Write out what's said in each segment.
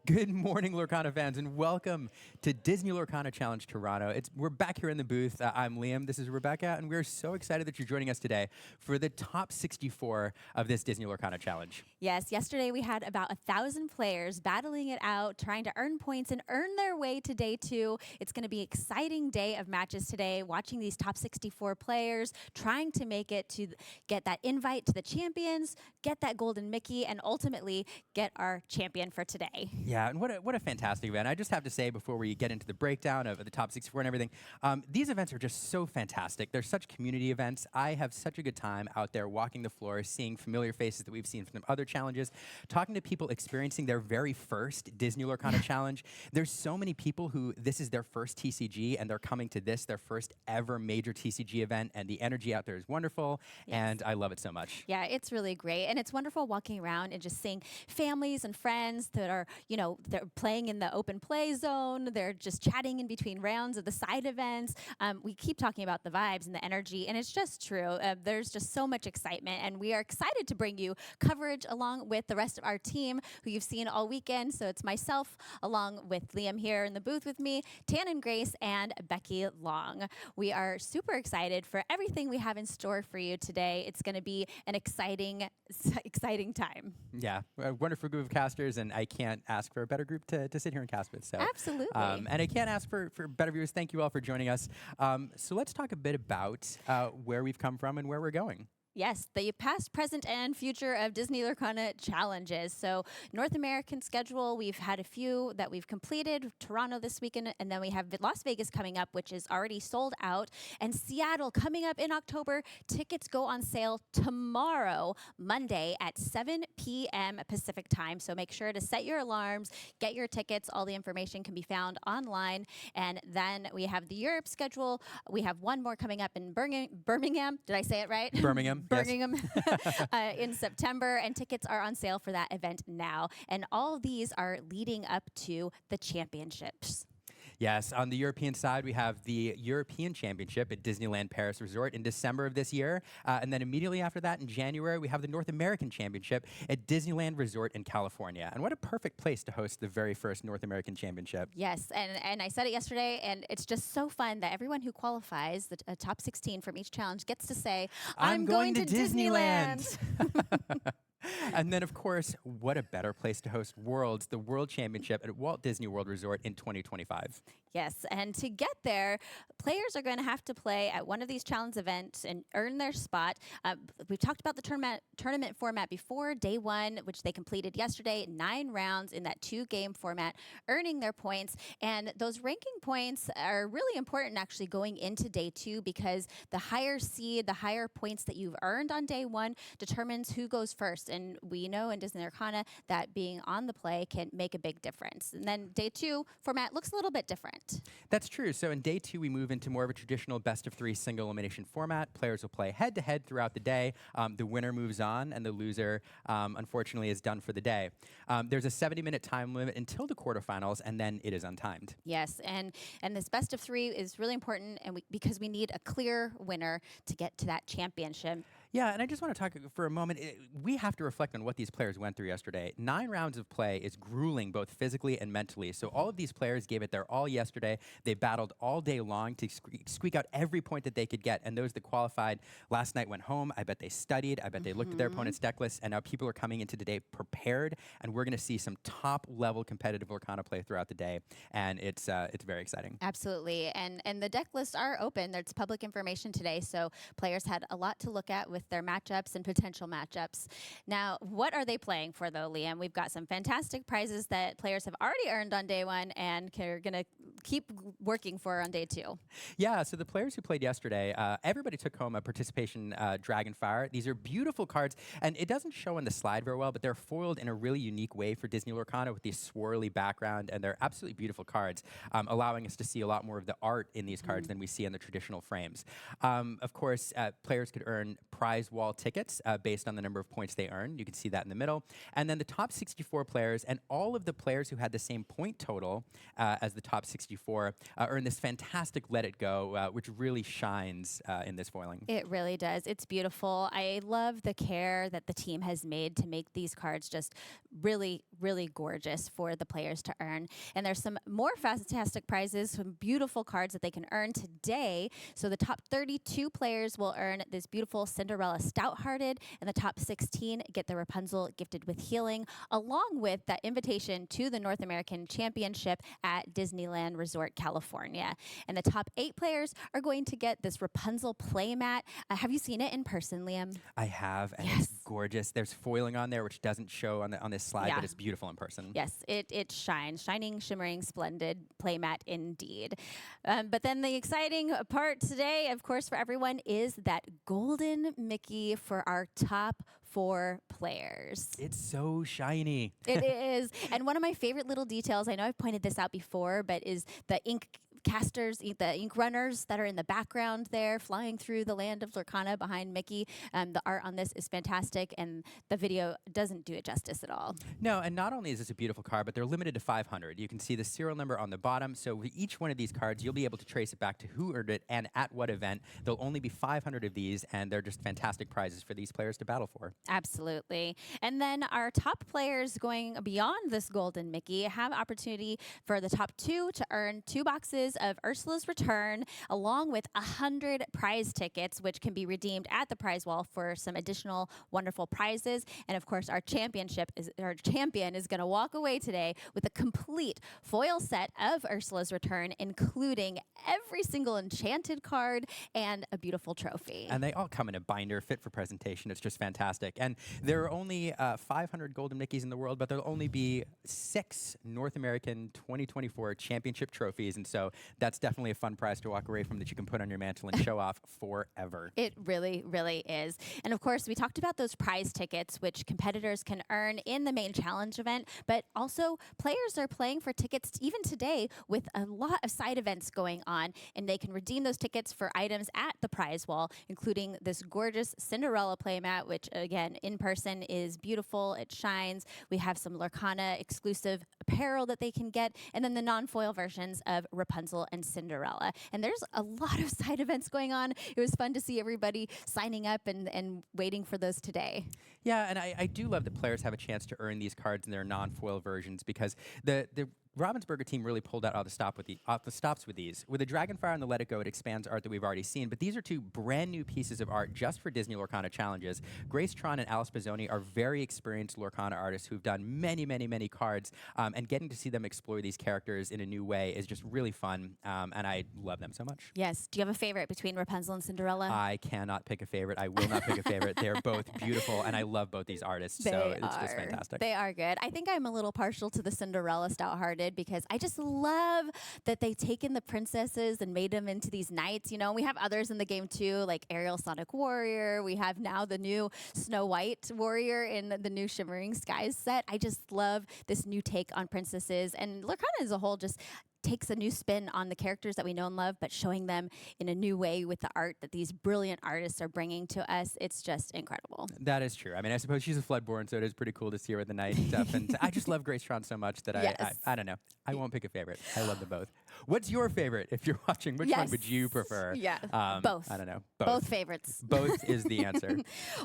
Good morning, Lorcana fans, and welcome to Disney Lorcana Challenge Toronto. We're back here in the booth. I'm Liam, this is Rebekah, and we're so excited that you're joining us today for the top 64 of this Disney Lorcana Challenge. Yes, yesterday we had about 1,000 players battling it out, trying to earn points and earn their way to day 2. It's going to be an exciting day of matches today, watching these top 64 players, trying to make it to get that invite to the champions, get that golden Mickey, and ultimately get our champion for today. Yeah, and what a fantastic event. I just have to say, before we get into the breakdown of the top 64 and everything, these events are just so fantastic. They're such community events. I have such a good time out there walking the floor, seeing familiar faces that we've seen from other challenges, talking to people experiencing their very first Disney Lorcana Challenge. There's so many people who this is their first TCG, and they're coming to this, their first ever major TCG event, and the energy out there is wonderful, and I love it so much. Yeah, it's really great, and it's wonderful walking around and just seeing families and friends that are, they're playing in the open play zone. They're just chatting in between rounds of the side events. We keep talking about the vibes and the energy, and it's just true. There's just so much excitement, and we are excited to bring you coverage along with the rest of our team who you've seen all weekend. So it's myself, along with Liam here in the booth with me, Tannon Grace, and Becky Long. We are super excited for everything we have in store for you today. It's going to be an exciting time. Yeah, a wonderful group of casters, and I can't ask for a better group to sit here and cast with. So absolutely. And I can't ask for better viewers. Thank you all for joining us. So let's talk a bit about where we've come from and where we're going. Yes, the past, present, and future of Disney Lorcana challenges. So North American schedule, we've had a few that we've completed, Toronto this weekend, and then we have Las Vegas coming up, which is already sold out, and Seattle coming up in October. Tickets go on sale tomorrow, Monday at 7 p.m. Pacific time. So make sure to set your alarms, get your tickets. All the information can be found online. And then we have the Europe schedule. We have one more coming up in Birmingham. Did I say it right? Birmingham in September, and tickets are on sale for that event now. And all of these are leading up to the championships. Yes, on the European side, we have the European Championship at Disneyland Paris Resort in December of this year. And then immediately after that, in January, we have the North American Championship at Disneyland Resort in California. And what a perfect place to host the very first North American Championship. Yes, and I said it yesterday, and it's just so fun that everyone who qualifies, the top 16 from each challenge, gets to say, I'm going to Disneyland. And then, of course, what a better place to host Worlds, the World Championship at Walt Disney World Resort in 2025. Yes, and to get there, players are going to have to play at one of these challenge events and earn their spot. We've talked about the tournament format before, day 1, which they completed yesterday, 9 rounds in that 2-game format, earning their points. And those ranking points are really important actually going into day 2, because the higher seed, the higher points that you've earned on day 1 determines who goes first. And we know in Disney Lorcana that being on the play can make a big difference. And then day 2 format looks a little bit different. That's true. So in day 2, we move into more of a traditional best-of-3 single elimination format. Players will play head-to-head throughout the day. The winner moves on, and the loser, unfortunately, is done for the day. There's a 70-minute time limit until the quarterfinals, and then it is untimed. Yes, and this best-of-3 is really important, and because we need a clear winner to get to that championship. Yeah, and I just want to talk for a moment. We have to reflect on what these players went through yesterday. 9 rounds of play is grueling, both physically and mentally. So all of these players gave it their all yesterday. They battled all day long to squeak out every point that they could get. And those that qualified last night went home. I bet they studied. I bet they looked at their opponent's deck list. And now people are coming into today prepared. And we're going to see some top-level competitive Lorcana play throughout the day. And it's very exciting. Absolutely. And the deck lists are open. There's public information today. So players had a lot to look at with their matchups and potential matchups. Now, what are they playing for, though, Liam? We've got some fantastic prizes that players have already earned on day 1 and are going to keep working for on day 2. Yeah, so the players who played yesterday, everybody took home a participation Dragonfire. These are beautiful cards, and it doesn't show on the slide very well, but they're foiled in a really unique way for Disney Lorcana with these swirly background, and they're absolutely beautiful cards, allowing us to see a lot more of the art in these cards than we see in the traditional frames. Of course, players could earn prizes prize wall tickets based on the number of points they earn. You can see that in the middle. And then the top 64 players and all of the players who had the same point total as the top 64 earn this fantastic Let It Go, which really shines in this foiling. It really does. It's beautiful. I love the care that the team has made to make these cards just really, really gorgeous for the players to earn. And there's some more fantastic prizes, some beautiful cards that they can earn today. So the top 32 players will earn this beautiful Cinderella Stout-Hearted, and the top 16 get the Rapunzel Gifted with Healing, along with that invitation to the North American Championship at Disneyland Resort, California. And the top 8 players are going to get this Rapunzel playmat. Have you seen it in person, Liam? I have, and Yes. it's gorgeous. There's foiling on there, which doesn't show on this slide, Yeah. but it's beautiful in person. Yes, it shines. Shining, shimmering, splendid playmat indeed. But then the exciting part today, of course, for everyone is that golden Mickey for our top 4 players. It's so shiny. It is. And one of my favorite little details, I know I've pointed this out before, but is the ink casters, the ink runners that are in the background there flying through the land of Lorcana behind Mickey. The art on this is fantastic, and the video doesn't do it justice at all. No, and not only is this a beautiful card, but they're limited to 500. You can see the serial number on the bottom. So with each one of these cards, you'll be able to trace it back to who earned it and at what event. There'll only be 500 of these, and they're just fantastic prizes for these players to battle for. Absolutely. And then our top players going beyond this golden Mickey have opportunity for the top 2 to earn 2 boxes of Ursula's Return, along with 100 prize tickets, which can be redeemed at the prize wall for some additional wonderful prizes. And of course, our champion is going to walk away today with a complete foil set of Ursula's Return, including every single enchanted card and a beautiful trophy. And they all come in a binder fit for presentation. It's just fantastic. And there are only 500 Golden Mickeys in the world, but there'll only be 6 North American 2024 championship trophies. And so that's definitely a fun prize to walk away from that you can put on your mantle and show off forever. It really, really is. And of course, we talked about those prize tickets, which competitors can earn in the main challenge event, but also players are playing for tickets even today with a lot of side events going on, and they can redeem those tickets for items at the prize wall, including this gorgeous Cinderella playmat, which again, in person is beautiful. It shines. We have some Lorcana exclusive apparel that they can get, and then the non-foil versions of Rapunzel and Cinderella. And there's a lot of side events going on. It was fun to see everybody signing up and waiting for those today. Yeah, and I do love that players have a chance to earn these cards in their non-foil versions, because the Ravensburger team really pulled out all the stops with these. With the Dragonfire and the Let It Go, it expands art that we've already seen, but these are 2 brand new pieces of art just for Disney Lorcana challenges. Grace Tron and Alice Bozzoni are very experienced Lorcana artists who've done many, many, many cards, and getting to see them explore these characters in a new way is just really fun, and I love them so much. Yes. Do you have a favorite between Rapunzel and Cinderella? I cannot pick a favorite. I will not pick a favorite. They're both beautiful, and I love both these artists, so it's just fantastic. They are good. I think I'm a little partial to the Cinderella Stout-Hearted because I just love that they've taken the princesses and made them into these knights. You know, we have others in the game too, like Ariel Sonic Warrior. We have now the new Snow White Warrior in the new Shimmering Skies set. I just love this new take on princesses, and Lorcana as a whole just takes a new spin on the characters that we know and love, but showing them in a new way with the art that these brilliant artists are bringing to us. It's just incredible. That is true. I mean, I suppose she's a Floodborn, so it is pretty cool to see her with the knight stuff. And I just love Grace Tron so much that Yes. I don't know. I won't pick a favorite. I love them both. What's your favorite if you're watching? Which one would you prefer? Yeah, both. I don't know. Both favorites. Both is the answer.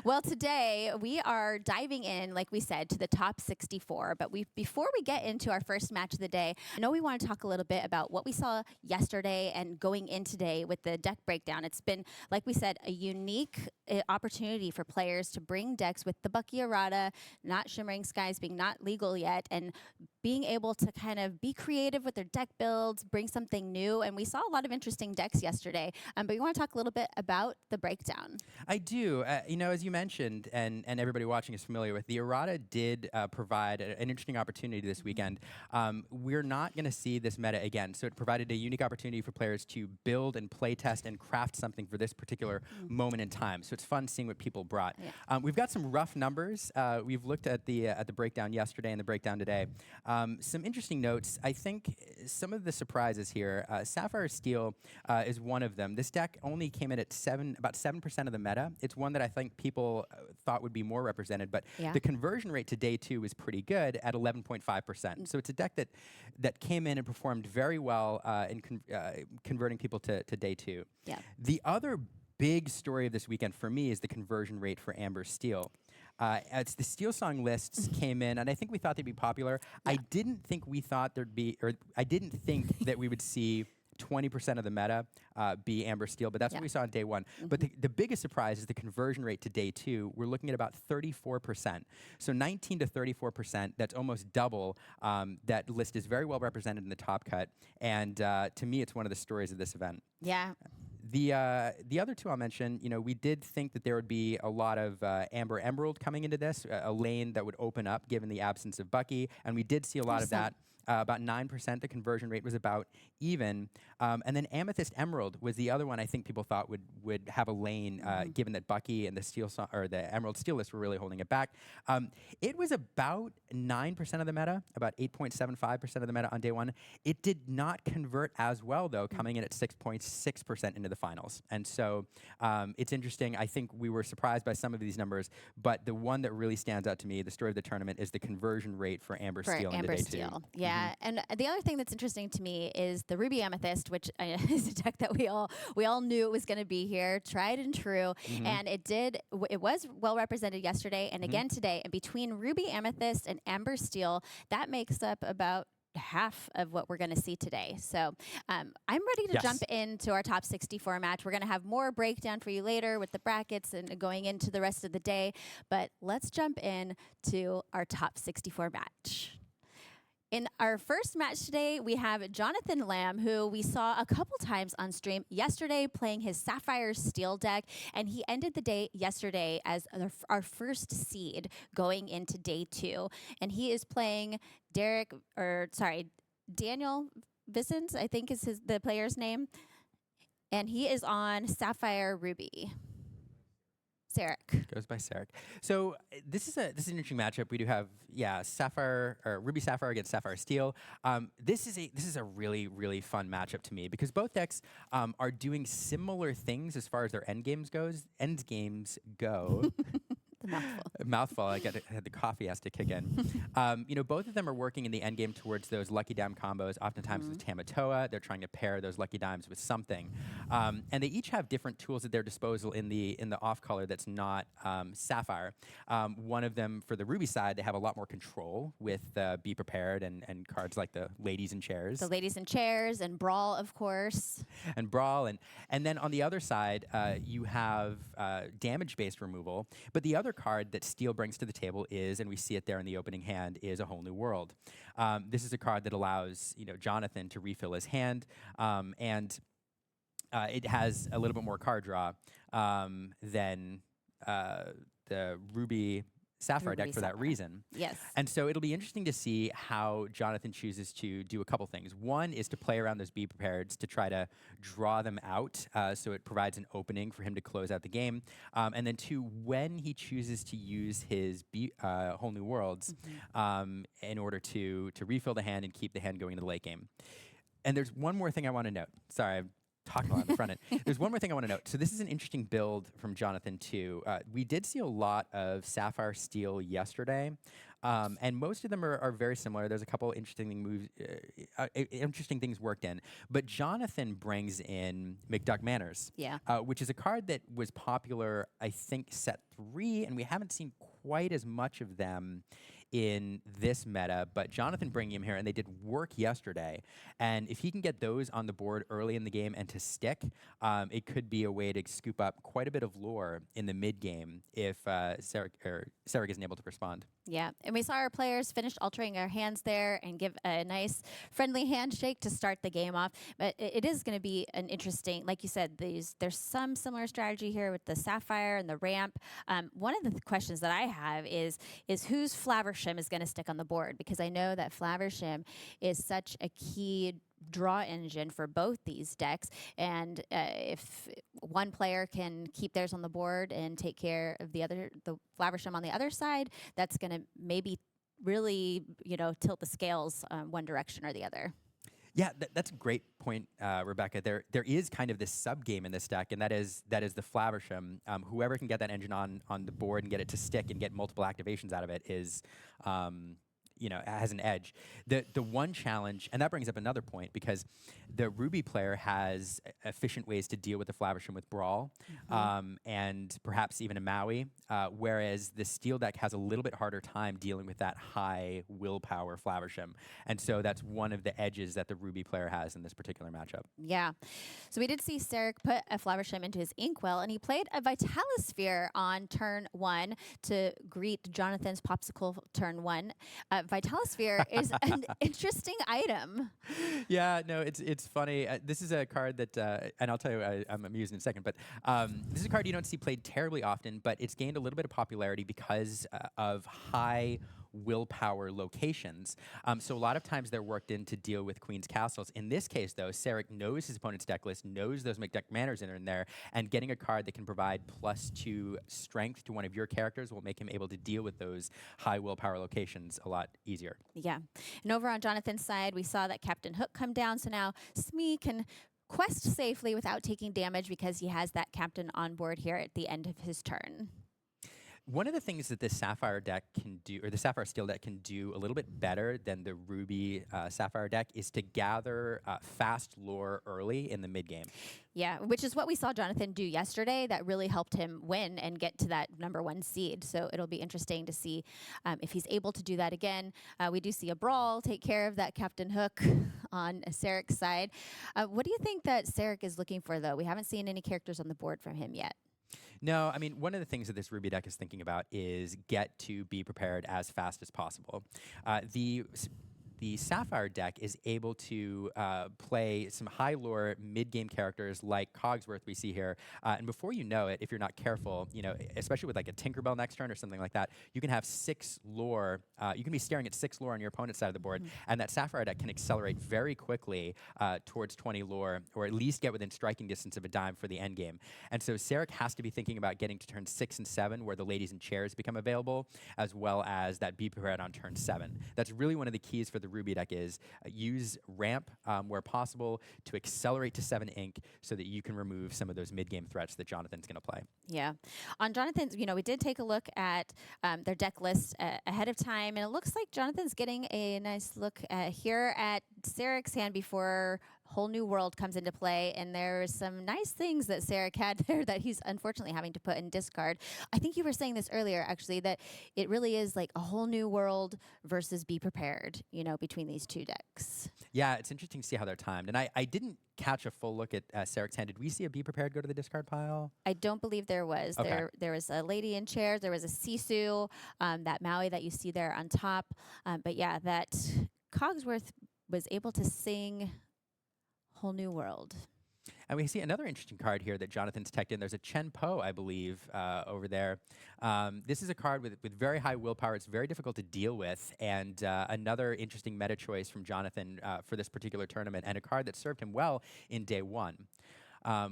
Well, today we are diving in, like we said, to the top 64. But before we get into our first match of the day, I know we want to talk a little bit about what we saw yesterday and going in today with the deck breakdown. It's been, like we said, a unique opportunity for players to bring decks with the Bucky Errata, not Shimmering Skies being not legal yet, and being able to kind of be creative with their deck builds, bring something new. And we saw a lot of interesting decks yesterday. But we want to talk a little bit about the breakdown. I do. You know, as you mentioned, and everybody watching is familiar with, the Errata did provide an interesting opportunity this weekend. We're not going to see this meta again. So it provided a unique opportunity for players to build and play test and craft something for this particular moment in time. So so it's fun seeing what people brought. Yeah. We've got some rough numbers. We've looked at the breakdown yesterday and the breakdown today. Some interesting notes. I think some of the surprises here. Sapphire Steel is one of them. This deck only came in at about 7% of the meta. It's one that I think people thought would be more represented, but Yeah. the conversion rate to day 2 was pretty good at 11.5%. So it's a deck that came in and performed very well in converting people to day 2. Yeah. The other big story of this weekend for me is the conversion rate for Amber Steel. As the Steel Song lists came in, and I think we thought they'd be popular. Yeah. I didn't think I didn't think that we would see 20% of the meta be Amber Steel, but that's what we saw on day 1. But the biggest surprise is the conversion rate to day 2. We're looking at about 34%. So 19 to 34%, that's almost double. That list is very well represented in the top cut, and to me, it's one of the stories of this event. Yeah. The other two I'll mention, we did think that there would be a lot of Amber Emerald coming into this, a lane that would open up given the absence of Becky, and we did see a lot of that. About 9%, the conversion rate was about even. And then Amethyst Emerald was the other one I think people thought would have a lane, given that Bucky and the Emerald Steel list were really holding it back. It was about 9% of the meta, about 8.75% of the meta on day 1. It did not convert as well, though, coming in at 6.6% into the finals. And so it's interesting. I think we were surprised by some of these numbers, but the one that really stands out to me, the story of the tournament, is the conversion rate for Amber Steel into day 2. Yeah. And the other thing that's interesting to me is the Ruby Amethyst, which is a deck that we all knew it was going to be here, tried and true, and it was well represented yesterday and again today. And between Ruby Amethyst and Amber Steel, that makes up about half of what we're going to see today. So I'm ready to jump into our top 64 match. We're going to have more breakdown for you later with the brackets and going into the rest of the day. But let's jump in to our top 64 match. In our first match today, we have Jonathan Lamb, who we saw a couple times on stream yesterday playing his Sapphire Steel deck, and he ended the day yesterday as our first seed going into day 2. And he is playing Daniel Vissens, I think is the player's name, and he is on Sapphire Ruby. Sarek. Goes by Sarek. So this is an interesting matchup. We do have Ruby Sapphire against Sapphire Steel. This is a really fun matchup to me because both decks are doing similar things as far as their end games go. Mouthful. I had the coffee has to kick in. Both of them are working in the end game towards those Lucky Dime combos. Oftentimes with Tamatoa, they're trying to pair those Lucky Dimes with something, and they each have different tools at their disposal in the off color that's not Sapphire. One of them for the Ruby side, they have a lot more control with Be Prepared and cards like the Ladies in Chairs. The Ladies in Chairs and Brawl, of course. And Brawl, and then on the other side, you have damage-based removal, but the other card that Steel brings to the table is, and we see it there in the opening hand, is A Whole New World. This is a card that allows Jonathan to refill his hand, and it has a little bit more card draw than the Ruby Sapphire deck for that reason. Yes. And so it'll be interesting to see how Jonathan chooses to do a couple things. One is to play around those Be Prepareds to try to draw them out, so it provides an opening for him to close out the game. And then two, when he chooses to use his Whole New Worlds in order to refill the hand and keep the hand going into the late game. And there's one more thing I want to note. Sorry, I'm talking a lot on the front end. There's one more thing I want to note. So this is an interesting build from Jonathan too. We did see a lot of Sapphire Steel yesterday, and most of them are very similar. There's a couple interesting things worked in. But Jonathan brings in McDuck Manners, which is a card that was popular, I think, set 3, and we haven't seen quite as much of them in this meta, but Jonathan bringing him here, and they did work yesterday. And if he can get those on the board early in the game and to stick, it could be a way to scoop up quite a bit of lore in the mid game if Sarek isn't able to respond. Yeah, and we saw our players finish altering our hands there and give a nice friendly handshake to start the game off. But it is going to be an interesting, like you said, there's some similar strategy here with the Sapphire and the ramp. One of the questions that I have is whose Flavershim is going to stick on the board, because I know that Flavershim is such a key draw engine for both these decks, and if one player can keep theirs on the board and take care of the Flaversham on the other side, that's going to maybe really, tilt the scales one direction or the other. Yeah, that's a great point, Rebecca. There is kind of this sub game in this deck, and that is the Flaversham. Whoever can get that engine on the board and get it to stick and get multiple activations out of it is, has an edge. The one challenge, and that brings up another point, because the Ruby player has efficient ways to deal with the Flaversham with Brawl, and perhaps even a Maui, whereas the Steel deck has a little bit harder time dealing with that high willpower Flaversham. And so that's one of the edges that the Ruby player has in this particular matchup. Yeah. So we did see Sarek put a Flaversham into his Inkwell, and he played a Vitalisphere on turn 1 to greet Jonathan's Popsicle turn 1. Vitalisphere is an interesting item. Yeah, no, it's funny. This is a card that, and I'll tell you, I'm amused in a second, but this is a card you don't see played terribly often, but it's gained a little bit of popularity because of high willpower locations. So a lot of times they're worked in to deal with Queen's Castles. In this case, though, Sarek knows his opponent's deck list, knows those McDeck Manors are in there, and getting a card that can provide +2 strength to one of your characters will make him able to deal with those high willpower locations a lot easier. Yeah. And over on Jonathan's side, we saw that Captain Hook come down, so now Smee can quest safely without taking damage because he has that captain on board here at the end of his turn. One of the things that this Sapphire deck can do, or the Sapphire Steel deck can do a little bit better than the Ruby Sapphire deck, is to gather fast lore early in the mid game. Yeah, which is what we saw Jonathan do yesterday. That really helped him win and get to that #1 seed. So it'll be interesting to see if he's able to do that again. We do see a Brawl take care of that Captain Hook on Sarek's side. What do you think that Sarek is looking for, though? We haven't seen any characters on the board from him yet. No, I mean, one of the things that this Ruby deck is thinking about is get to be prepared as fast as possible. The Sapphire deck is able to play some high lore mid-game characters like Cogsworth we see here, and before you know it, if you're not careful, especially with like a Tinkerbell next turn or something like that, you can have 6 lore. You can be staring at 6 lore on your opponent's side of the board, and that Sapphire deck can accelerate very quickly towards 20 lore, or at least get within striking distance of a dime for the end game. And so Sarek has to be thinking about getting to turn 6 and 7, where the ladies in chairs become available, as well as that be prepared on turn 7. That's really one of the keys for the Ruby deck, is use ramp where possible to accelerate to 7 ink so that you can remove some of those mid-game threats that Jonathan's going to play. Yeah. On Jonathan's, we did take a look at their deck list ahead of time, and it looks like Jonathan's getting a nice look here at Sarek's hand before Whole New World comes into play, and there's some nice things that Sarek had there that he's unfortunately having to put in discard. I think you were saying this earlier, actually, that it really is like a Whole New World versus Be Prepared, between these two decks. Yeah, it's interesting to see how they're timed. And I didn't catch a full look at Sarek's hand. Did we see a Be Prepared go to the discard pile? I don't believe there was. Okay. There was a lady in chairs. There was a Sisu, that Maui that you see there on top. But yeah, that Cogsworth was able to sing Whole New World. And we see another interesting card here that Jonathan's teched in. There's a Chen Po, I believe, over there. This is a card with very high willpower. It's very difficult to deal with. And another interesting meta choice from Jonathan for this particular tournament, and a card that served him well in day 1.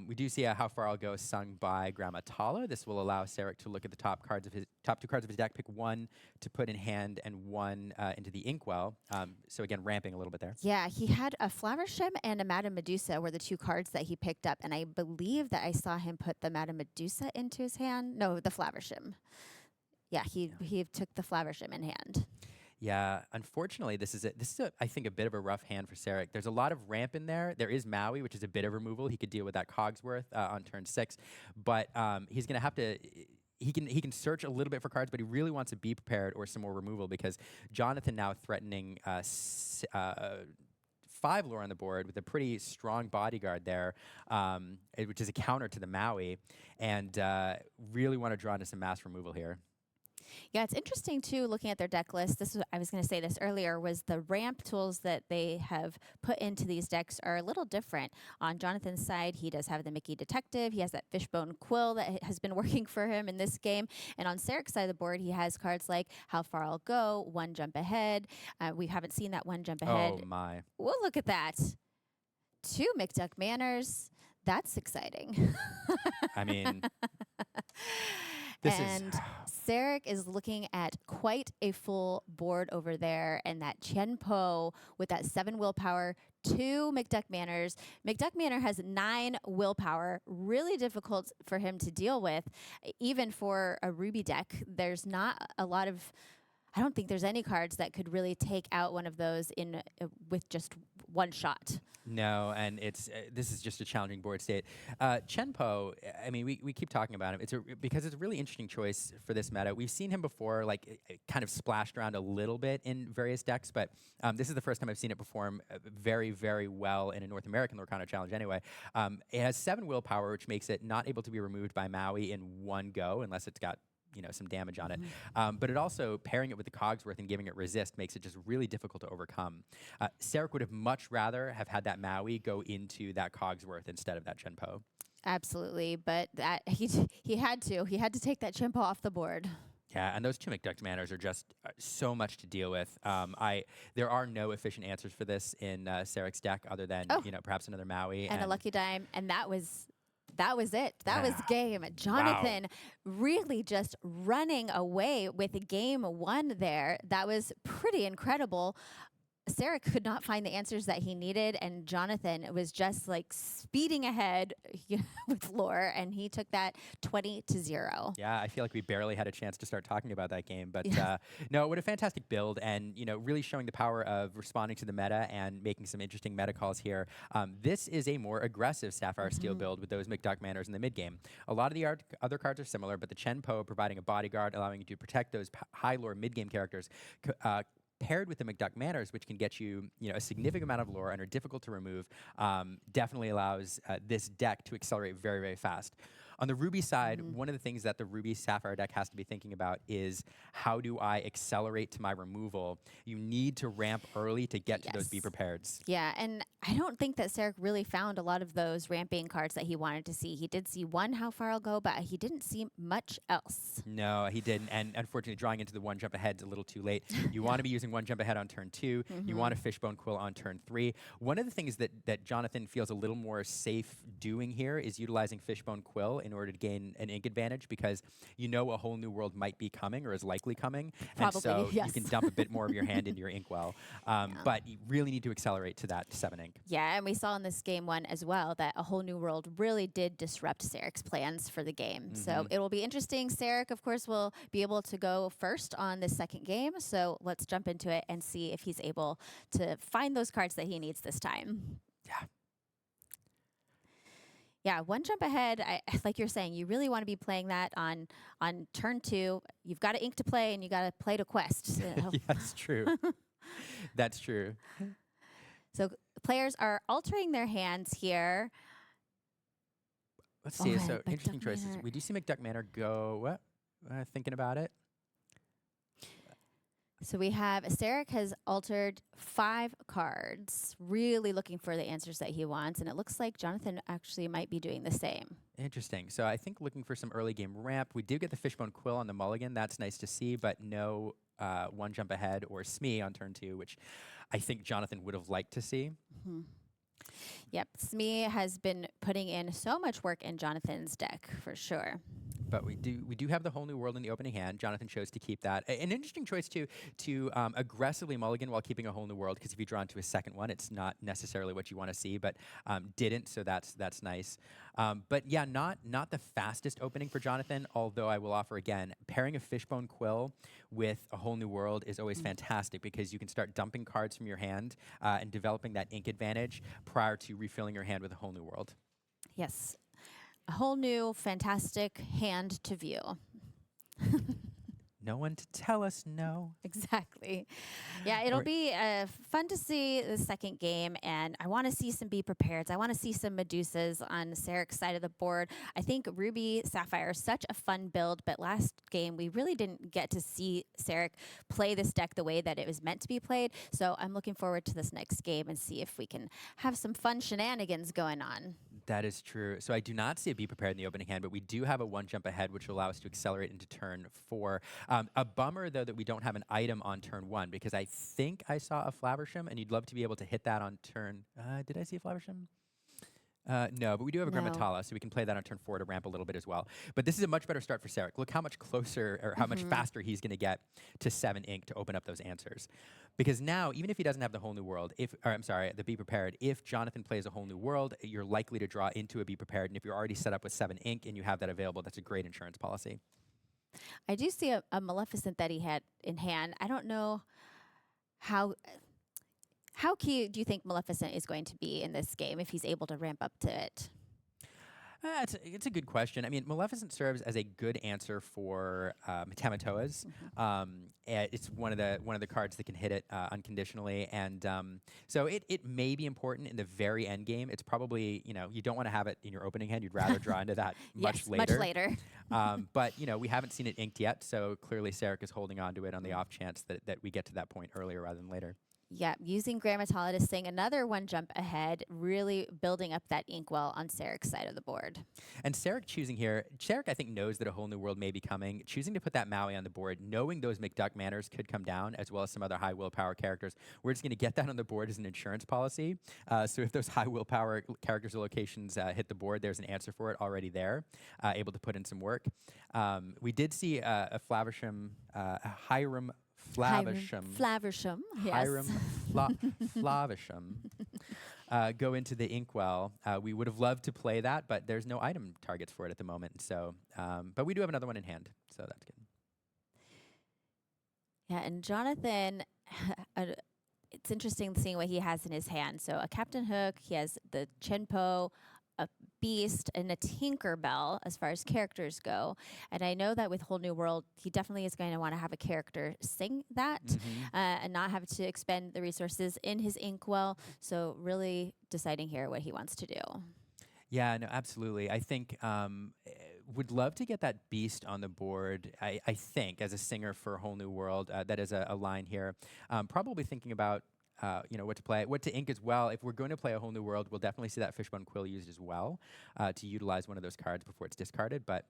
We do see How Far I'll Go sung by Grandma Tala. This will allow Sarek to look at the top 2 cards of his deck, pick 1 to put in hand and 1 into the Inkwell. So again, ramping a little bit there. Yeah, he had a Flaversham and a Madame Medusa were the 2 cards that he picked up, and I believe that I saw him put the Madame Medusa into his hand. No, the Flaversham. Yeah, he took the Flaversham in hand. Yeah, unfortunately, this is I think a bit of a rough hand for Sarek. There's a lot of ramp in there. There is Maui, which is a bit of removal. He could deal with that Cogsworth on turn 6, but he's going to have to. He can search a little bit for cards, but he really wants to be prepared or some more removal, because Jonathan now threatening 5 lore on the board with a pretty strong bodyguard there, which is a counter to the Maui, and really want to draw into some mass removal here. Yeah, it's interesting, too, looking at their deck list. I was going to say this earlier, was the ramp tools that they have put into these decks are a little different. On Jonathan's side, he does have the Mickey Detective. He has that Fishbone Quill that has been working for him in this game. And on Sarek's side of the board, he has cards like How Far I'll Go, 1 Jump Ahead. We haven't seen that 1 Jump Ahead. Oh, my. Well, look at that. 2 McDuck Manors. That's exciting. I mean, this And is Sarek is looking at quite a full board over there, and that Qianpo with that 7 willpower, 2 McDuck Manners. McDuck Manor has 9 willpower, really difficult for him to deal with. Even for a Ruby deck, there's not a lot of, I don't think there's any cards that could really take out one of those in with just one shot. no, and it's this is just a challenging board state. Chenpo, I mean, we keep talking about him. Because it's a really interesting choice for this meta. We've seen him before, like kind of splashed around a little bit in various decks, but this is the first time I've seen it perform very, very well in a North American Lorcana challenge. Anyway, it has 7 willpower, which makes it not able to be removed by Maui in one go unless it's got some damage on it. But it also, pairing it with the Cogsworth and giving it resist makes it just really difficult to overcome. Sarek would have much rather have had that Maui go into that Cogsworth instead of that Chenpo. Absolutely, but that he had to take that Qianpo off the board. Yeah, and those 2 McDuck Manors are just so much to deal with. There are no efficient answers for this in Sarek's deck other than perhaps another Maui and a Lucky Dime, and that was it. That was game. Jonathan really just running away with game 1 there. That was pretty incredible. Sarek could not find the answers that he needed, and Jonathan was just like speeding ahead with lore, and he took that 20-0. Yeah, I feel like we barely had a chance to start talking about that game, but no, what a fantastic build, and really showing the power of responding to the meta and making some interesting meta calls here. This is a more aggressive Sapphire Steel build with those McDuck Manors in the mid game. A lot of the other cards are similar, but the Qianpo providing a bodyguard, allowing you to protect those high lore mid game characters. Paired with the McDuck Manors, which can get you, a significant amount of lore and are difficult to remove, definitely allows this deck to accelerate very, very fast. On the Ruby side, one of the things that the Ruby Sapphire deck has to be thinking about is how do I accelerate to my removal? You need to ramp early to get to those Be Prepareds. Yeah, and I don't think that Sarek really found a lot of those ramping cards that he wanted to see. He did see one How Far I'll Go, but he didn't see much else. No, he didn't. And unfortunately, drawing into the 1 jump ahead is a little too late. You want to be using 1 jump ahead on turn 2. You want a Fishbone Quill on turn 3. One of the things that Jonathan feels a little more safe doing here is utilizing Fishbone Quill in order to gain an ink advantage, because a whole new world might be coming or is likely coming. Probably, and so yes. you can dump a bit more of your hand into your inkwell. But you really need to accelerate to that 7 ink. Yeah, and we saw in this game 1 as well that a whole new world really did disrupt Sarek's plans for the game. So it will be interesting. Sarek, of course, will be able to go first on this second game. So let's jump into it and see if he's able to find those cards that he needs this time. Yeah. Yeah, 1 jump ahead, like you're saying, you really want to be playing that on turn 2. You've got to ink to play, and you got to play to quest. Yeah, that's true. That's true. So players are altering their hands here. Let's see. So McDuck interesting choices. Manor. We do see McDuck Manor go, what? Thinking about it. So we have Sarek has altered 5 cards, really looking for the answers that he wants, and it looks like Jonathan actually might be doing the same. Interesting. So I think looking for some early game ramp. We do get the Fishbone Quill on the mulligan. That's nice to see, but no 1 jump ahead or Smee on turn 2, which I think Jonathan would have liked to see. Yep, Smee has been putting in so much work in Jonathan's deck, for sure. But we do have the whole new world in the opening hand. Jonathan chose to keep that. An interesting choice to aggressively mulligan while keeping a whole new world, because if you draw into a second one, it's not necessarily what you want to see, but didn't, so that's nice. But yeah, not the fastest opening for Jonathan, although I will offer again, pairing a Fishbone Quill with a whole new world is always fantastic, because you can start dumping cards from your hand and developing that ink advantage prior to refilling your hand with a whole new world. Yes, a whole new fantastic hand to view. No one to tell us no. Exactly. Yeah, it'll be fun to see the second game, and I want to see some Be Prepareds. I want to see some Medusas on Sarek's side of the board. I think Ruby Sapphire is such a fun build, but last game we really didn't get to see Sarek play this deck the way that it was meant to be played, so I'm looking forward to this next game and see if we can have some fun shenanigans going on. That is true. So I do not see a Be Prepared in the opening hand, but we do have a 1 jump ahead, which will allow us to accelerate into turn 4. A bummer, though, that we don't have an item on turn 1, because I think I saw a Flaversham, and you'd love to be able to hit that on turn... did I see a Flaversham? No, but we do have a No. Grammatala, so we can play that on turn 4 to ramp a little bit as well. But this is a much better start for Sarek. Look how much closer or how much faster he's going to get to 7 ink to open up those answers. Because now, even if he doesn't have the whole new world, the Be Prepared, if Jonathan plays a whole new world, you're likely to draw into a Be Prepared. And if you're already set up with 7 ink and you have that available, that's a great insurance policy. I do see a Maleficent that he had in hand. I don't know how key do you think Maleficent is going to be in this game if he's able to ramp up to it? It's a good question. I mean, Maleficent serves as a good answer for Matamatoas. It's one of the cards that can hit it unconditionally, and so it may be important in the very end game. It's probably, you don't want to have it in your opening hand. You'd rather draw into that much later. Much later. But we haven't seen it inked yet, so clearly Sarek is holding on to it on the off chance that we get to that point earlier rather than later. Yeah, using Grammatala to sing another one jump ahead, really building up that inkwell on Sarek's side of the board. And Sarek choosing here, Sarek I think knows that a whole new world may be coming. Choosing to put that Maui on the board, knowing those McDuck Manors could come down, as well as some other high willpower characters. We're just going to get that on the board as an insurance policy. So if those high willpower characters or locations hit the board, there's an answer for it already there, able to put in some work. We did see a Flavisham, a Hiram Flavisham. Flavisham, yes. Hiram Flavisham. Go into the inkwell. We would have loved to play that, but there's no item targets for it at the moment. So, but we do have another one in hand, so that's good. Yeah, and Jonathan, it's interesting seeing what he has in his hand. So a Captain Hook, he has the Chenpo, a Beast, and a Tinkerbell as far as characters go. And I know that with Whole New World, he definitely is going to want to have a character sing that and not have to expend the resources in his inkwell. So really deciding here what he wants to do. Yeah, no, absolutely. I think would love to get that Beast on the board. I think as a singer for Whole New World, that is a line here. Probably thinking about what to play, what to ink as well. If we're going to play a Whole New World, we'll definitely see that Fishbone Quill used as well to utilize one of those cards before it's discarded. But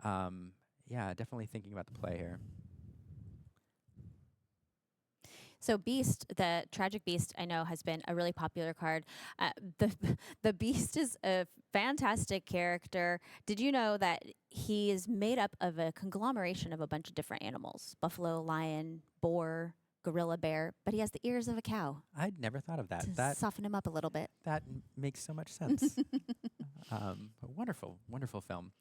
yeah, definitely thinking about the play here. So Beast, the Tragic Beast, I know has been a really popular card. The Beast is a fantastic character. Did you know that he is made up of a conglomeration of a bunch of different animals? Buffalo, lion, boar, gorilla, bear, but he has the ears of a cow. I'd never thought of that. To soften him up a little bit. That makes so much sense. Wonderful, wonderful film.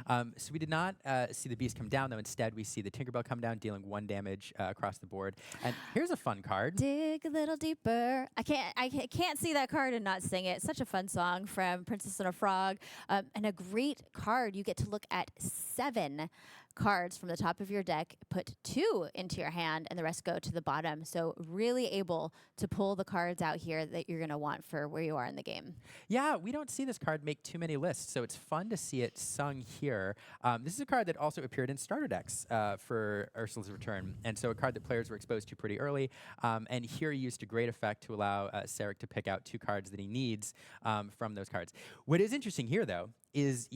So we did not see the Beast come down, though. Instead, we see the Tinkerbell come down, dealing 1 damage across the board. And here's a fun card. Dig a little deeper. I can't see that card and not sing it. Such a fun song from Princess and a Frog, and a great card. You get to look at 7 cards from the top of your deck, put 2 into your hand, and the rest go to the bottom. So really able to pull the cards out here that you're going to want for where you are in the game. Yeah, we don't see this card make too many lists, so it's fun to see it sung here. This is a card that also appeared in starter decks for Ursula's Return, and so a card that players were exposed to pretty early. And here he used to great effect to allow Sarek to pick out 2 cards that he needs from those cards. What is interesting here, though, is,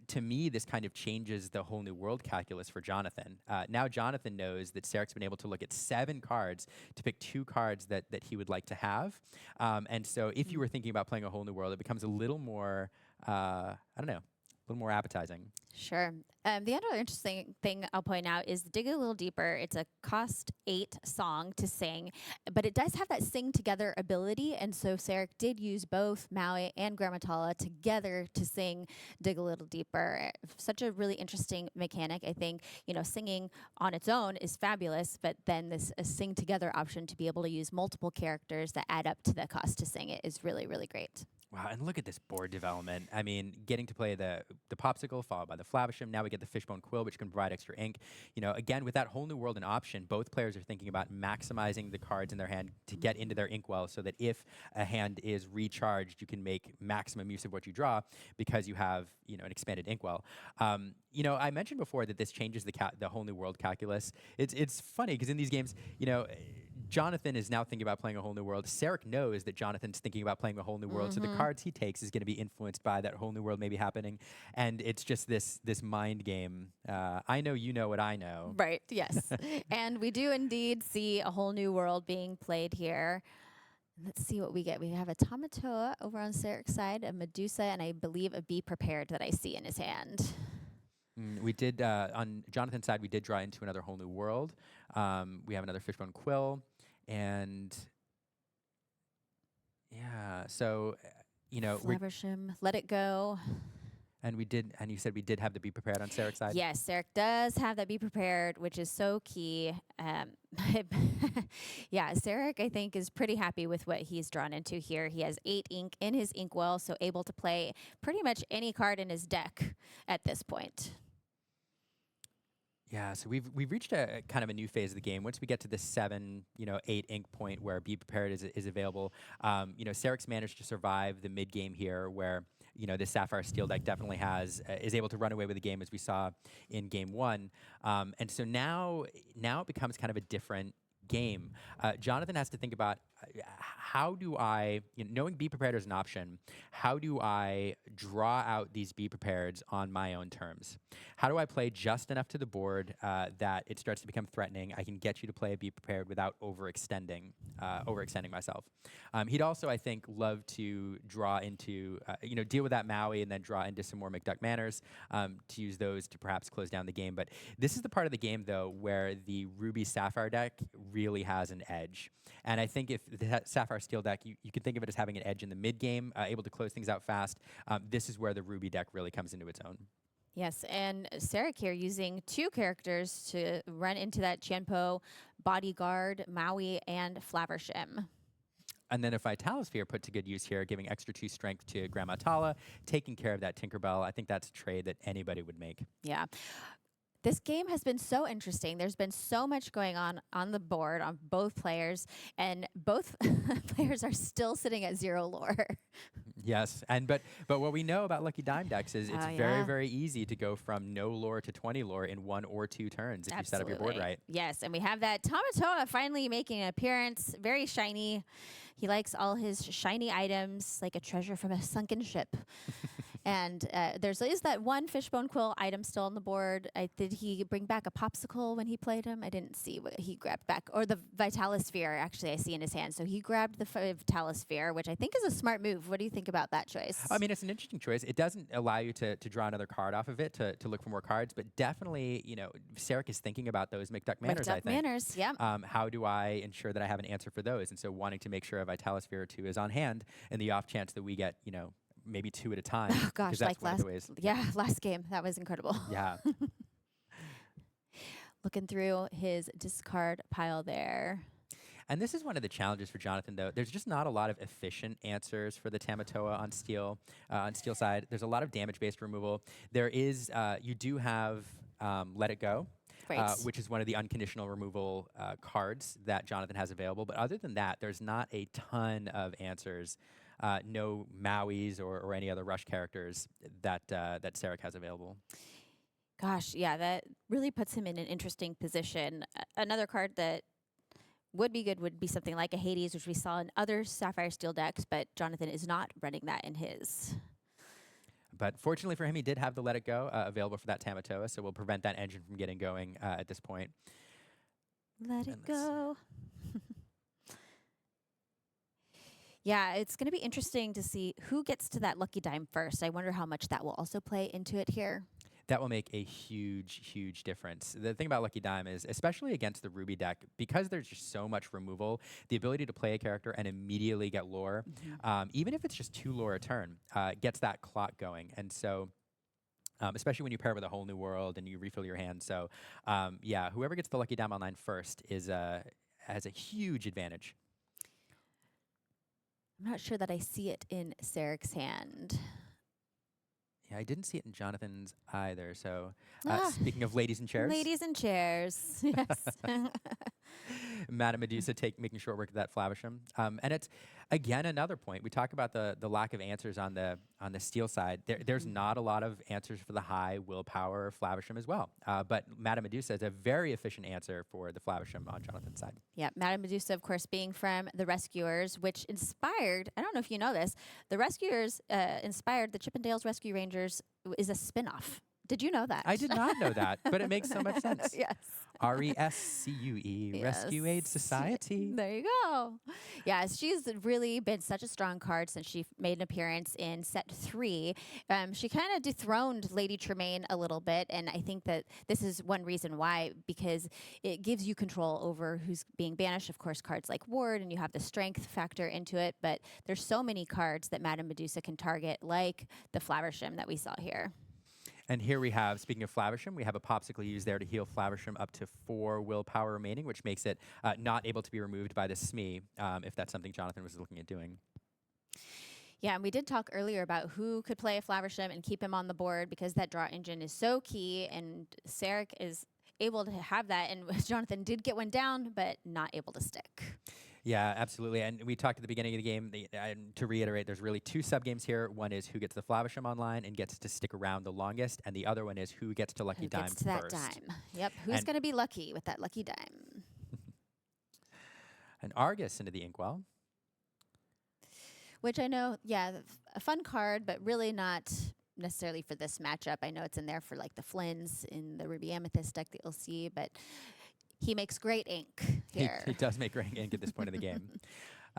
to me, this kind of changes the Whole New World calculus for Jonathan. Now Jonathan knows that Sarek's been able to look at 7 cards to pick 2 cards that he would like to have. And so if you were thinking about playing a Whole New World, it becomes a little more, I don't know, a little more appetizing. Sure. The other interesting thing I'll point out is Dig a Little Deeper. It's a cost 8 song to sing, but it does have that sing together ability. And so Sarek did use both Maui and Grammatala together to sing Dig a Little Deeper. Such a really interesting mechanic. I think, singing on its own is fabulous, but then this sing together option to be able to use multiple characters that add up to the cost to sing it is really, really great. Wow, and look at this board development. I mean, getting to play the Popsicle followed by the Flavisham. Now we get the Fishbone Quill, which can provide extra ink. Again, with that Whole New World in option, both players are thinking about maximizing the cards in their hand to get into their inkwell so that if a hand is recharged, you can make maximum use of what you draw because you have, an expanded inkwell. I mentioned before that this changes the Whole New World calculus. It's funny because in these games, Jonathan is now thinking about playing a Whole New World. Sarek knows that Jonathan's thinking about playing a Whole New World, so the cards he takes is going to be influenced by that Whole New World maybe happening, and it's just this mind game. I know you know what I know. Right, yes. And we do indeed see a Whole New World being played here. Let's see what we get. We have a Tamatoa over on Sarek's side, a Medusa, and I believe a Be Prepared that I see in his hand. We did, on Jonathan's side, we did draw into another whole new world. We have another Fishbone Quill, and yeah, so, Flaversham, Let It Go. and you said we did have to be prepared on Sarek's side? Yes, Sarek does have that Be Prepared, which is so key. Yeah, Sarek, I think, is pretty happy with what he's drawn into here. He has 8 ink in his inkwell, so able to play pretty much any card in his deck at this point. Yeah, so we've reached a kind of a new phase of the game. Once we get to the 7, 8 ink point where Be Prepared is available, Sarek's managed to survive the mid game here, where this Sapphire Steel deck definitely is able to run away with the game, as we saw in game 1, and so now it becomes kind of a different game. Jonathan has to think about how do I, knowing Be Prepared is an option, how do I draw out these Be Prepareds on my own terms? How do I play just enough to the board that it starts to become threatening? I can get you to play a Be Prepared without overextending myself. He'd also, I think, love to draw into, deal with that Maui and then draw into some more McDuck Manors to use those to perhaps close down the game. But this is the part of the game, though, where the Ruby Sapphire deck really has an edge. And I think if the Sapphire Steel deck, you can think of it as having an edge in the mid game, able to close things out fast. This is where the Ruby deck really comes into its own. Yes, and Sarek here using 2 characters to run into that Chienpo, Bodyguard, Maui, and Flaversham. And then a Vitalosphere put to good use here, giving extra 2 strength to Grandma Tala, taking care of that Tinkerbell. I think that's a trade that anybody would make. Yeah. This game has been so interesting. There's been so much going on the board on both players, and both players are still sitting at 0 lore. Yes, but what we know about Lucky Dime decks is it's very, very easy to go from no lore to 20 lore in 1 or 2 turns if you set up your board right. Yes, and we have that Tamatoa finally making an appearance, very shiny. He likes all his shiny items, like a treasure from a sunken ship. And is that one Fishbone Quill item still on the board? Did he bring back a popsicle when he played him? I didn't see what he grabbed back. Or the Vitalosphere, actually, I see in his hand. So he grabbed the Vitalosphere, which I think is a smart move. What do you think about that choice? I mean, it's an interesting choice. It doesn't allow you to draw another card off of it, to look for more cards, but definitely, Sarek is thinking about those McDuck Manors, I think. Manors, yeah. How do I ensure that I have an answer for those? And so wanting to make sure a Vitalosphere or 2 is on hand in the off chance that we get, maybe 2 at a time. Oh gosh, that's one of the ways. Yeah, last game. That was incredible. Yeah. Looking through his discard pile there. And this is one of the challenges for Jonathan, though. There's just not a lot of efficient answers for the Tamatoa on steel side. There's a lot of damage-based removal. There is, you do have Let It Go, Right. Which is one of the unconditional removal cards that Jonathan has available. But other than that, there's not a ton of answers. No Mauis or any other rush characters that Sarek has available. Gosh, yeah, that really puts him in an interesting position. Another card that would be good would be something like a Hades, which we saw in other Sapphire Steel decks, but Jonathan is not running that in his. But fortunately for him, he did have the Let It Go available for that Tamatoa, so we'll prevent that engine from getting going at this point. Let it go. Yeah, it's going to be interesting to see who gets to that lucky dime first. I wonder how much that will also play into it here. That will make a huge, huge difference. The thing about Lucky Dime is, especially against the Ruby deck, because there's just so much removal, the ability to play a character and immediately get lore, even if it's just 2 lore a turn, gets that clock going. And so, especially when you pair with a whole new world and you refill your hand. So, yeah, whoever gets the Lucky Dime online first has a huge advantage. I'm not sure that I see it in Sarek's hand. Yeah, I didn't see it in Jonathan's either. So, speaking of ladies in chairs. Ladies in chairs, yes. Madame Medusa making short work of that Flaversham. And it's, again, another point. We talk about the lack of answers on the steel side. There's not a lot of answers for the high willpower Flaversham as well. But Madame Medusa is a very efficient answer for the Flaversham on Jonathan's side. Yeah, Madame Medusa, of course, being from the Rescuers, which inspired, I don't know if you know this, the Rescuers inspired the Chippendales Rescue Rangers is a spin-off. Did you know that? I did not know that, but it makes so much sense. Yes. RESCUE, Yes. Rescue Aid Society. There you go. Yeah, she's really been such a strong card since she made an appearance in set 3. She kind of dethroned Lady Tremaine a little bit, and I think that this is one reason why, because it gives you control over who's being banished. Of course, cards like Ward, and you have the strength factor into it, but there's so many cards that Madame Medusa can target, like the Flaversham that we saw here. And here we have, speaking of Flaversham, we have a popsicle used there to heal Flaversham up to 4 willpower remaining, which makes it not able to be removed by the Smee, if that's something Jonathan was looking at doing. Yeah, and we did talk earlier about who could play a Flaversham and keep him on the board because that draw engine is so key, and Sarek is able to have that, and Jonathan did get one down, but not able to stick. Yeah, absolutely. And we talked at the beginning of the game, to reiterate, there's really 2 sub-games here. One is who gets the Flaversham online and gets to stick around the longest, and the other one is who gets to Lucky Who Dime gets to that first. dime? Yep, who's going to be lucky with that lucky dime? And Argus into the Inkwell. Which I know, yeah, a fun card, but really not necessarily for this matchup. I know it's in there for like the Flynns in the Ruby Amethyst deck that you'll see, but he makes great ink here. He does make great ink at this point of the game.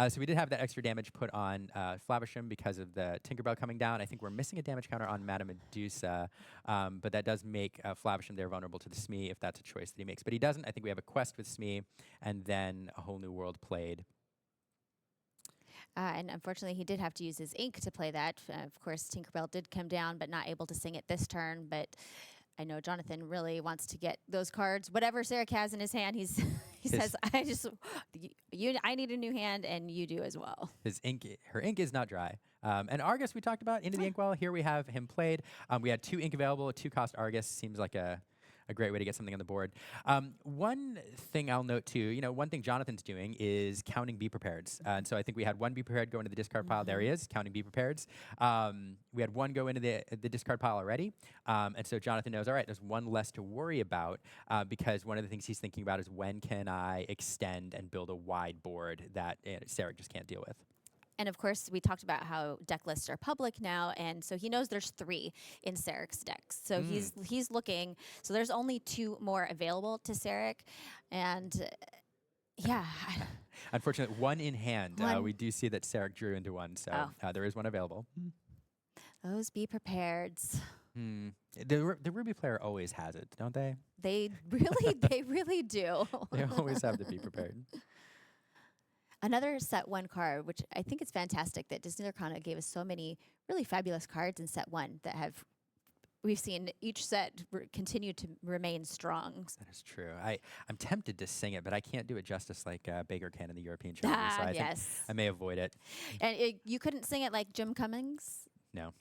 So we did have that extra damage put on Flaversham because of the Tinkerbell coming down. I think we're missing a damage counter on Madame Medusa, but that does make Flaversham there vulnerable to the Smee if that's a choice that he makes. But he doesn't. I think we have a quest with Smee and then a whole new world played. And unfortunately, he did have to use his ink to play that. Of course, Tinkerbell did come down, but not able to sing it this turn. But I know Jonathan really wants to get those cards. Whatever Sarek has in his hand, he says, I need a new hand, and you do as well. Her ink is not dry. And Argus, we talked about into the Inkwell. Here we have him played. We had 2 ink available. A 2-cost Argus seems like a great way to get something on the board. One thing I'll note too, one thing Jonathan's doing is counting Be Prepareds. And so I think we had 1 Be Prepared go into the discard pile. There he is, counting Be Prepareds. We had 1 go into the discard pile already. And so Jonathan knows, all right, there's 1 less to worry about because one of the things he's thinking about is when can I extend and build a wide board that Sarek just can't deal with. And of course, we talked about how deck lists are public now, and so he knows there's 3 in Sarek's decks. So he's looking. So there's only 2 more available to Sarek, and yeah. Unfortunately, 1 in hand. We do see that Sarek drew into 1, so there is 1 available. Those Be Prepareds. The Ruby player always has it, don't they? They really do. They always have to Be Prepared. Another set 1 card, which I think is fantastic that Disney Lorcana gave us so many really fabulous cards in set 1 that we've seen each set continue to remain strong. That is true. I'm tempted to sing it, but I can't do it justice like Baker can in the European Champions. So I think I may avoid it. And you couldn't sing it like Jim Cummings? No.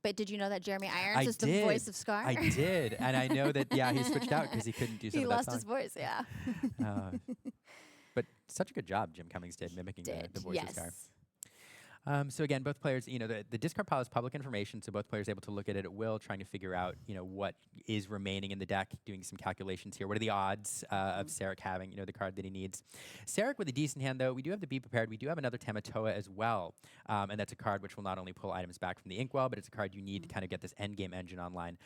But did you know that Jeremy Irons is the voice of Scar? I did. And I know that, he switched out because he couldn't do something. He lost his voice, yeah. But such a good job Jim Cummings did mimicking the voice of Scar. So again, both players, the discard pile is public information, so both players are able to look at it at will, trying to figure out, what is remaining in the deck, doing some calculations here. What are the odds of Sarek having, the card that he needs? Sarek with a decent hand, though, we do have the Be Prepared. We do have another Tamatoa as well, and that's a card which will not only pull items back from the Inkwell, but it's a card you need to kind of get this endgame engine online.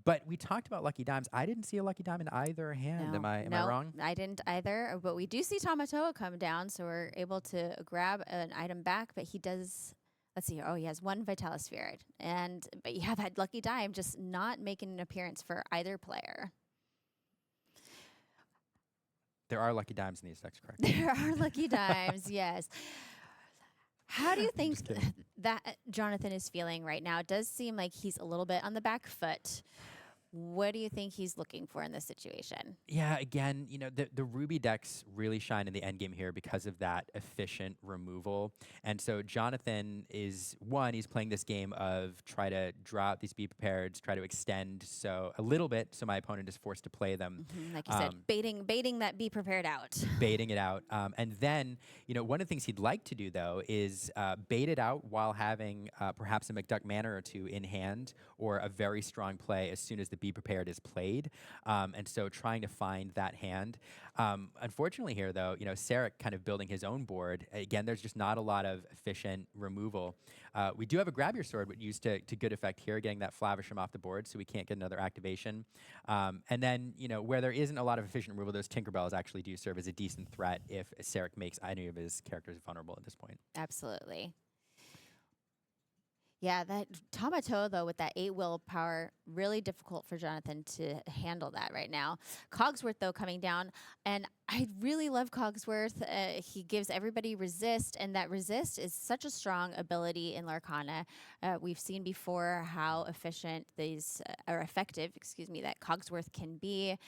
But we talked about Lucky Dimes. I didn't see a Lucky Dime in either hand. Am I wrong? I didn't either. But we do see Tamatoa come down, so we're able to grab an item back. But he does. Let's see here. Oh, he has 1 Vitalis Spirit, but you have that Lucky Dime just not making an appearance for either player. There are Lucky Dimes in these decks, correct? There are Lucky Dimes. Yes. How do you think that Jonathan is feeling right now? It does seem like he's a little bit on the back foot. What do you think he's looking for in this situation? Yeah, again, the Ruby decks really shine in the endgame here because of that efficient removal. And so Jonathan he's playing this game of try to draw out these Be Prepareds, try to extend a little bit so my opponent is forced to play them. Like you said, baiting that Be Prepared out. Baiting it out. And then, one of the things he'd like to do, though, is bait it out while having perhaps a McDuck Manor or 2 in hand or a very strong play as soon as the Be Prepared is played. And so trying to find that hand. Unfortunately here, though, Sarek kind of building his own board. Again, there's just not a lot of efficient removal. We do have a Grab Your Sword, but used to good effect here, getting that Flavisham off the board, so we can't get another activation. And then, where there isn't a lot of efficient removal, those Tinkerbells actually do serve as a decent threat if Sarek makes any of his characters vulnerable at this point. Absolutely. Yeah, that Tamatoa, though, with that 8 willpower, really difficult for Jonathan to handle that right now. Cogsworth, though, coming down, and I really love Cogsworth. He gives everybody resist, and that resist is such a strong ability in Lorcana. We've seen before how efficient these, or effective, that Cogsworth can be.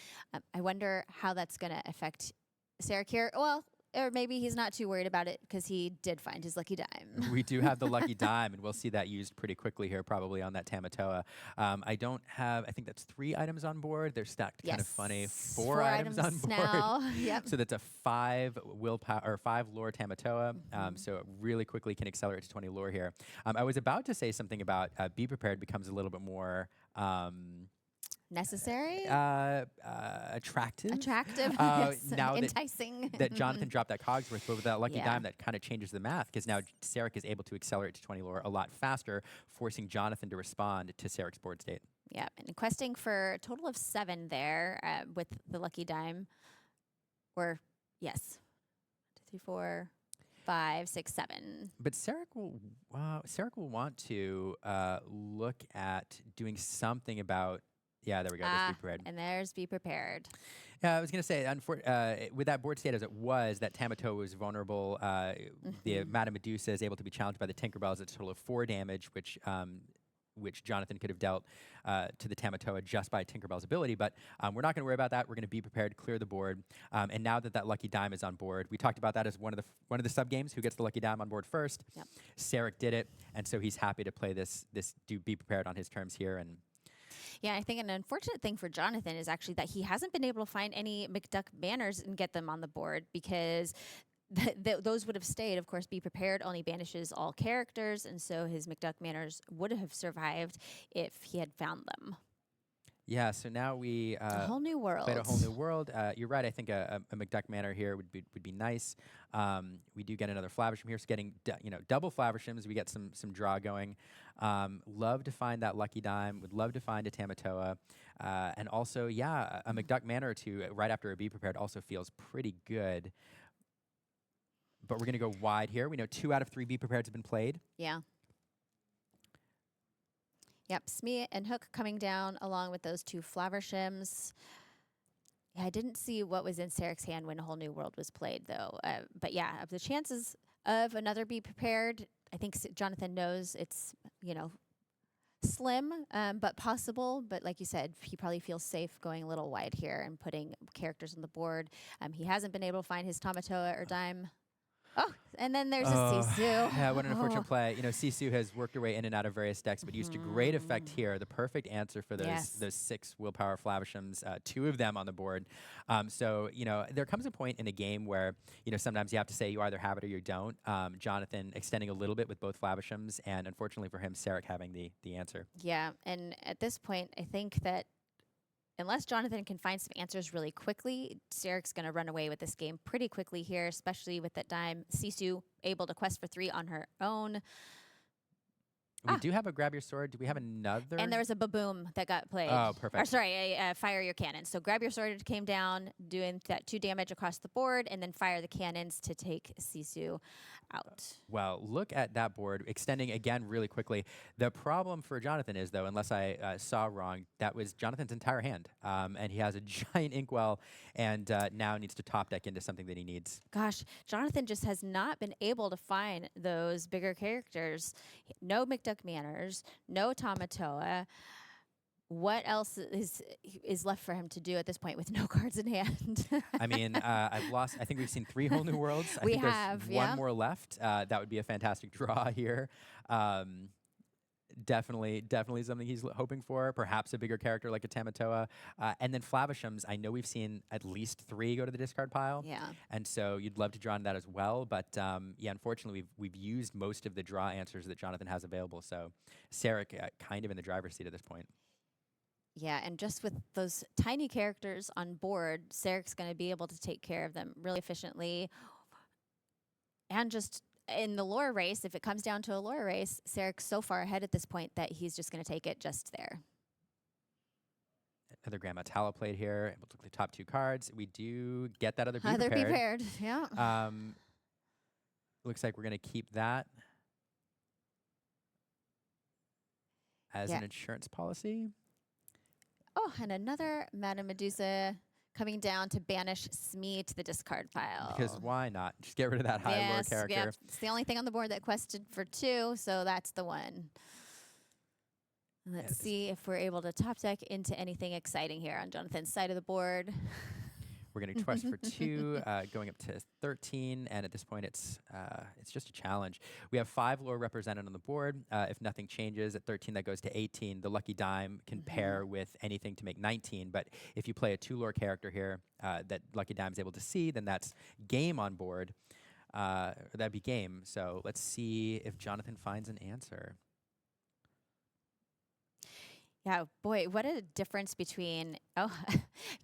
I wonder how that's going to affect Sarek here. Well, or maybe he's not too worried about it because he did find his lucky dime. We do have the lucky dime, and we'll see that used pretty quickly here, probably on that Tamatoa. I think that's 3 items on board. They're stacked kind of funny. 4 items on board. Now. Yep. So that's a 5 willpower or 5 lore Tamatoa. So it really quickly can accelerate to 20 lore here. I was about to say something about Be Prepared becomes a little bit more necessary? Attractive. Yes. Now enticing. that Jonathan dropped that Cogsworth, but with that lucky dime, that kind of changes the math, because now Sarek is able to accelerate to 20 lore a lot faster, forcing Jonathan to respond to Sarek's board state. Yeah, and questing for a total of 7 there with the lucky dime. Or, yes, 2, 3, 4, 5, 6, 7. But Sarek will want to look at doing something about. Yeah, there we go. There's Be Prepared. And there's Be Prepared. I was going to say, with that board state as it was, that Tamatoa was vulnerable. The Madame Medusa is able to be challenged by the Tinkerbells at a total of 4 damage, which Jonathan could have dealt to the Tamatoa just by Tinkerbell's ability. But we're not going to worry about that. We're going to Be Prepared, clear the board. And now that lucky dime is on board, we talked about that as one of the sub games. Who gets the lucky dime on board first? Yep. Sarek did it, and so he's happy to play this do Be Prepared on his terms here. And yeah, I think an unfortunate thing for Jonathan is actually that he hasn't been able to find any McDuck banners and get them on the board, because those would have stayed. Of course, Be Prepared only banishes all characters, and so his McDuck banners would have survived if he had found them. Yeah, so now we a whole new world. played a whole new world. You're right. I think a McDuck Manor here would be nice. We do get another Flavisham here, so getting double Flavishams. We get some draw going. Love to find that lucky dime. Would love to find a Tamatoa, and also a McDuck Manor or 2 right after a Be Prepared also feels pretty good. But we're gonna go wide here. We know 2 out of 3 Be Prepareds have been played. Yeah. Yep, Smee and Hook coming down along with those 2 Flavershims. Yeah, I didn't see what was in Sarek's hand when A Whole New World was played, though. But yeah, the chances of another Be Prepared, I think Jonathan knows it's, slim, but possible. But like you said, he probably feels safe going a little wide here and putting characters on the board. He hasn't been able to find his Tamatoa or dime. Oh, and then there's a Sisu. Yeah, what an unfortunate play. Sisu has worked her way in and out of various decks, but used to great effect here. The perfect answer for those 6 willpower Flavishams, 2 of them on the board. So, there comes a point in a game where, sometimes you have to say you either have it or you don't. Jonathan extending a little bit with both Flavishams, and unfortunately for him, Sarek having the answer. Yeah, and at this point, I think that unless Jonathan can find some answers really quickly, Sarek's going to run away with this game pretty quickly here, especially with that dime. Sisu able to quest for 3 on her own. We do have a Grab Your Sword. Do we have another? And there was a Baboom that got played. Oh, perfect. Or sorry, Fire Your Cannon. So Grab Your Sword came down, doing that 2 damage across the board, and then fire the cannons to take Sisu out. Well, look at that board, extending again really quickly. The problem for Jonathan is, though, unless I saw wrong, that was Jonathan's entire hand. And he has a giant Inkwell, and now needs to top deck into something that he needs. Gosh, Jonathan just has not been able to find those bigger characters. No McDuck Manors, no Tamatoa. What else is left for him to do at this point with no cards in hand? I mean, I've lost. I think we've seen 3 Whole New Worlds. I we think have there's one more left. That would be a fantastic draw here. Definitely something he's hoping for. Perhaps a bigger character like a Tamatoa. And then Flavishams, I know we've seen at least 3 go to the discard pile. Yeah. And so you'd love to draw on that as well. But unfortunately, we've used most of the draw answers that Jonathan has available. So Sarek kind of in the driver's seat at this point. Yeah, and just with those tiny characters on board, Sarek's going to be able to take care of them really efficiently. And just in the lore race, if it comes down to a lore race, Sarek's so far ahead at this point that he's just going to take it just there. Another Grandma Tallow played here. Able to look at the top 2 cards. We do get that other Be Other Prepared. Be Paired, yeah. Looks like we're going to keep that as an insurance policy. Oh, and another Madame Medusa coming down to banish Smee to the discard pile. Because why not? Just get rid of that high lore character. Yep. It's the only thing on the board that quested for 2, so that's the one. Let's see if we're able to top deck into anything exciting here on Jonathan's side of the board. We're getting twice for 2, going up to 13, and at this point, it's just a challenge. We have 5 lore represented on the board. If nothing changes at 13, that goes to 18. The lucky dime can pair with anything to make 19. But if you play a 2 lore character here that lucky dime is able to see, then that's game on board. That'd be game. So let's see if Jonathan finds an answer. Yeah, boy, what a difference between,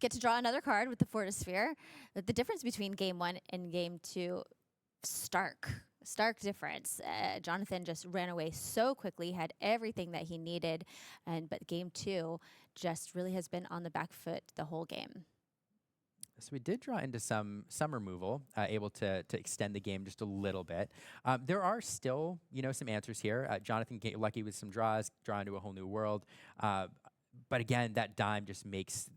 get to draw another card with the Fortisphere. The difference between game 1 and game 2, stark difference. Jonathan just ran away so quickly, had everything that he needed, but game 2 just really has been on the back foot the whole game. So we did draw into some removal, able to extend the game just a little bit. There are still, some answers here. Jonathan get lucky with some draws, draw into a whole new world. But again, that dime just makes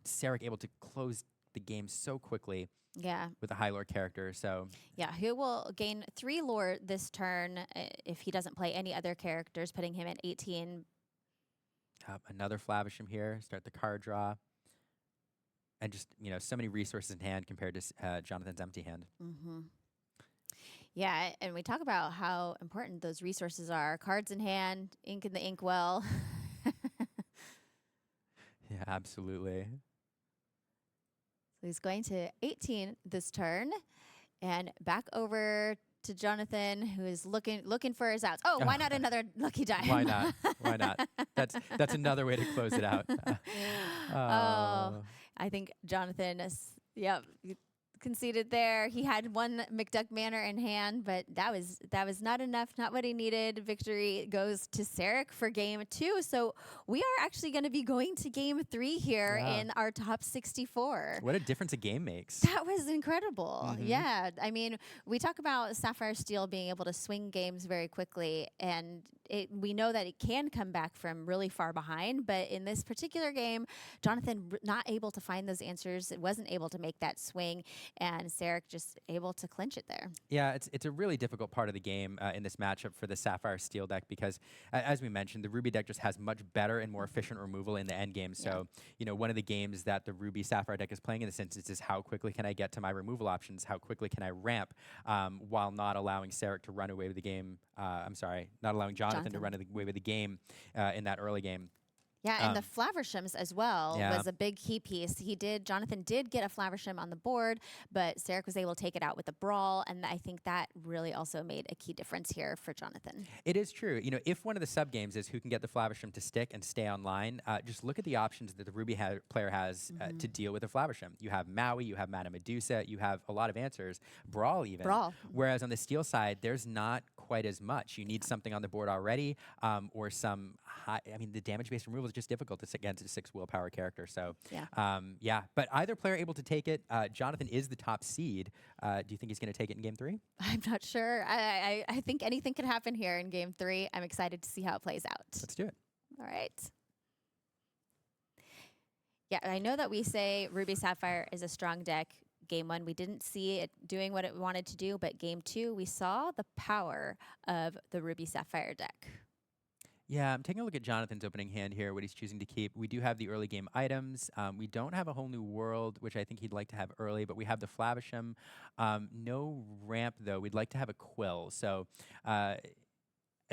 Sarek able to close the game so quickly. Yeah. With a high lore character, so. Yeah, he will gain 3 lore this turn if he doesn't play any other characters, putting him at 18. Another Flavisham here, start the card draw. And just, so many resources in hand compared to Jonathan's empty hand. Yeah, and we talk about how important those resources are. Cards in hand, ink in the inkwell. Yeah, absolutely. So he's going to 18 this turn. And back over to Jonathan, who is looking for his outs. Oh, why not another lucky dime? Why not? Why not? That's another way to close it out. I think Jonathan is, conceded there. He had 1 McDuck Manor in hand, but that was not enough, not what he needed. Victory goes to Sarek for game 2. So we are actually going to be going to game 3 here in our top 64. What a difference a game makes. That was incredible. Yeah. I mean, we talk about Sapphire Steel being able to swing games very quickly, and we know that it can come back from really far behind, but in this particular game, Jonathan not able to find those answers, wasn't able to make that swing, and Sarek just able to clinch it there. Yeah, it's a really difficult part of the game in this matchup for the Sapphire Steel deck because, as we mentioned, the Ruby deck just has much better and more efficient removal in the end game. So, one of the games that the Ruby Sapphire deck is playing in this instance is how quickly can I get to my removal options, how quickly can I ramp while not allowing Sarek to run away with the game. Not allowing Jonathan to run away with the game in that early game. Yeah, and the Flavershams as well was a big key piece. Jonathan did get a Flaversham on the board, but Sarek was able to take it out with a brawl, and I think that really also made a key difference here for Jonathan. It is true. If one of the sub games is who can get the Flaversham to stick and stay online, just look at the options that the Ruby player has to deal with a Flaversham. You have Maui, you have Madame Medusa, you have a lot of answers, Brawl even. Whereas on the Steel side, there's not quite as much. You need something on the board already, or some high. I mean, the damage-based removal is just difficult against a 6 willpower character. So, but either player able to take it. Jonathan is the top seed. Do you think he's going to take it in game 3? I'm not sure. I think anything could happen here in game 3. I'm excited to see how it plays out. Let's do it. All right. Yeah, I know that we say Ruby Sapphire is a strong deck. Game 1, we didn't see it doing what it wanted to do, but game 2, we saw the power of the Ruby Sapphire deck. Yeah, I'm taking a look at Jonathan's opening hand here, what he's choosing to keep. We do have the early game items. We don't have a whole new world, which I think he'd like to have early, but we have the Flavisham. No ramp, though. We'd like to have a Quill. So at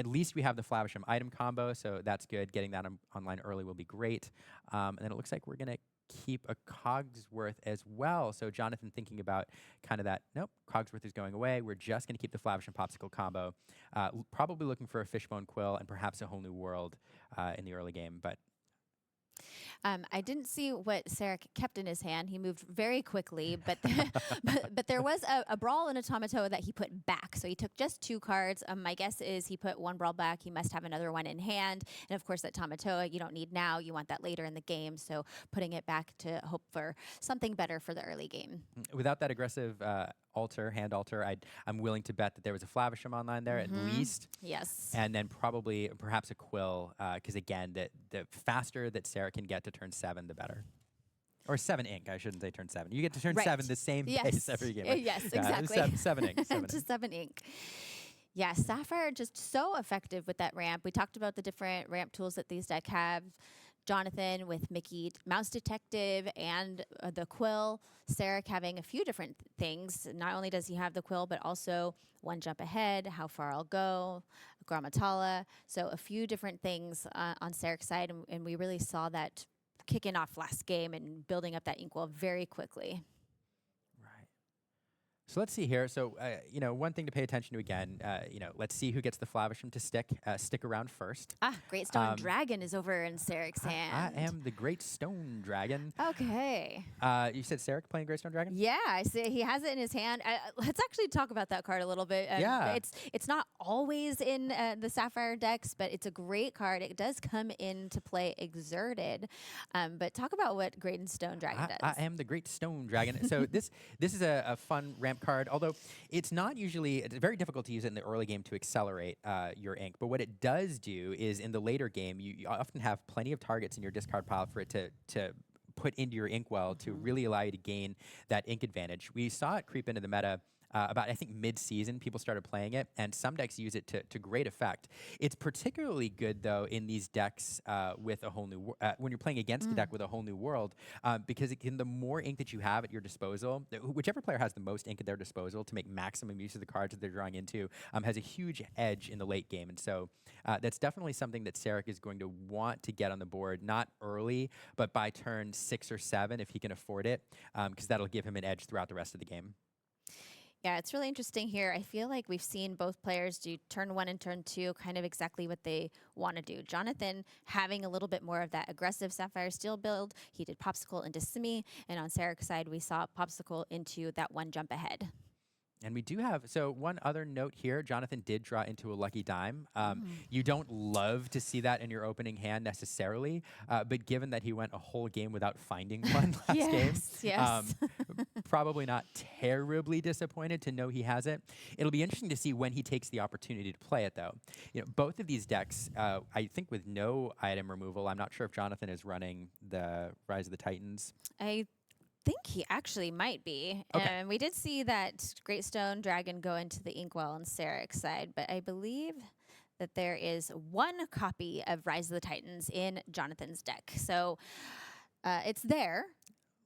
least we have the Flavisham item combo, so that's good. Getting that online early will be great. And then it looks like we're going to keep a Cogsworth as well. So Jonathan thinking about kind of that, nope, Cogsworth is going away. We're just going to keep the Flavish and Popsicle combo. Probably looking for a Fishbone Quill and perhaps a Whole New World in the early game. But I didn't see what Sarek kept in his hand. He moved very quickly, but but there was a Brawl and a Tamatoa that he put back. So he took just 2 cards. My guess is he put 1 Brawl back. He must have another one in hand. And of course, that Tamatoa you don't need now. You want that later in the game. So putting it back to hope for something better for the early game. without that aggressive hand altar, I'm willing to bet that there was a Flavisham online there at least. Yes. And then probably perhaps a Quill, because again, the faster that Sarah can get to turn 7, the better. Or 7 ink, I shouldn't say turn 7. You get to turn 7 the same pace every game. Right? Yes, Yeah, exactly. 7 ink. 7 to ink. 7 ink. Yeah, Sapphire just so effective with that ramp. We talked about the different ramp tools that these decks have. Jonathan with Mickey Mouse Detective and the Quill. Sarek having a few different things. Not only does he have the Quill, but also 1 Jump Ahead, How Far I'll Go, Grammatala. So a few different things on Sarek's side, and we really saw that kicking off last game and building up that ink wall very quickly. So let's see here. So, one thing to pay attention to again, let's see who gets the Flavisham to stick around first. Great Stone Dragon is over in Sarek's hand. I am the Great Stone Dragon. Okay. You said Sarek playing Great Stone Dragon? Yeah, I see. He has it in his hand. Let's actually talk about that card a little bit. Yeah. It's not always in the Sapphire decks, but it's a great card. It does come into play exerted. But talk about what Great Stone Dragon does. I am the Great Stone Dragon. So this is a fun ramp card, although it's very difficult to use it in the early game to accelerate your ink. But what it does do is in the later game, you often have plenty of targets in your discard pile for it to put into your inkwell to really allow you to gain that ink advantage. We saw it creep into the meta about, I think, mid-season. People started playing it, and some decks use it to great effect. It's particularly good, though, in these decks with a whole new when you're playing against a deck with a whole new world, because the more ink that you have at your disposal, whichever player has the most ink at their disposal to make maximum use of the cards that they're drawing into, has a huge edge in the late game. And so that's definitely something that Sarek is going to want to get on the board, not early, but by turn 6 or 7 if he can afford it, because that'll give him an edge throughout the rest of the game. Yeah, it's really interesting here. I feel like we've seen both players do turn 1 and turn 2 kind of exactly what they want to do. Jonathan having a little bit more of that aggressive Sapphire Steel build. He did Popsicle into Simi, and on Sarek's side, we saw Popsicle into that 1 Jump Ahead. And we do have, so one other note here, Jonathan did draw into a lucky dime. You don't love to see that in your opening hand necessarily, but given that he went a whole game without finding one last game, Yes. probably not terribly disappointed to know he has it. It'll be interesting to see when he takes the opportunity to play it, though. Both of these decks, I think with no item removal, I'm not sure if Jonathan is running the Rise of the Titans. I think he actually might be. Okay. And we did see that Great Stone Dragon go into the inkwell on Sarek's side, but I believe that there is 1 copy of Rise of the Titans in Jonathan's deck. So it's there.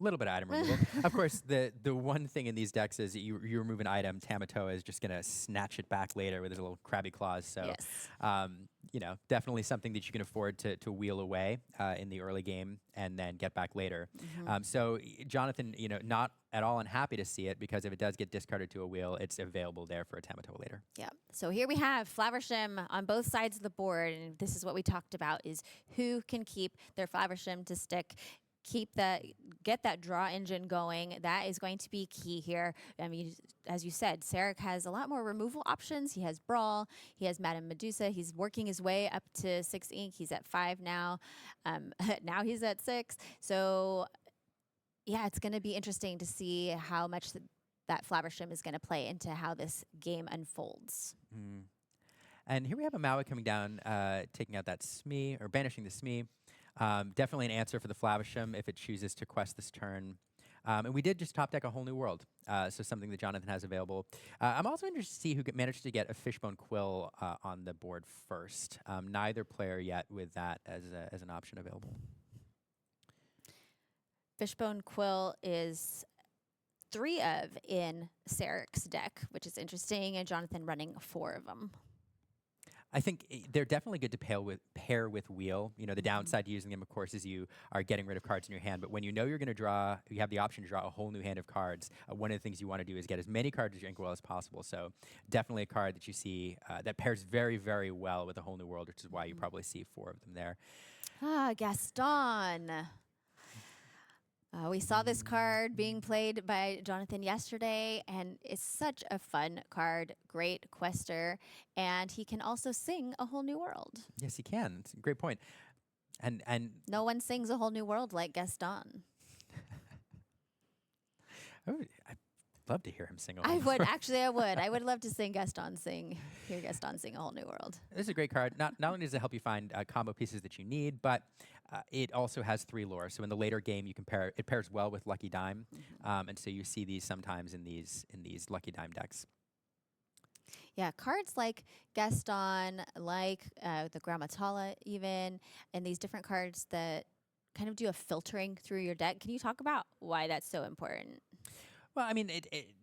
Little bit of item removal. Of course, the one thing in these decks is you remove an item, Tamatoa is just going to snatch it back later with his little crabby claws. So, Yes. Definitely something that you can afford to wheel away in the early game and then get back later. So Jonathan, not at all unhappy to see it, because if it does get discarded to a wheel, it's available there for a Tamatoa later. Yeah. So here we have Flaversham on both sides of the board, and this is what we talked about: is who can keep their Flaversham to stick. Get that draw engine going. That is going to be key here. I mean, as you said, Sarek has a lot more removal options. He has Brawl. He has Madame Medusa. He's working his way up to 6 ink. He's at 5 now. Now he's at 6. So, yeah, it's going to be interesting to see how much that Flaversham is going to play into how this game unfolds. And here we have a Maui coming down, taking out that Smee, or banishing the Smee. Definitely an answer for the Flavisham if it chooses to quest this turn. And we did just top deck a whole new world, so something that Jonathan has available. I'm also interested to see who managed to get a Fishbone Quill on the board first. Neither player yet with that as an option available. Fishbone Quill is 3 of in Sarek's deck, which is interesting, and Jonathan running 4 of them. I think they're definitely good to pair with wheel. You know, the downside to using them, of course, is you are getting rid of cards in your hand. But when you know you're going to draw, you have the option to draw a whole new hand of cards. One of the things you want to do is get as many cards as your inkwell as possible. So definitely a card that you see that pairs very, very well with a whole new world, which is why you probably see 4 of them there. Ah, Gaston. We saw this card being played by Jonathan yesterday, and it's such a fun card. Great quester, and he can also sing a whole new world. Yes, he can. It's a great point. And No one sings a whole new world like Gaston. I'd love to hear him sing. I would actually. I would. I would love to hear Gaston sing a whole new world. This is a great card. Not only does it help you find combo pieces that you need, but it also has 3 lore. So in the later game, you can pair it pairs well with Lucky Dime, and so you see these sometimes in these Lucky Dime decks. Yeah, cards like Gaston, like the Grammatala even, and these different cards that kind of do a filtering through your deck. Can you talk about why that's so important? Well, I mean,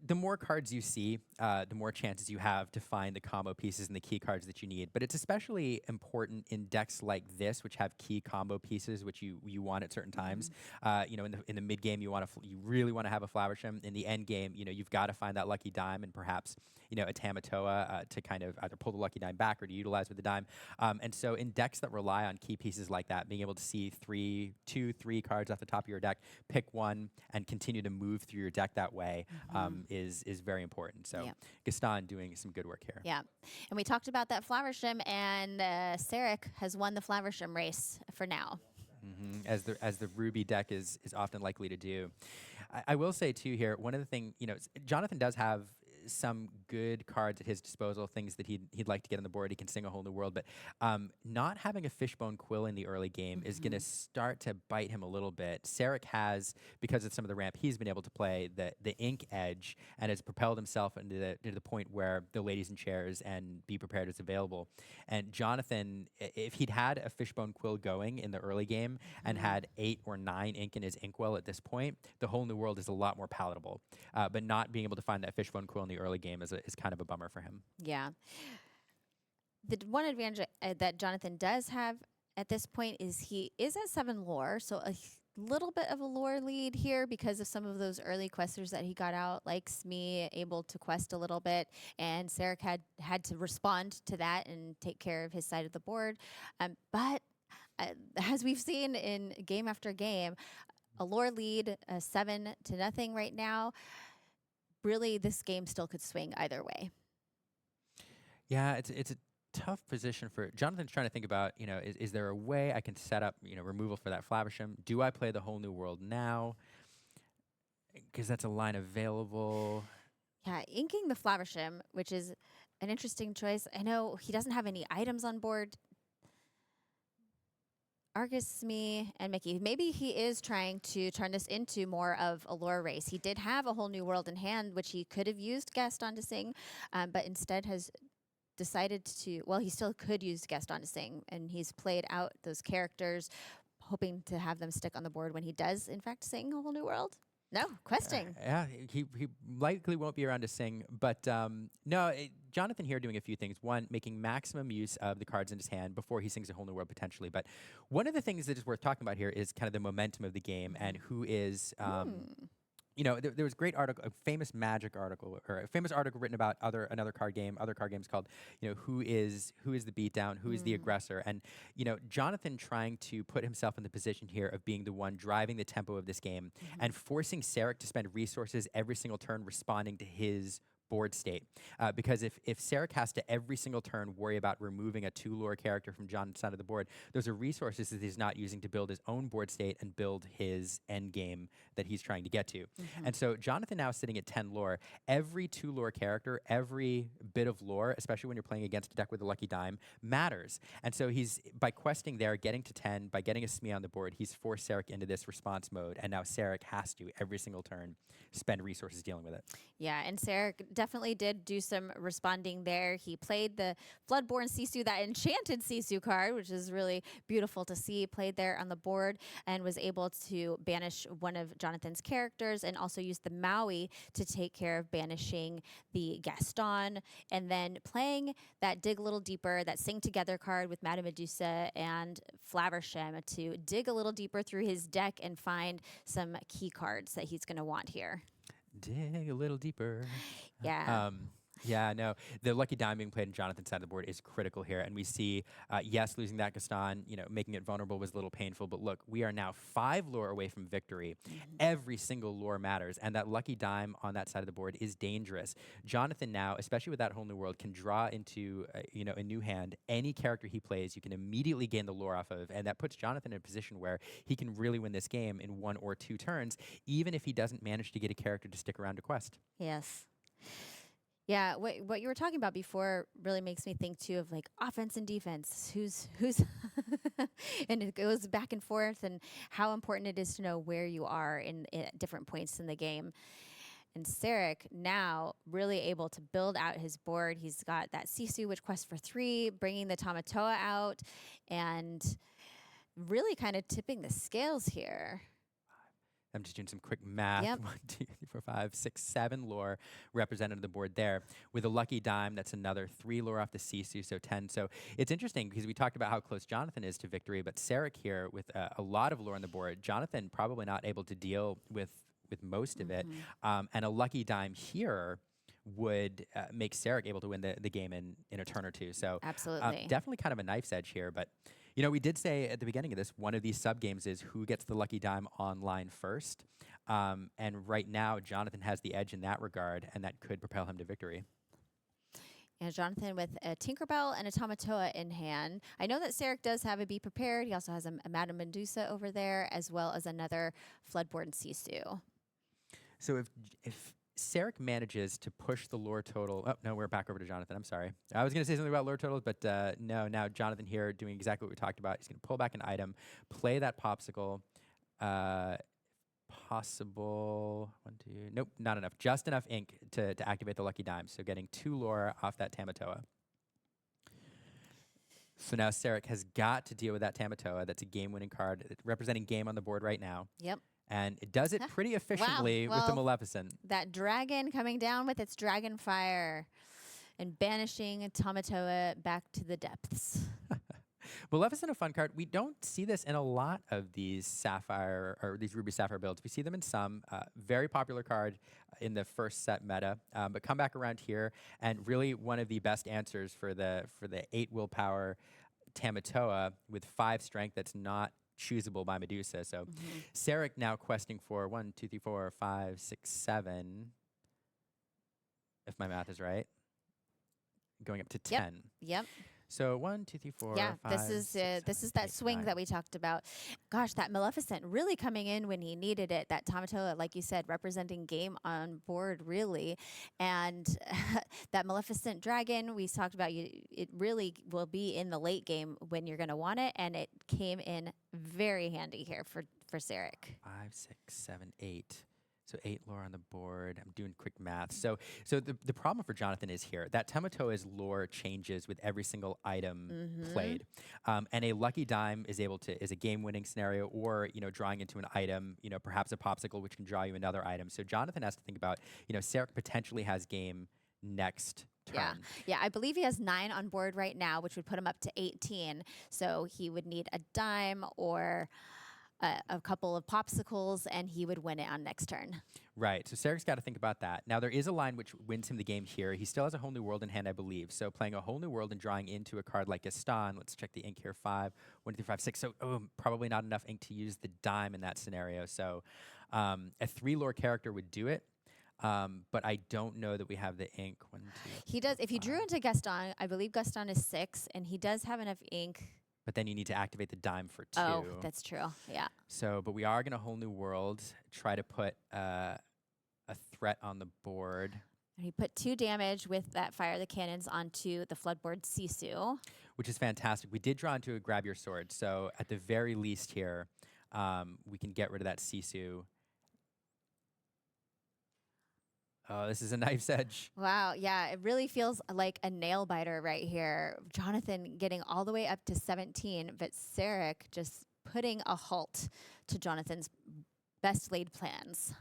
the more cards you see, the more chances you have to find the combo pieces and the key cards that you need. But it's especially important in decks like this, which have key combo pieces, which you want at certain times. You know, in the mid game, you really want to have a Flowersham. In the end game, you know, you've got to find that Lucky Dime and perhaps, you know, a Tamatoa to kind of either pull the Lucky Dime back or to utilize with the dime. And so in decks that rely on key pieces like that, being able to see 2, 3 cards off the top of your deck, pick one, and continue to move through your deck that way is very important. So Gaston doing some good work here. Yeah, and we talked about that Flowersham, and Sarek has won the Flowersham race for now. As the Ruby deck is often likely to do. I will say too here, one of the things, you know, Jonathan does have some good cards at his disposal, things that he'd like to get on the board. He can sing a whole new world, but not having a Fishbone Quill in the early game is going to start to bite him a little bit. Sarek has, because of some of the ramp he's been able to play, the Ink Edge, and has propelled himself into the point where the Ladies in Chairs and Be Prepared is available. And Jonathan, if he'd had a Fishbone Quill going in the early game and had 8 or 9 ink in his Inkwell at this point, the whole new world is a lot more palatable. But not being able to find that Fishbone Quill in the early game is kind of a bummer for him. Yeah. The one advantage that Jonathan does have at this point is he is at 7 lore, so a little bit of a lore lead here because of some of those early questers that he got out, like Smee, able to quest a little bit, and Sarek had to respond to that and take care of his side of the board. But as we've seen in game after game, a lore lead, 7-0 right now. Really, this game still could swing either way. Yeah, it's a tough position for Jonathan's trying to think about, you know, is there a way I can set up, you know, removal for that Flowersham? Do I play the whole new world now? Because that's a line available. Yeah, inking the Flowersham, which is an interesting choice. I know he doesn't have any items on board. Argus, Smee, and Mickey. Maybe he is trying to turn this into more of a lore race. He did have a whole new world in hand, which he could have used Gaston to sing, but instead has decided to, well, he still could use Gaston to sing, and he's played out those characters, hoping to have them stick on the board when he does, in fact, sing a whole new world. No, questing. Yeah, he likely won't be around to sing, but no, Jonathan here doing a few things. One, making maximum use of the cards in his hand before he sings a whole new world potentially. But one of the things that is worth talking about here is kind of the momentum of the game and who is you know, there was a great article, a famous Magic article, or a famous article written about other card games called, you know, who is the beatdown, who is the aggressor, and you know, Jonathan trying to put himself in the position here of being the one driving the tempo of this game and forcing Sarek to spend resources every single turn responding to his board state. Because if Sarek has to every single turn worry about removing a 2 lore character from John's side of the board, those are resources that he's not using to build his own board state and build his end game that he's trying to get to. And so Jonathan now sitting at 10 lore. Every 2 lore character, every bit of lore, especially when you're playing against a deck with a Lucky Dime, matters. And so he's, by questing there, getting to 10, by getting a Smee on the board, he's forced Sarek into this response mode, and now Sarek has to, every single turn, spend resources dealing with it. Yeah, and Sarek definitely did do some responding there. He played the Floodborn Sisu, that enchanted Sisu card, which is really beautiful to see, played there on the board and was able to banish one of Jonathan's characters and also use the Maui to take care of banishing the Gaston, and then playing that Dig a Little Deeper, that Sing Together card with Madame Medusa and Flaversham to dig a little deeper through his deck and find some key cards that he's going to want here. Dig a little deeper. Yeah. Yeah, no. The lucky dime being played on Jonathan's side of the board is critical here. And we see, yes, losing that Gaston, making it vulnerable was a little painful. But look, we are now 5 lore away from victory. Every single lore matters. And that lucky dime on that side of the board is dangerous. Jonathan now, especially with that whole new world, can draw into, a new hand. Any character he plays, you can immediately gain the lore off of. And that puts Jonathan in a position where he can really win this game in 1 or 2 turns, even if he doesn't manage to get a character to stick around to quest. Yes. Yeah, what you were talking about before really makes me think too of like offense and defense. Who's and it goes back and forth, and how important it is to know where you are in at different points in the game. And Sarek now really able to build out his board. He's got that Sisu, which quests for 3, bringing the Tamatoa out, and really kind of tipping the scales here. I'm just doing some quick math. Yep. 1, 2, 3, 4, 5, 6, 7 lore represented on the board there. With a lucky dime, that's another 3 lore off the Sisu, so 10. So it's interesting because we talked about how close Jonathan is to victory, but Sarek here with a lot of lore on the board. Jonathan probably not able to deal with most of it. And a lucky dime here would make Sarek able to win the game in a turn or 2. So Absolutely. definitely kind of a knife's edge here, but we did say at the beginning of this, one of these sub-games is who gets the lucky dime online first. And right now, Jonathan has the edge in that regard, and that could propel him to victory. And Jonathan with a Tinkerbell and a Tamatoa in hand. I know that Sarek does have a Be Prepared. He also has a Madame Medusa over there, as well as another Floodborn Sisu. So if Sarek manages to push the lore total. Oh, no, we're back over to Jonathan. I'm sorry. I was going to say something about lore totals, but no, now Jonathan here doing exactly what we talked about. He's going to pull back an item, play that popsicle. Possible 1, 2, nope, not enough. Just enough ink to activate the lucky dime. So getting 2 lore off that Tamatoa. So now Sarek has got to deal with that Tamatoa. That's a game-winning card representing game on the board right now. Yep. And it does it pretty efficiently with the Maleficent. That dragon coming down with its dragon fire and banishing Tamatoa back to the depths. Maleficent, a fun card. We don't see this in a lot of these Sapphire or these Ruby Sapphire builds. We see them in some. Very popular card in the first set meta, but come back around here and really one of the best answers for the 8 willpower Tamatoa with 5 strength that's not choosable by Medusa. So Sarek now questing for 1, 2, 3, 4, 5, 6, 7. If my math is right, going up to 10. Yep. So 1, 2, 3, 4. Yeah, 5, this is 6, this 7, is that 8, swing 9. that we talked about. Gosh, that Maleficent really coming in when he needed it. That Tamatoa, like you said, representing game on board really, and that Maleficent dragon we talked about. It really will be in the late game when you're going to want it, and it came in very handy here for Sarek. 5, 6, 7, 8. So 8 lore on the board. I'm doing quick math. So the problem for Jonathan is here that Tamatoa's lore changes with every single item played, and a lucky dime is a game-winning scenario, or drawing into an item, perhaps a popsicle, which can draw you another item. So Jonathan has to think about, Sarek potentially has game next turn. Yeah, I believe he has 9 on board right now, which would put him up to 18. So he would need a dime or a couple of popsicles, and he would win it on next turn. Right. So Sarek's got to think about that. Now, there is a line which wins him the game here. He still has a whole new world in hand, I believe. So playing a whole new world and drawing into a card like Gaston. Let's check the ink here. 5, 1, 2, 3, 5, 6. So probably not enough ink to use the dime in that scenario. So a 3 lore character would do it. But I don't know that we have the ink. 1, 2. He does. If you drew into Gaston, I believe Gaston is 6, and he does have enough ink. But then you need to activate the dime for 2. Oh, that's true. Yeah. So, but we are going to whole new world, try to put a threat on the board. And he put 2 damage with that fire the cannons onto the floodboard Sisu. Which is fantastic. We did draw into a grab your sword. So at the very least here, we can get rid of that Sisu. Oh, this is a knife's edge. Wow. Yeah, it really feels like a nail biter right here. Jonathan getting all the way up to 17, but Sarek just putting a halt to Jonathan's best laid plans.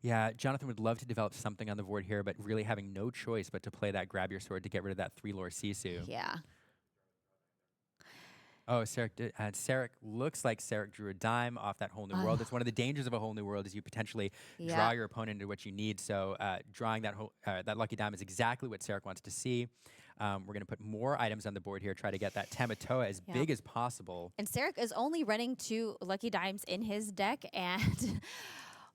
Yeah, Jonathan would love to develop something on the board here, but really having no choice but to play that grab your sword to get rid of that 3 lore Sisu. Yeah. Oh, Sarek looks like Sarek drew a dime off that whole new world. It's one of the dangers of a whole new world is you potentially draw your opponent into what you need. So drawing that lucky dime is exactly what Sarek wants to see. We're going to put more items on the board here, try to get that Tamatoa as big as possible. And Sarek is only running 2 lucky dimes in his deck, and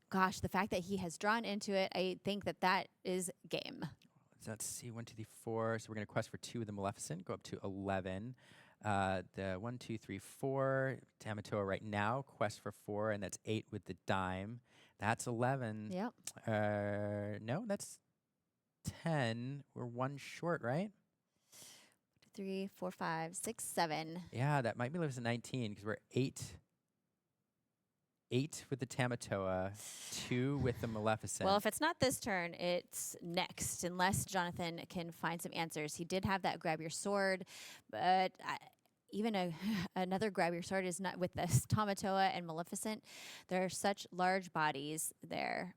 gosh, the fact that he has drawn into it, I think that is game. Let's see, 1, 2, 3, 4. So we're going to quest for 2 with the Maleficent, go up to 11. The 1, 2, 3, 4, Tamatoa right now, quest for 4, and that's 8 with the dime. That's 11. Yep. No, that's 10. We're 1 short, right? 3, 4, 5, 6, 7. Yeah, that might be Maleficent 19 because we're 8 with the Tamatoa, 2 with the Maleficent. Well, if it's not this turn, it's next, unless Jonathan can find some answers. He did have that grab your sword, but even another grab your sword is not with this Tamatoa and Maleficent. There are such large bodies there.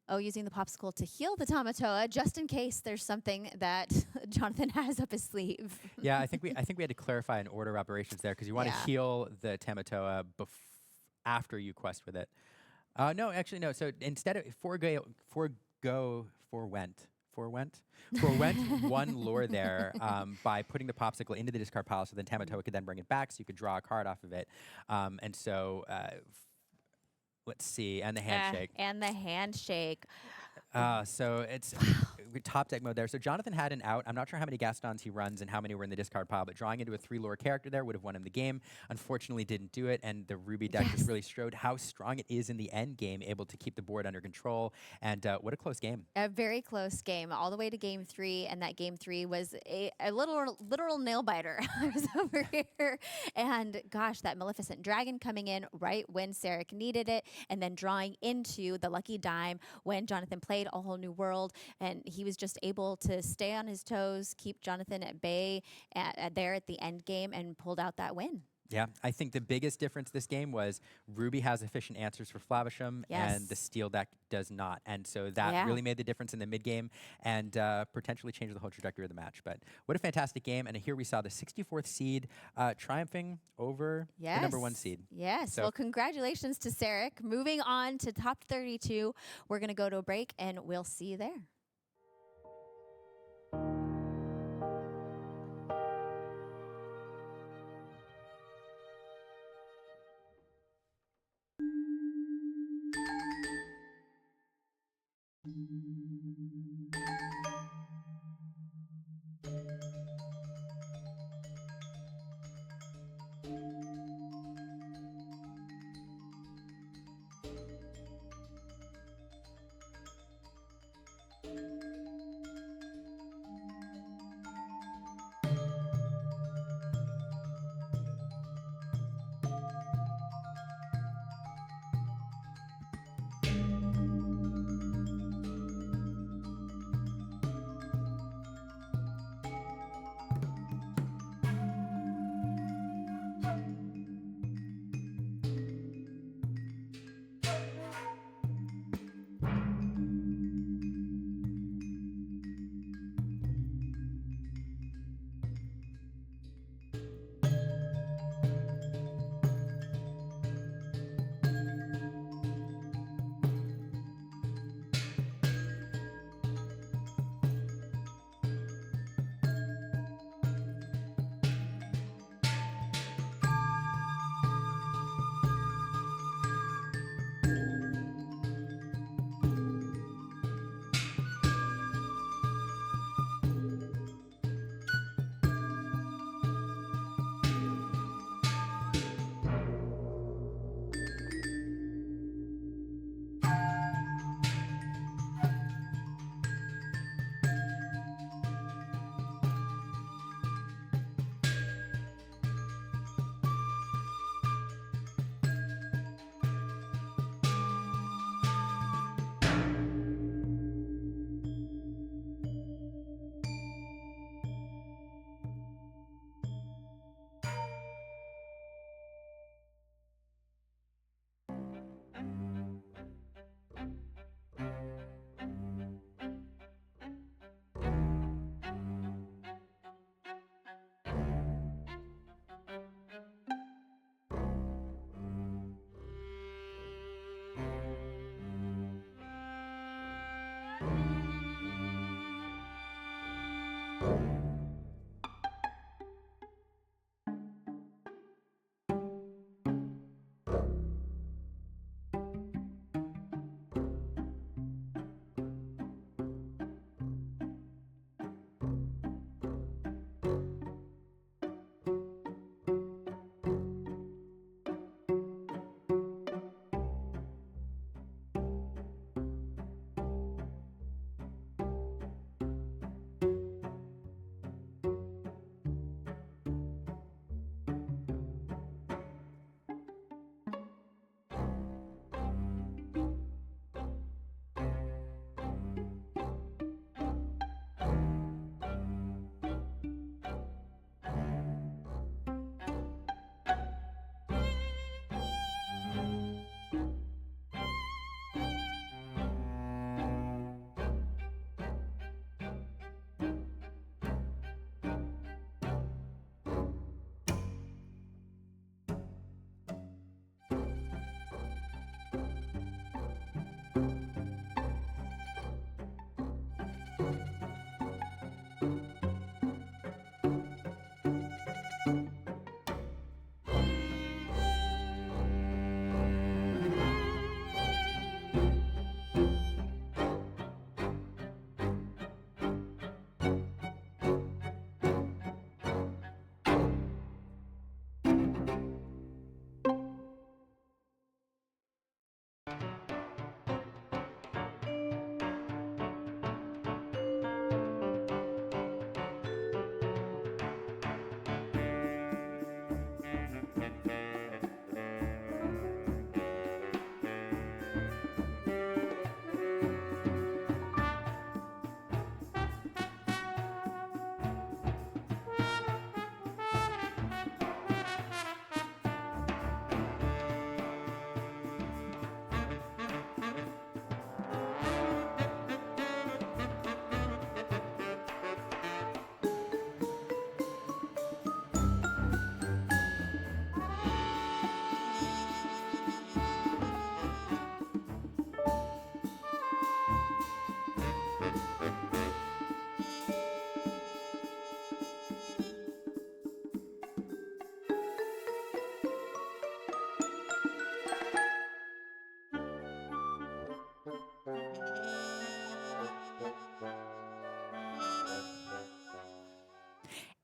Oh, using the popsicle to heal the Tamatoa, just in case there's something that Jonathan has up his sleeve. Yeah, I think we had to clarify an order of operations there because you want to heal the Tamatoa after you quest with it. No, actually no. So instead of forwent 1 lore there by putting the popsicle into the discard pile, so then Tamatoa could then bring it back, so you could draw a card off of it. And so let's see, and the handshake. And the handshake. So it's top deck mode there. So Jonathan had an out. I'm not sure how many Gastons he runs and how many were in the discard pile, but drawing into a 3 lore character there would have won him the game. Unfortunately, didn't do it, and the Ruby deck just really showed how strong it is in the end game, able to keep the board under control. And what a close game. A very close game, all the way to game 3, and that game 3 was a literal nail biter. I was over here, and gosh, that Maleficent Dragon coming in right when Sarek needed it, and then drawing into the lucky dime when Jonathan played a whole new world, and he was just able to stay on his toes, keep Jonathan at bay there at the end game, and pulled out that win. Yeah, I think the biggest difference this game was Ruby has efficient answers for Flavisham, and the Steel deck does not. And so that really made the difference in the mid game and potentially changed the whole trajectory of the match. But what a fantastic game. And here we saw the 64th seed triumphing over the number 1 seed. Yes. So well, congratulations to Sarek. Moving on to top 32. We're going to go to a break, and we'll see you there.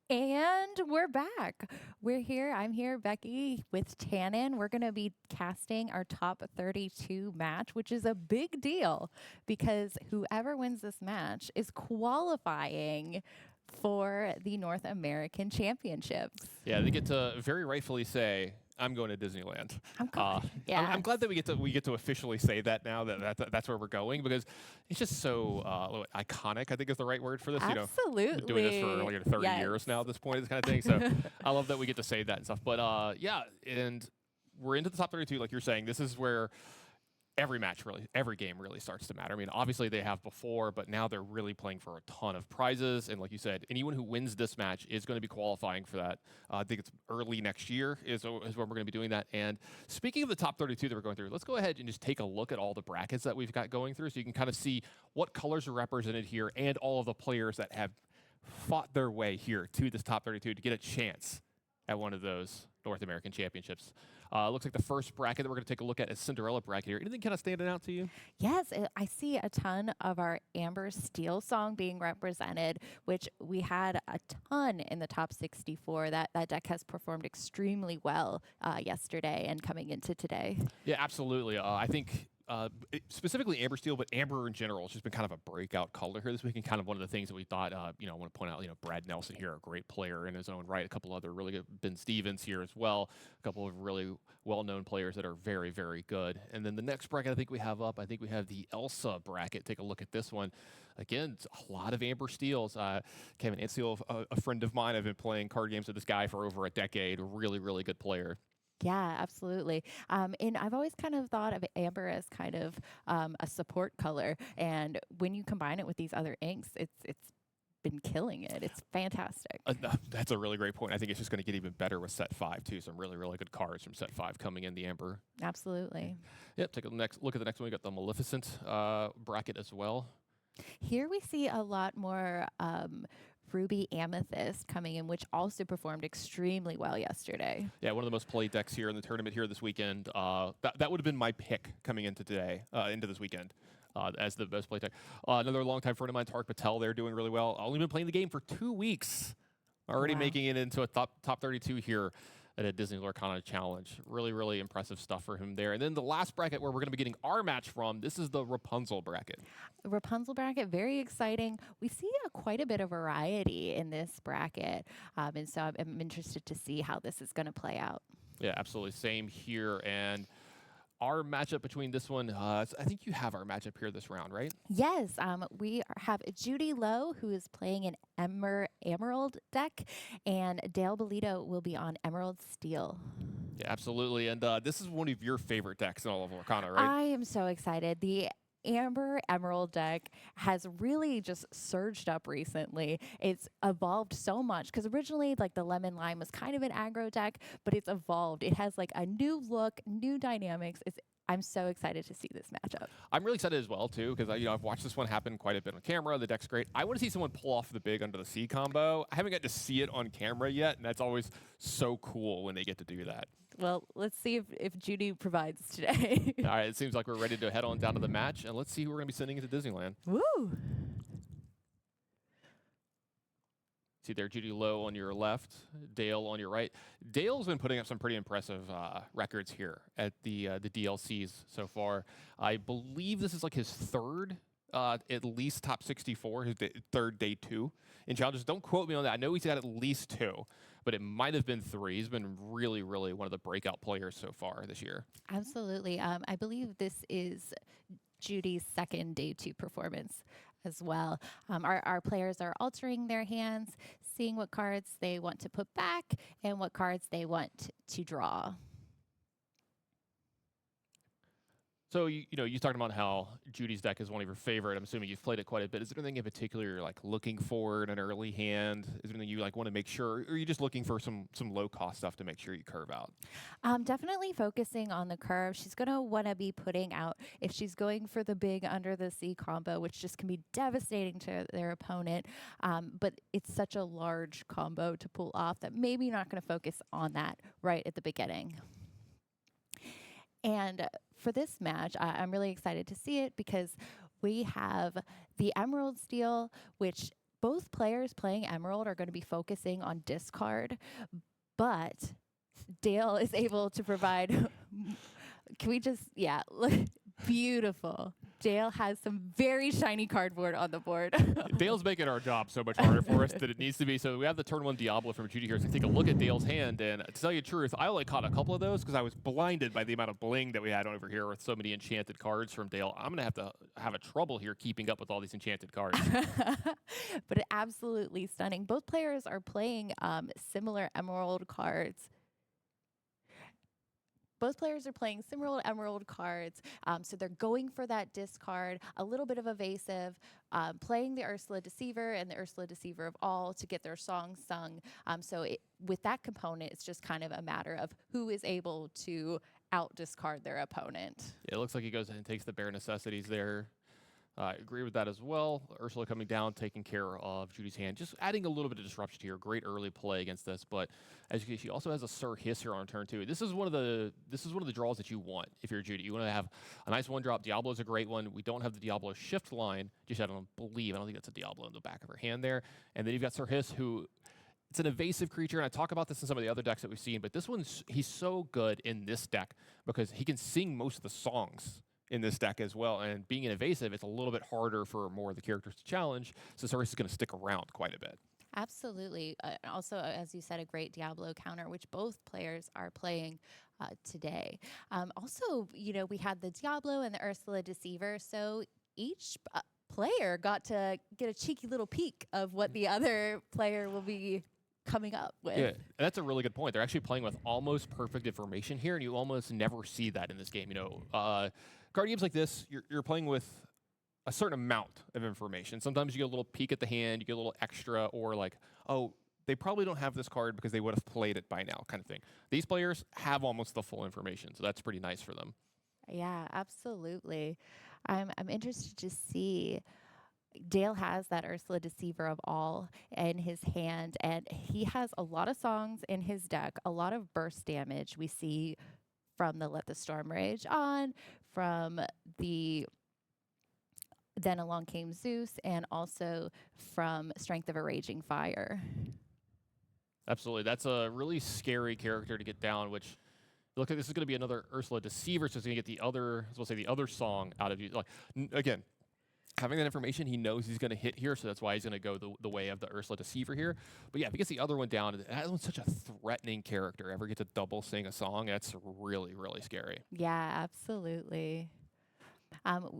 And we're back. We're here. I'm here, Becky, with Tannon. We're going to be casting our top 32 match, which is a big deal because whoever wins this match is qualifying for the North American Championships. Yeah, they get to very rightfully say, "I'm going to Disneyland." I'm glad. I'm glad that we get to officially say that now that's where we're going, because it's just so iconic, I think is the right word for this. Absolutely. You know, been doing this for like 30 years now at this point, this kind of thing. So I love that we get to say that and stuff. But yeah, and we're into the top 32, like you're saying. This is where every game really starts to matter. I mean, obviously they have before, but now they're really playing for a ton of prizes. And like you said, anyone who wins this match is going to be qualifying for that. I think it's early next year is when we're going to be doing that. And speaking of the top 32 that we're going through, let's go ahead and just take a look at all the brackets that we've got going through, so you can kind of see what colors are represented here and all of the players that have fought their way here to this top 32 to get a chance at one of those North American Championships. Looks like the first bracket that we're going to take a look at is Cinderella bracket here. Anything kind of standing out to you? Yes, I see a ton of our Amber Steel song being represented, which we had a ton in the top 64. That deck has performed extremely well yesterday and coming into today. Yeah, absolutely. I think specifically Amber Steel, but Amber in general has just been kind of a breakout color here this week, and kind of one of the things that we thought, I want to point out, Brad Nelson here, a great player in his own right, a couple other really good, Ben Stevens here as well, a couple of really well-known players that are very, very good. And then the next bracket I think we have the Elsa bracket. Take a look at this one. Again, it's a lot of Amber Steels. Kevin Ansteel, a friend of mine, I've been playing card games with this guy for over a decade, really, really good player. Yeah, absolutely. And I've always kind of thought of amber as kind of a support color. And when you combine it with these other inks, it's been killing it. It's fantastic. That's a really great point. I think it's just going to get even better with set 5 too. Some really, really good cards from set 5 coming in the Amber. Absolutely. Yep. Take a look at the next one. We got the Maleficent bracket as well. Here we see a lot more Ruby Amethyst coming in, which also performed extremely well yesterday. Yeah, one of the most played decks here in the tournament here this weekend. That would have been my pick coming into this weekend. As the best play deck. Another longtime friend of mine, Tark Patel, they're doing really well. Only been playing the game for 2 weeks. Already making it into a top 32 here at a Disney Lorcana Challenge. Really, really impressive stuff for him there. And then the last bracket where we're going to be getting our match from, this is the Rapunzel bracket. Rapunzel bracket, very exciting. We see quite a bit of variety in this bracket. And so I'm interested to see how this is going to play out. Yeah, absolutely. Same here. And our matchup between this one, I think you have our matchup here this round, right? Yes, we have Judy Lowe, who is playing an Emerald deck, and Dale Bolito will be on Emerald Steel. Yeah, absolutely. And this is one of your favorite decks in all of Lorcana, right? I am so excited. The Amber Emerald deck has really just surged up recently. It's evolved so much because originally like the Lemon Lime was kind of an aggro deck, but it's evolved. It has like a new look, new dynamics. It's I'm so excited to see this matchup. I'm really excited as well too because I've watched this one happen quite a bit on camera. The deck's great. I want to see someone pull off the big under the sea combo. I haven't got to see it on camera yet, and that's always so cool when they get to do that. Well, let's see if Judy provides today. All right, it seems like we're ready to head on down to the match, and let's see who we're going to be sending into Disneyland. Woo! See there, Judy low on your left, Dale on your right. Dale's been putting up some pretty impressive records here at the DLCs so far. I believe this is like his third, at least top 64, his third day 2 in challenges. Don't quote me on that. I know he's had at least 2, but it might have been 3. He's been really, really one of the breakout players so far this year. Absolutely. I believe this is Judy's second day 2 performance as well. Our players are altering their hands, seeing what cards they want to put back and what cards they want to draw. So you talked about how Judy's deck is one of your favorite. I'm assuming you've played it quite a bit. Is there anything in particular you're like looking for in an early hand? Is there anything you like want to make sure, or are you just looking for some low cost stuff to make sure you curve out? Definitely focusing on the curve. She's going to want to be putting out, if she's going for the big under the sea combo, which just can be devastating to their opponent, but it's such a large combo to pull off that maybe you're not going to focus on that right at the beginning. And for this match, I'm really excited to see it because we have the Emerald Steel, which both players playing Emerald are going to be focusing on discard, but Dale is able to provide, can we just, yeah, beautiful. Dale has some very shiny cardboard on the board. Dale's making our job so much harder for us than it needs to be. So we have the turn 1 Diablo from Judy here. So take a look at Dale's hand. And to tell you the truth, I only caught a couple of those because I was blinded by the amount of bling that we had over here with so many enchanted cards from Dale. I'm going to have a trouble here keeping up with all these enchanted cards. But absolutely stunning. Both players are playing similar Emerald cards. Both players are playing similar Emerald cards, so they're going for that discard, a little bit of evasive, playing the Ursula Deceiver and the Ursula Deceiver of All to get their songs sung. With that component, it's just kind of a matter of who is able to out-discard their opponent. Yeah, it looks like he goes ahead and takes the bare necessities there. I agree with that as well. Ursula coming down, taking care of Judy's hand, just adding a little bit of disruption here. Great early play against this, but as you can see, she also has a Sir Hiss here on turn 2. This is one of the draws that you want if you're Judy. You want to have a nice 1-drop. Diablo is a great one. We don't have the Diablo shift line. Just I don't think that's a Diablo in the back of her hand there. And then you've got Sir Hiss, who it's an evasive creature, and I talk about this in some of the other decks that we've seen, but this one's he's so good in this deck because he can sing most of the songs in this deck as well, and being an evasive, it's a little bit harder for more of the characters to challenge, so Sir Hiss is going to stick around quite a bit. Absolutely. Also, as you said, a great Diablo counter, which both players are playing today. Also, we had the Diablo and the Ursula Deceiver, so each player got to get a cheeky little peek of what the other player will be coming up with. Yeah, and that's a really good point. They're actually playing with almost perfect information here, and you almost never see that in this game. Card games like this, you're playing with a certain amount of information. Sometimes you get a little peek at the hand, you get a little extra, or like, oh, they probably don't have this card because they would have played it by now, kind of thing. These players have almost the full information, so that's pretty nice for them. Yeah, absolutely. I'm interested to see. Dale has that Ursula Deceiver of All in his hand, and he has a lot of songs in his deck, a lot of burst damage we see from the Let the Storm Rage On, from the Then Along Came Zeus, and also from Strength of a Raging Fire. Absolutely. That's a really scary character to get down, which it looks like this is going to be another Ursula Deceiver, so it's going to get the other song out of you. Like, again, having that information, he knows he's going to hit here, so that's why he's going to go the way of the Ursula Deceiver here. But yeah, if he gets the other one down, that one's such a threatening character. Ever get to double sing a song, that's really, really scary. Yeah, absolutely.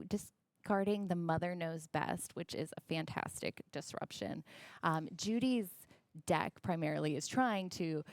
Discarding the Mother Knows Best, which is a fantastic disruption. Judy's deck primarily is trying to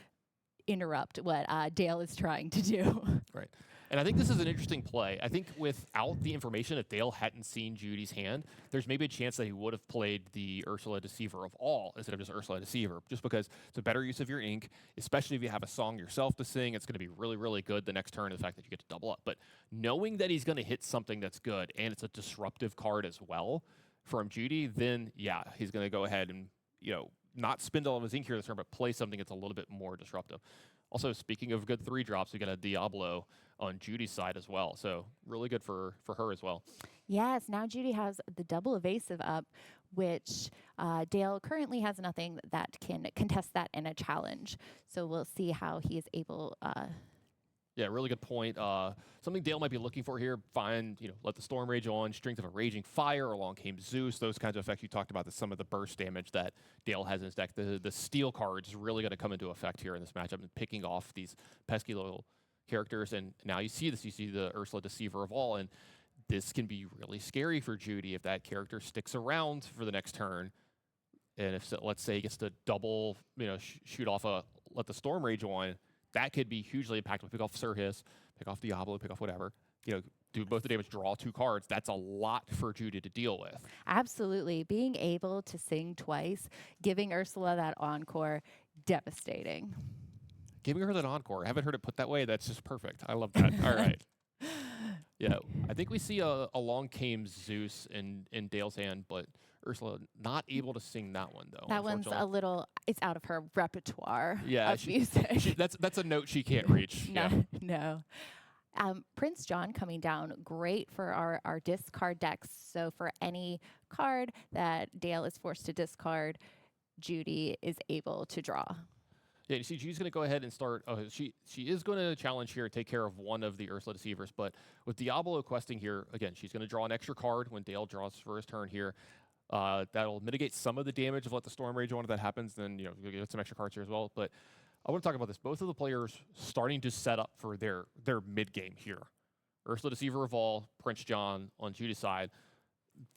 interrupt what Dale is trying to do. Right. And I think this is an interesting play. I think without the information, if Dale hadn't seen Judy's hand, there's maybe a chance that he would have played the Ursula Deceiver of all instead of just Ursula Deceiver, just because it's a better use of your ink, especially if you have a song yourself to sing. It's going to be really, really good the next turn, the fact that you get to double up. But knowing that he's going to hit something that's good and it's a disruptive card as well from Judy, then, yeah, he's going to go ahead and, not spend all of his ink here this turn, but play something that's a little bit more disruptive. Also, speaking of good 3-drops, we got a Diablo on Judy's side as well. So really good for her as well. Yes, now Judy has the double evasive up, which Dale currently has nothing that can contest that in a challenge. So we'll see how he is able. Yeah, really good point. Something Dale might be looking for here, let the Storm Rage on, Strength of a Raging Fire, Along Came Zeus, those kinds of effects you talked about, some of the burst damage that Dale has in his deck. The steel card is really going to come into effect here in this matchup and picking off these pesky little characters. And now you see this, you see the Ursula Deceiver of all, and this can be really scary for Judy if that character sticks around for the next turn. And if, let's say, he gets to double, shoot off let the Storm Rage on, that could be hugely impactful. Pick off Sirhis, pick off Diablo, pick off whatever. Do both the damage, draw 2 cards. That's a lot for Judy to deal with. Absolutely. Being able to sing twice, giving Ursula that encore, devastating. Giving her that encore. I haven't heard it put that way. That's just perfect. I love that. All right. Yeah, I think we see Along Came Zeus in Dale's hand, but Ursula not able to sing that one, though. That one's a little, it's out of her repertoire of music. That's a note she can't reach. No. Prince John coming down, great for our discard decks. So for any card that Dale is forced to discard, Judy is able to draw. Yeah, you see, she's going to go ahead and start. She is going to challenge here and take care of one of the Ursula Deceivers. But with Diablo questing here, again, she's going to draw an extra card when Dale draws for his turn here. That'll mitigate some of the damage of Let the Storm Rage on if that happens. Then, you'll get some extra cards here as well. But I want to talk about this. Both of the players starting to set up for their mid-game here. Ursula Deceiver of all, Prince John on Judy's side.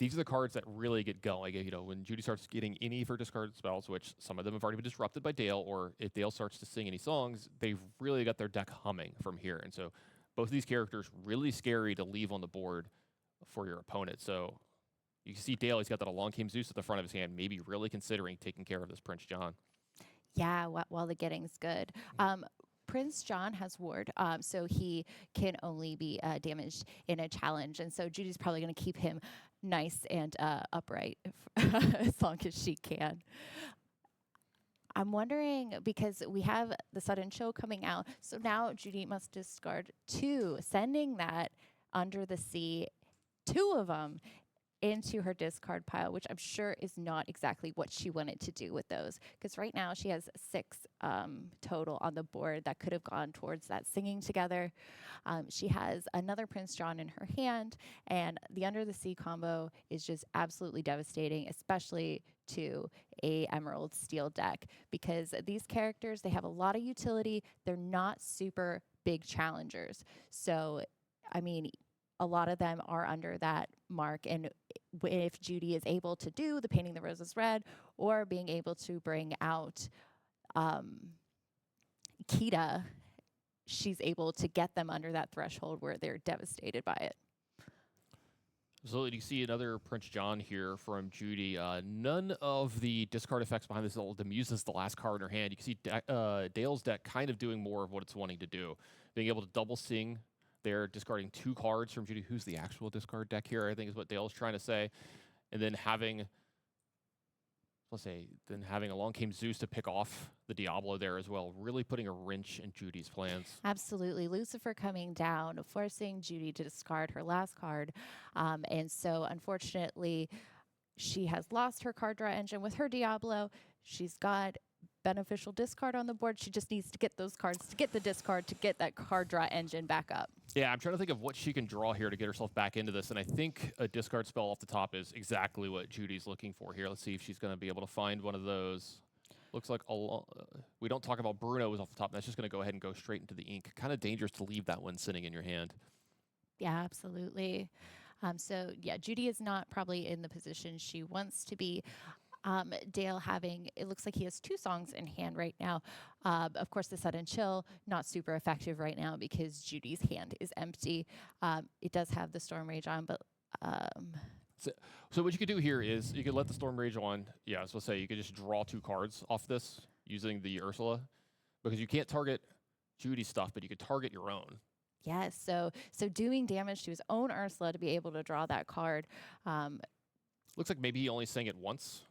These are the cards that really get going. When Judy starts getting any of her discarded spells, which some of them have already been disrupted by Dale, or if Dale starts to sing any songs, they've really got their deck humming from here. And so both of these characters really scary to leave on the board for your opponent. So you can see Dale, he's got that Along Came Zeus at the front of his hand, maybe really considering taking care of this Prince John. Yeah, while the getting's good. Prince John has ward, so he can only be damaged in a challenge. And so Judy's probably going to keep him nice and upright as long as she can. I'm wondering, because we have the sudden show coming out, so now Judy must discard 2, sending that Under the Sea, 2 of them, into her discard pile, which I'm sure is not exactly what she wanted to do with those. Because right now she has 6 total on the board that could have gone towards that singing together. She has another Prince John in her hand, and the Under the Sea combo is just absolutely devastating, especially to a Emerald Steel deck, because these characters, they have a lot of utility. They're not super big challengers. So, I mean, a lot of them are under that mark. And if Judy is able to do the Painting the Roses Red, or being able to bring out Kita, she's able to get them under that threshold where they're devastated by it. So you see another Prince John here from Judy. None of the discard effects behind this. The Muse is the last card in her hand. You can see Dale's deck kind of doing more of what it's wanting to do. Being able to double sing. They're discarding 2 cards from Judy. Who's the actual discard deck here, I think is what Dale's trying to say. And then having Along Came Zeus to pick off the Diablo there as well, really putting a wrench in Judy's plans. Absolutely. Lucifer coming down, forcing Judy to discard her last card. And so, unfortunately, she has lost her card draw engine with her Diablo. She's got beneficial discard on the board. She just needs to get those cards to get the discard to get that card draw engine back up. Yeah, I'm trying to think of what she can draw here to get herself back into this, and I think a discard spell off the top is exactly what Judy's looking for here. Let's see if she's going to be able to find one of those. Looks like we don't talk about Bruno's off the top. That's just going to go ahead and go straight into the ink. Kind of dangerous to leave that one sitting in your hand. Yeah, absolutely. So, yeah, Judy is not probably in the position she wants to be. Dale having, it looks like he has 2 songs in hand right now. Of course, the Sudden Chill, not super effective right now because Judy's hand is empty. It does have the Storm Rage on, but... So what you could do here is you could let the Storm Rage on. Yeah, I was going to say, you could just draw 2 cards off this using the Ursula, because you can't target Judy's stuff, but you could target your own. Yes, so doing damage to his own Ursula to be able to draw that card. Looks like maybe he only sang it once.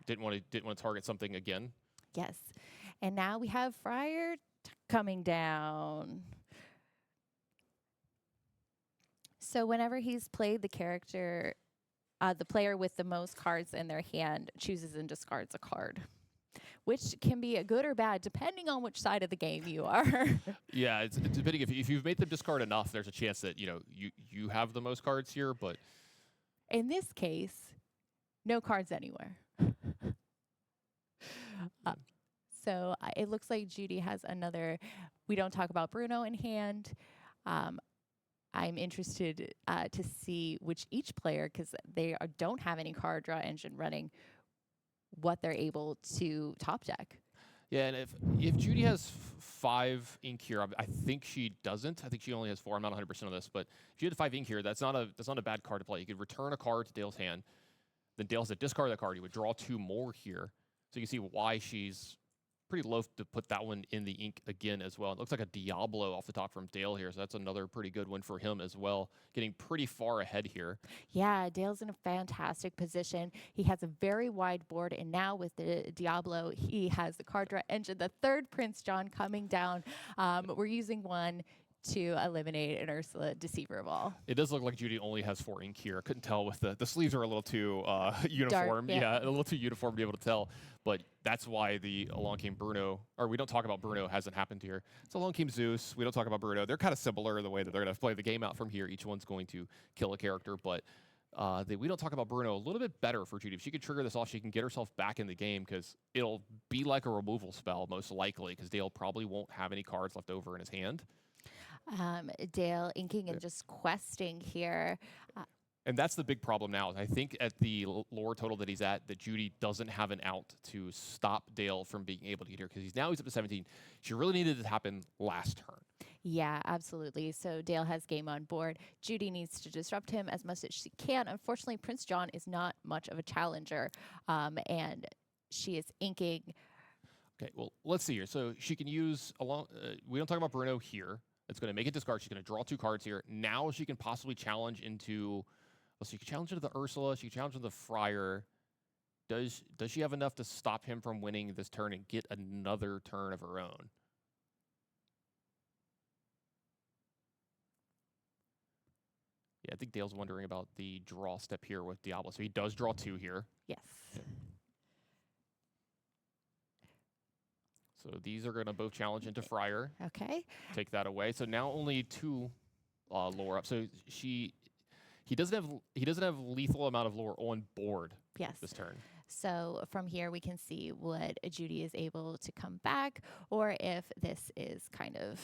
Didn't want to target something again. Yes, and now we have Friar coming down. So whenever he's played the character, the player with the most cards in their hand chooses and discards a card, which can be a good or bad depending on which side of the game you are. Yeah, it's depending if you've made them discard enough, there's a chance that you have the most cards here. But in this case, no cards anywhere. So it looks like Judy has another We Don't Talk About Bruno in hand. I'm interested to see which each player, because they don't have any card draw engine running, what they're able to top deck. Yeah, and if Judy has 5 ink here, I think she doesn't. I think she only has 4. I'm not 100% on this, but if you had 5 ink here, that's not a bad card to play. You could return a card to Dale's hand, then Dale has to discard that card. You would draw 2 more here, so you can see why she's pretty loath to put that one in the ink again as well. It looks like a Diablo off the top from Dale here, so that's another pretty good one for him as well, getting pretty far ahead here. Yeah, Dale's in a fantastic position. He has a very wide board, and now with the Diablo, he has the card draw engine, the 3rd Prince John coming down. We're using one to eliminate an Ursula Deceiver Ball. It does look like Judy only has 4 ink here. I couldn't tell with the sleeves are a little too uniform. Dark, yeah. A little too uniform to be able to tell. But that's why the Along Came Bruno, or We Don't Talk About Bruno, hasn't happened here. So Along Came Zeus, We Don't Talk About Bruno. They're kind of similar in the way that they're going to play the game out from here. Each one's going to kill a character, but We Don't Talk About Bruno, a little bit better for Judy. If she could trigger this off, she can get herself back in the game, because it'll be like a removal spell, most likely, because Dale probably won't have any cards left over in his hand. Dale inking and just questing here. And that's the big problem now. I think at the lore total that he's at, that Judy doesn't have an out to stop Dale from being able to get here, because he's up to 17. She really needed it to happen last turn. Yeah, absolutely. So Dale has game on board. Judy needs to disrupt him as much as she can. Unfortunately, Prince John is not much of a challenger, and she is inking. Okay, well, let's see here. So she can use We Don't Talk About Bruno here. It's going to make it discard. She's going to draw 2 cards here. Now she can possibly challenge into... Well, so you can challenge into the Ursula. She can challenge into the Friar. Does she have enough to stop him from winning this turn and get another turn of her own? Yeah, I think Dale's wondering about the draw step here with Diablo. So he does draw 2 here. Yes. Yeah. So these are going to both challenge into Friar. Okay. Take that away. So now only 2 lore up. So he doesn't have lethal amount of lore on board. Yes. This turn. So from here we can see what Judy is able to come back, or if this is kind of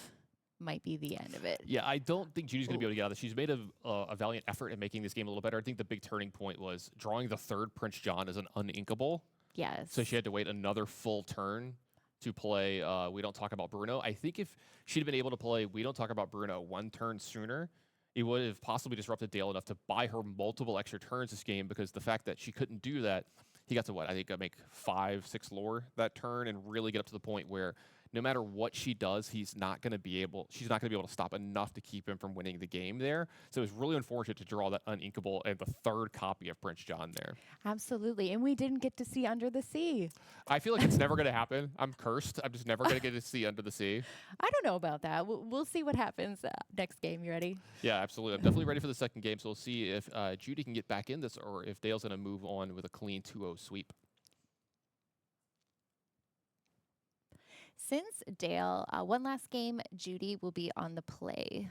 might be the end of it. Yeah, I don't think Judy's going to be able to get out of this. She's made a valiant effort in making this game a little better. I think the big turning point was drawing the 3rd Prince John as an uninkable. Yes. So she had to wait another full turn to play We Don't Talk About Bruno. I think if she'd been able to play We Don't Talk About Bruno 1 turn sooner, it would have possibly disrupted Dale enough to buy her multiple extra turns this game, because the fact that she couldn't do that, he got to what? I think make 5, 6 lore that turn and really get up to the point where no matter what she does, she's not going to be able to stop enough to keep him from winning the game there. So it was really unfortunate to draw that uninkable and the 3rd copy of Prince John there. Absolutely. And we didn't get to see Under the Sea. I feel like it's never going to happen. I'm cursed. I'm just never going to get to see Under the Sea. I don't know about that. We'll see what happens next game. You ready? Yeah, absolutely. I'm definitely ready for the second game. So we'll see if Judy can get back in this, or if Dale's going to move on with a clean 2-0 sweep. Since Dale, one last game, Judy will be on the play.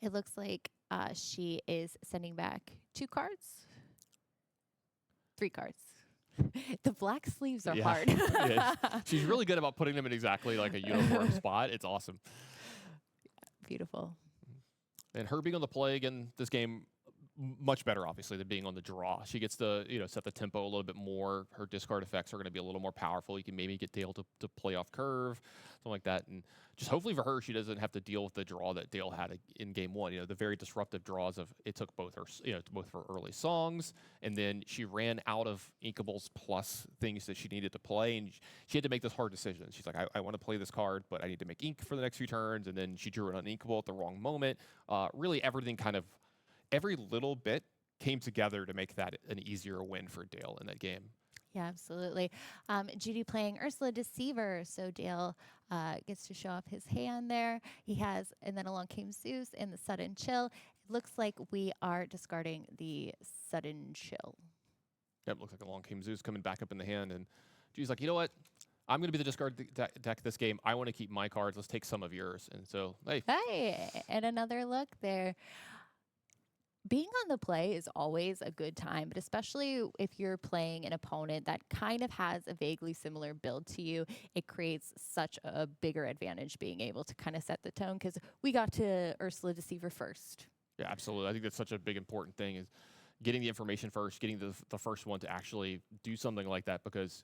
It looks like she is sending back 2 cards, 3 cards. The black sleeves are hard. Yeah. She's really good about putting them in exactly like a uniform spot. It's awesome. Beautiful. And her being on the play again this game, much better, obviously, than being on the draw. She gets to set the tempo a little bit more. Her discard effects are going to be a little more powerful. You can maybe get Dale to play off curve, something like that. And just hopefully for her, she doesn't have to deal with the draw that Dale had in game one. The very disruptive draws of it took both her, both her early songs, and then she ran out of inkables plus things that she needed to play, and she had to make this hard decision. She's like, I want to play this card, but I need to make ink for the next few turns, and then she drew an uninkable at the wrong moment. Really, every little bit came together to make that an easier win for Dale in that game. Yeah, absolutely. Judy playing Ursula Deceiver, so Dale gets to show off his hand there. And then along came Zeus and the Sudden Chill. It looks like we are discarding the Sudden Chill. Yep, looks like along came Zeus coming back up in the hand, and Judy's like, you know what? I'm going to be the discard deck this game. I want to keep my cards. Let's take some of yours. And so, hey. Hey, and another look there. Being on the play is always a good time, but especially if you're playing an opponent that kind of has a vaguely similar build to you, it creates such a bigger advantage being able to kind of set the tone, because we got to Ursula Deceiver first. Yeah, absolutely. I think that's such a big important thing, is getting the information first, getting the first one to actually do something like that, because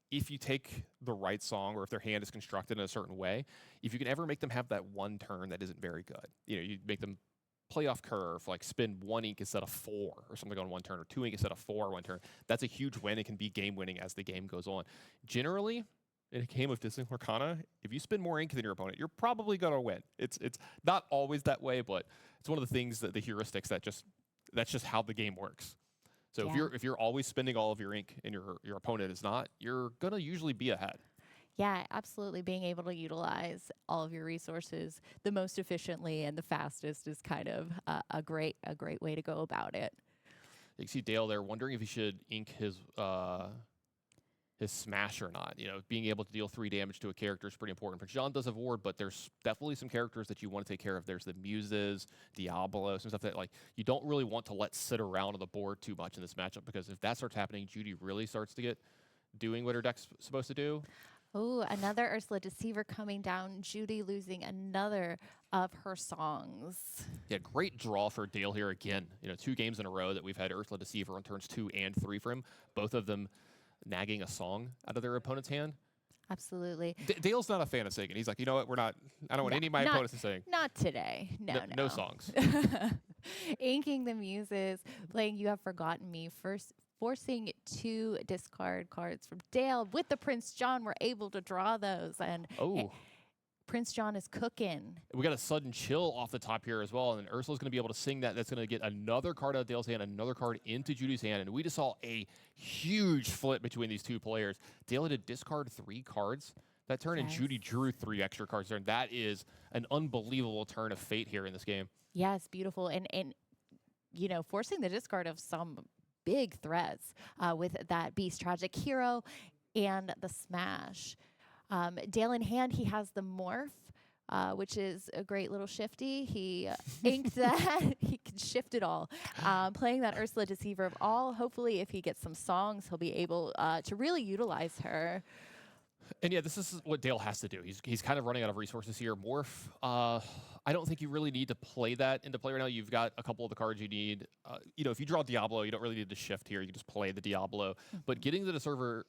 if you take the right song, or if their hand is constructed in a certain way, if you can ever make them have that one turn that isn't very good, you make them play off curve, like spin 1 ink instead of 4 or something on one turn, or 2 ink instead of 4 one turn. That's a huge win. It can be game winning as the game goes on. Generally, in a game of Disney Lorcana, if you spin more ink than your opponent, you're probably going to win. It's not always that way, but it's one of the things that the heuristics that's just how the game works. So if you're always spending all of your ink and your opponent is not, you're going to usually be ahead. Yeah, absolutely. Being able to utilize all of your resources the most efficiently and the fastest is kind of a great way to go about it. You can see Dale there wondering if he should ink his smash or not. Being able to deal 3 damage to a character is pretty important. But Jean does have ward, but there's definitely some characters that you want to take care of. There's the Muses, Diablo, some stuff that you don't really want to let sit around on the board too much in this matchup, because if that starts happening, Judy really starts to get doing what her deck's supposed to do. Oh, another Ursula Deceiver coming down. Judy losing another of her songs. Yeah, great draw for Dale here again. 2 games in a row that we've had Ursula Deceiver on turns 2 and 3 for him, both of them nagging a song out of their opponent's hand. Absolutely. Dale's not a fan of singing. He's like, you know what? I don't want any of my opponents to sing. Not today. No songs. Inking the Muses, playing You Have Forgotten Me, forcing 2 discard cards from Dale. With the Prince John, we're able to draw those. And Prince John is cooking. We got a Sudden Chill off the top here as well, and Ursula's going to be able to sing that. That's going to get another card out of Dale's hand, another card into Judy's hand, and we just saw a huge flip between these 2 players. Dale had to discard 3 cards that turn, and Judy drew 3 extra cards there, and that is an unbelievable turn of fate here in this game. Yes, beautiful. And forcing the discard of some big threats with that Beast Tragic Hero and the Smash. Dale in hand, he has the Morph, which is a great little shifty. He inked that. He can shift it all. Playing that Ursula Deceiver of all. Hopefully, if he gets some songs, he'll be able to really utilize her. And yeah, this is what Dale has to do. He's kind of running out of resources here. Morph, I don't think you really need to play that into play right now. You've got a couple of the cards you need. If you draw Diablo, you don't really need to shift here. You can just play the Diablo. But getting the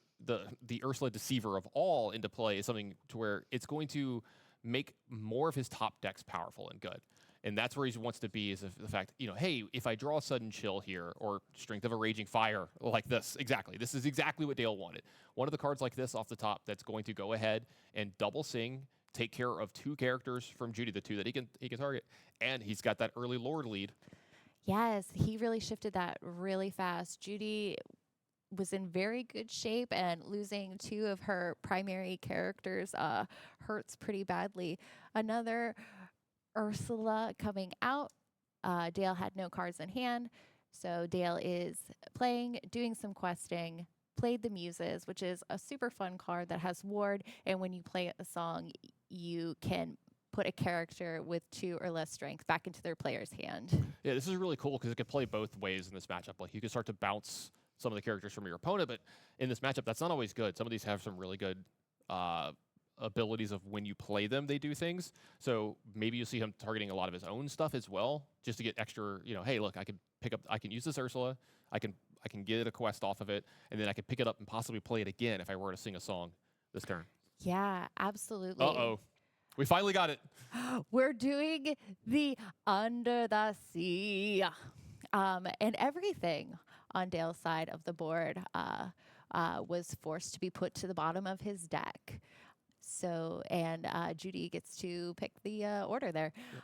Ursula Deceiver of all into play is something to where it's going to make more of his top decks powerful and good. And that's where he wants to be, is the fact, hey, if I draw a Sudden Chill here, or Strength of a Raging Fire like this, this is exactly what Dale wanted. One of the cards like this off the top that's going to go ahead and double sing, take care of 2 characters from Judy, the 2 that he can target, and he's got that early Lord lead. Yes, he really shifted that really fast. Judy was in very good shape, and losing 2 of her primary characters hurts pretty badly. Another Ursula coming out. Dale had no cards in hand, so Dale is playing, doing some questing, played the Muses, which is a super fun card that has ward, and when you play a song, you can put a character with 2 or less strength back into their player's hand. Yeah, this is really cool because it can play both ways in this matchup. Like, you can start to bounce some of the characters from your opponent, but in this matchup, that's not always good. Some of these have some really good abilities of when you play them, they do things. So maybe you'll see him targeting a lot of his own stuff as well, just to get extra, hey, look, I can use this Ursula, I can get a quest off of it, and then I can pick it up and possibly play it again if I were to sing a song this turn. Yeah, absolutely. Uh-oh. We finally got it. We're doing the Under the Sea. And everything on Dale's side of the board was forced to be put to the bottom of his deck. So, and Judy gets to pick the order there. Yep.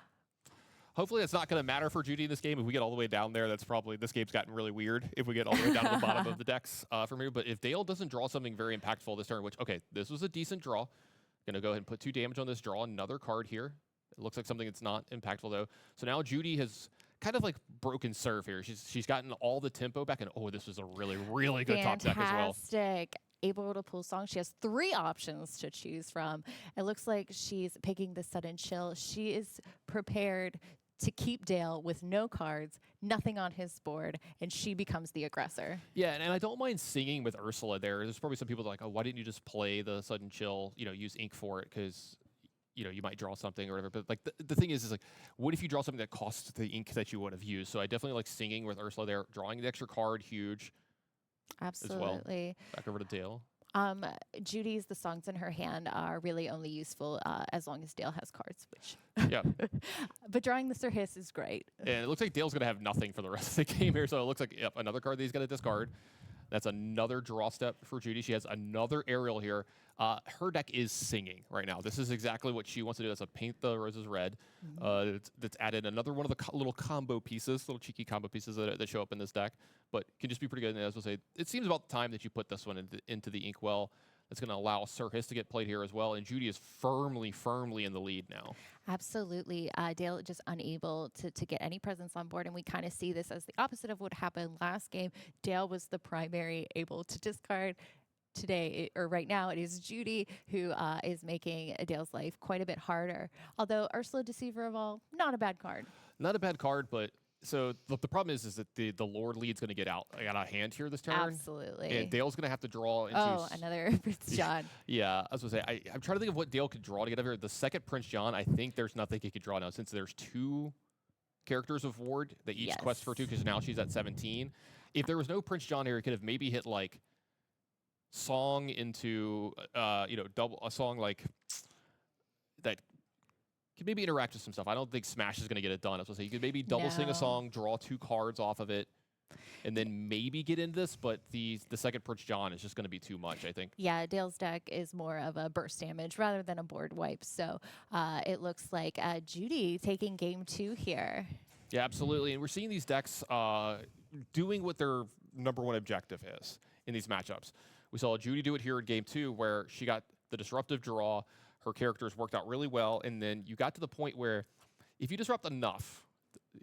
Hopefully that's not going to matter for Judy in this game. If we get all the way down there, that's probably, this game's gotten really weird if we get all the way down to the bottom of the decks from here. But if Dale doesn't draw something very impactful this turn, which, okay, this was a decent draw. Going to go ahead and put 2 damage on this, draw another card here. It looks like something that's not impactful, though. So now Judy has kind of like broken serve here. She's gotten all the tempo back, and oh, this was a really, really good top deck as well. Fantastic. Able to pull songs. She has 3 options to choose from. It looks like she's picking the Sudden Chill. She is prepared to keep Dale with no cards, nothing on his board, and she becomes the aggressor. Yeah, and I don't mind singing with Ursula there. There's probably some people that are like, oh, why didn't you just play the Sudden Chill, use ink for it, because you might draw something or whatever. But like the thing is like, what if you draw something that costs the ink that you would have used? So I definitely like singing with Ursula there. Drawing the extra card, huge. Absolutely. As well. Back over to Dale. Judy's, the songs in her hand are really only useful as long as Dale has cards, which. Yeah. But drawing the Sir Hiss is great. And it looks like Dale's going to have nothing for the rest of the game here. So it looks like, yep, another card that he's going to discard. That's another draw step for Judy. She has another aerial here. Her deck is singing right now. This is exactly what she wants to do. That's a paint the roses red. That's added another one of the little combo pieces, little cheeky combo pieces that show up in this deck, but can just be pretty good. And as I say, it seems about time that you put this one into the inkwell. That's going to allow Sir Hiss to get played here as well. And Judy is firmly in the lead now. Absolutely. Dale just unable to get any presence on board. And we kind of see this as the opposite of what happened last game. Dale was the primary able to discard. Today, or right now, it is Judy who is making Dale's life quite a bit harder. Although Ursula, Deceiver of All, not a bad card. Not a bad card, but so the problem is that the Lord lead's going to get out of hand here this turn. Absolutely. And Dale's going to have to draw into... Oh, another Prince John. Yeah, I was going to say, I'm trying to think of what Dale could draw to get up here. The second Prince John, I think there's nothing he could draw now, since there's 2 characters of Ward that each quest for 2, because now she's at 17. If there was no Prince John here, he could have maybe hit like song into double a song like that could maybe interact with some stuff. I don't think Smash is going to get it done. I was going to say you could maybe double sing a song, draw 2 cards off of it, and then maybe get into this. But the second Prince John is just going to be too much, I think. Yeah, Dale's deck is more of a burst damage rather than a board wipe. So it looks like Judy taking game 2 here. Yeah, absolutely. And we're seeing these decks doing what their number 1 objective is in these matchups. We saw Judy do it here in game 2, where she got the disruptive draw. Her characters worked out really well, and then you got to the point where if you disrupt enough,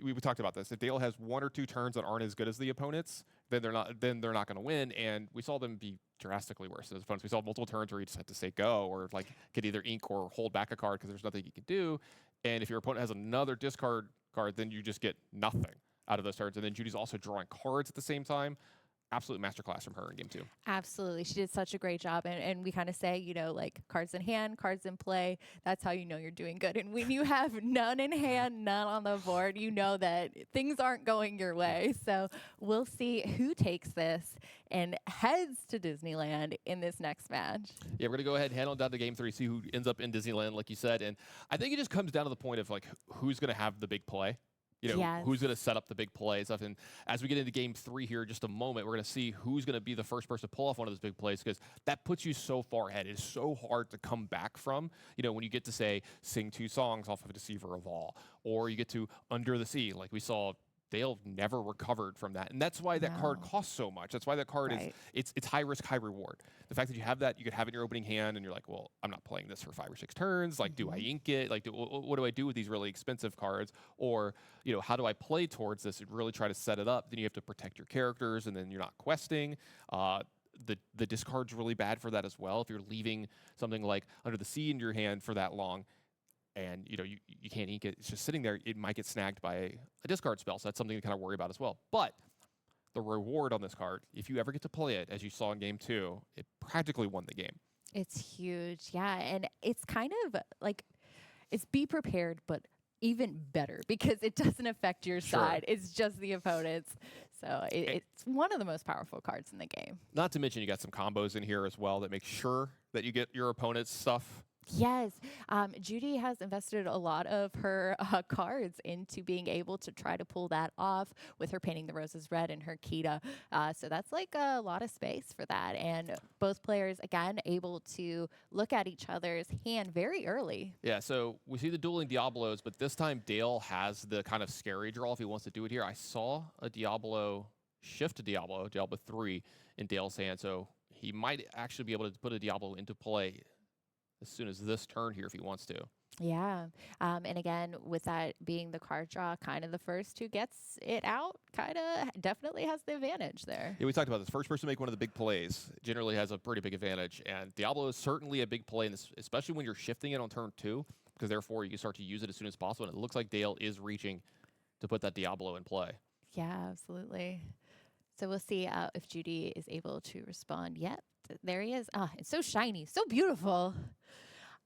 we talked about this. If Dale has 1 or 2 turns that aren't as good as the opponents, then they're not going to win. And we saw them be drastically worse than his opponents. We saw multiple turns where you just had to say go, or like could either ink or hold back a card because there's nothing you can do. And if your opponent has another discard card, then you just get nothing out of those turns. And then Judy's also drawing cards at the same time. Absolute masterclass from her in game 2. Absolutely. She did such a great job. And we kind of say, like cards in hand, cards in play. That's how you know you're doing good. And when you have none in hand, none on the board, you know that things aren't going your way. So we'll see who takes this and heads to Disneyland in this next match. Yeah, we're going to go ahead and head on down to game 3, see who ends up in Disneyland, like you said. And I think it just comes down to the point of like who's going to have the big play. Who's going to set up the big plays. And as we get into game 3 here in just a moment, we're going to see who's going to be the first person to pull off one of those big plays, because that puts you so far ahead. It's so hard to come back from, when you get to, say, sing 2 songs off of a Deceiver of All, or you get to Under the Sea, like we saw. Dale never recovered from that. And that's why that card costs so much. That's why that card is, it's high risk, high reward. The fact that you have that, you could have it in your opening hand, and you're like, well, I'm not playing this for 5 or 6 turns. Like, do I ink it? Like, what do I do with these really expensive cards? Or, how do I play towards this and really try to set it up? Then you have to protect your characters, and then you're not questing. The discard's really bad for that as well. If you're leaving something like Under the Sea in your hand for that long, and you can't ink it, it's just sitting there, it might get snagged by a discard spell. So that's something to kind of worry about as well. But the reward on this card, if you ever get to play it, as you saw in game 2, it practically won the game. It's huge. Yeah. And it's kind of like, it's be prepared, but even better because it doesn't affect your side. It's just the opponent's. So it's one of the most powerful cards in the game. Not to mention you got some combos in here as well that make sure that you get your opponent's stuff. Yes. Judy has invested a lot of her cards into being able to try to pull that off with her painting the roses red and her Kita. So that's like a lot of space for that. And both players, again, able to look at each other's hand very early. Yeah, so we see the dueling Diablos, but this time Dale has the kind of scary draw if he wants to do it here. I saw a Diablo shift to Diablo 3 in Dale's hand, so he might actually be able to put a Diablo into play as soon as this turn here if he wants to. Yeah. And again, with that being the card draw, kind of the first who gets it out kind of definitely has the advantage there. Yeah, we talked about this. First person to make one of the big plays generally has a pretty big advantage. And Diablo is certainly a big play, in this, especially when you're shifting it on turn 2, because therefore you can start to use it as soon as possible. And it looks like Dale is reaching to put that Diablo in play. Yeah, absolutely. So we'll see if Judy is able to respond. Yep, there he is. It's so shiny, so beautiful.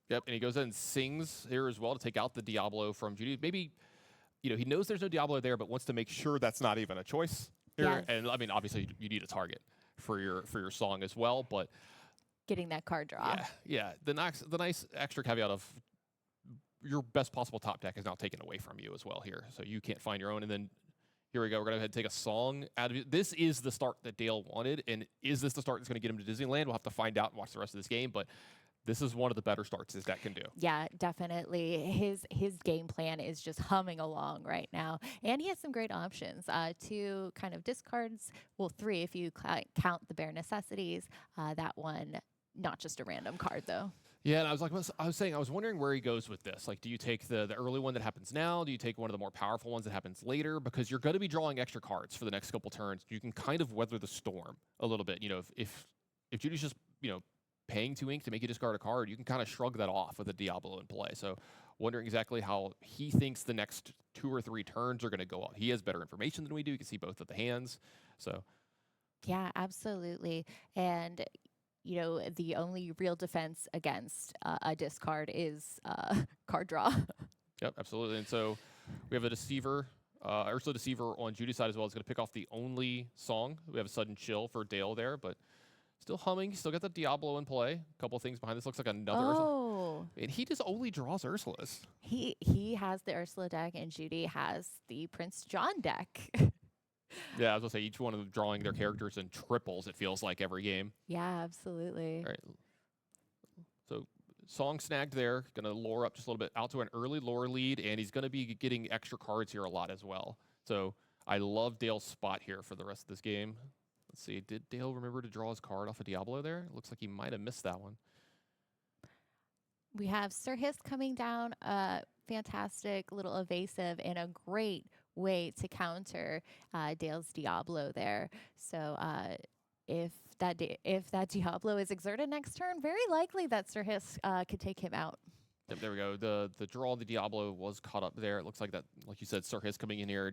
Yep, and he goes in and sings here as well to take out the Diablo from Judy. Maybe, you know, he knows there's no Diablo there, but wants to make sure that's not even a choice here. Yes. And I mean, obviously, you need a target for your song as well, but Getting that card draw. yeah. The nice extra caveat of your best possible top deck is now taken away from you as well here, so you can't find your own. And then here we go. We're going to go ahead and take a song out of it. This is the start that Dale wanted, and is this the start that's going to get him to Disneyland? We'll have to find out and watch the rest of this game, but this is one of the better starts his deck can do. Yeah, definitely. His game plan is just humming along right now. And he has some great options. 2 kind of discards. Well, 3 if you count the bare necessities. That one, not just a random card, though. Yeah, and I was wondering where he goes with this. Like, do you take the early one that happens now? Do you take one of the more powerful ones that happens later? Because you're going to be drawing extra cards for the next couple turns. You can kind of weather the storm a little bit. You know, if Judy's just, you know, paying 2 ink to make you discard a card, you can kind of shrug that off with a Diablo in play. So wondering exactly how he thinks the next 2 or 3 turns are going to go out. He has better information than we do. You can see both of the hands. So Yeah, absolutely. And, you know, the only real defense against a discard is card draw. Yep, absolutely. And so we have a Deceiver, Ursula Deceiver on Judy's side as well. It's going to pick off the only song. We have a Sudden Chill for Dale there, but still humming. Still got the Diablo in play. A couple of things behind this. Looks like another Ursula. And he just only draws Ursulas. He has the Ursula deck, and Judy has the Prince John deck. Yeah, I was going to say, each one of them drawing their characters in triples, it feels like, every game. Yeah, absolutely. All right. So song snagged there. Going to lure up just a little bit out to an early lore lead, and he's going to be getting extra cards here a lot as well. So I love Dale's spot here for the rest of this game. Let's see, did Dale remember to draw his card off of Diablo there? Looks like he might have missed that one. We have Sir Hiss coming down, fantastic little evasive, and a great way to counter Dale's Diablo there. So if that Diablo is exerted next turn, very likely that Sir Hiss could take him out. Yep, there we go. The draw of the Diablo was caught up there. It looks like that, like you said, Sir Hiss coming in here.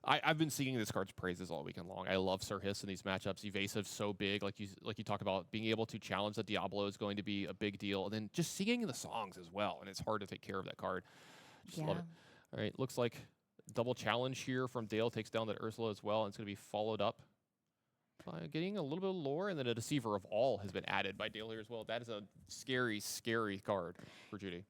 I've been singing this card's praises all weekend long. I love Sir Hiss in these matchups. Evasive, so big, like you talk about, being able to challenge the Diablo is going to be a big deal. And then just singing the songs as well, and it's hard to take care of that card. Just love it. All right, looks like double challenge here from Dale takes down that Ursula as well, and it's going to be followed up by getting a little bit of lore, and then a Deceiver of All has been added by Dale here as well. That is a scary, scary card for Judy.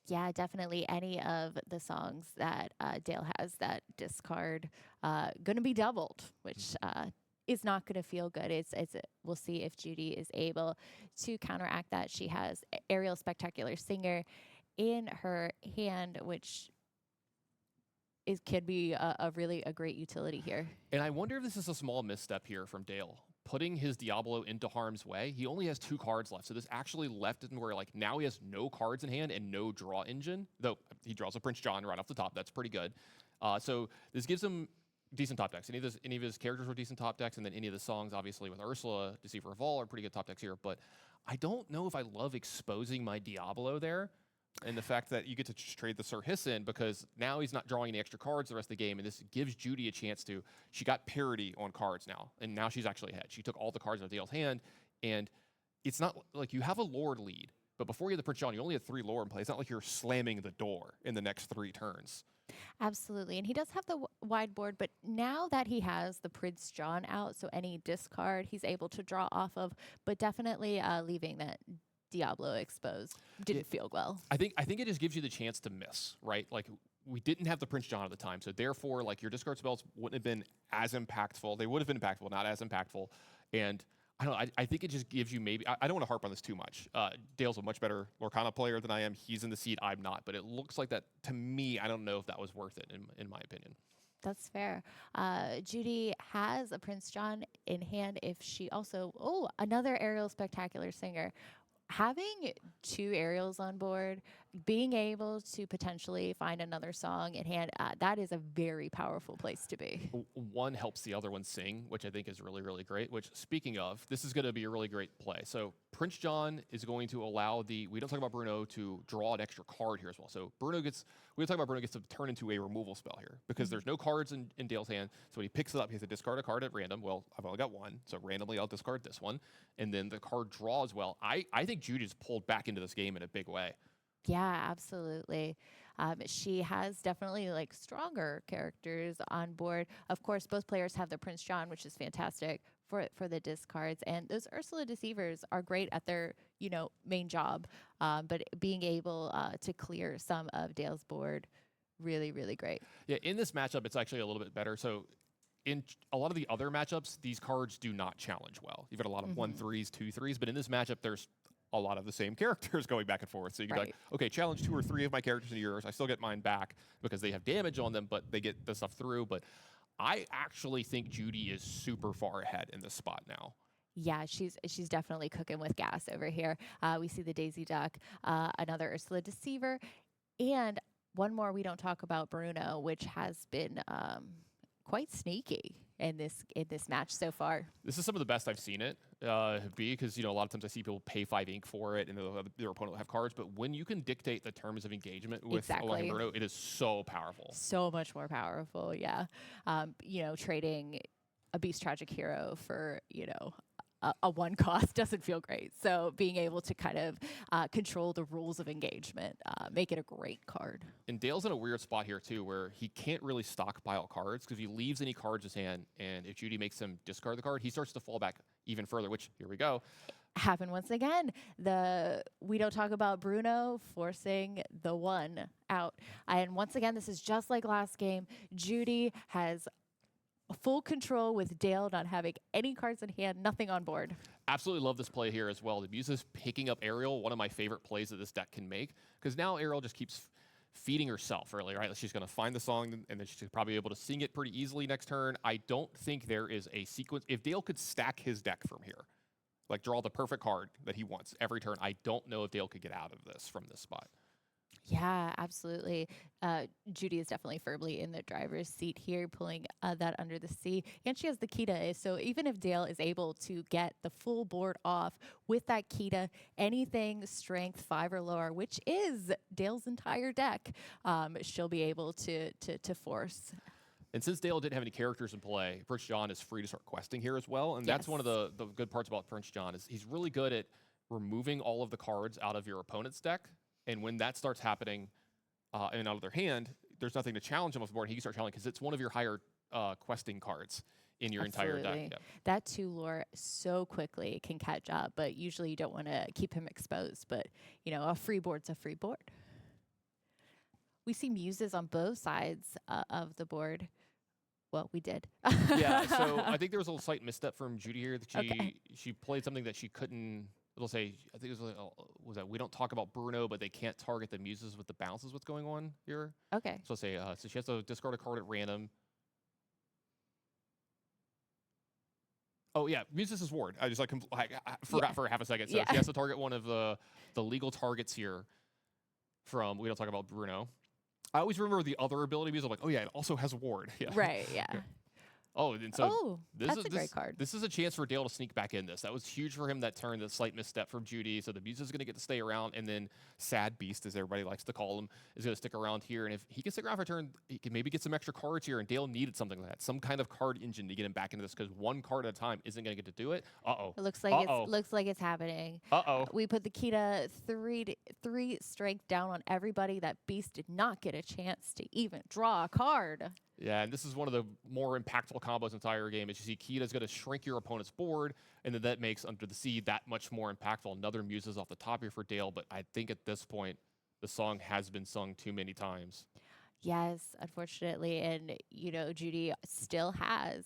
Yeah, definitely. Any of the songs that Dale has that discard going to be doubled, which is not going to feel good. We'll see if Judy is able to counteract that. She has Ariel Spectacular Singer in her hand, which could be a really great utility here. And I wonder if this is a small misstep here from Dale, putting his Diablo into harm's way. He only has 2 cards left, so this actually left it where, like, now he has no cards in hand and no draw engine, though he draws a Prince John right off the top. That's pretty good. So this gives him decent top decks. Any of his characters were decent top decks, and then any of the songs, obviously, with Ursula, Deceiver of All, are pretty good top decks here. But I don't know if I love exposing my Diablo there, and the fact that you get to trade the Sir Hiss in, because now he's not drawing any extra cards the rest of the game, and this gives Judy a chance to. She got parity on cards now, and now she's actually ahead. She took all the cards out of Dale's hand, and it's not like you have a Lord lead, but before you have the Prince John, you only have 3 Lord in play. It's not like you're slamming the door in the next 3 turns. Absolutely. And he does have the wide board, but now that he has the Prince John out, so any discard he's able to draw off of, but definitely leaving that Diablo exposed didn't feel well. I think it just gives you the chance to miss, right? Like, we didn't have the Prince John at the time, so therefore, like, your discard spells wouldn't have been as impactful. They would have been impactful, not as impactful. And I don't know, I think it just gives you maybe, I don't want to harp on this too much. Dale's a much better Lorcana player than I am. He's in the seat, I'm not. But it looks like that, to me, I don't know if that was worth it, in my opinion. That's fair. Judy has a Prince John in hand if she also, another Aerial Spectacular Singer. Having 2 aerials on board, being able to potentially find another song in hand, that is a very powerful place to be. One helps the other one sing, which I think is really, really great, which, speaking of, this is going to be a really great play. So Prince John is going to allow we don't talk about Bruno, to draw an extra card here as well. So we don't talk about Bruno gets to turn into a removal spell here because there's no cards in Dale's hand. So when he picks it up, he has to discard a card at random. Well, I've only got 1, so randomly I'll discard this one. And then the card draw as well. I think Judy's pulled back into this game in a big way. Yeah, absolutely. She has definitely like stronger characters on board. Of course, both players have the Prince John, which is fantastic for the discards. And those Ursula Deceivers are great at their, main job. But being able to clear some of Dale's board, really, really great. Yeah, in this matchup, it's actually a little bit better. So in a lot of the other matchups, these cards do not challenge well. You've got a lot of 1/3s, 2/3s, but in this matchup, there's a lot of the same characters going back and forth. So you can be like, okay, challenge 2 or 3 of my characters into yours. I still get mine back because they have damage on them, but they get the stuff through. But I actually think Judy is super far ahead in this spot now. Yeah, she's definitely cooking with gas over here. We see the Daisy Duck, another Ursula Deceiver, and one more we don't talk about, Bruno, which has been quite sneaky in this match so far. This is some of the best I've seen it be, because a lot of times I see people pay 5 ink for it and their opponent will have cards, but when you can dictate the terms of engagement with allowing Bruno, it is so powerful. So much more powerful, yeah. Trading a Beast Tragic Hero for, a 1 cost doesn't feel great. So being able to kind of control the rules of engagement, make it a great card. And Dale's in a weird spot here too, where he can't really stockpile cards because if he leaves any cards in his hand, and if Judy makes him discard the card, he starts to fall back even further, which, here we go. Happened once again. We don't talk about Bruno forcing the 1 out. And once again, this is just like last game. Judy has full control with Dale not having any cards in hand, nothing on board. Absolutely love this play here as well. The Muses picking up Ariel, one of my favorite plays that this deck can make, because now Ariel just keeps feeding herself early, right? She's going to find the song, and then she's probably able to sing it pretty easily next turn. I don't think there is a sequence. If Dale could stack his deck from here, like draw the perfect card that he wants every turn, I don't know if Dale could get out of this from this spot. Yeah, absolutely. Judy is definitely firmly in the driver's seat here, pulling that under the sea. And she has the Kita. So even if Dale is able to get the full board off with that Kita, anything strength 5 or lower, which is Dale's entire deck, she'll be able to force. And since Dale didn't have any characters in play, Prince John is free to start questing here as well. And that's one of the good parts about Prince John is he's really good at removing all of the cards out of your opponent's deck. And when that starts happening and out of their hand, there's nothing to challenge him off the board. He can start challenging because it's one of your higher questing cards in your entire deck. Yep. That 2 lore so quickly can catch up, but usually you don't want to keep him exposed. But, a free board's a free board. We see Muses on both sides of the board. Well, we did. Yeah, so I think there was a slight misstep from Judy here. That she played something that she couldn't. It'll say, I think it was that we don't talk about Bruno, but they can't target the Muses with the bounces. What's going on here? Okay. So say, so she has to discard a card at random. Oh yeah, Muses is ward. I just I forgot for half a second. So she has to target one of the legal targets here. From we don't talk about Bruno. I always remember the other ability Muses. I'm like, oh yeah, it also has ward. Yeah. Right. Yeah. Oh, and so that's a great card. This is a chance for Dale to sneak back in this. That was huge for him that turn, the slight misstep from Judy. So the Muses is going to get to stay around, and then Sad Beast, as everybody likes to call him, is going to stick around here. And if he can stick around for a turn, he can maybe get some extra cards here, and Dale needed something like that, some kind of card engine to get him back into this, because one card at a time isn't going to get to do it. It looks like it's happening. We put the key to three strength down on everybody. That Beast did not get a chance to even draw a card. Yeah, and this is one of the more impactful combos in the entire game. Is you see Kita's going to shrink your opponent's board, and then that makes Under the Sea that much more impactful. Another Muses off the top here for Dale, but I think at this point, the song has been sung too many times. Yes, unfortunately, and Judy still has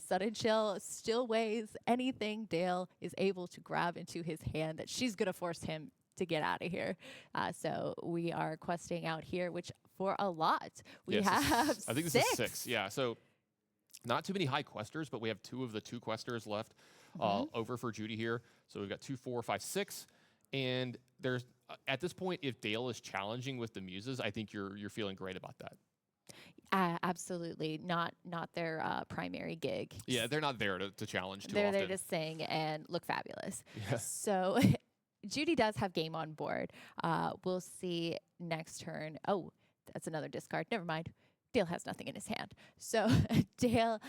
Sudden Chill, still weighs anything Dale is able to grab into his hand that she's going to force him to get out of here. So we are questing out here, which for a lot we have I think this is 6. Yeah, so not too many high questers, but we have 2 of the 2 questers left over for Judy here. So we've got 2, 4, 5, 6, and there's at this point, if Dale is challenging with the Muses, I think you're feeling great about that. Absolutely, not their primary gig. Yeah, they're not there to challenge too they're often. There to sing and look fabulous. Yeah. So Judy does have game on board. We'll see next turn. Oh, that's another discard. Never mind. Dale has nothing in his hand. So Dale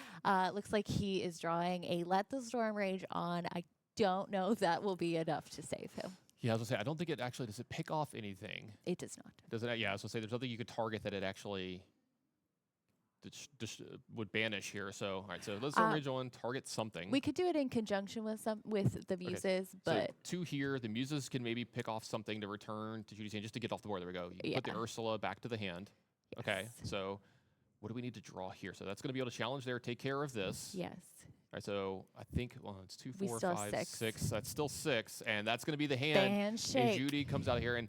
looks like he is drawing a Let the Storm Rage on. I don't know if that will be enough to save him. Yeah, I was gonna say, I don't think it actually, does it pick off anything? It does not. Does it? Yeah, I was gonna say, there's nothing you could target that it actually would banish here. So, all right, so let's Rage on, target something. We could do it in conjunction with the Muses, okay. but so 2 here, the Muses can maybe pick off something to return to Judy's hand just to get off the board. There we go. You can put the Ursula back to the hand. Yes. Okay, so what do we need to draw here? So that's going to be able to challenge there, take care of this. Yes. All right, so I think, well, it's 2, We 4, still 5, have 6. That's still 6, and that's going to be the hand. Handshake. And Judy comes out of here, and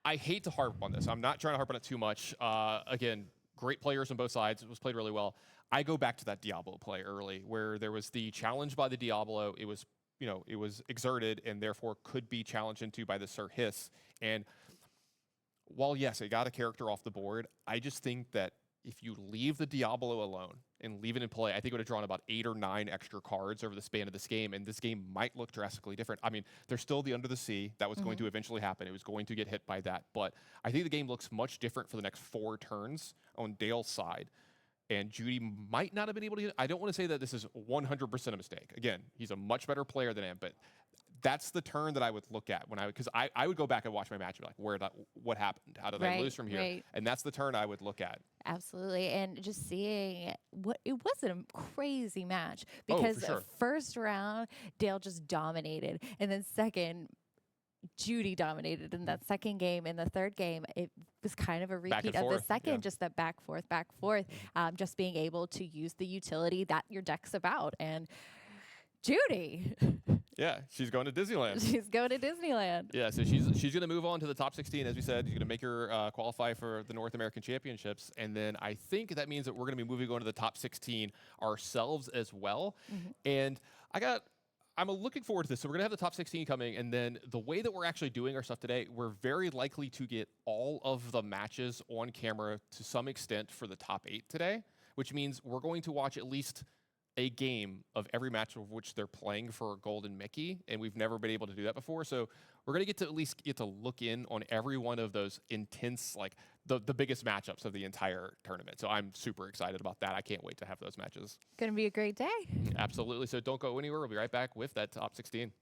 I hate to harp on this. I'm not trying to harp on it too much. Again, great players on both sides. It was played really well. I go back to that Diablo play early, where there was the challenge by the Diablo. It was, it was exerted, and therefore could be challenged into by the Sir Hiss. And while yes, it got a character off the board, I just think that if you leave the Diablo alone and leave it in play, I think it would have drawn about 8 or 9 extra cards over the span of this game, and this game might look drastically different. I mean, there's still the Under the Sea. That was going to eventually happen. It was going to get hit by that. But I think the game looks much different for the next 4 turns on Dale's side. And Judy might not have been able to. I don't want to say that this is 100% a mistake. Again, he's a much better player than I am, but that's the turn that I would look at when because I would go back and watch my match and be like, what happened? How did I lose from here? Right. And that's the turn I would look at. Absolutely, and just seeing it was a crazy match because for sure. First round Dale just dominated, and then second Judy dominated in that second game. In the third game, it was kind of a repeat of the second, just that back forth, just being able to use the utility that your deck's about. And Judy, yeah, she's going to Disneyland. She's going to Disneyland. Yeah, so she's going to move on to the top 16, as we said. She's going to make her qualify for the North American Championships, and then I think that means that we're going to be moving on to the top 16 ourselves as well. And I'm looking forward to this. So we're going to have the top 16 coming, and then the way that we're actually doing our stuff today, we're very likely to get all of the matches on camera to some extent for the top 8 today, which means we're going to watch at least a game of every match of which they're playing for Golden Mickey, and we've never been able to do that before. So we're going to get to at least get to look in on every one of those intense, like the biggest matchups of the entire tournament. So I'm super excited about that. I can't wait to have those matches. Going to be a great day. Absolutely. So don't go anywhere. We'll be right back with that top 16.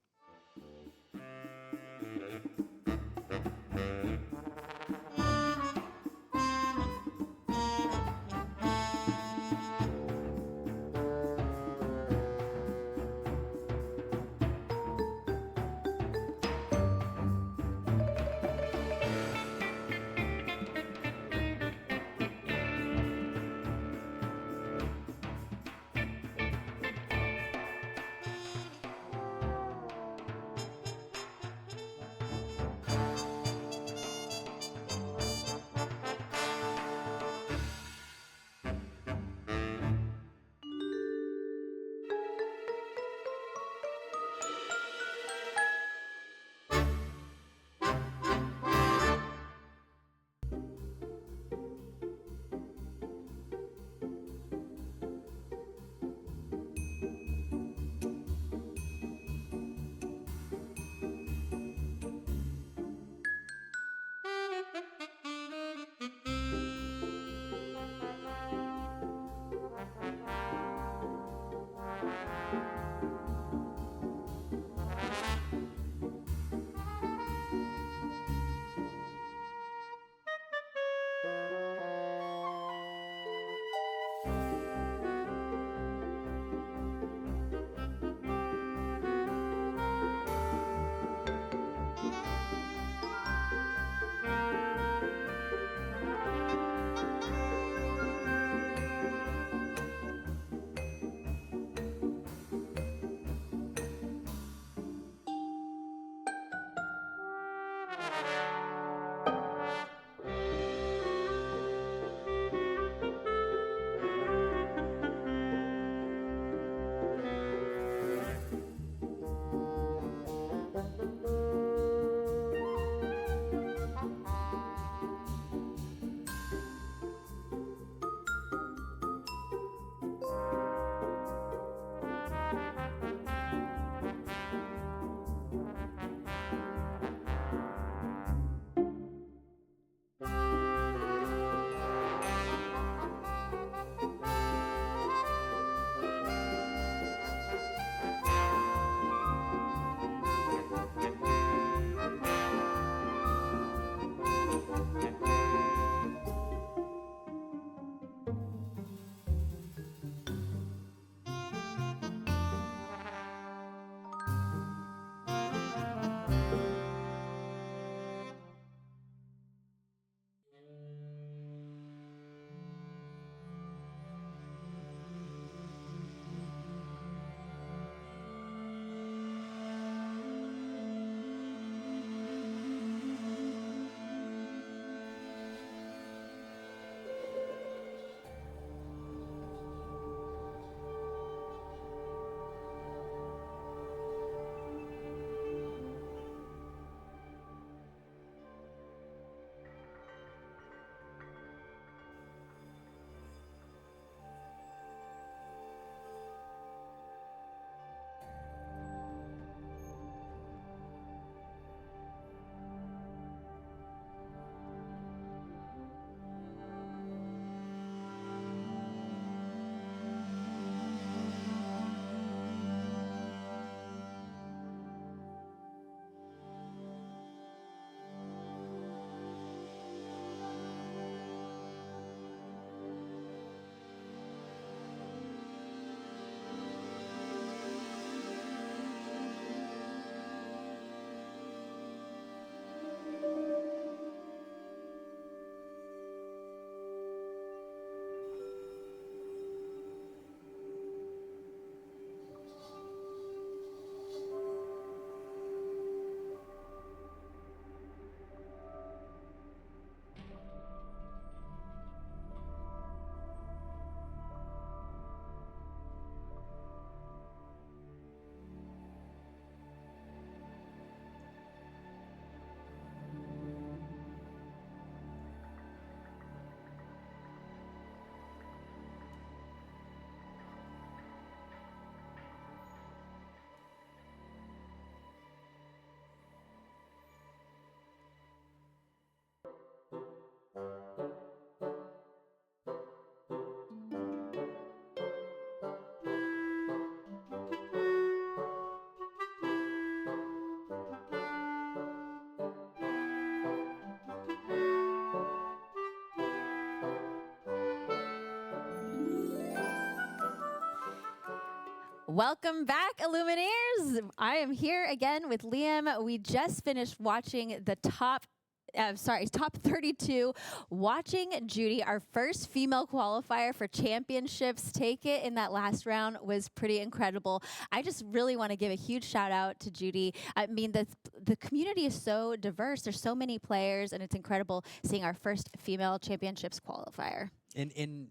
Welcome back, Illumineers. I am here again with Liam. We just finished watching the top 32, watching Judy, our first female qualifier for championships, take it in that last round was pretty incredible. I just really want to give a huge shout out to Judy. I mean, the community is so diverse. There's so many players, and it's incredible seeing our first female championships qualifier. In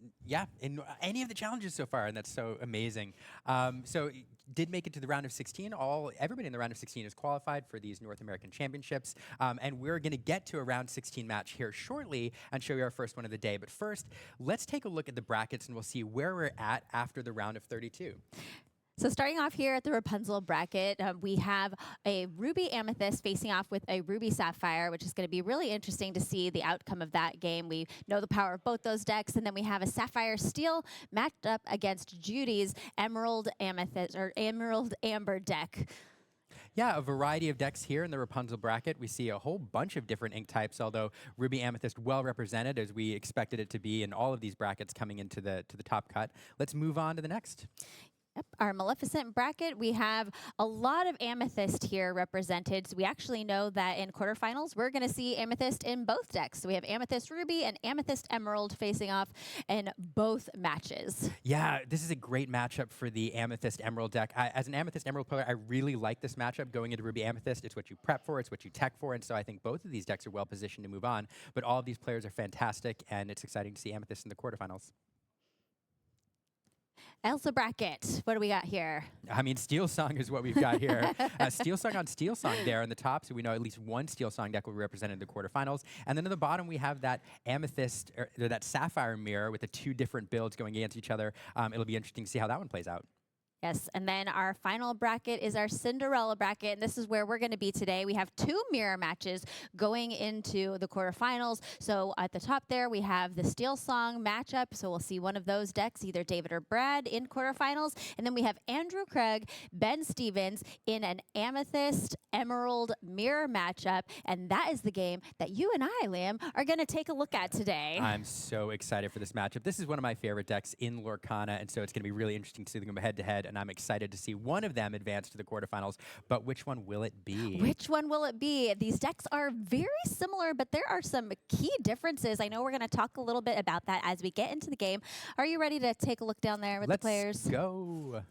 any of the challenges so far, and that's so amazing. So did make it to the round of 16. Everybody in the round of 16 is qualified for these North American Championships, and we're going to get to a round 16 match here shortly and show you our first one of the day. But first, let's take a look at the brackets, and we'll see where we're at after the round of 32. So starting off here at the Rapunzel bracket, we have a Ruby Amethyst facing off with a Ruby Sapphire, which is going to be really interesting to see the outcome of that game. We know the power of both those decks, and then we have a Sapphire Steel matched up against Judy's Emerald Amethyst or Emerald Amber deck. Yeah, a variety of decks here in the Rapunzel bracket. We see a whole bunch of different ink types, although Ruby Amethyst well represented as we expected it to be in all of these brackets coming into the top cut. Let's move on to the next. Yep, our Maleficent bracket, we have a lot of Amethyst here represented. So we actually know that in quarterfinals, we're going to see Amethyst in both decks. So we have Amethyst Ruby and Amethyst Emerald facing off in both matches. Yeah, this is a great matchup for the Amethyst Emerald deck. As an Amethyst Emerald player, I really like this matchup going into Ruby Amethyst. It's what you prep for, it's what you tech for, and so I think both of these decks are well positioned to move on. But all of these players are fantastic, and it's exciting to see Amethyst in the quarterfinals. Elsa bracket, what do we got here? I mean, Steel Song is what we've got here. Steel Song on Steel Song there in the top, so we know at least one Steel Song deck will be represented in the quarterfinals. And then at the bottom, we have that Amethyst, or that Sapphire Mirror with the two different builds going against each other. It'll be interesting to see how that one plays out. Yes, and then our final bracket is our Cinderella bracket, and this is where we're going to be today. We have two mirror matches going into the quarterfinals. So at the top there, we have the Steel Song matchup, so we'll see one of those decks, either David or Brad, in quarterfinals. And then we have Andrew Craig, Ben Stevens in an Amethyst Emerald mirror matchup, and that is the game that you and I, Liam, are going to take a look at today. I'm so excited for this matchup. This is one of my favorite decks in Lorcana, and so it's going to be really interesting to see them go head-to-head. And I'm excited to see one of them advance to the quarterfinals, but which one will it be? Which one will it be? These decks are very similar, but there are some key differences. I know we're going to talk a little bit about that as we get into the game. Are you ready to take a look down there with the players? Let's go.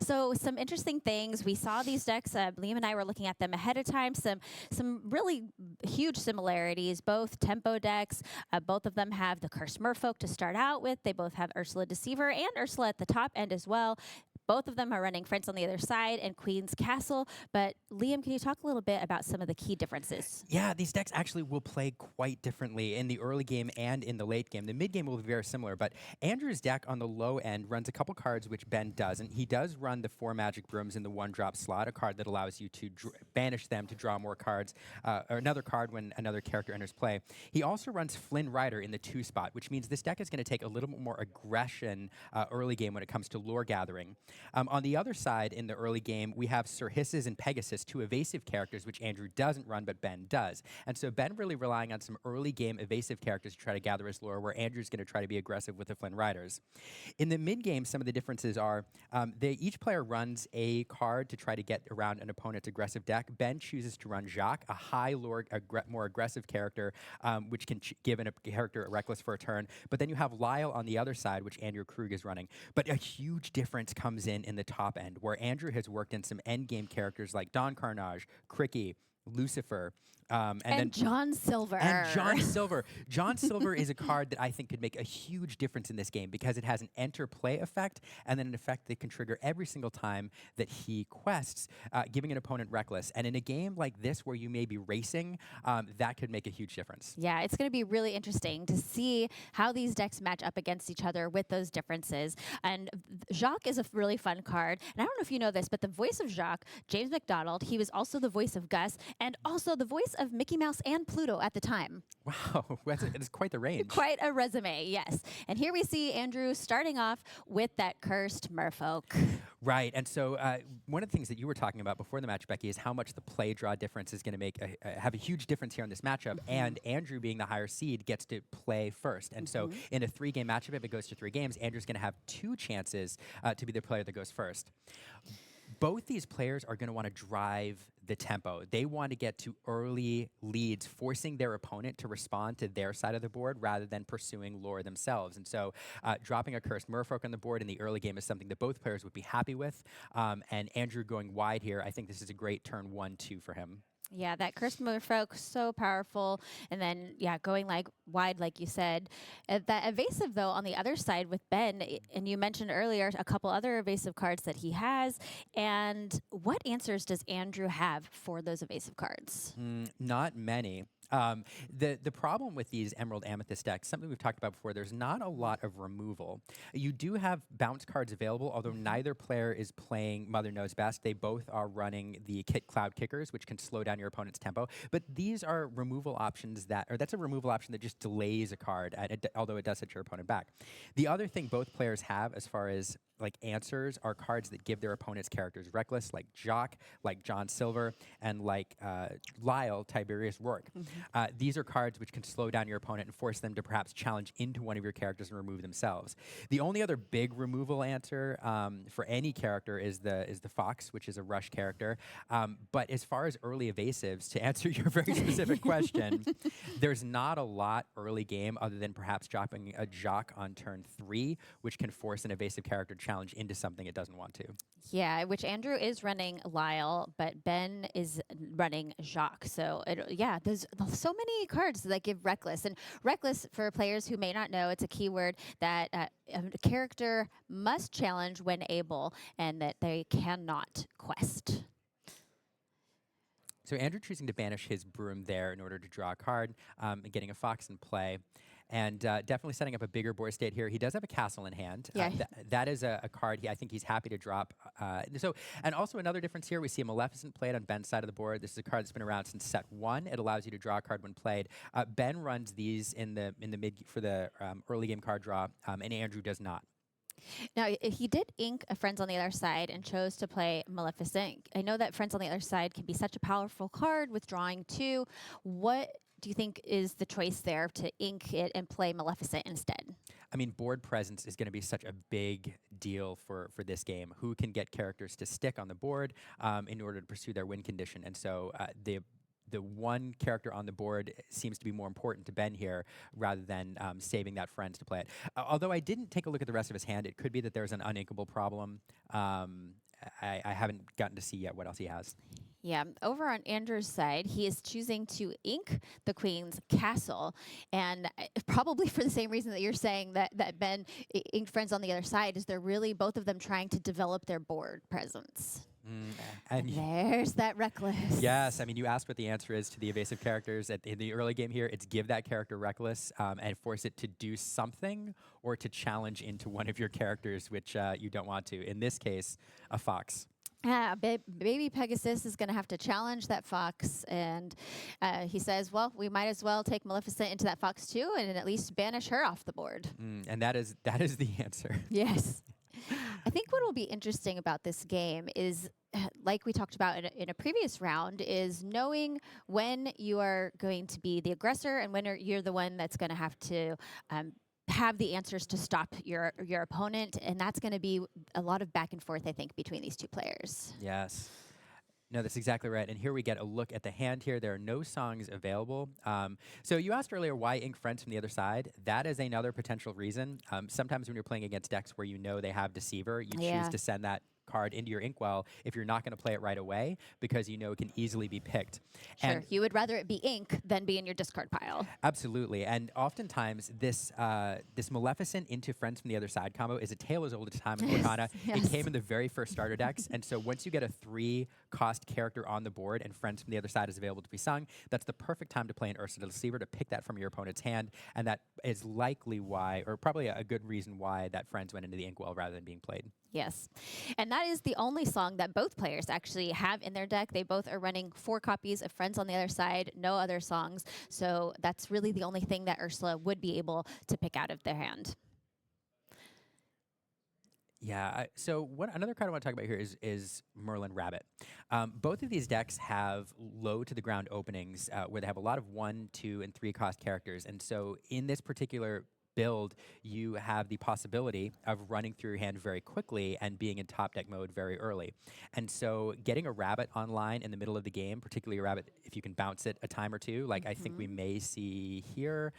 So some interesting things. We saw these decks. Liam and I were looking at them ahead of time. Some really huge similarities. Both tempo decks. Both of them have the Cursed Merfolk to start out with. They both have Ursula Deceiver and Ursula at the top end as well. Both of them are running Friends on the other side and Queen's Castle. But Liam, can you talk a little bit about some of the key differences? Yeah, these decks actually will play quite differently in the early game and in the late game. The mid game will be very similar, but Andrew's deck on the low end runs a couple cards which Ben doesn't. He does run the 4 Magic Brooms in the 1-drop slot, a card that allows you to banish them to draw more cards, or another card when another character enters play. He also runs Flynn Rider in the 2 spot, which means this deck is going to take a little bit more aggression early game when it comes to lore gathering. On the other side, in the early game, we have Sir Hisses and Pegasus, 2 evasive characters, which Andrew doesn't run, but Ben does. And so Ben really relying on some early game evasive characters to try to gather his lore, where Andrew's going to try to be aggressive with the Flynn Riders. In the mid game, some of the differences are each player runs a card to try to get around an opponent's aggressive deck. Ben chooses to run Jacques, a high lore, more aggressive character, which can give a character a reckless for a turn. But then you have Lyle on the other side, which Andrew Krug is running. But a huge difference comes in the top end, where Andrew has worked in some end game characters like Don Carnage, Cricky, Lucifer, and then John Silver. And John Silver. John Silver is a card that I think could make a huge difference in this game because it has an enter play effect and then an effect that can trigger every single time that he quests, giving an opponent reckless. And in a game like this where you may be racing, that could make a huge difference. Yeah, it's going to be really interesting to see how these decks match up against each other with those differences. And Jacques is a really fun card. And I don't know if you know this, but the voice of Jacques, James McDonald, he was also the voice of Gus. and also the voice of Mickey Mouse and Pluto at the time. Wow, it's quite the range. Quite a resume, yes. And here we see Andrew starting off with that cursed merfolk. Right, and so one of the things that you were talking about before the match, Becky, is how much the play draw difference is going to have a huge difference here in this matchup. And Andrew, being the higher seed, gets to play first. And so in a 3-game matchup, if it goes to 3 games, Andrew's going to have 2 chances to be the player that goes first. Both these players are going to want to drive the tempo. They want to get to early leads, forcing their opponent to respond to their side of the board rather than pursuing lore themselves. And so dropping a cursed merfolk on the board in the early game is something that both players would be happy with. And Andrew going wide here, I think this is a great turn 1-2 for him. Yeah, that cursed merfolk, so powerful. And then, yeah, going like wide, like you said. That evasive, though, on the other side with Ben, and you mentioned earlier a couple other evasive cards that he has. And what answers does Andrew have for those evasive cards? Not many. The problem with these Emerald Amethyst decks, something we've talked about before, there's not a lot of removal. You do have bounce cards available, although neither player is playing Mother Knows Best. They both are running the Cloud Kickers, which can slow down your opponent's tempo. But these are removal options that's a removal option that just delays a card, although it does set your opponent back. The other thing both players have as far as like answers are cards that give their opponent's characters reckless, like Jock, like John Silver, and like Lyle, Tiberius Rourke. These are cards which can slow down your opponent and force them to perhaps challenge into one of your characters and remove themselves. The only other big removal answer for any character is the Fox, which is a rush character. But as far as early evasives, to answer your very specific question, there's not a lot early game other than perhaps dropping a Jock on turn 3, which can force an evasive character challenge into something it doesn't want to. Yeah, which Andrew is running Lyle, but Ben is running Jacques. So, yeah, there's so many cards that give Reckless. And Reckless, for players who may not know, it's a keyword that a character must challenge when able and that they cannot quest. So Andrew choosing to banish his broom there in order to draw a card and getting a Fox in play. And definitely setting up a bigger board state here. He does have a castle in hand. Yeah. That is a card I think he's happy to drop. And also another difference here, we see a Maleficent played on Ben's side of the board. This is a card that's been around since set 1. It allows you to draw a card when played. Ben runs these in the mid for the early game card draw, and Andrew does not. Now, he did ink a Friends on the Other Side and chose to play Maleficent. I know that Friends on the Other Side can be such a powerful card with drawing 2. What do you think is the choice there to ink it and play Maleficent instead? I mean, board presence is going to be such a big deal for this game. Who can get characters to stick on the board in order to pursue their win condition? And so the one character on the board seems to be more important to Ben here rather than saving that Friends to play it. Although I didn't take a look at the rest of his hand, it could be that there's an uninkable problem. I haven't gotten to see yet what else he has. Yeah, over on Andrew's side, he is choosing to ink the Queen's Castle, and probably for the same reason that you're saying that Ben inked Friends on the Other Side, is they're really both of them trying to develop their board presence. And there's that Reckless. Yes, I mean, you asked what the answer is to the evasive characters in the early game here. It's give that character Reckless and force it to do something or to challenge into one of your characters, which you don't want to. In this case, a Fox. Yeah, baby Pegasus is going to have to challenge that Fox, and he says, well, we might as well take Maleficent into that Fox too and at least banish her off the board. And that is the answer. Yes. I think what will be interesting about this game is, like we talked about in a previous round, is knowing when you are going to be the aggressor and when you're the one that's going to have the answers to stop your opponent, and that's going to be a lot of back and forth, I think, between these two players. Yes. No, that's exactly right. And here we get a look at the hand here. There are no songs available. So you asked earlier why ink Friends from the Other Side. That is another potential reason. Sometimes when you're playing against decks where you know they have Deceiver, you choose to send that card into your inkwell if you're not going to play it right away because you know it can easily be picked. Sure, and you would rather it be ink than be in your discard pile. Absolutely, and oftentimes this Maleficent into Friends from the Other Side combo is a tale as old as time in Lorcana. Yes. It came in the very first starter decks, and so once you get a 3-cost character on the board and Friends from the Other Side is available to be sung, that's the perfect time to play an Ursa the Deceiver to pick that from your opponent's hand, and that is likely why, or probably a good reason why, that Friends went into the inkwell rather than being played. Yes. And that is the only song that both players actually have in their deck. They both are running 4 copies of Friends on the other side, no other songs. So that's really the only thing that Ursula would be able to pick out of their hand. Yeah. So another card I want to talk about here is Merlin Rabbit. Both of these decks have low to the ground openings where they have a lot of 1, 2, and 3 cost characters. And so in this particular build, you have the possibility of running through your hand very quickly and being in top deck mode very early. And so getting a rabbit online in the middle of the game, particularly a rabbit if you can bounce it a time or two, like I think we may see here,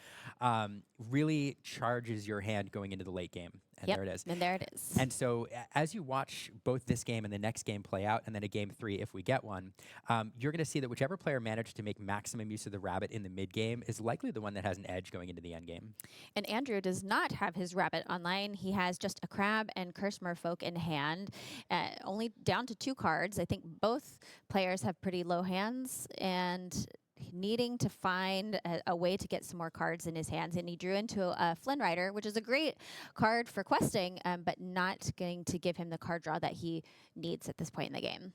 really charges your hand going into the late game. And there it is. And there it is. And so as you watch both this game and the next game play out, and then a game 3 if we get one, you're going to see that whichever player managed to make maximum use of the rabbit in the mid game is likely the one that has an edge going into the end game. And Andrew does not have his rabbit online. He has just a crab and Curse Merfolk in hand, only down to 2 cards. I think both players have pretty low hands and needing to find a way to get some more cards in his hands. And he drew into a Flynn Rider, which is a great card for questing, but not going to give him the card draw that he needs at this point in the game.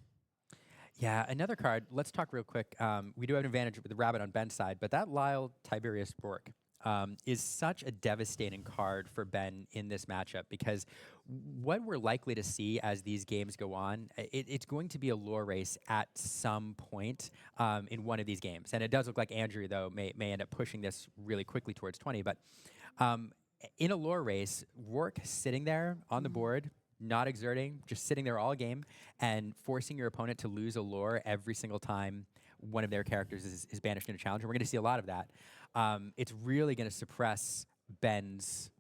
Yeah, another card. Let's talk real quick. We do have an advantage with the rabbit on Ben's side, but that Lyle Tiberius Rourke is such a devastating card for Ben in this matchup because what we're likely to see as these games go on, it's going to be a lore race at some point in one of these games. And it does look like Andrew, though, may end up pushing this really quickly towards 20. But in a lore race, Rourke sitting there on the board, not exerting, just sitting there all game and forcing your opponent to lose a lore every single time one of their characters is banished in a challenge. And we're going to see a lot of that. It's really going to suppress Ben's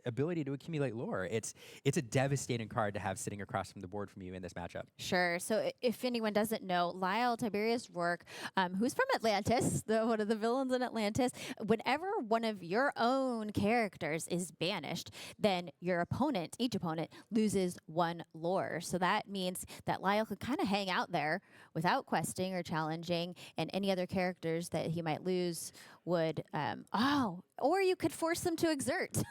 ability to accumulate lore. It's a devastating card to have sitting across from the board from you in this matchup. Sure. So if anyone doesn't know, Lyle Tiberius Rourke, who's from Atlantis, one of the villains in Atlantis, whenever one of your own characters is banished, then your opponent, each opponent, loses 1 lore. So that means that Lyle could kind of hang out there without questing or challenging, and any other characters that he might lose would, or you could force them to exert.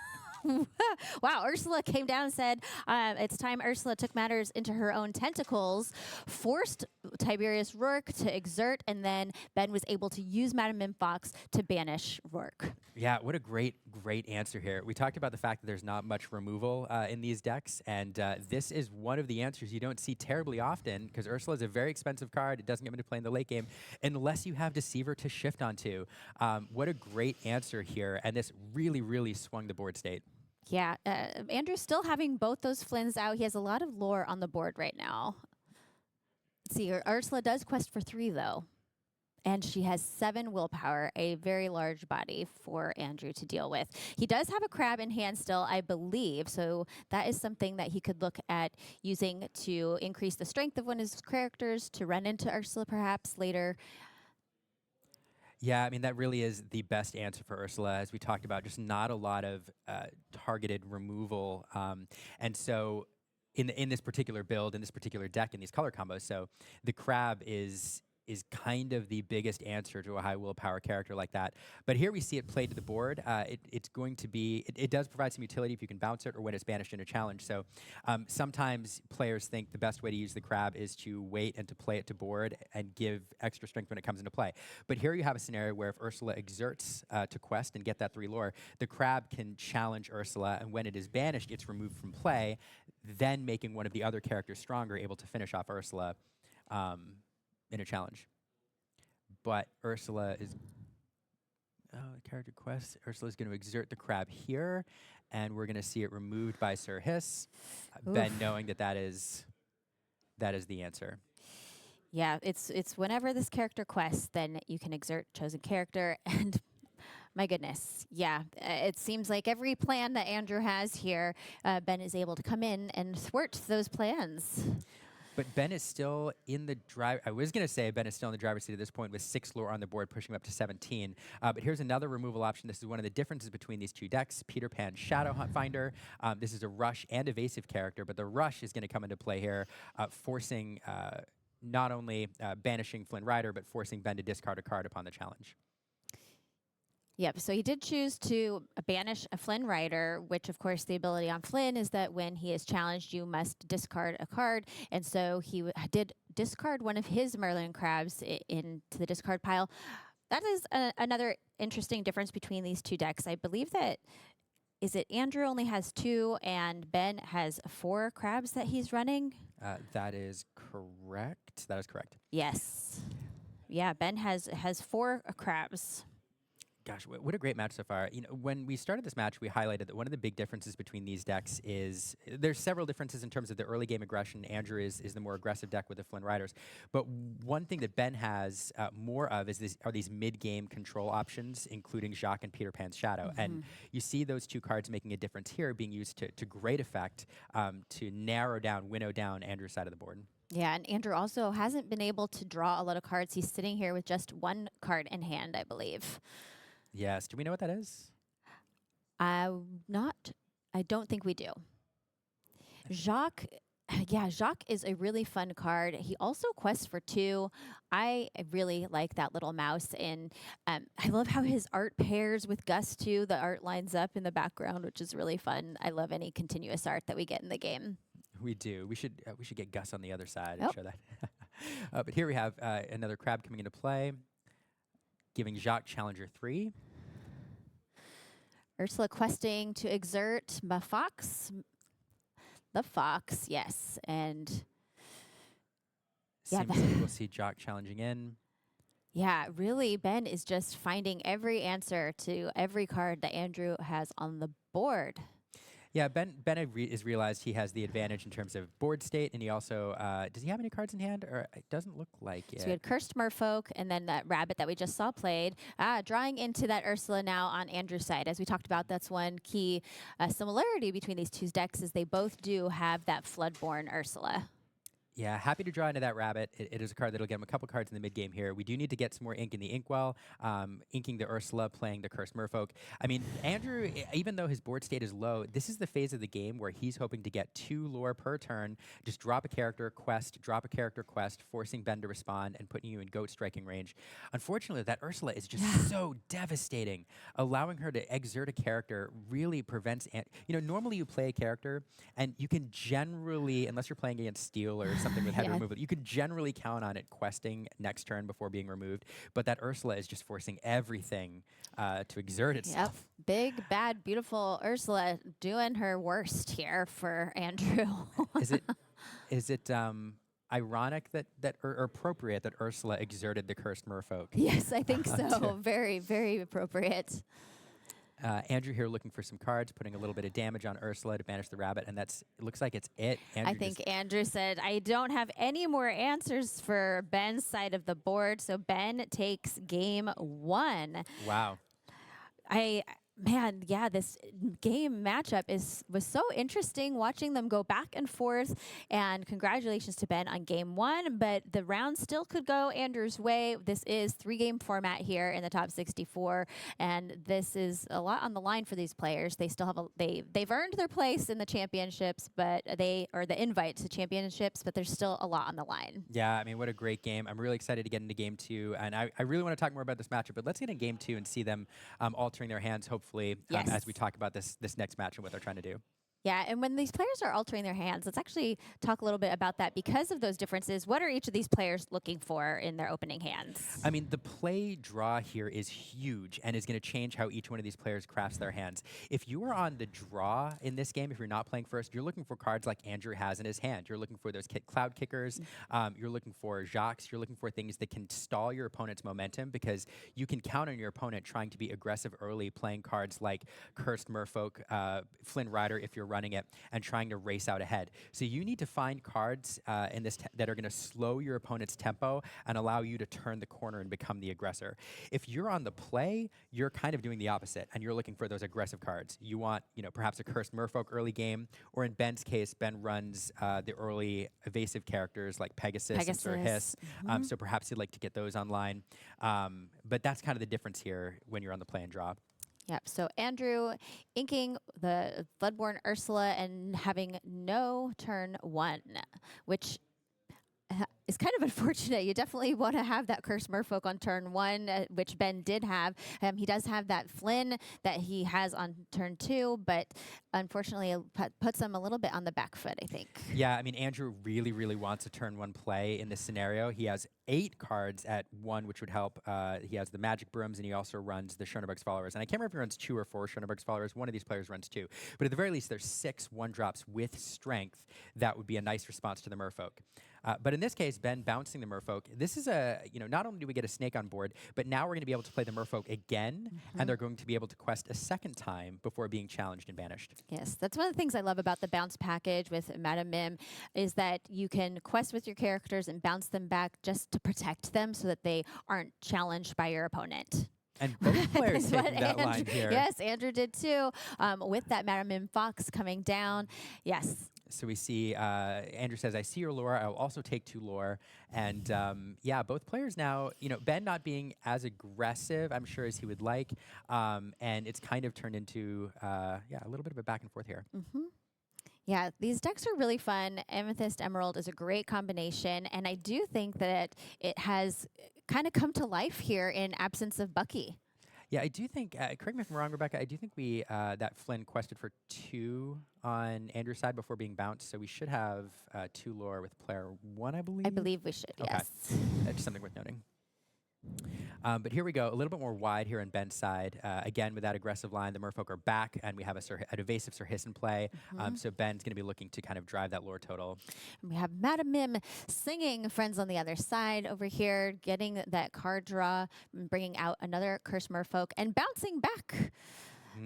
Wow, Ursula came down and said, it's time Ursula took matters into her own tentacles, forced Tiberius Rourke to exert, and then Ben was able to use Madame Mimfox to banish Rourke. Yeah, what a great answer here. We talked about the fact that there's not much removal in these decks, and this is one of the answers you don't see terribly often because Ursula is a very expensive card. It doesn't get into play in the late game unless you have Deceiver to shift onto. What a great answer here, and this really, really swung the board state. Yeah, Andrew's still having both those Flynns out. He has a lot of lore on the board right now. Let's see, Ursula does quest for 3, though. And she has 7 willpower, a very large body for Andrew to deal with. He does have a crab in hand still, I believe, so that is something that he could look at using to increase the strength of one of his characters, to run into Ursula perhaps later. Yeah, I mean, that really is the best answer for Ursula, as we talked about, just not a lot of targeted removal. And so in this particular build, in this particular deck, in these color combos, so the crab is kind of the biggest answer to a high willpower character like that. But here we see it played to the board. It's going to be, it does provide some utility if you can bounce it or when it's banished in a challenge. So sometimes players think the best way to use the crab is to wait and to play it to board and give extra strength when it comes into play. But here you have a scenario where if Ursula exerts to quest and get that 3 lore, the crab can challenge Ursula, and when it is banished, it's removed from play, then making one of the other characters stronger, able to finish off Ursula in a challenge. But Ursula is, character quest, Ursula is going to exert the crab here, and we're going to see it removed by Sir Hiss, Ben knowing that is the answer. Yeah, it's whenever this character quests, then you can exert chosen character, and my goodness, yeah, it seems like every plan that Andrew has here, Ben is able to come in and thwart those plans. But Ben is still in the drive. I was going to say Ben is still in the driver's seat at this point with 6 lore on the board, pushing him up to 17. But here's another removal option. This is one of the differences between these 2 decks. Peter Pan Shadow Hunt Finder. This is a rush and evasive character, but the rush is going to come into play here, forcing not only banishing Flynn Rider, but forcing Ben to discard a card upon the challenge. Yep. So he did choose to banish a Flynn rider, which, of course, the ability on Flynn is that when he is challenged, you must discard a card. And so he did discard one of his Merlin crabs into the discard pile. That is another interesting difference between these two decks. I believe that Andrew only has 2 and Ben has 4 crabs that he's running? That is correct. That is correct. Yes. Yeah, Ben has 4 crabs. Gosh, what a great match so far. You know, when we started this match, we highlighted that one of the big differences between these decks is there's several differences in terms of the early game aggression. Andrew is the more aggressive deck with the Flynn Riders. But one thing that Ben has more of are these mid-game control options, including Jacques and Peter Pan's Shadow. And you see those 2 cards making a difference here, being used to great effect to winnow down Andrew's side of the board. Yeah, and Andrew also hasn't been able to draw a lot of cards. He's sitting here with just 1 card in hand, I believe. Yes. Do we know what that is? I don't think we do. Jacques is a really fun card. He also quests for 2. I really like that little mouse, and I love how his art pairs with Gus too. The art lines up in the background, which is really fun. I love any continuous art that we get in the game. We do. We should get Gus on the other side and show that. But here we have another crab coming into play, giving Jacques Challenger 3. Ursula questing to exert the fox, yes. And seems like we'll see Jacques challenging in. Yeah, really, Ben is just finding every answer to every card that Andrew has on the board. Yeah, Ben has realized he has the advantage in terms of board state, and he also does he have any cards in hand, or it doesn't look like it. So we had Cursed Merfolk, and then that rabbit that we just saw played. Drawing into that Ursula now on Andrew's side. As we talked about, that's one key similarity between these 2 decks is they both do have that Floodborn Ursula. Yeah, happy to draw into that rabbit. It is a card that'll get him a couple cards in the mid-game here. We do need to get some more ink in the inkwell, inking the Ursula, playing the Cursed Merfolk. I mean, Andrew, even though his board state is low, this is the phase of the game where he's hoping to get 2 lore per turn, just drop a character, quest, forcing Ben to respond and putting you in goat striking range. Unfortunately, that Ursula is just so devastating. Allowing her to exert a character really prevents... normally you play a character, and you can generally, unless you're playing against Steel or something with heavy removal, you could generally count on it questing next turn before being removed. But that Ursula is just forcing everything to exert itself. Yep. Big, bad, beautiful Ursula doing her worst here for Andrew. Is it ironic or appropriate that Ursula exerted the Cursed Merfolk? Yes, I think so. Very, very appropriate. Andrew here looking for some cards, putting a little bit of damage on Ursula to banish the rabbit, and it looks like it's it. I think Andrew said, I don't have any more answers for Ben's side of the board, so Ben takes game 1. Wow. This game matchup was so interesting watching them go back and forth, and congratulations to Ben on game 1, but the round still could go Andrew's way. This is 3-game format here in the top 64, and this is a lot on the line for these players. They still have they've earned their place in the championships, or the invite to championships, but there's still a lot on the line. Yeah, I mean, what a great game. I'm really excited to get into game 2, and I really want to talk more about this matchup, but let's get in game 2 and see them altering their hands, hopefully, as we talk about this next match and what they're trying to do. Yeah, and when these players are altering their hands, let's actually talk a little bit about that. Because of those differences, what are each of these players looking for in their opening hands? I mean, the play draw here is huge and is going to change how each one of these players crafts their hands. If you are on the draw in this game, if you're not playing first, you're looking for cards like Andrew has in his hand. You're looking for those cloud kickers. You're looking for Jacques. You're looking for things that can stall your opponent's momentum, because you can count on your opponent trying to be aggressive early, playing cards like Cursed Merfolk, Flynn Rider if you're running it, and trying to race out ahead. So you need to find cards in this that are going to slow your opponent's tempo and allow you to turn the corner and become the aggressor. If you're on the play, you're kind of doing the opposite, and you're looking for those aggressive cards. You want, perhaps a Cursed Merfolk early game, or in Ben's case, Ben runs the early evasive characters like Pegasus. And Sir Hiss. So perhaps you'd like to get those online. But that's kind of the difference here when you're on the play and draw. Yep. So Andrew inking the Bloodborne Ursula and having no turn 1, which is kind of unfortunate. You definitely want to have that Curse Merfolk on turn 1, which Ben did have. He does have that Flynn that he has on turn 2, but unfortunately it puts him a little bit on the back foot, I think. Yeah, I mean, Andrew really, really wants a turn 1 play in this scenario. He has 8 cards at 1, which would help. He has the Magic Brooms, and he also runs the Schoenberg's Followers. And I can't remember if he runs 2 or 4 Schoenberg's Followers. One of these players runs 2. But at the very least, there's 6 1-drops with strength. That would be a nice response to the Merfolk. But in this case, Ben bouncing the Merfolk, this is not only do we get a snake on board, but now we're going to be able to play the Merfolk again, and they're going to be able to quest a second time before being challenged and banished. Yes, that's one of the things I love about the bounce package with Madam Mim, is that you can quest with your characters and bounce them back just to protect them so that they aren't challenged by your opponent. And both players That's taking that Andrew, line here. Yes, Andrew did too, with that Madam Mim Fox coming down. Yes. So we see Andrew says, I see your lore. I will also take 2 lore. And yeah, both players now, Ben not being as aggressive, I'm sure, as he would like. And it's kind of turned into, a little bit of a back and forth here. Yeah, these decks are really fun. Amethyst Emerald is a great combination. And I do think that it has kind of come to life here in absence of Bucky. Yeah, I do think, correct me if I'm wrong, Rebekah, I do think we that Flynn quested for 2 on Andrew's side before being bounced, so we should have 2 lore with player 1, I believe? I believe we should, Okay. yes. That's something worth noting. But here we go, a little bit more wide here on Ben's side. Again, with that aggressive line, the Merfolk are back, and we have an evasive Sir Hiss in play. So Ben's going to be looking to kind of drive that lore total. And we have Madam Mim singing Friends on the Other Side over here, getting that card draw, bringing out another Curse Merfolk, and bouncing back.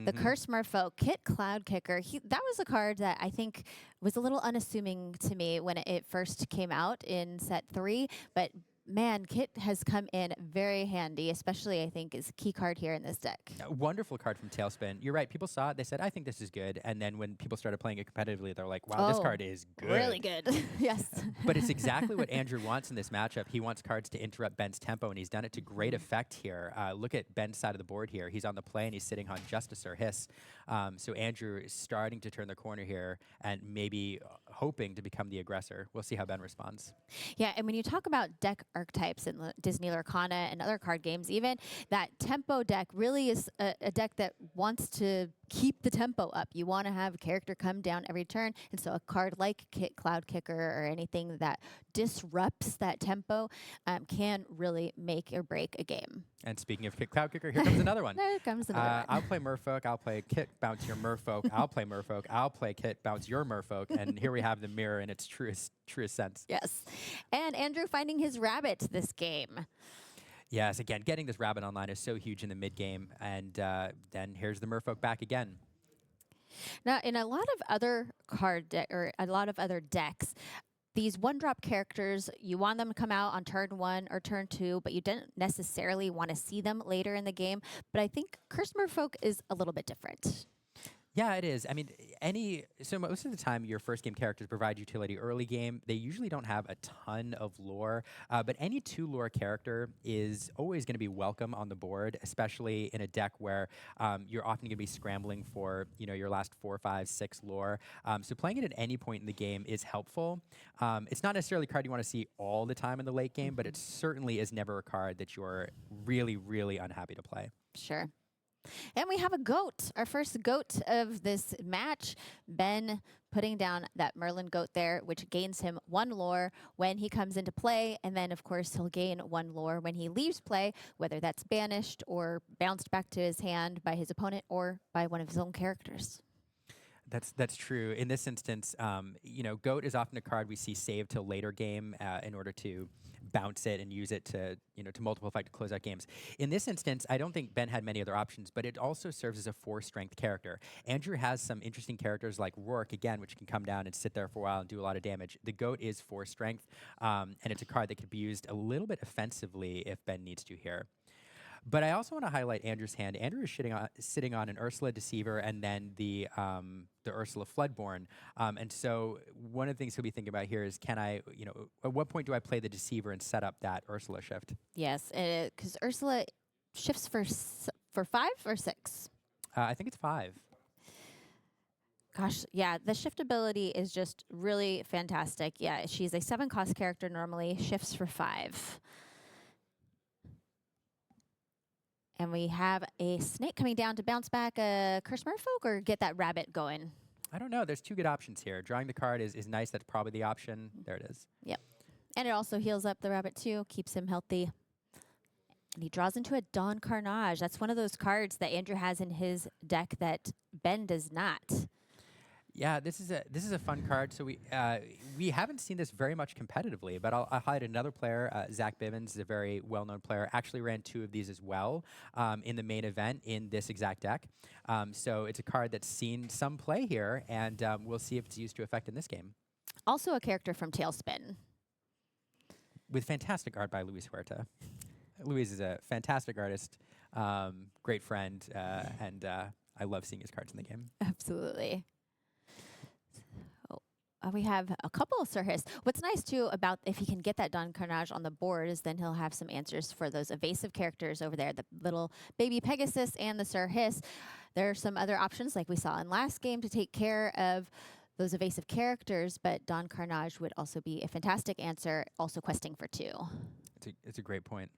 The Curse Merfolk, Kit Cloud Kicker. That was a card that I think was a little unassuming to me when it first came out in set 3, but man, Kit has come in very handy, especially I think is a key card here in this deck. A wonderful card from Tailspin. You're right. People saw it. They said, I think this is good. And then when people started playing it competitively, they're like, wow, this card is good. Really good. Yes. But it's exactly what Andrew wants in this matchup. He wants cards to interrupt Ben's tempo, and he's done it to great effect here. Look at Ben's side of the board here. He's on the play, and he's sitting on just a Sir Hiss. So Andrew is starting to turn the corner here and maybe hoping to become the aggressor. We'll see how Ben responds. Yeah, and when you talk about deck archetypes in the Disney Lorcana and other card games even, that tempo deck really is a deck that wants to keep the tempo up. You want to have a character come down every turn, and so a card like Kit Cloud Kicker or anything that disrupts that tempo can really make or break a game. And speaking of Kit Cloud Kicker, here comes another one. There comes another one. I'll play Merfolk. I'll play Kit, bounce your Merfolk. I'll play Merfolk. I'll play Kit, bounce your Merfolk. And here we have the mirror in its truest sense. Yes. And Andrew finding his rabbit this game. Yes, again, getting this rabbit online is so huge in the mid game. And then here's the Merfolk back again. Now, in a lot of other or a lot of other decks, these one-drop characters, you want them to come out on turn 1 or turn 2, but you didn't necessarily want to see them later in the game. But I think Curse Merfolk is a little bit different. Yeah, it is. I mean, so most of the time, your first game characters provide utility early game. They usually don't have a ton of lore, but any 2 lore character is always going to be welcome on the board, especially in a deck where you're often going to be scrambling for your last 4, 5, 6 lore. So playing it at any point in the game is helpful. It's not necessarily a card you want to see all the time in the late game, but it certainly is never a card that you're really, really unhappy to play. Sure. And we have a goat, our first goat of this match. Ben putting down that Merlin goat there, which gains him 1 lore when he comes into play. And then, of course, he'll gain 1 lore when he leaves play, whether that's banished or bounced back to his hand by his opponent or by one of his own characters. That's true. In this instance, Goat is often a card we see saved till later game in order to bounce it and use it to multiple effect to close out games. In this instance, I don't think Ben had many other options, but it also serves as a 4-strength character. Andrew has some interesting characters like Rourke, again, which can come down and sit there for a while and do a lot of damage. The Goat is 4-strength, and it's a card that could be used a little bit offensively if Ben needs to here. But I also want to highlight Andrew's hand. Andrew is sitting on an Ursula Deceiver and then the Ursula Floodborn. And so one of the things he'll be thinking about here is, can I, at what point do I play the Deceiver and set up that Ursula shift? Yes, because Ursula shifts for 5 or 6? I think it's 5. Gosh, yeah, the shift ability is just really fantastic. Yeah, she's a 7 cost character normally, shifts for 5. And we have a snake coming down to bounce back a Curse Merfolk or get that rabbit going. I don't know. There's 2 good options here. Drawing the card is nice. That's probably the option. There it is. Yep. And it also heals up the rabbit too, keeps him healthy. And he draws into a Dawn Carnage. That's one of those cards that Andrew has in his deck that Ben does not. Yeah, this is a fun card. So we haven't seen this very much competitively, but I'll highlight another player. Zach Bivens is a very well-known player. Actually ran 2 of these as well in the main event in this exact deck. So it's a card that's seen some play here, and we'll see if it's used to effect in this game. Also a character from Tailspin. With fantastic art by Luis Huerta. Luis is a fantastic artist, great friend, and I love seeing his cards in the game. Absolutely. We have a couple of Sir Hiss. What's nice, too, about if he can get that Dawn Carnage on the board is then he'll have some answers for those evasive characters over there, the little baby Pegasus and the Sir Hiss. There are some other options, like we saw in last game, to take care of those evasive characters, but Dawn Carnage would also be a fantastic answer, also questing for 2. It's a great point.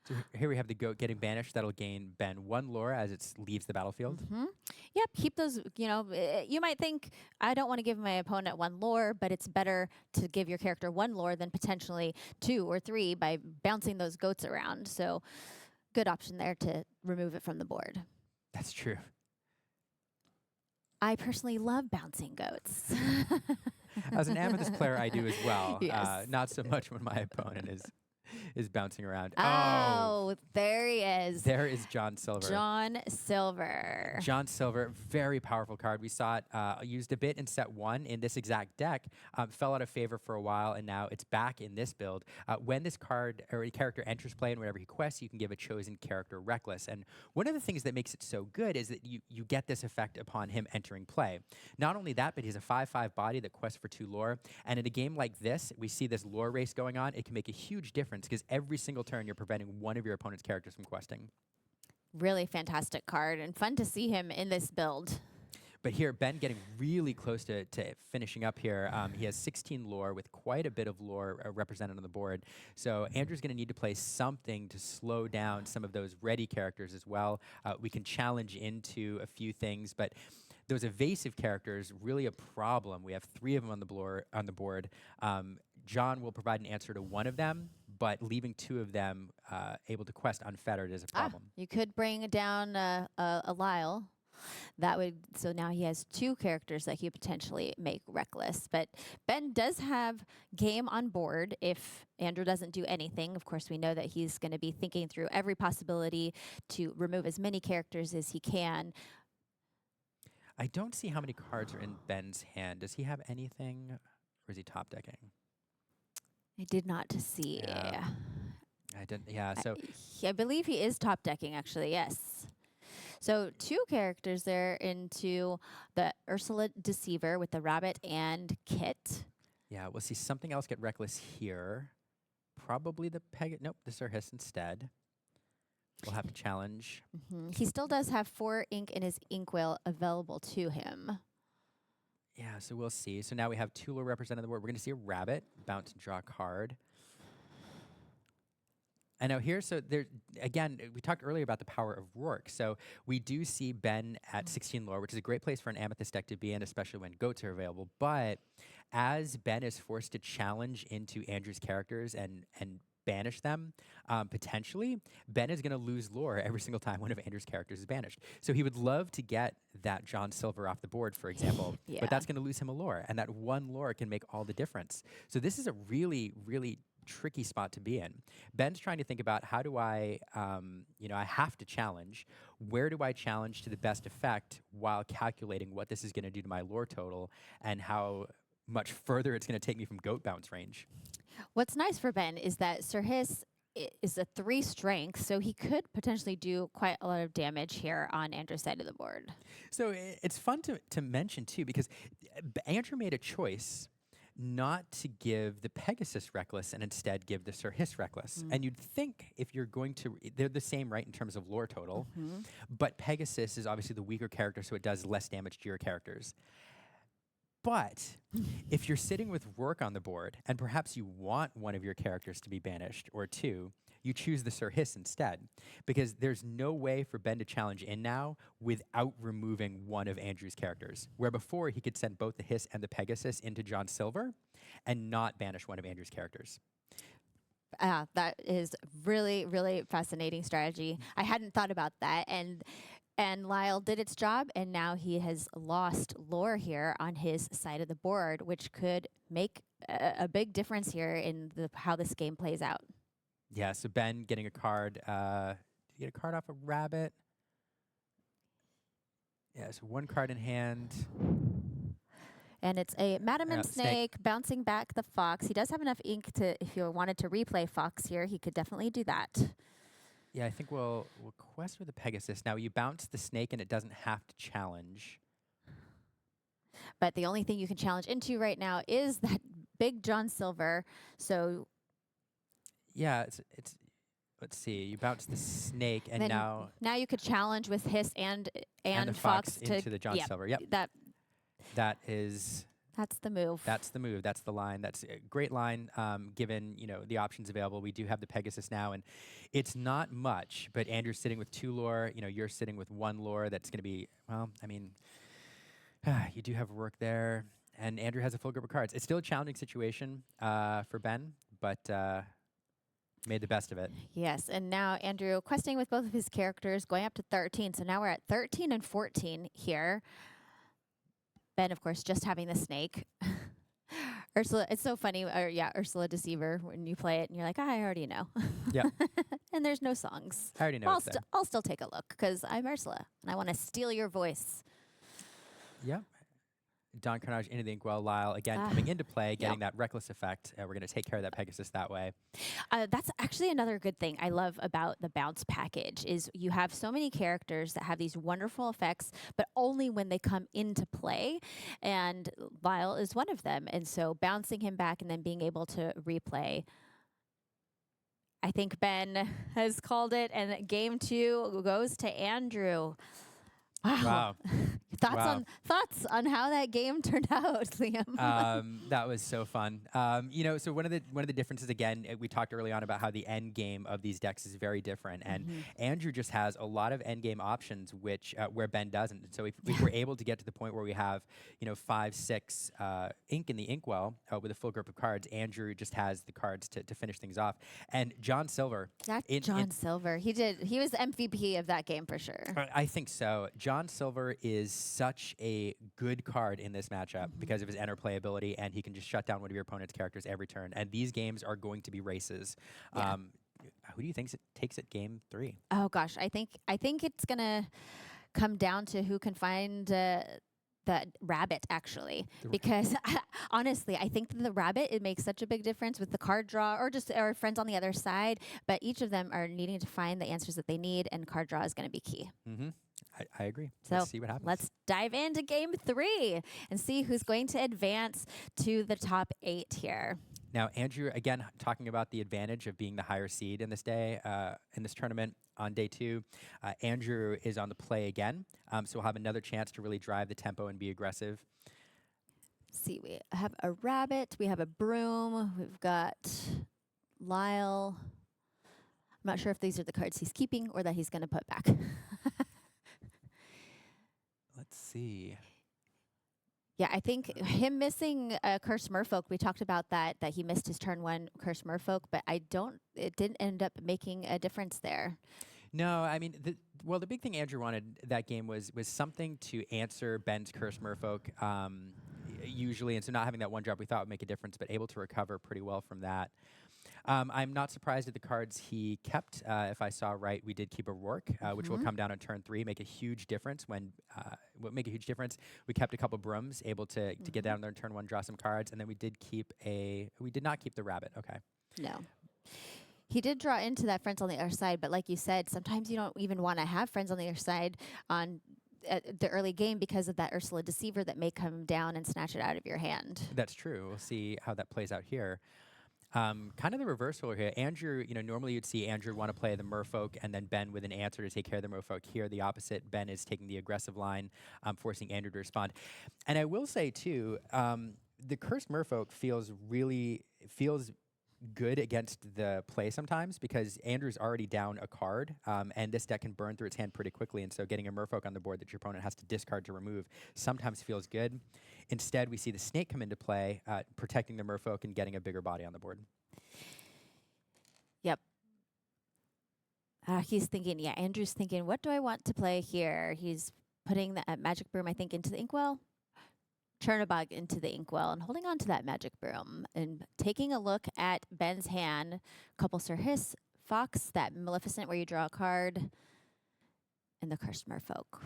So here we have the goat getting banished. That'll gain Ben 1 lore as it leaves the battlefield. Yep, keep those, you might think, I don't want to give my opponent 1 lore, but it's better to give your character 1 lore than potentially 2 or 3 by bouncing those goats around. So good option there to remove it from the board. That's true. I personally love bouncing goats. As an Amethyst player, I do as well. Yes. Not so much when my opponent is bouncing around. Oh, there he is. There is John Silver. John Silver. John Silver, very powerful card. We saw it used a bit in set 1 in this exact deck. Fell out of favor for a while, and now it's back in this build. When this card or a character enters play and whenever he quests, you can give a chosen character Reckless. And one of the things that makes it so good is that you get this effect upon him entering play. Not only that, but he's a 5/5 body that quests for 2 lore. And in a game like this, we see this lore race going on. It can make a huge difference because every single turn you're preventing one of your opponent's characters from questing. Really fantastic card and fun to see him in this build. But here, Ben getting really close to finishing up here. He has 16 lore with quite a bit of lore represented on the board. So Andrew's going to need to play something to slow down some of those ready characters as well. We can challenge into a few things, but those evasive characters, really a problem. We have 3 of them on the board. John will provide an answer to 1 of them, but leaving 2 of them able to quest unfettered is a problem. You could bring down a Lyle. So now he has 2 characters that he could potentially make Reckless. But Ben does have game on board if Andrew doesn't do anything. Of course, we know that he's going to be thinking through every possibility to remove as many characters as he can. I don't see how many cards are in Ben's hand. Does he have anything, or is he top decking? I did not see. Yeah. I didn't. Yeah. So I believe he is top decking, actually. Yes. So 2 characters there into the Ursula Deceiver with the rabbit and Kit. yeah, we'll see something else get Reckless here. Probably the Nope, the Sir Hiss instead. We'll have to challenge. He still does have 4 ink in his inkwell available to him. Yeah, so we'll see. So now we have 2 lore represented on the board. We're going to see a rabbit bounce and draw a card. And now here, so there again, we talked earlier about the power of Rourke. So we do see Ben at 16 lore, which is a great place for an Amethyst deck to be in, especially when goats are available. But as Ben is forced to challenge into Andrew's characters and banish them, potentially, Ben is going to lose lore every single time one of Andrew's characters is banished. So he would love to get that John Silver off the board, for example, but that's going to lose him a lore, and that 1 lore can make all the difference. So this is a really, really tricky spot to be in. Ben's trying to think about how do I have to challenge. Where do I challenge to the best effect while calculating what this is going to do to my lore total and how much further it's going to take me from goat bounce range. What's nice for Ben is that Sir Hiss is a 3 strength, so he could potentially do quite a lot of damage here on Andrew's side of the board. So it's fun to mention, too, because Andrew made a choice not to give the Pegasus Reckless and instead give the Sir Hiss Reckless. And you'd think if you're going to, they're the same, right, in terms of lore total, but Pegasus is obviously the weaker character, so it does less damage to your characters. But if you're sitting with Rourke on the board, and perhaps you want one of your characters to be banished, or two, you choose the Sir Hiss instead, because there's no way for Ben to challenge in now without removing one of Andrew's characters, where before he could send both the Hiss and the Pegasus into John Silver and not banish one of Andrew's characters. That is really, really fascinating strategy. I hadn't thought about that. And Lyle did its job, and now he has lost lore here on his side of the board, which could make a big difference here in how this game plays out. Yeah, so Ben getting a card. Did you get a card off a rabbit? Yeah, so one card in hand. And it's a Madam and Snake. Snake bouncing back the fox. He does have enough ink to, if you wanted to replay fox here, he could definitely do that. Yeah, I think we'll quest with the Pegasus. Now, you bounce the snake, and it doesn't have to challenge. But the only thing you can challenge into right now is that big John Silver. So Yeah, it's let's see. You bounce the snake, and then now you could challenge with Hiss and the Fox into the John yep, Silver. Yep, that's the move. That's the move. That's the line. That's a great line. Given the options available, we do have the Pegasus now, and it's not much. But Andrew's sitting with 2 lore. You're sitting with 1 lore. That's going to be you do have work there, and Andrew has a full group of cards. It's still a challenging situation for Ben, but made the best of it. Yes, and now Andrew questing with both of his characters, going up to 13. So now we're at 13 and 14 here. Ben, of course, just having the snake. Ursula, it's so funny. Ursula Deceiver, when you play it and you're like, I already know. Yeah. And there's no songs. I already know. I'll still take a look because I'm Ursula and I want to steal your voice. Yep. Don Carnage into the Inkwell. Lyle, again, coming into play, getting that reckless effect. We're going to take care of that Pegasus that way. That's actually another good thing I love about the bounce package is you have so many characters that have these wonderful effects, but only when they come into play. And Lyle is one of them. And so bouncing him back and then being able to replay. I think Ben has called it, and game 2 goes to Andrew. Wow. Thoughts on how that game turned out, Liam? That was so fun. So one of the differences, again, we talked early on about how the end game of these decks is very different, and Andrew just has a lot of end game options, which where Ben doesn't. And so if we're able to get to the point where we have 5, 6 ink in the Inkwell with a full group of cards, Andrew just has the cards to finish things off. And John Silver, Silver, he was the MVP of that game for sure. I think so. John Silver is such a good card in this matchup because of his interplayability, and he can just shut down one of your opponent's characters every turn. And these games are going to be races. Yeah. Who do you think takes it game 3? Oh gosh, I think it's gonna come down to who can find that rabbit actually, because honestly, I think that the rabbit, it makes such a big difference with the card draw or just our friends on the other side. But each of them are needing to find the answers that they need, and card draw is going to be key. I agree. So let's see what happens. Let's dive into game 3 and see who's going to advance to the top 8 here. Now, Andrew, again, talking about the advantage of being the higher seed in this tournament on day 2. Andrew is on the play again, so we'll have another chance to really drive the tempo and be aggressive. See, we have a rabbit, we have a broom, we've got Lyle. I'm not sure if these are the cards he's keeping or that he's going to put back. Let's see. Yeah, I think him missing Curse Merfolk, we talked about that he missed his turn 1 Curse Merfolk, but it didn't end up making a difference there. No, I mean, the big thing Andrew wanted that game was something to answer Ben's Curse Merfolk usually, and so not having that 1 drop we thought would make a difference, but able to recover pretty well from that. I'm not surprised at the cards he kept. If I saw right, we did keep a Rourke, which will come down on turn 3, make a huge difference. We kept a couple brooms, able to get down there on turn 1, draw some cards, and then we did not keep the rabbit. Okay. No. He did draw into that friends on the other side, but like you said, sometimes you don't even want to have friends on the other side on at the early game because of that Ursula Deceiver that may come down and snatch it out of your hand. That's true. We'll see how that plays out here. Kind of the reverse role here. Andrew, normally you'd see Andrew want to play the merfolk and then Ben with an answer to take care of the merfolk. Here, the opposite. Ben is taking the aggressive line, forcing Andrew to respond. And I will say, too, the cursed merfolk feels good against the play sometimes because Andrew's already down a card, and this deck can burn through its hand pretty quickly, and so getting a merfolk on the board that your opponent has to discard to remove sometimes feels good. Instead, we see the snake come into play, protecting the merfolk and getting a bigger body on the board. Yep. He's thinking, Andrew's thinking, what do I want to play here? He's putting the Magic Broom, I think, into the Inkwell. Chernobog into the Inkwell and holding on to that Magic Broom and taking a look at Ben's hand. Couple Sir Hiss, Fox, that Maleficent where you draw a card, and the Cursed Merfolk.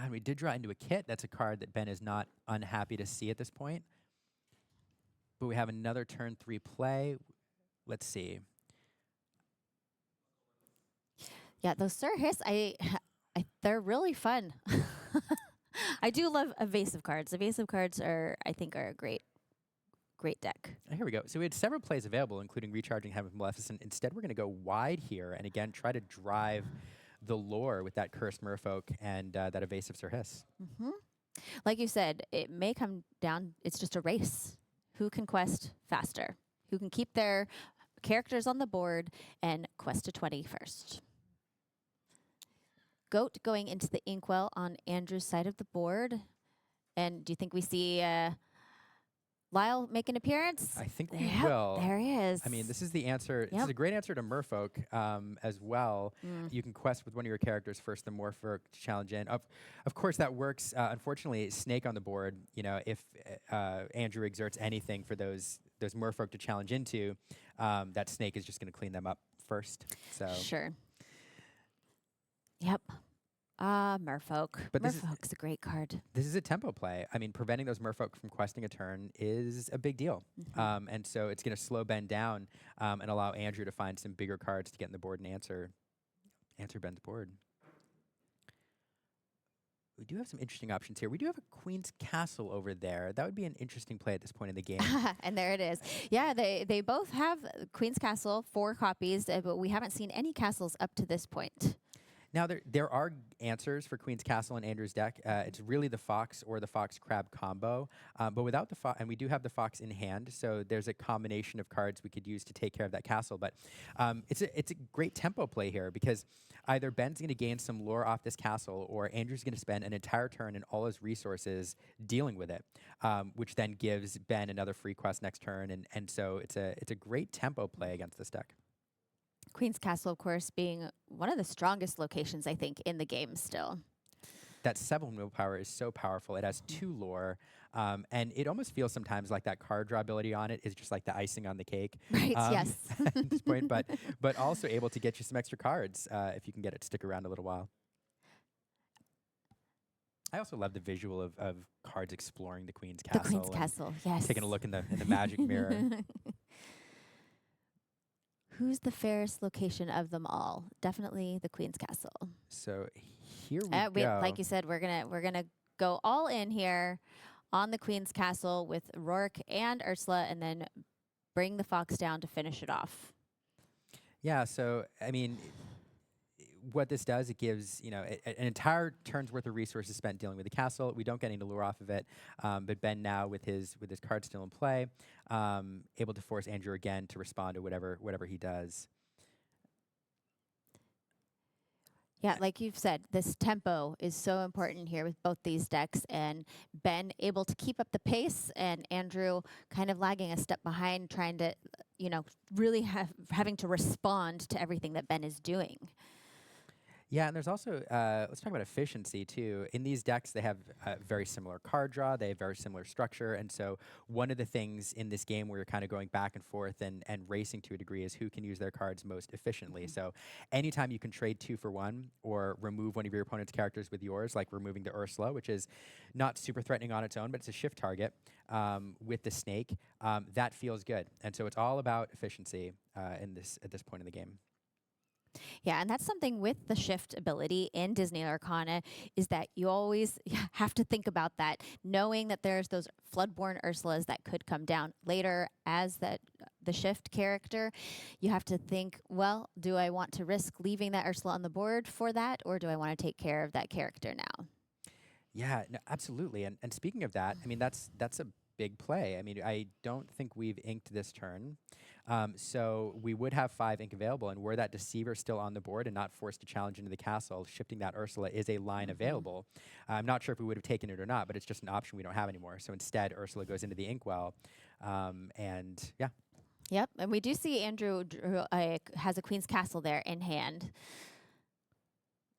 And we did draw into a kit. That's a card that Ben is not unhappy to see at this point. But we have another turn 3 play. Let's see. Yeah, those Sir Hiss, they're really fun. I do love evasive cards. Evasive cards I think are a great deck. Here we go. So we had several plays available, including recharging Heaven Maleficent. Instead, we're going to go wide here and again try to drive the lore with that Cursed Merfolk and that evasive Sir Hiss. Mm-hmm. Like you said, it may come down, it's just a race. Who can quest faster? Who can keep their characters on the board and quest to 20 first? Goat going into the Inkwell on Andrew's side of the board. And do you think we see Lyle make an appearance? I think we will. There he is. I mean, this is the answer. This is a great answer to Merfolk as well. You can quest with one of your characters first, the Morfolk to challenge in. Of course, that works. Unfortunately, Snake on the board, if Andrew exerts anything for those Merfolk to challenge into, that Snake is just going to clean them up first. So sure. Yep. Merfolk. But Merfolk's a great card. This is a tempo play. I mean, preventing those Merfolk from questing a turn is a big deal. And so it's going to slow Ben down and allow Andrew to find some bigger cards to get in the board and answer Ben's board. We do have some interesting options here. We do have a Queen's Castle over there. That would be an interesting play at this point in the game. And there it is. Yeah, they both have Queen's Castle, 4 copies, but we haven't seen any castles up to this point. Now, there are answers for Queen's Castle in Andrew's deck. It's really the Fox or the Fox Crab combo. But without the Fox, and we do have the Fox in hand, so there's a combination of cards we could use to take care of that castle. But it's a great tempo play here because either Ben's going to gain some lore off this castle or Andrew's going to spend an entire turn and all his resources dealing with it, which then gives Ben another free quest next turn. And so it's a great tempo play against this deck. Queen's Castle, of course, being one of the strongest locations, I think, in the game still. That 7 willpower is so powerful. It has 2 lore, and it almost feels sometimes like that card draw ability on it is just like the icing on the cake. Right, yes. At this point, but also able to get you some extra cards if you can get it to stick around a little while. I also love the visual of cards exploring the Queen's Castle. The Queen's Castle, yes. Taking a look in the magic mirror. Who's the fairest location of them all? Definitely the Queen's Castle. So here we go. Like you said, we're gonna go all in here on the Queen's Castle with Rourke and Ursula, and then bring the Fox down to finish it off. Yeah. So I mean, what this does, it gives an entire turn's worth of resources spent dealing with the castle. We don't get any lure off of it, but Ben now with his card still in play, able to force Andrew again to respond to whatever he does. Yeah, like you've said, this tempo is so important here with both these decks, and Ben able to keep up the pace, and Andrew kind of lagging a step behind, trying to, really having to respond to everything that Ben is doing. Yeah, and there's also, let's talk about efficiency too. In these decks, they have very similar card draw, they have very similar structure, and so one of the things in this game where you're kind of going back and forth and racing to a degree is who can use their cards most efficiently. So anytime you can trade 2 for 1 or remove one of your opponent's characters with yours, like removing the Ursula, which is not super threatening on its own, but it's a shift target, with the Snake, that feels good. And so it's all about efficiency at this point in the game. Yeah, and that's something with the shift ability in Disney Lorcana is that you always have to think about that, knowing that there's those Floodborn Ursulas that could come down later as the shift character. You have to think, well, do I want to risk leaving that Ursula on the board for that, or do I want to take care of that character now? Yeah, no, absolutely. And speaking of that, I mean, that's a big play. I mean, I don't think we've inked this turn. So we would have 5 ink available, and were that Deceiver still on the board and not forced to challenge into the castle, shifting that Ursula is a line available. I'm not sure if we would have taken it or not, but it's just an option we don't have anymore. So instead, Ursula goes into the inkwell, and yeah. Yep, and we do see Andrew has a Queen's Castle there in hand,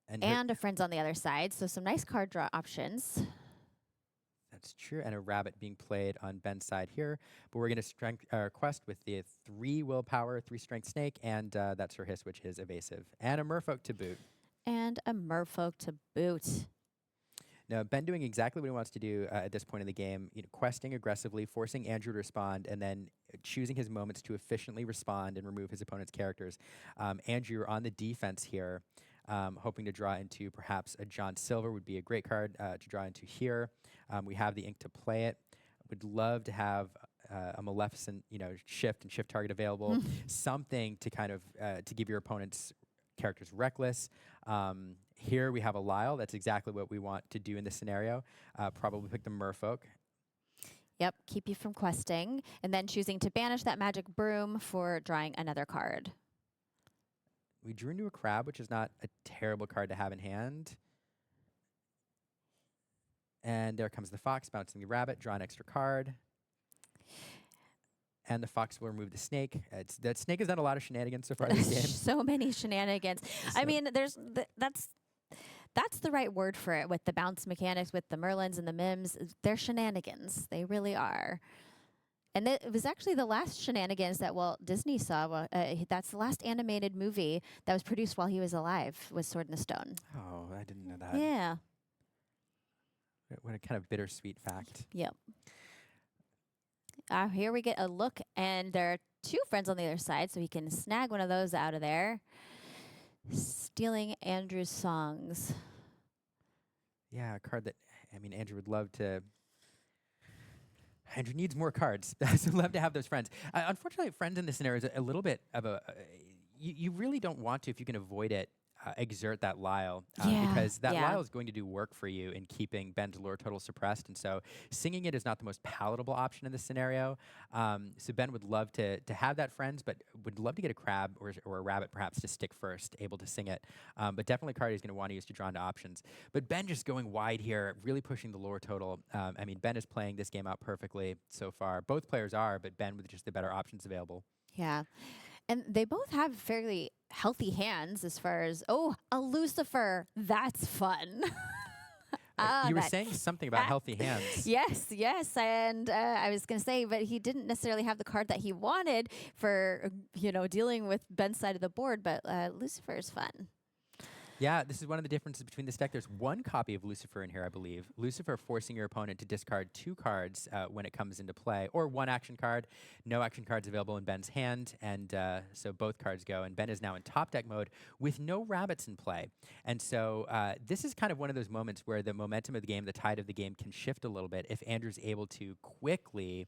and a Friends on the other side. So some nice card draw options. That's true, and a rabbit being played on Ben's side here. But we're going to quest with the 3 willpower, 3 strength snake, and that's her hiss, which is evasive, and a merfolk to boot. And a merfolk to boot. Now, Ben doing exactly what he wants to do at this point in the game, questing aggressively, forcing Andrew to respond, and then choosing his moments to efficiently respond and remove his opponent's characters. Andrew, you're on the defense here, hoping to draw into perhaps a John Silver would be a great card to draw into here. We have the ink to play it. Would love to have a Maleficent, shift and shift target available. Something to kind of to give your opponent's characters reckless. Here we have a Lyle. That's exactly what we want to do in this scenario. Probably pick the Merfolk. Yep, keep you from questing, and then choosing to banish that magic broom for drawing another card. We drew into a crab, which is not a terrible card to have in hand. And there comes the fox, bouncing the rabbit, draw an extra card. And the fox will remove the snake. That snake has done a lot of shenanigans so far this game. So many shenanigans. I mean, that's the right word for it with the bounce mechanics, with the Merlins and the Mims. They're shenanigans. They really are. And it was actually the last shenanigans that Walt Disney saw. That's the last animated movie that was produced while he was alive, was Sword in the Stone. Oh, I didn't know that. Yeah. What a kind of bittersweet fact. Yep. Here we get a look, and there are 2 friends on the other side, so he can snag one of those out of there. Stealing Andrew's songs. Yeah, a card that, I mean, Andrew would love to. Andrew needs more cards. So love to have those friends. Unfortunately, friends in this scenario is a little bit of a. You really don't want to, if you can avoid it, exert that Lyle. Because that Lyle is going to do work for you in keeping Ben's lore total suppressed. And so singing it is not the most palatable option in this scenario. So Ben would love to have that friends, but would love to get a crab or a rabbit perhaps to stick first, able to sing it. But definitely a card he's going to want to use to draw into options. But Ben just going wide here, really pushing the lore total. I mean, Ben is playing this game out perfectly so far. Both players are, but Ben with just the better options available. Yeah. And they both have fairly healthy hands as far as, a Lucifer. That's fun. You were saying something about healthy hands. Yes. And I was going to say, but he didn't necessarily have the card that he wanted for, dealing with Ben's side of the board, but Lucifer is fun. Yeah, this is one of the differences between this deck. There's 1 copy of Lucifer in here, I believe. Lucifer forcing your opponent to discard 2 cards when it comes into play, or 1 action card. No action cards available in Ben's hand, and so both cards go. And Ben is now in top deck mode with no rabbits in play. And so this is kind of one of those moments where the momentum of the game, the tide of the game can shift a little bit if Andrew's able to quickly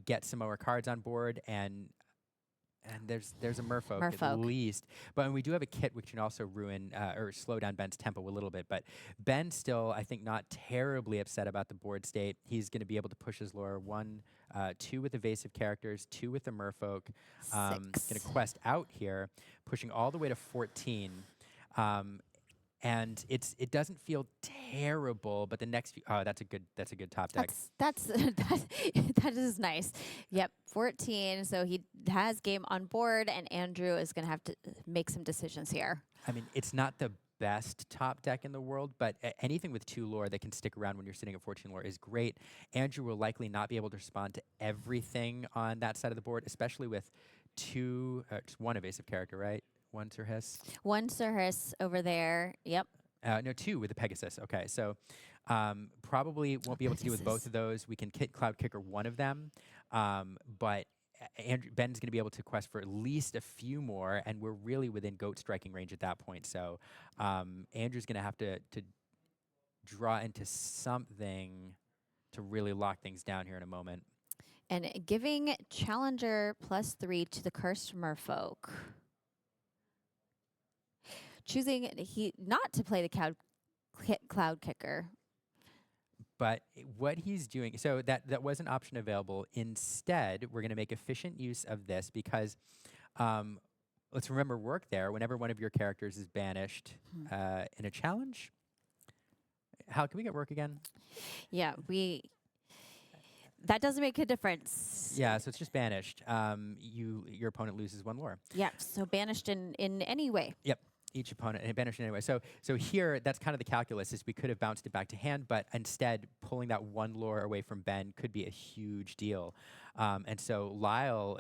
get some more cards on board and there's a Merfolk at least. But we do have a kit which can also ruin or slow down Ben's tempo a little bit. But Ben still, I think, not terribly upset about the board state. He's going to be able to push his lore 2 with evasive characters, 2 with the Merfolk. Going to quest out here, pushing all the way to 14. And it doesn't feel terrible, but the next few, that's a good top deck. That is nice. Yep, 14. So he has game on board, and Andrew is going to have to make some decisions here. I mean, it's not the best top deck in the world, but anything with 2 lore that can stick around when you're sitting at 14 lore is great. Andrew will likely not be able to respond to everything on that side of the board, especially with just 1 evasive character, right? 1 Sir Hiss? 1 Sir Hiss over there. Yep. No, 2 with the Pegasus. Okay, so probably won't be able to deal with both of those. We can Cloud Kicker 1 of them, but Ben's going to be able to quest for at least a few more, and we're really within goat striking range at that point. So Andrew's going to have to draw into something to really lock things down here in a moment. And giving Challenger +3 to the Cursed Merfolk. Choosing not to play the Cloud Kicker. But what he's doing, so that was an option available. Instead, we're going to make efficient use of this because let's remember work there. Whenever one of your characters is banished in a challenge, how can we get work again? Yeah, that doesn't make a difference. Yeah, so it's just banished. Your opponent loses 1 lore. Yeah, so banished in any way. Yep. Each opponent and banished anyway. So here, that's kind of the calculus. Is we could have bounced it back to hand, but instead pulling that 1 lore away from Ben could be a huge deal. And so Lyle,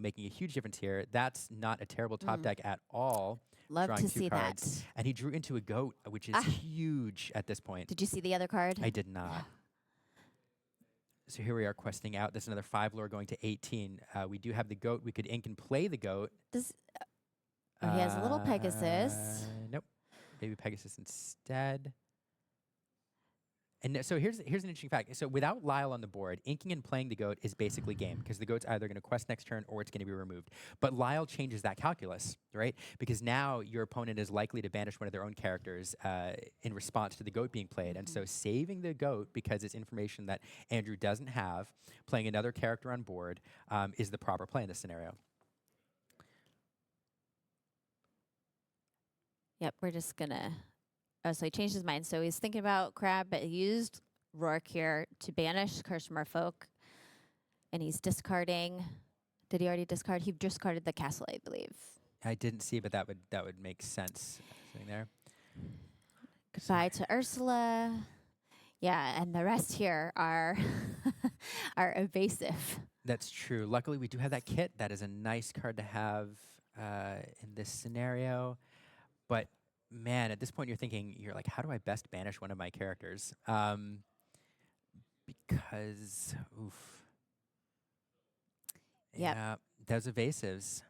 making a huge difference here. That's not a terrible top deck at all. Love to see cards. that. And he drew into a goat, which is huge at this point. Did you see the other card? I did not. So here we are questing out. There's another 5 lore going to 18. We do have the goat. We could ink and play the goat. He has a little Pegasus. Nope. Maybe Pegasus instead. And so here's an interesting fact. So without Lyle on the board, inking and playing the goat is basically game because the goat's either going to quest next turn or it's going to be removed. But Lyle changes that calculus, right? Because now your opponent is likely to banish one of their own characters in response to the goat being played. And so saving the goat, because it's information that Andrew doesn't have, playing another character on board is the proper play in this scenario. Yep, we're just gonna. Oh, so he changed his mind. So he's thinking about Crab, but he used Rourke here to banish Cursed Merfolk, and he's discarding. Did he already discard? He discarded the castle, I believe. I didn't see, but that would make sense sitting there. Goodbye to Ursula. Yeah, and the rest here are are evasive. That's true. Luckily, we do have that kit. That is a nice card to have in this scenario. But man, at this point, you're like, how do I best banish one of my characters? Because, oof. Yep. Yeah, those evasives.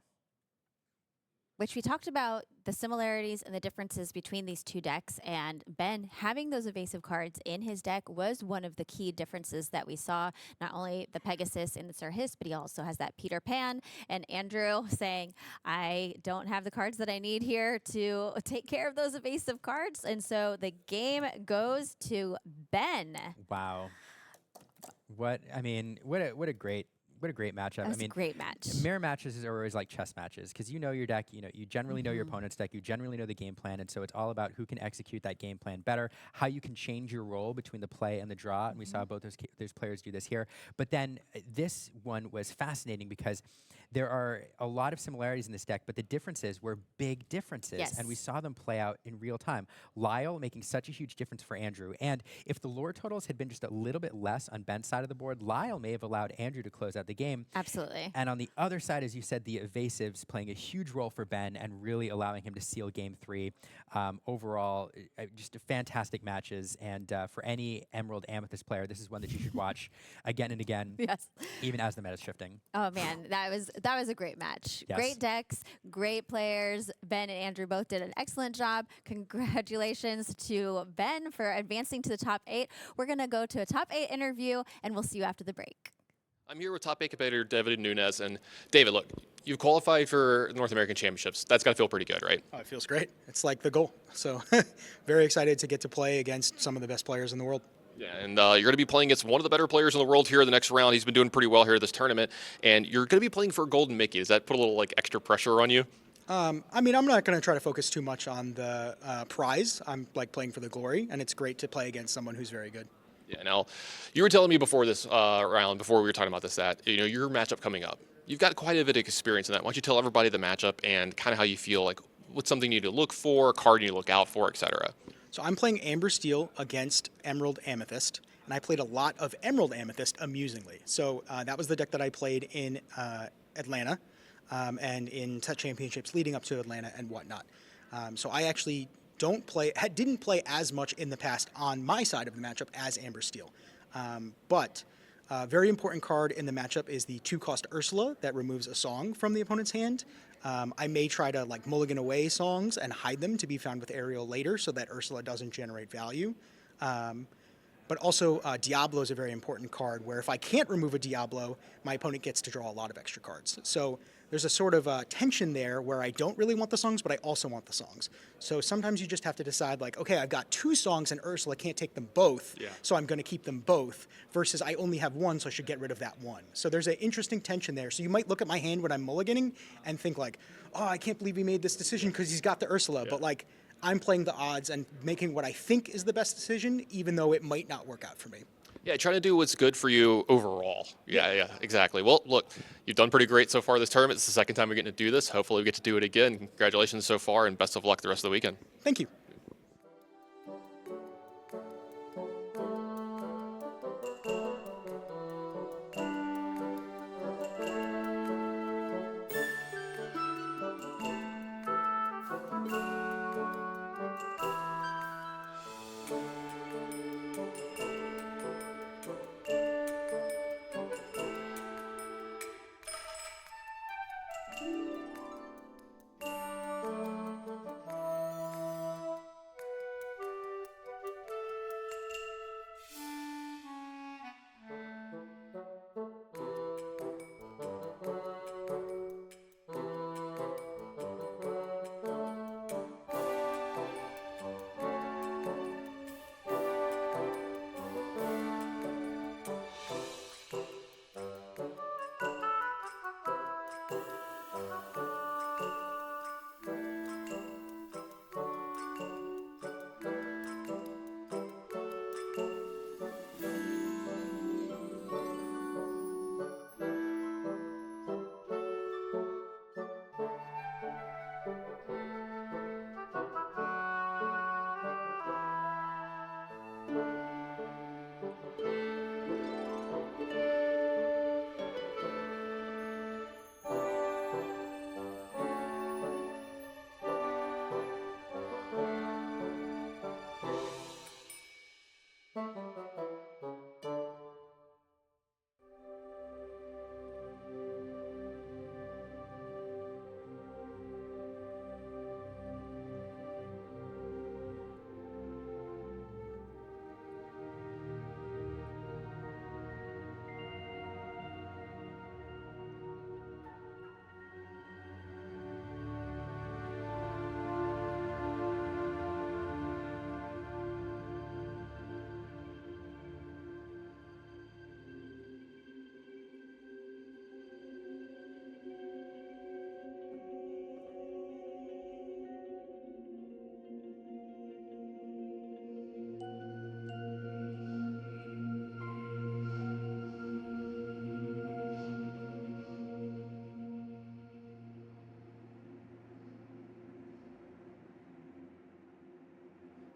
Which we talked about the similarities and the differences between these two decks, and Ben having those evasive cards in his deck was one of the key differences that we saw. Not only the Pegasus in the Sir Hiss, but he also has that Peter Pan, and Andrew saying, I don't have the cards that I need here to take care of those evasive cards, and so the game goes to Ben. Wow. What a great matchup. That was a great match. Mirror matches are always like chess matches because you know your deck, you generally know your opponent's deck, you generally know the game plan, and so it's all about who can execute that game plan better, how you can change your role between the play and the draw, and we saw both those players do this here. But then this one was fascinating because there are a lot of similarities in this deck, but the differences were big differences, Yes. and we saw them play out in real time. Lyle making such a huge difference for Andrew, and if the lore totals had been just a little bit less on Ben's side of the board, Lyle may have allowed Andrew to close out the game. Absolutely. And on the other side, as you said, the evasives playing a huge role for Ben and really allowing him to seal game 3. Overall, just fantastic matches. And for any Emerald Amethyst player, this is one that you should watch again and again, Yes. even as the meta's shifting. Oh man, that was a great match. Yes. Great decks, great players. Ben and Andrew both did an excellent job. Congratulations to Ben for advancing to the top 8. We're gonna go to a top 8 interview, and we'll see you after the break. I'm here with top 8 competitor David Nunez. And David, look, you've qualified for North American Championships. That's got to feel pretty good, right? Oh, it feels great. It's like the goal. So very excited to get to play against some of the best players in the world. Yeah, and you're going to be playing against one of the better players in the world here the next round. He's been doing pretty well here this tournament. And you're going to be playing for Golden Mickey. Does that put a little extra pressure on you? I'm not going to try to focus too much on the prize. I'm playing for the glory, and it's great to play against someone who's very good. Yeah, now, you were telling me before this round, before we were talking about this, that your matchup coming up, you've got quite a bit of experience in that. Why don't you tell everybody the matchup and kind of how you feel, what's something you need to look for, a card you need to look out for, etc. So I'm playing Amber Steel against Emerald Amethyst, and I played a lot of Emerald Amethyst, amusingly. So that was the deck that I played in Atlanta and in championships leading up to Atlanta and whatnot. So I actually didn't play as much in the past on my side of the matchup as Amber Steel. But Very important card in the matchup is the 2-cost Ursula that removes a song from the opponent's hand. I may try to like mulligan away songs and hide them to be found with Ariel later so that Ursula doesn't generate value. But also Diablo is a very important card where if I can't remove a Diablo, my opponent gets to draw a lot of extra cards. So there's a sort of tension there where I don't really want the songs, but I also want the songs. So sometimes you just have to decide like, okay, I've got 2 songs and Ursula can't take them both, so I'm going to keep them both, versus I only have 1, so I should get rid of that 1. So there's an interesting tension there. So you might look at my hand when I'm mulliganing and think like, oh, I can't believe he made this decision because he's got the Ursula, but like, I'm playing the odds and making what I think is the best decision, even though it might not work out for me. Yeah, trying to do what's good for you overall. Yeah, exactly. Well, look, you've done pretty great so far this tournament. It's the second time we're getting to do this. Hopefully we get to do it again. Congratulations so far, and best of luck the rest of the weekend. Thank you.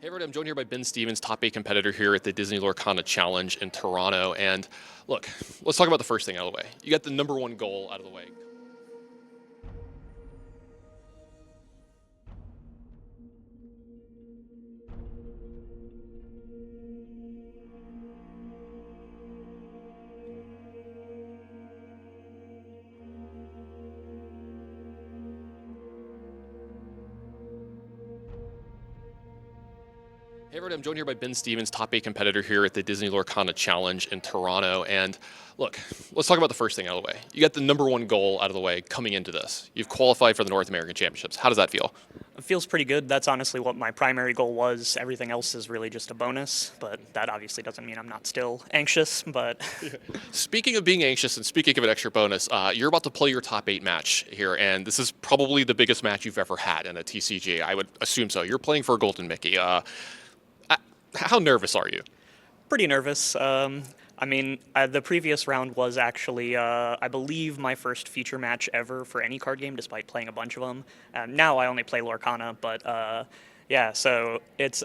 Hey everybody, I'm joined here by Ben Stevens, top 8 competitor here at the Disney Lorcana Challenge in Toronto. And look, let's talk about the first thing out of the way. You got the #1 goal out of the way. Hey everybody, I'm joined here by Ben Stevens, top 8 competitor here at the Disney Lorcana Challenge in Toronto. And look, let's talk about the first thing out of the way. You got the #1 goal out of the way coming into this. You've qualified for the North American Championships. How does that feel? It feels pretty good. That's honestly what my primary goal was. Everything else is really just a bonus, but that obviously doesn't mean I'm not still anxious. But Speaking of being anxious and speaking of an extra bonus, you're about to play your top 8 match here, and this is probably the biggest match you've ever had in a TCG. I would assume so. You're playing for a Golden Mickey. How nervous are you? pretty nervous. I mean, the previous round was actually, I believe, my first feature match ever for any card game, despite playing a bunch of them. Now I only play Lorcana, but yeah, so it's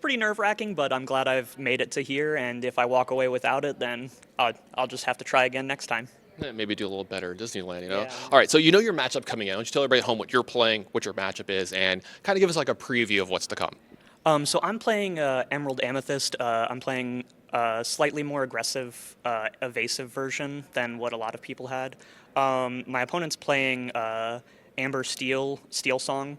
pretty nerve-wracking, but I'm glad I've made it to here, and if I walk away without it, then I'll just have to try again next time. Maybe do a little better in Disneyland, you know? Yeah. All right, so you know your matchup coming out. Why don't you tell everybody at home what you're playing, what your matchup is, and kind of give us like a preview of what's to come. So I'm playing Emerald Amethyst. I'm playing slightly more aggressive, evasive version than what a lot of people had. My opponent's playing Amber Steel Song.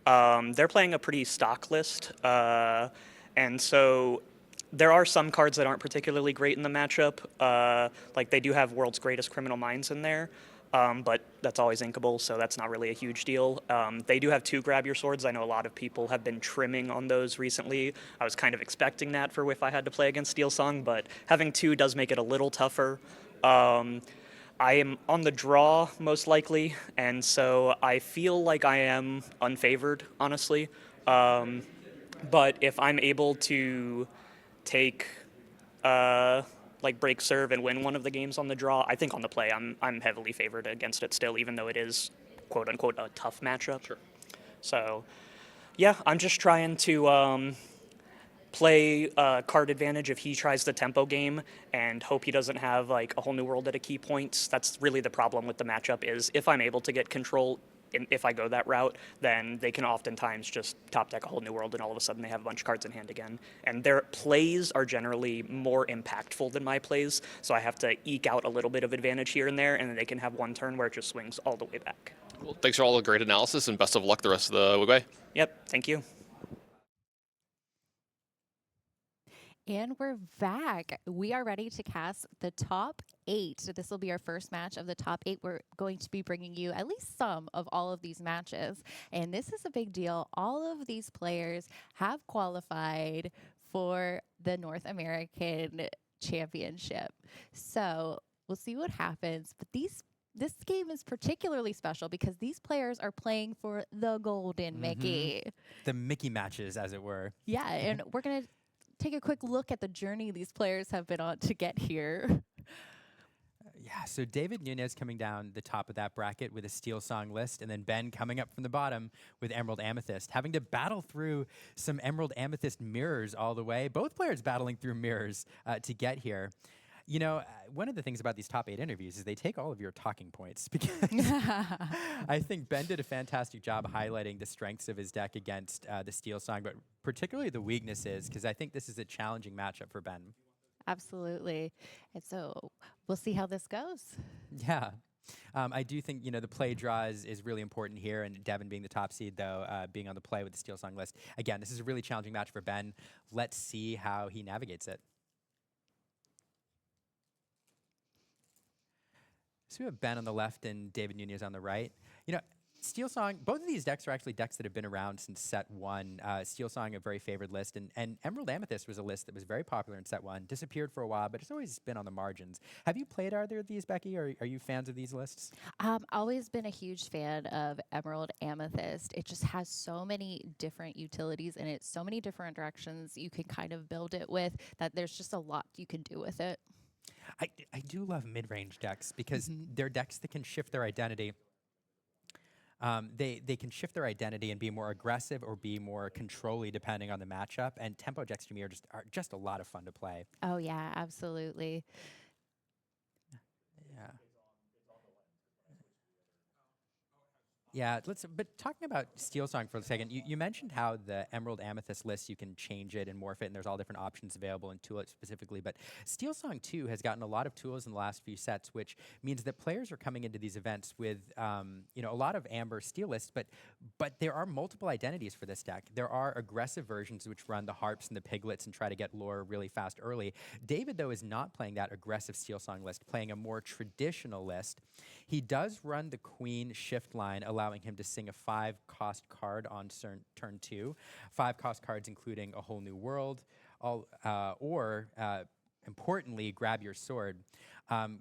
They're playing a pretty stock list, and so there are some cards that aren't particularly great in the matchup. Like they do have World's Greatest Criminal Minds in there, but that's always inkable, so that's not really a huge deal. They do have 2 Grab Your Swords. I know a lot of people have been trimming on those recently. I was kind of expecting that for if I had to play against Steel Song, but having 2 does make it a little tougher. I am on the draw, most likely, and so I feel like I am unfavored, honestly. But if I'm able to take like break serve and win one of the games on the draw, I think on the play I'm heavily favored against it still, even though it is quote unquote a tough matchup. Sure. So yeah, I'm just trying to play card advantage if he tries the tempo game and hope he doesn't have like a whole new world at a key point. That's really the problem with the matchup, is if I'm able to get control, if I go that route, then they can oftentimes just top deck a whole new world and all of a sudden they have a bunch of cards in hand again. And their plays are generally more impactful than my plays, so I have to eke out a little bit of advantage here and there, and then they can have one turn where it just swings all the way back. Well, thanks for all the great analysis and best of luck the rest of the way. Yep, thank you. And we're back. We are ready to cast the top 8. So this will be our first match of the top 8. We're going to be bringing you at least some of all of these matches. And this is a big deal. All of these players have qualified for the North American Championship. So we'll see what happens. But this game is particularly special because these players are playing for the Golden Mickey. The Mickey matches, as it were. Yeah, and we're going to take a quick look at the journey these players have been on to get here. Yeah, so David Nunez coming down the top of that bracket with a Steel Song list, and then Ben coming up from the bottom with Emerald Amethyst, having to battle through some Emerald Amethyst mirrors all the way. Both players battling through mirrors to get here. You know, one of the things about these top 8 interviews is they take all of your talking points, because I think Ben did a fantastic job highlighting the strengths of his deck against the Steel Song, but particularly the weaknesses, because I think this is a challenging matchup for Ben. Absolutely. And so we'll see how this goes. Yeah. I do think, you know, the play draw is really important here, and Devin being the top seed, though, being on the play with the Steel Song list. Again, this is a really challenging match for Ben. Let's see how he navigates it. So we have Ben on the left and David Nunez on the right. You know, Steel Song, both of these decks are actually decks that have been around since set 1. Steel Song, a very favored list, and Emerald Amethyst was a list that was very popular in set 1, disappeared for a while, but it's always been on the margins. Have you played either of these, Becky, or are you fans of these lists? Always been a huge fan of Emerald Amethyst. It just has so many different utilities in it, so many different directions you can kind of build it with, that there's just a lot you can do with it. I do love mid-range decks because they're decks that can shift their identity. They can shift their identity and be more aggressive or be more control-y depending on the matchup. And tempo decks to me are just a lot of fun to play. Oh yeah, absolutely. Yeah. Yeah, but talking about Steel Song for a second, you mentioned how the Emerald Amethyst list, you can change it and morph it, and there's all different options available in Tool It specifically, but Steel Song 2 has gotten a lot of tools in the last few sets, which means that players are coming into these events with, you know, a lot of Amber Steel lists, but there are multiple identities for this deck. There are aggressive versions which run the Harps and the Piglets and try to get lore really fast early. David, though, is not playing that aggressive Steel Song list, playing a more traditional list. He does run the Queen shift line, allowing him to sing a 5-cost card on turn 2. 5-cost cards including a whole new world, or importantly, Grab Your Sword.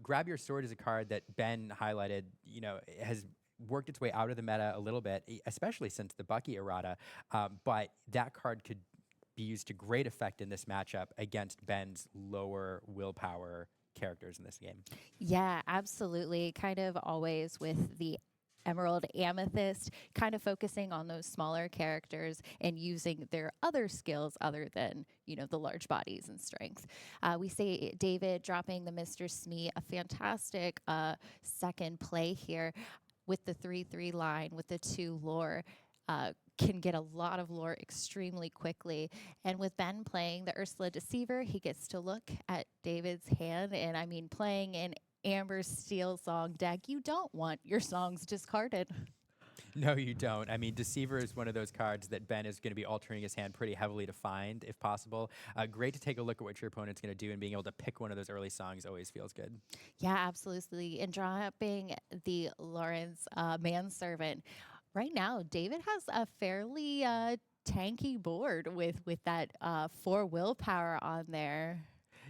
Grab Your Sword is a card that Ben highlighted, you know, has worked its way out of the meta a little bit, especially since the Bucky errata, but that card could be used to great effect in this matchup against Ben's lower willpower characters in this game. Yeah, absolutely. Kind of always with the Emerald Amethyst, kind of focusing on those smaller characters and using their other skills other than, you know, the large bodies and strength. We say David dropping the Mr. Smee, a fantastic second play here with the 3/3 line with the 2 lore. can get a lot of lore extremely quickly. And with Ben playing the Ursula Deceiver, he gets to look at David's hand. And I mean, playing an Amber Steel song deck, you don't want your songs discarded. No, you don't. I mean, Deceiver is one of those cards that Ben is going to be altering his hand pretty heavily to find, if possible. Great to take a look at what your opponent's going to do, and being able to pick one of those early songs always feels good. Yeah, absolutely. And dropping the Lawrence Manservant. Right now, David has a fairly tanky board with that 4 willpower on there.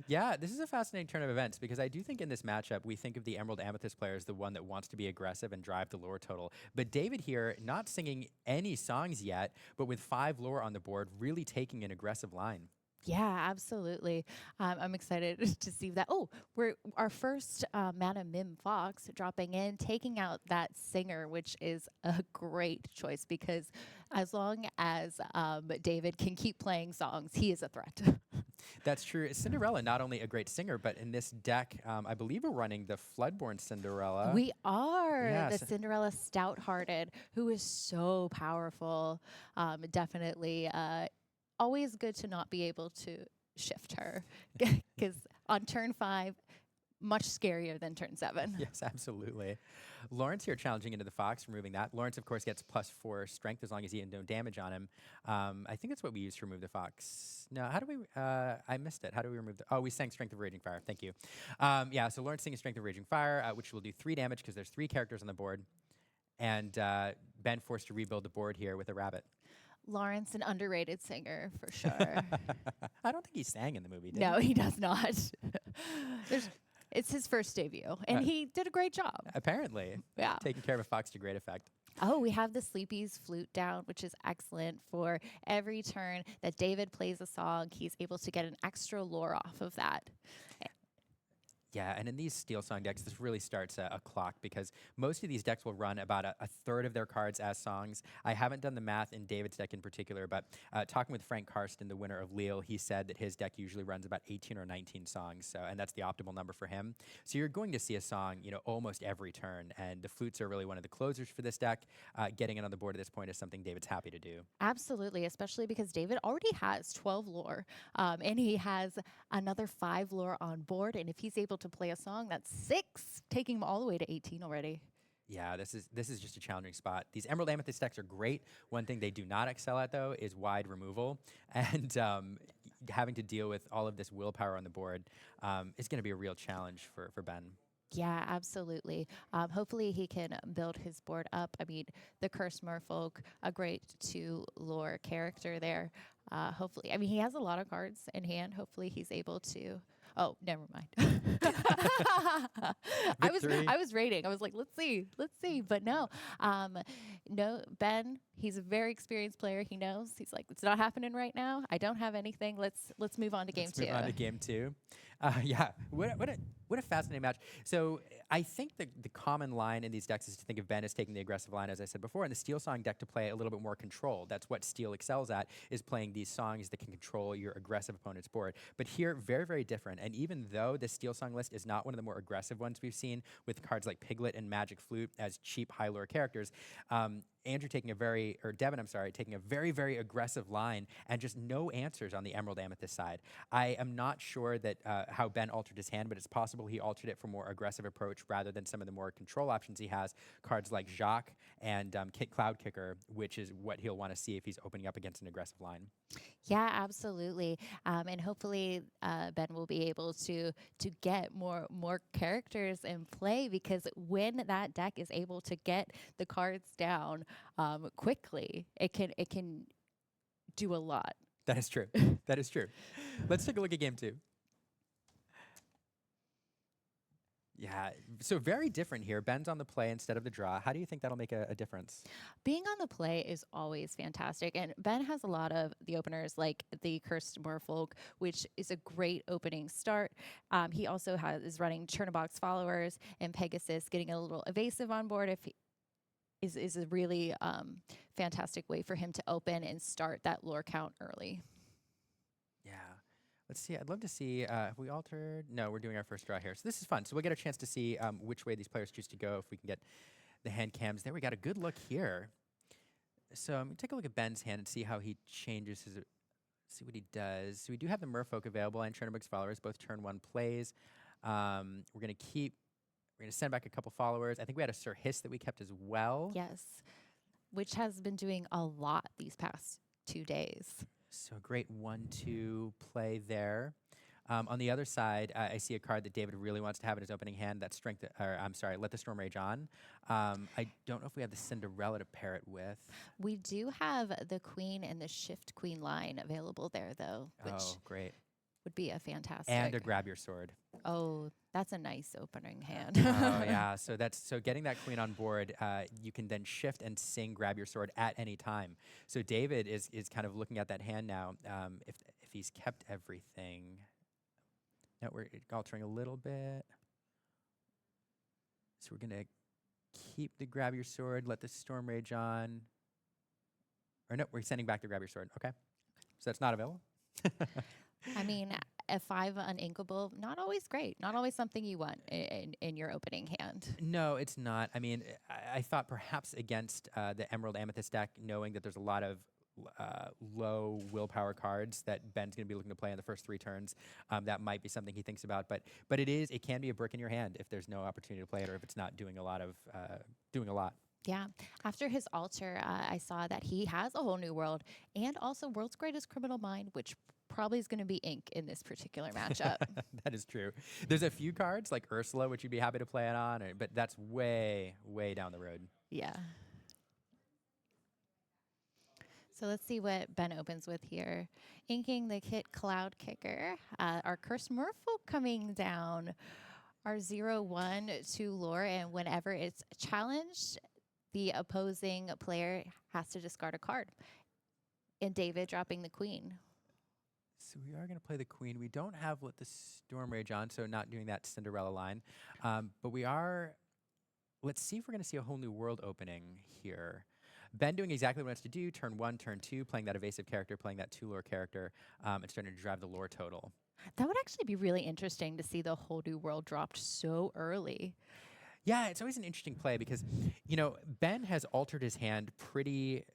Yeah, this is a fascinating turn of events because I do think in this matchup, we think of the Emerald Amethyst player as the one that wants to be aggressive and drive the lore total. But David here, not singing any songs yet, but with 5 lore on the board, really taking an aggressive line. Yeah, absolutely. I'm excited to see that. Oh, we're our first Mana Mim Fox dropping in, taking out that singer, which is a great choice because as long as David can keep playing songs, he is a threat. That's true. Cinderella, not only a great singer, but in this deck, I believe we're running the Floodborn Cinderella. We are Yes. the Cinderella Stout-Hearted, who is so powerful. Definitely always good to not be able to shift her because on turn 5, much scarier than turn 7. Yes, absolutely. Lawrence here challenging into the Fox, removing that. Lawrence, of course, gets +4 strength as long as he had no damage on him. I think that's what we used to remove the Fox. No, how do we, I missed it. How do we remove the, oh, we sang Strength of Raging Fire. Thank you. Yeah, so Lawrence singing Strength of Raging Fire, which will do 3 damage because there's 3 characters on the board. And Ben forced to rebuild the board here with a rabbit. Lawrence, an underrated singer for sure. I don't think he sang in the movie, did No, he? he does not. It's his first debut, and he did a great job. Apparently. Yeah. Taking care of a Fox to great effect. Oh, we have the Sleepy's flute down, which is excellent for every turn that David plays a song. He's able to get an extra lore off of that. Yeah, and in these Steel Song decks, this really starts a clock because most of these decks will run about a third of their cards as songs. I haven't done the math in David's deck in particular, but talking with Frank Karsten, the winner of Lille, he said that his deck usually runs about 18 or 19 songs, so and that's the optimal number for him. So you're going to see a song, almost every turn, and the flutes are really one of the closers for this deck. Getting it on the board at this point is something David's happy to do. Absolutely, especially because David already has 12 lore, and he has another 5 lore on board, and if he's able to play a song, that's 6, taking him all the way to 18 already. Yeah, this is just a challenging spot. These Emerald Amethyst decks are great. One thing they do not excel at, though, is wide removal. And having to deal with all of this willpower on the board is going to be a real challenge for Ben. Yeah, absolutely. Hopefully he can build his board up. I mean, the Cursed Merfolk, a great 2 lore character there. Hopefully, I mean, he has a lot of cards in hand. Hopefully he's able to... Oh, never mind. I was rating. I was like, let's see. But no, no, Ben, he's a very experienced player. He knows. He's like, it's not happening right now. I don't have anything. Let's move on to game 2. Move on to game 2. Yeah, what a fascinating match. So I think the common line in these decks is to think of Ben as taking the aggressive line, as I said before, and the Steel Song deck to play a little bit more control. That's what Steel excels at, is playing these songs that can control your aggressive opponent's board. But here, very, very different. And even though the Steel Song list is not one of the more aggressive ones we've seen with cards like Piglet and Magic Flute as cheap high lore characters, Devin, taking a very, very aggressive line and just no answers on the Emerald Amethyst side. I am not sure that how Ben altered his hand, but it's possible he altered it for more aggressive approach rather than some of the more control options he has. Cards like Jacques and Cloud Kicker, which is what he'll want to see if he's opening up against an aggressive line. Yeah, absolutely. And hopefully Ben will be able to get more characters in play, because when that deck is able to get the cards down quickly, it can do a lot. That is true. That is true. Let's take a look at game 2. Yeah, so very different here. Ben's on the play instead of the draw. How do you think that'll make a difference? Being on the play is always fantastic, and Ben has a lot of the openers like the Cursed Merfolk, which is a great opening start. He also is running Churnabox Followers and Pegasus, getting a little evasive on board is a really fantastic way for him to open and start that lore count early. Yeah. Let's see. I'd love to see, have we altered? No, we're doing our first draw here. So this is fun. So we'll get a chance to see which way these players choose to go if we can get the hand cams there. We got a good look here. So I'm gonna take a look at Ben's hand and see how he changes his. See what he does. So we do have the Merfolk available and Chernobog's followers, both turn 1 plays. We're gonna send back a couple followers. I think we had a Sir Hiss that we kept as well. Yes, which has been doing a lot these past 2 days. So a great 1-2 play there. On the other side, I see a card that David really wants to have in his opening hand. That's Let the Storm Rage On. I don't know if we have the Cinderella to pair it with. We do have the Queen and the Shift Queen line available there, though, which Great. would be a fantastic. And a Grab Your Sword. Oh, that's a nice opening hand. Oh yeah, so getting that queen on board, you can then shift and sing Grab Your Sword at any time. So David is kind of looking at that hand now. If he's kept everything. No, we're altering a little bit. So we're gonna keep the Grab Your Sword, let the Storm Rage on. Or no, we're sending back the Grab Your Sword. Okay, so that's not available. I mean, a 5 uninkable, not always great. Not always something you want in your opening hand. No, it's not. I mean, I thought perhaps against the Emerald Amethyst deck, knowing that there's a lot of low willpower cards that Ben's going to be looking to play in the first 3 turns, that might be something he thinks about. But it can be a brick in your hand if there's no opportunity to play it or if it's not doing a lot. Yeah. After his altar, I saw that he has a whole new world and also World's Greatest Criminal Mind, which probably is going to be ink in this particular matchup. That is true. There's a few cards like Ursula, which you'd be happy to play it on, but that's way, way down the road. Yeah. So let's see what Ben opens with here. Inking the Kit Cloud Kicker. Our Cursed Merfolk coming down. Our 0/1 to lore, and whenever it's challenged, the opposing player has to discard a card. And David dropping the Queen. So we are going to play the Queen. We don't have Let the Storm Rage On, so not doing that Cinderella line. But we are, let's see if we're going to see a whole new world opening here. Ben doing exactly what he wants to do, turn 1, turn 2, playing that evasive character, playing that 2 lore character, and starting to drive the lore total. That would actually be really interesting to see the whole new world dropped so early. Yeah, it's always an interesting play because, Ben has altered his hand pretty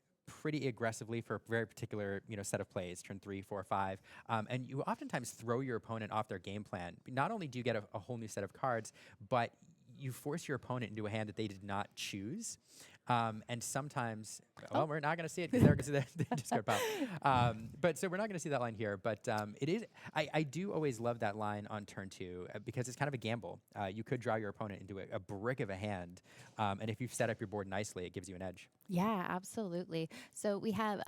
aggressively for a very particular, set of plays, turn 3, 4, 5. And you oftentimes throw your opponent off their game plan. Not only do you get a whole new set of cards, but you force your opponent into a hand that they did not choose. And sometimes, well, we're not going to see it because they're going to see the discard pile. But so we're not going to see that line here. But it is. I do always love that line on turn 2 because it's kind of a gamble. You could draw your opponent into a brick of a hand, and if you've set up your board nicely, it gives you an edge. Yeah, absolutely. So we have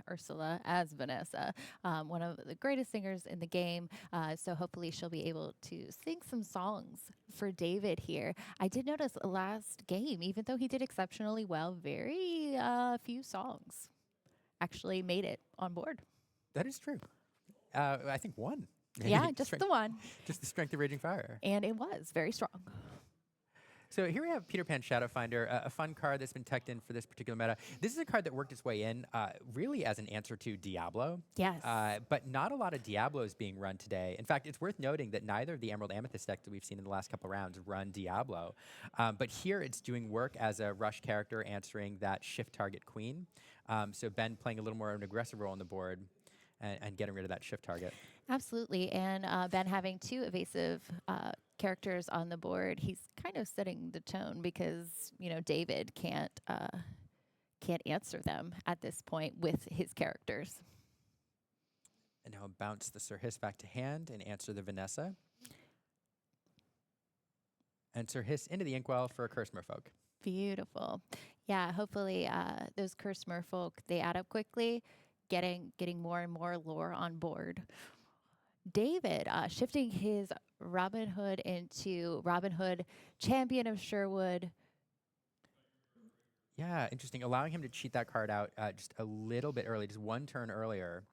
Ursula as Vanessa, one of the greatest singers in the game. So hopefully she'll be able to sing some songs for David here. I did notice last game, even though he did exceptionally well, very few songs actually made it on board. That is true. I think one. Yeah, just the one. Just the Strength of Raging Fire. And it was very strong. So here we have Peter Pan Shadowfinder, a fun card that's been teched in for this particular meta. This is a card that worked its way in really as an answer to Diablo. Yes. But not a lot of Diablos being run today. In fact, it's worth noting that neither of the Emerald Amethyst decks that we've seen in the last couple rounds run Diablo. But here it's doing work as a rush character answering that shift target queen. So Ben playing a little more of an aggressive role on the board and getting rid of that shift target. Absolutely. And Ben having 2 evasive characters on the board, he's kind of setting the tone because, David can't answer them at this point with his characters. And now bounce the Sir Hiss back to hand and answer the Vanessa. And Sir Hiss into the Inkwell for a Cursed Merfolk. Beautiful. Yeah, hopefully those Cursed Merfolk, they add up quickly, getting more and more lore on board. David shifting his Robin Hood into Robin Hood, Champion of Sherwood. Yeah, interesting. Allowing him to cheat that card out just a little bit early, just 1 turn earlier.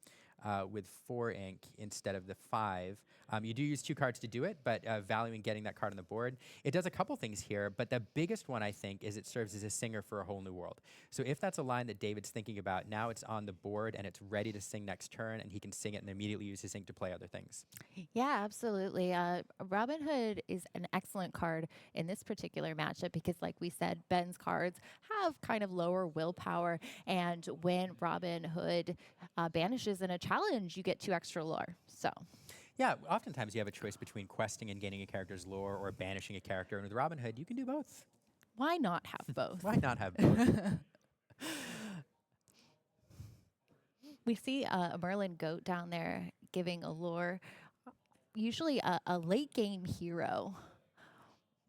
with 4 ink instead of the 5. You do use 2 cards to do it, but valuing getting that card on the board. It does a couple things here, but the biggest one, I think, is it serves as a singer for a whole new world. So if that's a line that David's thinking about, now it's on the board and it's ready to sing next turn, and he can sing it and immediately use his ink to play other things. Yeah, absolutely. Robin Hood is an excellent card in this particular matchup because, like we said, Ben's cards have kind of lower willpower, and when Robin Hood banishes in a challenge, you get 2 extra lore. So. Yeah, oftentimes you have a choice between questing and gaining a character's lore or banishing a character, and with Robin Hood, you can do both. Why not have both? Why not have both? We see a Merlin goat down there giving a lore, usually a late game hero.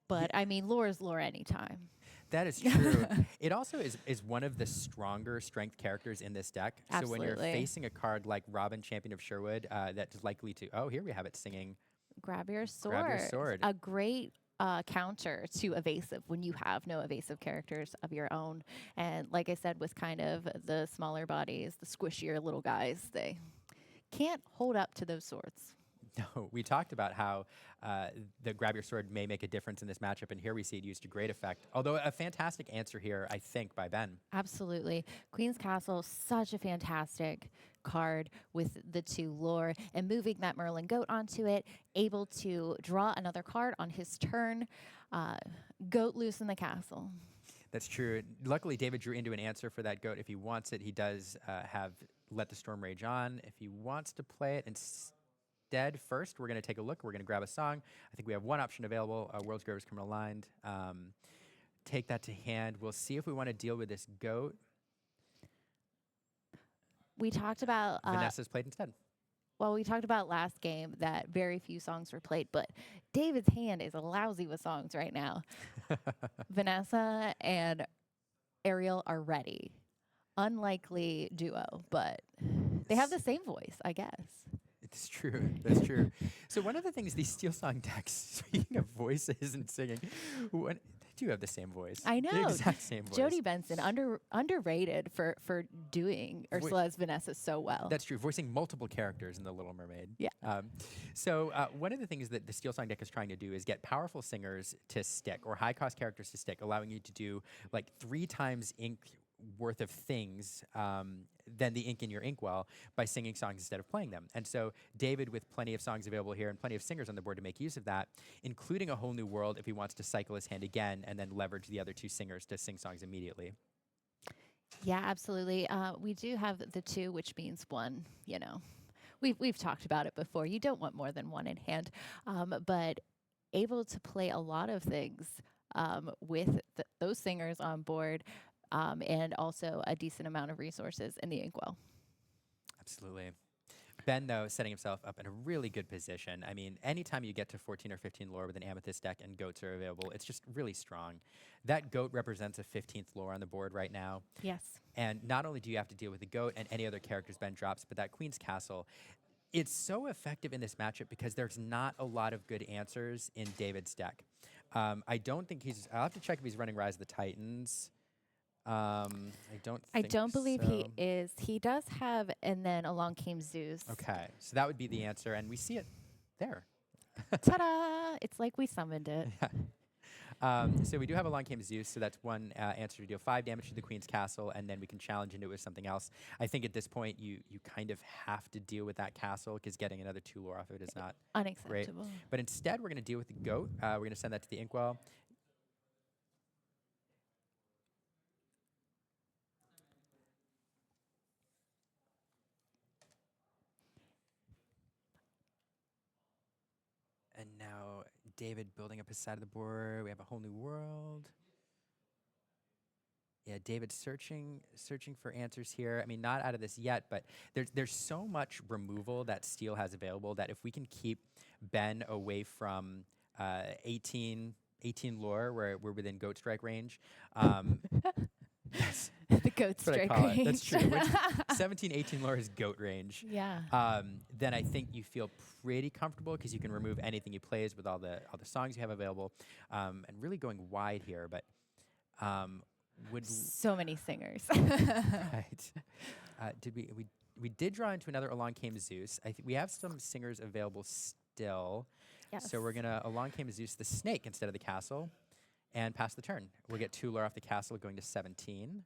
But I mean, lore is lore anytime. That is true. It also is one of the stronger strength characters in this deck. Absolutely. So when you're facing a card like Robin, Champion of Sherwood, that's likely to, oh, here we have it singing. Grab your sword. Grab your sword. A great counter to evasive when you have no evasive characters of your own. And like I said, with kind of the smaller bodies, the squishier little guys, they can't hold up to those swords. No, we talked about how the grab your sword may make a difference in this matchup, and here we see it used to great effect. Although a fantastic answer here, I think, by Ben. Absolutely. Queen's Castle, such a fantastic card with the 2 lore, and moving that Merlin goat onto it, able to draw another card on his turn. Goat loose in the castle. That's true. Luckily, David drew into an answer for that goat. If he wants it, he does have Let the Storm Rage On. If he wants to play it instead, first, we're going to take a look. We're going to grab a song. I think we have one option available. World's Greatest Criminal Aligned. Take that to hand. We'll see if we want to deal with this goat. We talked about Vanessa's played instead. Well, we talked about last game that very few songs were played, but David's hand is lousy with songs right now. Vanessa and Ariel are ready. Unlikely duo, but they have the same voice, I guess. It's true. That's true. So one of the things these Steel Song decks, speaking of voices and singing, they do have the same voice. I know. The exact same voice. Jodie Benson, underrated for doing Ursula's Vanessa so well. That's true. Voicing multiple characters in The Little Mermaid. Yeah. So one of the things that the Steel Song deck is trying to do is get powerful singers to stick, or high-cost characters to stick, allowing you to do like 3 times ink worth of things than the ink in your inkwell by singing songs instead of playing them. And so David, with plenty of songs available here and plenty of singers on the board to make use of that, including a whole new world if he wants to cycle his hand again and then leverage the other 2 singers to sing songs immediately. Yeah, absolutely. We do have the 2, which means 1, you know. We've talked about it before. You don't want more than 1 in hand, but able to play a lot of things with those singers on board, and also a decent amount of resources in the inkwell. Absolutely. Ben, though, setting himself up in a really good position. I mean, anytime you get to 14 or 15 lore with an Amethyst deck and goats are available, it's just really strong. That goat represents a 15th lore on the board right now. Yes. And not only do you have to deal with the goat and any other characters Ben drops, but that Queen's Castle, it's so effective in this matchup because there's not a lot of good answers in David's deck. I don't think I'll have to check if he's running Rise of the Titans. I don't believe so. he is. He does have, and then Along Came Zeus. Okay, so that would be the answer, and we see it there. Ta-da! It's like we summoned it. So we do have Along Came Zeus, so that's one answer to deal 5 damage to the Queen's Castle, and then we can challenge into it with something else. I think at this point you kind of have to deal with that castle because getting another 2 lore off of it is not Unacceptable. great. But instead, we're going to deal with the goat. We're going to send that to the inkwell. And now David building up his side of the board. We have a whole new world. Yeah, David's searching for answers here. I mean, not out of this yet, but there's so much removal that Steel has available that if we can keep Ben away from 18 lore, where we're within Goat Strike range, The Goat Strike range. That's true. 17, 18 lore is Goat range. Yeah. Then I think you feel pretty comfortable because you can remove anything he plays with all the songs you have available, and really going wide here. But so many singers. right? Did we we did draw into another Along Came Zeus. I think we have some singers available still. Yes. So we're going to Along Came Zeus the snake instead of the castle and pass the turn. We'll get 2 lore off the castle going to 17.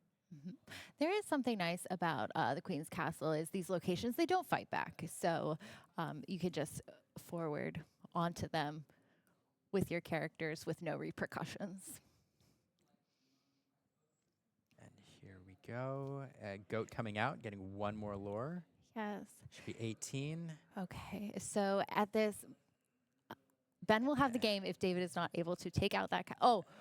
There is something nice about the Queen's Castle is these locations, they don't fight back. So you could just forward onto them with your characters with no repercussions. And here we go. Goat coming out, getting 1 more lore. Yes. Should be 18. Okay. So at this, Ben will have the game if David is not able to take out that.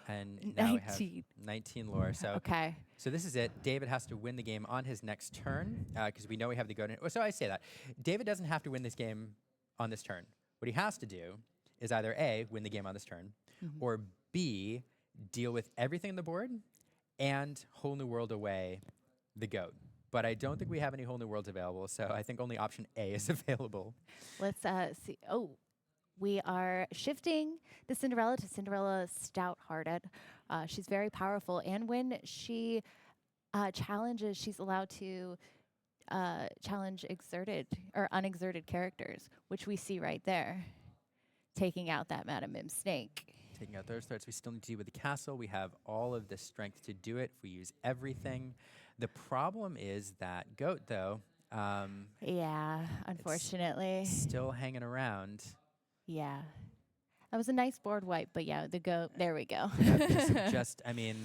And now we have 19. 19 lore. So Okay. So this is it. David has to win the game on his next turn because we know we have the goat. So I say that. David doesn't have to win this game on this turn. What he has to do is either A, win the game on this turn, or B, deal with everything on the board and Whole New World away the goat. But I don't think we have any Whole New Worlds available, so I think only option A is available. Let's see. Oh, we are shifting the Cinderella to Cinderella Stout-Hearted. She's very powerful, and when she challenges, she's allowed to challenge exerted or unexerted characters, which we see right there, taking out that Madam Mim snake. Taking out those threats, we still need to deal with the castle. We have all of the strength to do it if we use everything. The problem is that goat, though, Yeah, unfortunately. still hanging around. Yeah. That was a nice board wipe, but yeah, the goat, there we go. Just, I mean,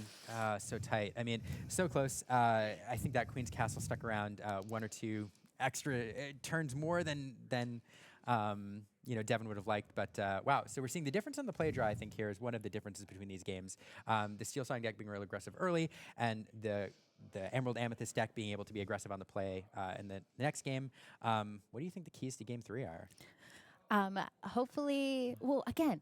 so tight. I mean, so close. I think that Queen's Castle stuck around 1 or 2 extra turns more than Devin would have liked. But wow, so we're seeing the difference on the play draw, I think, here is one of the differences between these games. The Steel Song deck being real aggressive early, and the Emerald Amethyst deck being able to be aggressive on the play in the next game. What do you think the keys to game 3 are? Hopefully, well, again,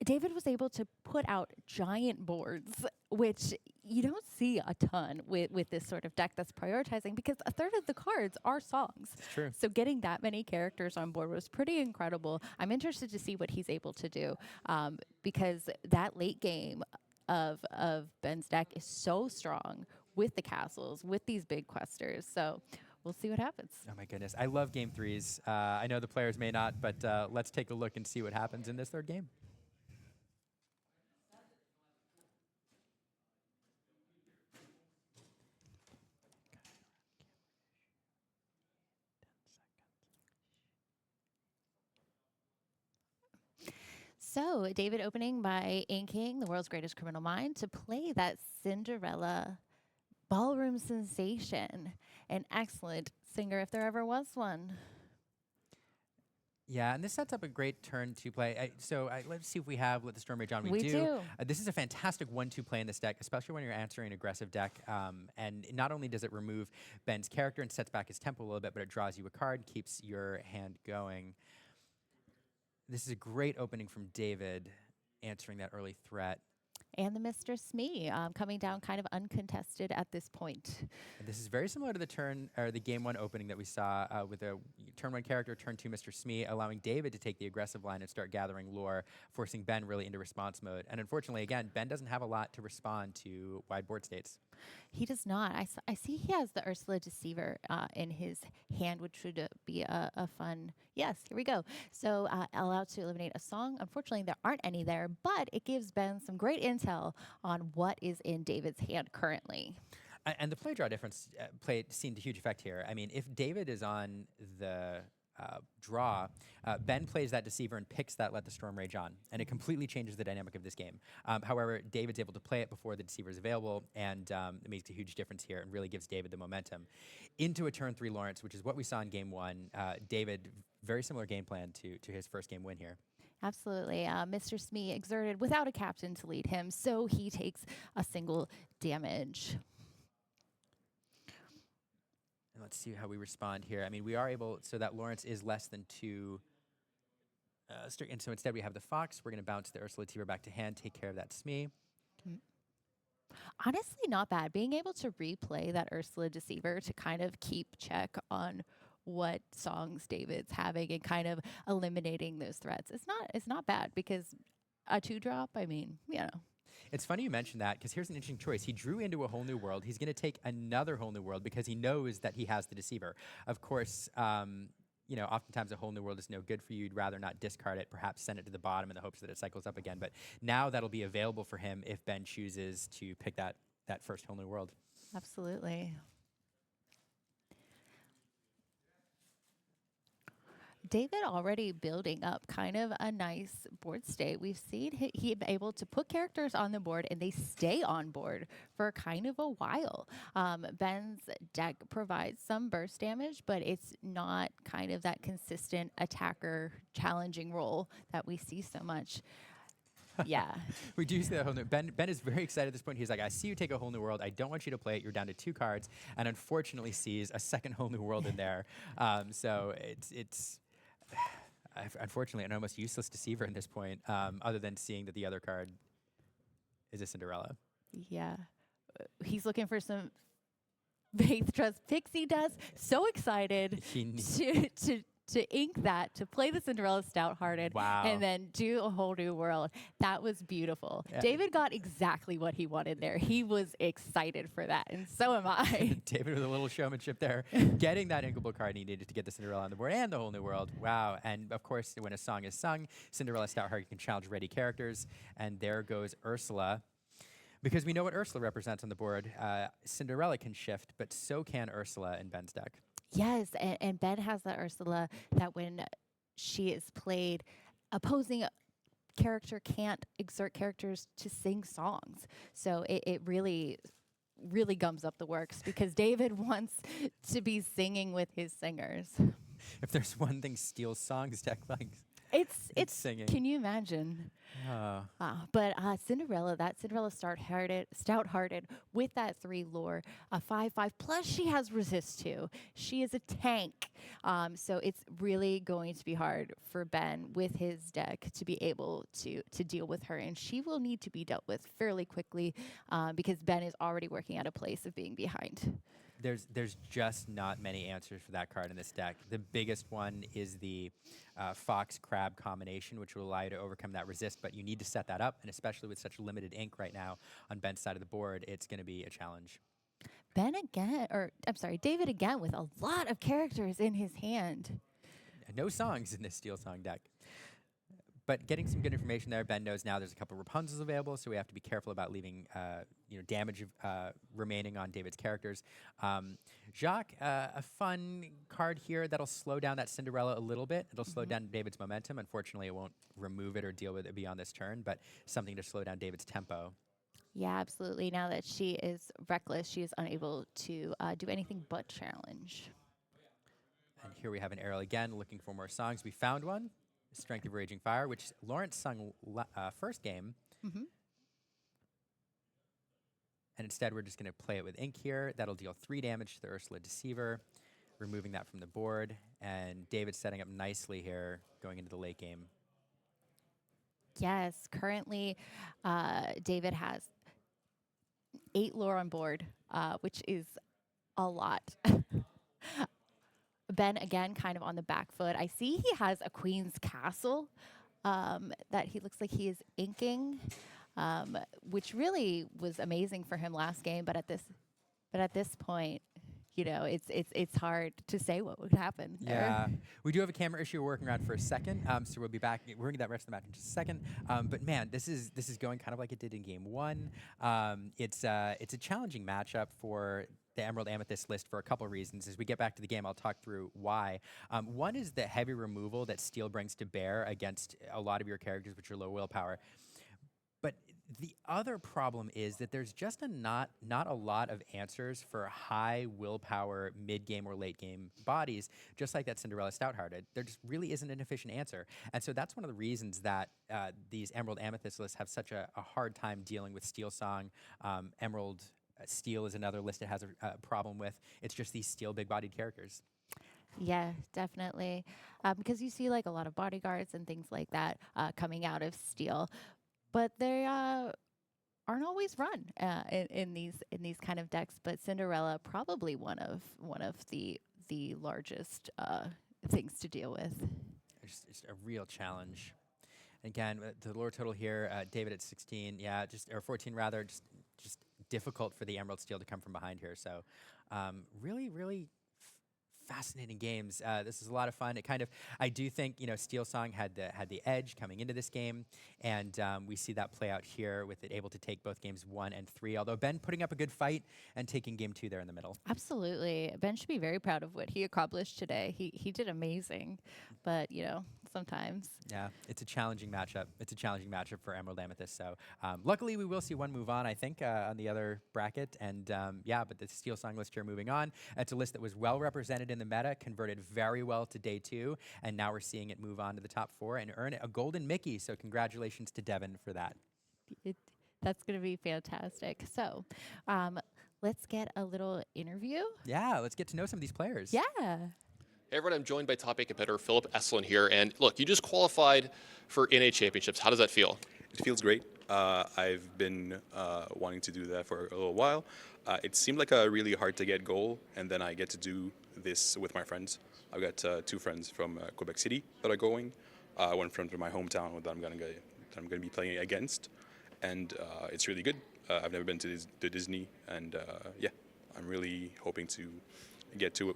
David was able to put out giant boards, which you don't see a ton with this sort of deck that's prioritizing because a third of the cards are songs. It's true. So getting that many characters on board was pretty incredible. I'm interested to see what he's able to do because that late game of Ben's deck is so strong with the castles, with these big questers. So we'll see what happens. Oh my goodness, I love game 3s. I know the players may not, but let's take a look and see what happens in this third game. So David opening by inking the world's greatest criminal mind to play that Cinderella ballroom sensation. An excellent singer if there ever was one. Yeah, and this sets up a great turn to play. Let's see if we have Let the Storm Rage On. We do. This is a fantastic 1-2 play in this deck, especially when you're answering an aggressive deck. And not only does it remove Ben's character and sets back his tempo a little bit, but it draws you a card, keeps your hand going. This is a great opening from David, answering that early threat. And the Mr. Smee coming down kind of uncontested at this point. And this is very similar to the game 1 opening that we saw with a turn 1 character, turn 2 Mr. Smee, allowing David to take the aggressive line and start gathering lore, forcing Ben really into response mode. And unfortunately, again, Ben doesn't have a lot to respond to wide board states. He does not. I see he has the Ursula Deceiver in his hand, which would be a fun. Yes, here we go. So allowed to eliminate a song. Unfortunately, there aren't any there, but it gives Ben some great intel on what is in David's hand currently. And the play draw difference seemed a huge effect here. I mean, if David is on the draw, Ben plays that Deceiver and picks that Let the Storm Rage On, and it completely changes the dynamic of this game. However, David's able to play it before the Deceiver is available, and it makes a huge difference here and really gives David the momentum. Into a turn 3 Lawrence, which is what we saw in game 1. David, very similar game plan to his first game win here. Absolutely. Mr. Smee exerted without a captain to lead him, so he takes a single damage. And let's see how we respond here. I mean, we are able, so that Lawrence is less than 2. And so instead we have the Fox. We're going to bounce the Ursula Deceiver back to hand, take care of that Smee. Honestly, not bad. Being able to replay that Ursula Deceiver to kind of keep check on what songs David's having and kind of eliminating those threats. It's not bad because a 2-drop, I mean, you know. It's funny you mentioned that because here's an interesting choice. He drew into a whole new world. He's going to take another whole new world because he knows that he has the Deceiver. Of course, you know, oftentimes a whole new world is no good for you. You'd rather not discard it, perhaps send it to the bottom in the hopes that it cycles up again. But now that'll be available for him if Ben chooses to pick that first whole new world. Absolutely. David already building up kind of a nice board state. We've seen he able to put characters on the board and they stay on board for kind of a while. Ben's deck provides some burst damage, but it's not kind of that consistent attacker challenging role that we see so much. Yeah. We do see that whole new. Ben is very excited at this point. He's like, I see you take a whole new world. I don't want you to play it. You're down to 2 cards, and unfortunately sees a second whole new world in there. So it's unfortunately an almost useless Deceiver at this point, other than seeing that the other card is a Cinderella. Yeah. He's looking for some faith, trust, pixie dust. So excited to ink that, to play the Cinderella Stout-Hearted, Wow. and then do a whole new world. That was beautiful. Yeah. David got exactly what he wanted there. He was excited for that, and so am I. David with a little showmanship there, getting that inkable card he needed to get the Cinderella on the board and the whole new world. Wow. And of course, when a song is sung, Cinderella Stout-Hearted can challenge ready characters, and there goes Ursula. Because we know what Ursula represents on the board. Cinderella can shift, but so can Ursula in Ben's deck. Yes, and Ben has that Ursula that when she is played, opposing character can't exert characters to sing songs. So it really gums up the works because David wants to be singing with his singers. If there's one thing Steel's songs deck likes, It's singing. Can you imagine? But Cinderella, that Cinderella stout-hearted with that 3 lore, a 5/5 plus she has resist too. She is a tank, so it's really going to be hard for Ben with his deck to be able to deal with her, and she will need to be dealt with fairly quickly because Ben is already working at a place of being behind. There's just not many answers for that card in this deck. The biggest one is the Fox Crab combination, which will allow you to overcome that resist, but you need to set that up, and especially with such limited ink right now on Ben's side of the board, it's going to be a challenge. David again with a lot of characters in his hand. No songs in this Steel Song deck. But getting some good information there, Ben knows now there's a couple of Rapunzels available, so we have to be careful about leaving damage remaining on David's characters. Jacques, a fun card here that'll slow down that Cinderella a little bit. It'll slow down David's momentum. Unfortunately, it won't remove it or deal with it beyond this turn, but something to slow down David's tempo. Yeah, absolutely. Now that she is reckless, she is unable to do anything but challenge. And here we have an Ariel again, looking for more songs. We found one. Strength of Raging Fire, which Lawrence sung first game. And instead, we're just going to play it with ink here. That'll deal 3 damage to the Ursula Deceiver, removing that from the board. And David's setting up nicely here, going into the late game. Yes, currently David has 8 lore on board, which is a lot. Ben, again, kind of on the back foot. I see he has a Queen's Castle that he looks like he is inking, which really was amazing for him last game. But at this point, you know, it's hard to say what would happen. Yeah, we do have a camera issue we're working around for a second, so we'll be back. We're gonna get that rest of the match in just a second. But man, this is going kind of like it did in game 1. It's a challenging matchup for the Emerald Amethyst list for a couple reasons. As we get back to the game, I'll talk through why. One is the heavy removal that Steel brings to bear against a lot of your characters, which are low willpower. But the other problem is that there's just not a lot of answers for high willpower mid-game or late-game bodies, just like that Cinderella Stout-Hearted. There just really isn't an efficient answer. And so that's one of the reasons that these Emerald Amethyst lists have such a hard time dealing with Steel Song. Emerald Steel is another list it has a problem with. It's just these steel big-bodied characters. Yeah, definitely. Because you see like a lot of bodyguards and things like that coming out of Steel. But they aren't always run in these kind of decks. But Cinderella probably one of the largest things to deal with. It's a real challenge. Again, the lower total here, David at 16, yeah, or 14 rather, just difficult for the Emerald Steel to come from behind here. So really fascinating games. This is a lot of fun. I do think, Steel Song had the edge coming into this game, and we see that play out here with it able to take both games 1 and 3. Although Ben putting up a good fight and taking game 2 there in the middle. Absolutely. Ben should be very proud of what he accomplished today. He did amazing, but sometimes. Yeah, it's a challenging matchup. It's a challenging matchup for Emerald Amethyst. So luckily we will see one move on, I think, on the other bracket. And but the Steel Song list here moving on. It's a list that was well represented in the meta, converted very well to day 2, and now we're seeing it move on to the top 4 and earn a golden Mickey. So congratulations to Devin for that. That's going to be fantastic. So let's get a little interview. Yeah, let's get to know some of these players. Yeah. Hey everyone, I'm joined by top 8 competitor Philip Esselin here. And look, you just qualified for NA Championships. How does that feel? It feels great. I've been wanting to do that for a little while. It seemed like a really hard to get goal, and then I get to do this with my friends. I've got 2 friends from Quebec City that are going. One friend from my hometown that I'm gonna be playing against, and it's really good. I've never been to Disney, and yeah, I'm really hoping to get to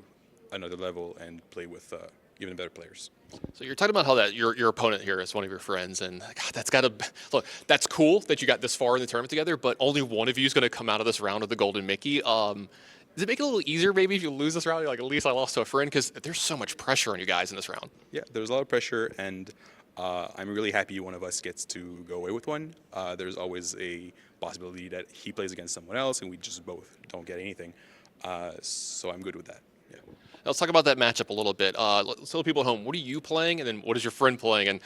another level and play with even better players. So you're talking about how that your opponent here is one of your friends, and God, that's got to look. That's cool that you got this far in the tournament together, but only one of you is going to come out of this round with the golden Mickey. Does it make it a little easier maybe if you lose this round? You're like, at least I lost to a friend, because there's so much pressure on you guys in this round. Yeah, there's a lot of pressure, and I'm really happy one of us gets to go away with one. There's always a possibility that he plays against someone else, and we just both don't get anything. So I'm good with that. Yeah. Let's talk about that matchup a little bit. Let's tell people at home, what are you playing, and then what is your friend playing? And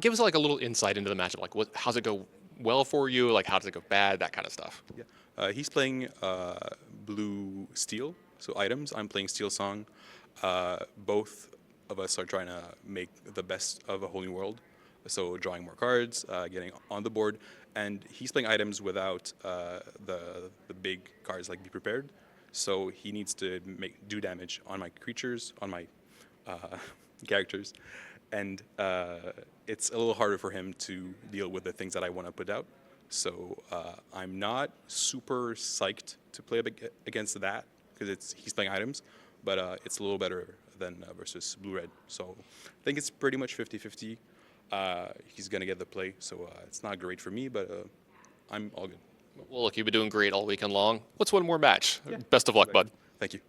give us like a little insight into the matchup. Like, how's it go well for you? Like, how does it go bad? That kind of stuff. Yeah. He's playing blue steel, so items. I'm playing steel song. Both of us are trying to make the best of a whole new world. So drawing more cards, getting on the board, and he's playing items without the big cards like Be Prepared. So he needs to do damage on my creatures, on my characters, and it's a little harder for him to deal with the things that I want to put out. So I'm not super psyched to play against that, because he's playing items, but it's a little better than versus blue-red. So I think it's pretty much 50-50. He's going to get the play, so it's not great for me, but I'm all good. Well, look, you've been doing great all weekend long. What's one more match? Yeah. Best of luck, bud. Thank you.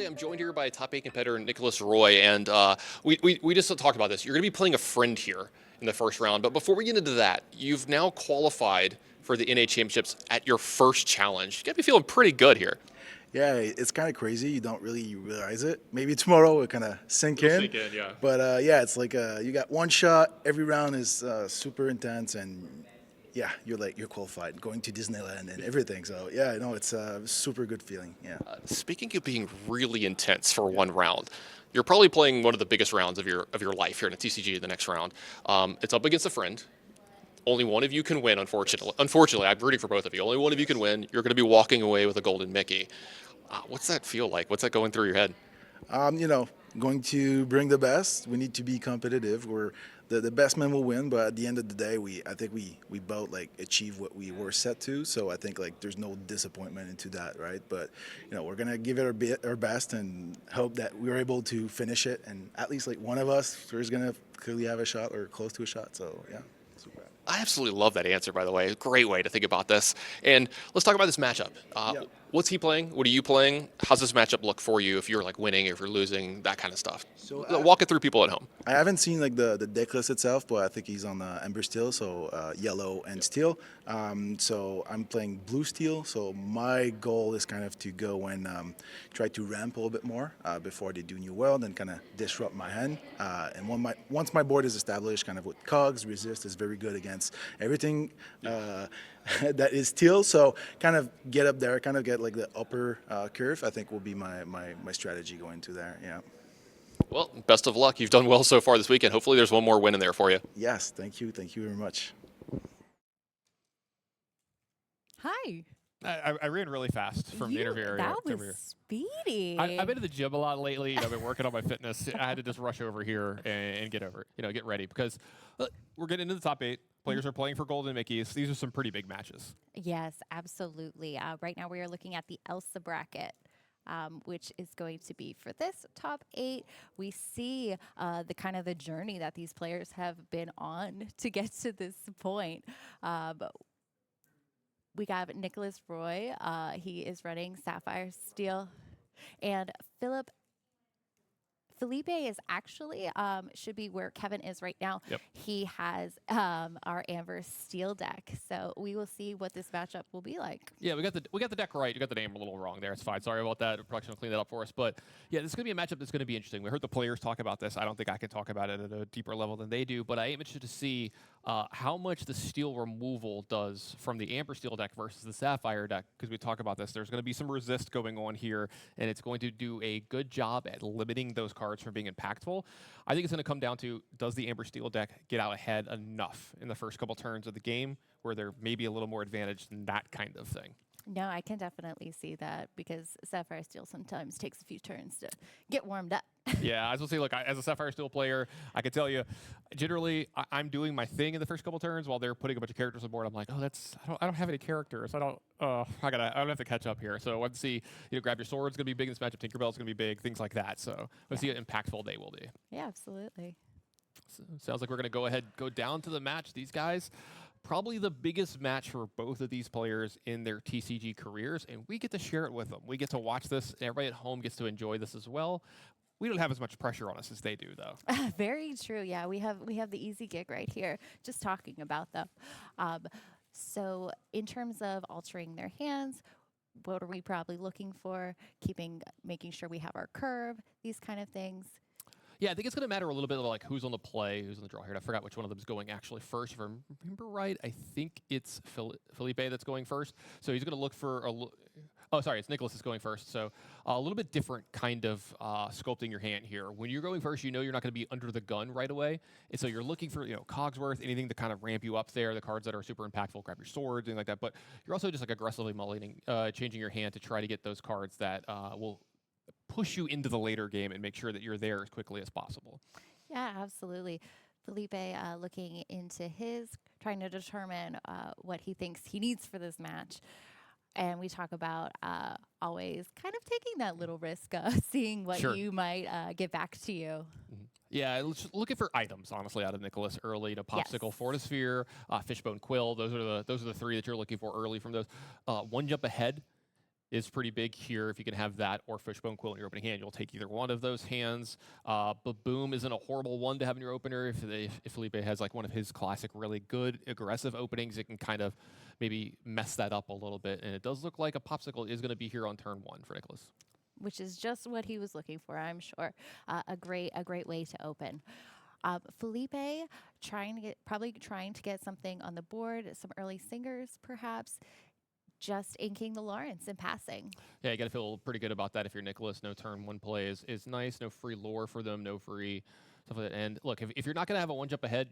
I'm joined here by top 8 competitor Nicholas Roy, and we just talked about this. You're going to be playing a friend here in the first round, but before we get into that, you've now qualified for the NA Championships at your first challenge. You got to be feeling pretty good here. Yeah, it's kind of crazy. You don't really realize it. Maybe tomorrow it'll kind of sink in. Yeah. But yeah, it's like you got one shot. Every round is super intense, and yeah, you're qualified, going to Disneyland and everything. So yeah, no, it's a super good feeling. Yeah. Speaking of being really intense for one round, you're probably playing one of the biggest rounds of your life here in a TCG the next round. It's up against a friend. Only one of you can win, unfortunately. Unfortunately, I'm rooting for both of you. Only one of you can win. You're going to be walking away with a golden Mickey. What's that feel like? What's that going through your head? You know, going to bring the best. We need to be competitive. The best man will win, but at the end of the day, I think we both like achieve what we were set to. So I think like there's no disappointment into that, right? But you know, we're gonna give it our best and hope that we're able to finish it, and at least like one of us is gonna clearly have a shot or close to a shot. So yeah, super. I absolutely love that answer, by the way. Great way to think about this. And let's talk about this matchup. What's he playing? What are you playing? How's this matchup look for you if you're like winning, if you're losing, that kind of stuff? So walk it through people at home. I haven't seen like the deck list itself, but I think he's on Ember Steel, so yellow and steel. So I'm playing blue steel. So my goal is kind of to go and try to ramp a little bit more before they do New World and kind of disrupt my hand. And once my board is established, kind of with cogs, resist is very good against everything that is steel. So kind of get up there, kind of get like the upper curve. I think will be my strategy going to there. Yeah. Well, best of luck. You've done well so far this weekend. Hopefully there's one more win in there for you. Yes, thank you. Thank you very much. Hi. I ran really fast from the interview area. That over here. was speedy. I've been to the gym a lot lately. You know, I've been working on my fitness. I had to just rush over here and get ready because we're getting into the top 8. Players are playing for Golden Mickeys. These are some pretty big matches. Yes, absolutely. Right now we are looking at the Elsa bracket. Which is going to be for this top 8. We see the journey that these players have been on to get to this point. We got Nicholas Roy. He is running Sapphire Steel, and Felipe is actually should be where Kevin is right now. Yep. He has our Amber Steel deck, so we will see what this matchup will be like. Yeah, we got the deck right. You got the name a little wrong there. It's fine. Sorry about that. Production will clean that up for us. But yeah, this is gonna be a matchup that's gonna be interesting. We heard the players talk about this. I don't think I can talk about it at a deeper level than they do. But I am interested to see how much the steel removal does from the Amber Steel deck versus the Sapphire deck. Because we talk about this, there's gonna be some resist going on here, and it's going to do a good job at limiting those cards from being impactful. I think it's going to come down to, does the Amber Steel deck get out ahead enough in the first couple turns of the game where they're maybe a little more advantaged than that kind of thing? No, I can definitely see that because Sapphire Steel sometimes takes a few turns to get warmed up. Yeah, I was going to say, look, as a Sapphire Steel player, I can tell you, generally, I'm doing my thing in the first couple turns while they're putting a bunch of characters on board. I'm like, I don't have any characters. I don't have to catch up here. So let's see, grab your sword's going to be big in this matchup. Tinkerbell's going to be big, things like that. So let's see how impactful they will be. Yeah, absolutely. So, sounds like we're going to go down to the match. These guys, probably the biggest match for both of these players in their TCG careers, and we get to share it with them. We get to watch this. Everybody at home gets to enjoy this as well. We don't have as much pressure on us as they do, though. Very true. Yeah, we have the easy gig right here, just talking about them. So in terms of altering their hands, what are we probably looking for? Making sure we have our curve, these kind of things. Yeah, I think it's going to matter a little bit like who's on the play, who's on the draw here. I forgot which one of them is going actually first. If I remember right, I think it's Felipe that's going first. So he's going to look for it's Nicholas is going first. So a little bit different kind of sculpting your hand here. When you're going first, you're not going to be under the gun right away. And so you're looking for, Cogsworth, anything to kind of ramp you up there, the cards that are super impactful, grab your sword, things like that. But you're also just like aggressively mullining, changing your hand to try to get those cards that will push you into the later game and make sure that you're there as quickly as possible. Yeah, absolutely. Felipe looking into trying to determine what he thinks he needs for this match. And we talk about always kind of taking that little risk, seeing what you might get back to you. Mm-hmm. Yeah, looking for items, honestly, out of Nicholas early. Popsicle, Fortisphere, Fishbone Quill. Those are the 3 that you're looking for early from those. One jump ahead is pretty big here. If you can have that or Fishbone Quill in your opening hand, you'll take either one of those hands. Baboom isn't a horrible one to have in your opener. If Felipe has like one of his classic really good aggressive openings, it can kind of maybe mess that up a little bit. And it does look like a Popsicle is going to be here on turn 1 for Nicholas. Which is just what he was looking for, I'm sure. A great way to open. Felipe probably trying to get something on the board, some early singers perhaps, just inking the Lawrence and passing. Yeah, you got to feel pretty good about that if you're Nicholas. No turn one play is nice. No free lore for them. No free stuff like that. And look, if you're not going to have a one jump ahead,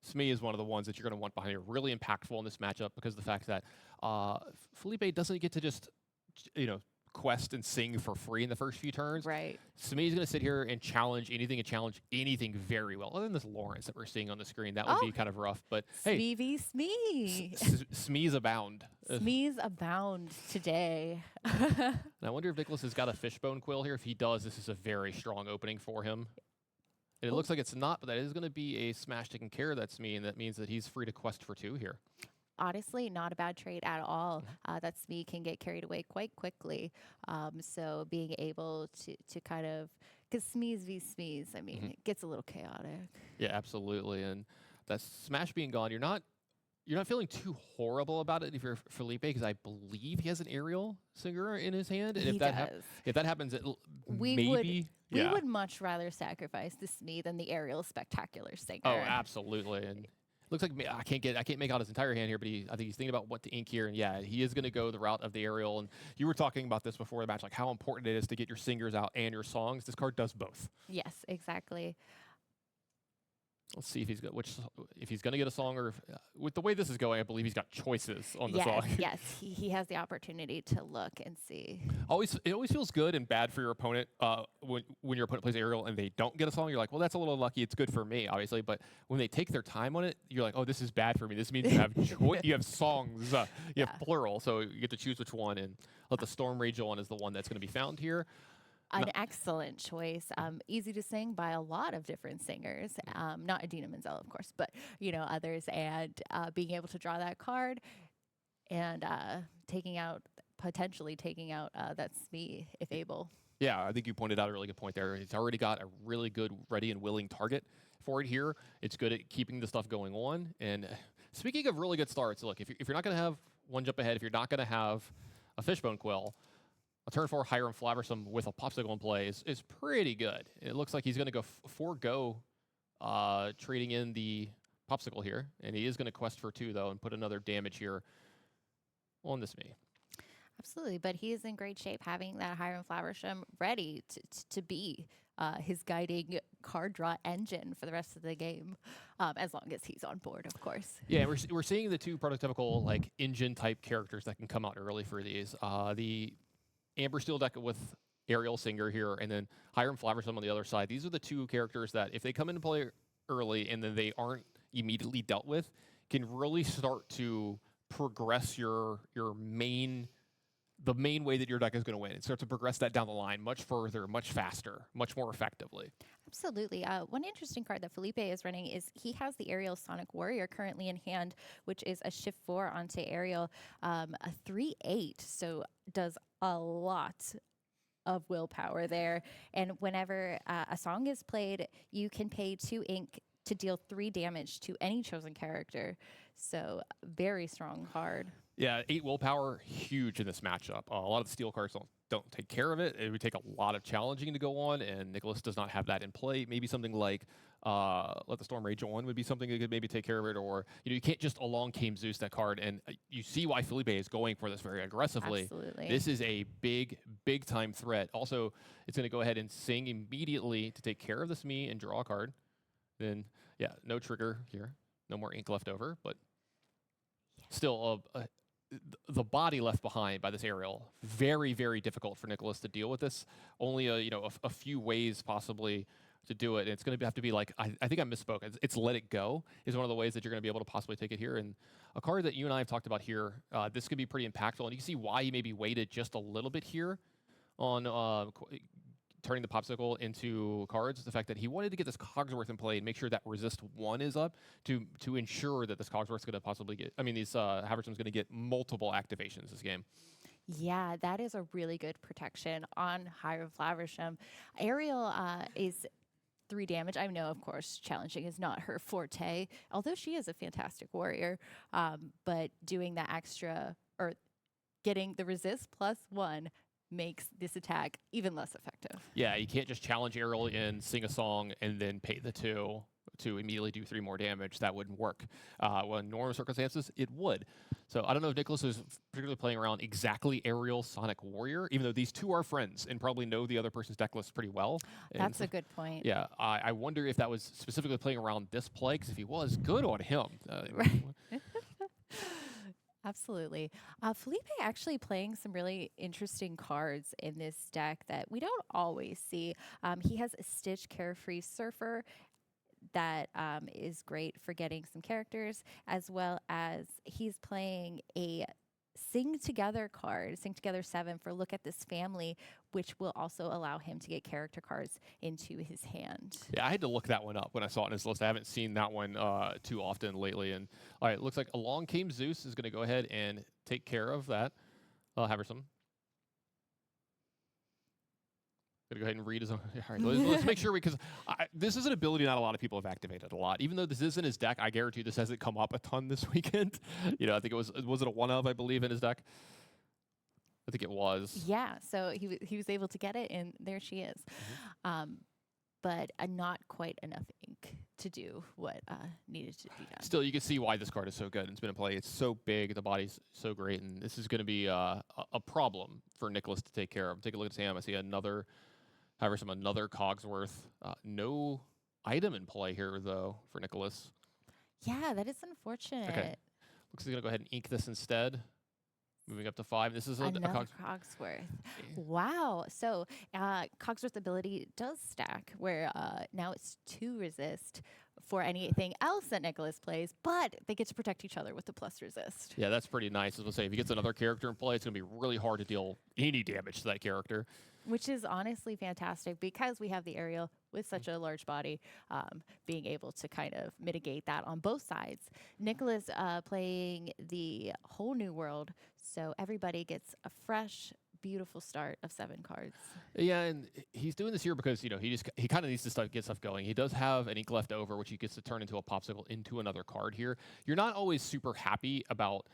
Smee is one of the ones that you're going to want behind you. Really impactful in this matchup because of the fact that Felipe doesn't get to just, quest and sing for free in the first few turns. Right. Smee's going to sit here and challenge anything very well. Other than this Lawrence that we're seeing on the screen, that would be kind of rough. But hey, Smee v. Smee. Smees abound. Smees abound today. And I wonder if Nicholas has got a fishbone quill here. If he does, this is a very strong opening for him. And it looks like it's not, but that is going to be a smash taking care of that Smee, and that means that he's free to quest for 2 here. Honestly, not a bad trade at all. That Smee can get carried away quite quickly. So being able to kind of, because Smees v. Smees, I mean, it gets a little chaotic. Yeah, absolutely. And that smash being gone, you're not feeling too horrible about it if you're Felipe, because I believe he has an aerial singer in his hand. And He does. If that happens, We would much rather sacrifice the Smee than the aerial spectacular singer. Oh, absolutely. And looks like I can't make out his entire hand here, but I think he's thinking about what to ink here. And yeah, he is going to go the route of the aerial. And you were talking about this before the match, like how important it is to get your singers out and your songs. This card does both. Yes, exactly. Let's see if he's going to get a song, or with the way this is going, I believe he's got choices on the song. Yes, he has the opportunity to look and see. It always feels good and bad for your opponent when your opponent plays aerial and they don't get a song. You're like, well, that's a little lucky. It's good for me, obviously. But when they take their time on it, you're like, oh, this is bad for me. This means you have you have songs, you have plural, so you get to choose which one. And let the Storm Rage on is the one that's going to be found here. An excellent choice. Easy to sing by a lot of different singers. Not Idina Menzel, of course, but others. And being able to draw that card and potentially taking out that Smee if able. Yeah, I think you pointed out a really good point there. It's already got a really good, ready and willing target for it here. It's good at keeping the stuff going on. And speaking of really good starts, look, if you're not going to have one jump ahead, if you're not going to have a Fishbone Quill, a turn 4 Hiram Flaversome with a Popsicle in play is pretty good. It looks like he's going to go forego trading in the Popsicle here, and he is going to quest for 2, though, and put another damage here on this Smee. Absolutely, but he is in great shape, having that Hiram Flaversome ready to be his guiding card draw engine for the rest of the game, as long as he's on board, of course. Yeah, we're seeing the 2 prototypical engine-type characters that can come out early for these. The Amber Steel deck with Aerial Singer here, and then Hiram Flaversome on the other side. These are the 2 characters that, if they come into play early and then they aren't immediately dealt with, can really start to progress the main way that your deck is going to win. It starts to progress that down the line much further, much faster, much more effectively. Absolutely. One interesting card that Felipe is running is he has the Aerial Sonic Warrior currently in hand, which is a shift 4 onto Aerial, a 3/8, so does a lot of willpower there. And whenever a song is played, you can pay 2 ink to deal 3 damage to any chosen character. So very strong card. Yeah, 8 willpower, huge in this matchup. A lot of the steel cards don't take care of it. It would take a lot of challenging to go on, and Nicholas does not have that in play. Maybe something like Let the Storm Rage On would be something that could maybe take care of it, or you can't just Along Came Zeus that card, and you see why Felipe is going for this very aggressively. Absolutely. This is a big time threat. Also, it's going to go ahead and sing immediately to take care of the Smee and draw a card. Then, yeah, no trigger here. No more ink left over, but still the body left behind by this aerial, very, very difficult for Nicholas to deal with this. Only a few ways possibly to do it. And it's going to have to be like, I think I misspoke. It's Let It Go is one of the ways that you're going to be able to possibly take it here. And a card that you and I have talked about here, this could be pretty impactful. And you can see why he maybe waited just a little bit here on turning the Popsicle into cards. The fact that he wanted to get this Cogsworth in play and make sure that resist 1 is up to ensure that this Cogsworth's going to possibly get, Haverstone's going to get multiple activations this game. Yeah, that is a really good protection on Hiram Flaversome. Aerial is 3 damage. I know, of course, challenging is not her forte, although she is a fantastic warrior. But doing that extra, or getting the resist +1, makes this attack even less effective. Yeah, you can't just challenge Aerial and sing a song and then pay the 2. to immediately do 3 more damage, that wouldn't work. Well, in normal circumstances, it would. So I don't know if Nicholas is particularly playing around exactly Aerial Sonic Warrior, even though these two are friends and probably know the other person's deck list pretty well. That's a good point. Yeah, I wonder if that was specifically playing around this play, because if he was, good on him. Absolutely. Felipe actually playing some really interesting cards in this deck that we don't always see. He has a Stitch Carefree Surfer that is great for getting some characters, as well as he's playing a Sing Together card, Sing Together 7 for Look at This Family, which will also allow him to get character cards into his hand. Yeah, I had to look that one up when I saw it in his list. I haven't seen that one too often lately. And all right, looks like Along Came Zeus is going to go ahead and take care of that. Haversam. Going to go ahead and read his own. All right, let's make sure, because this is an ability not a lot of people have activated a lot. Even though this is in his deck, I guarantee this hasn't come up a ton this weekend. You know, I think it was it a 1-of, I believe, in his deck? I think it was. Yeah, so he was able to get it, and there she is. But not quite enough ink to do what needed to be done. Still, you can see why this card is so good and it's been in play. It's so big, the body's so great, and this is going to be a problem for Nicholas to take care of. Take a look at Sam. I see another Cogsworth. No item in play here, though, for Nicholas. Yeah, that is unfortunate. Okay. Looks like he's going to go ahead and ink this instead. Moving up to 5. This is another Cogsworth. Wow. So Cogsworth's ability does stack, where now it's 2 resist for anything else that Nicholas plays, but they get to protect each other with the plus resist. Yeah, that's pretty nice. As we'll say, if he gets another character in play, it's going to be really hard to deal any damage to that character. Which is honestly fantastic, because we have the Aerial with such a large body, being able to kind of mitigate that on both sides. Nicholas playing the whole new world, so everybody gets a fresh, beautiful start of 7 cards. Yeah, and he's doing this here because, you know, he kind of needs to get stuff going. He does have an ink left over, which he gets to turn into a popsicle into another card here. You're not always super happy about,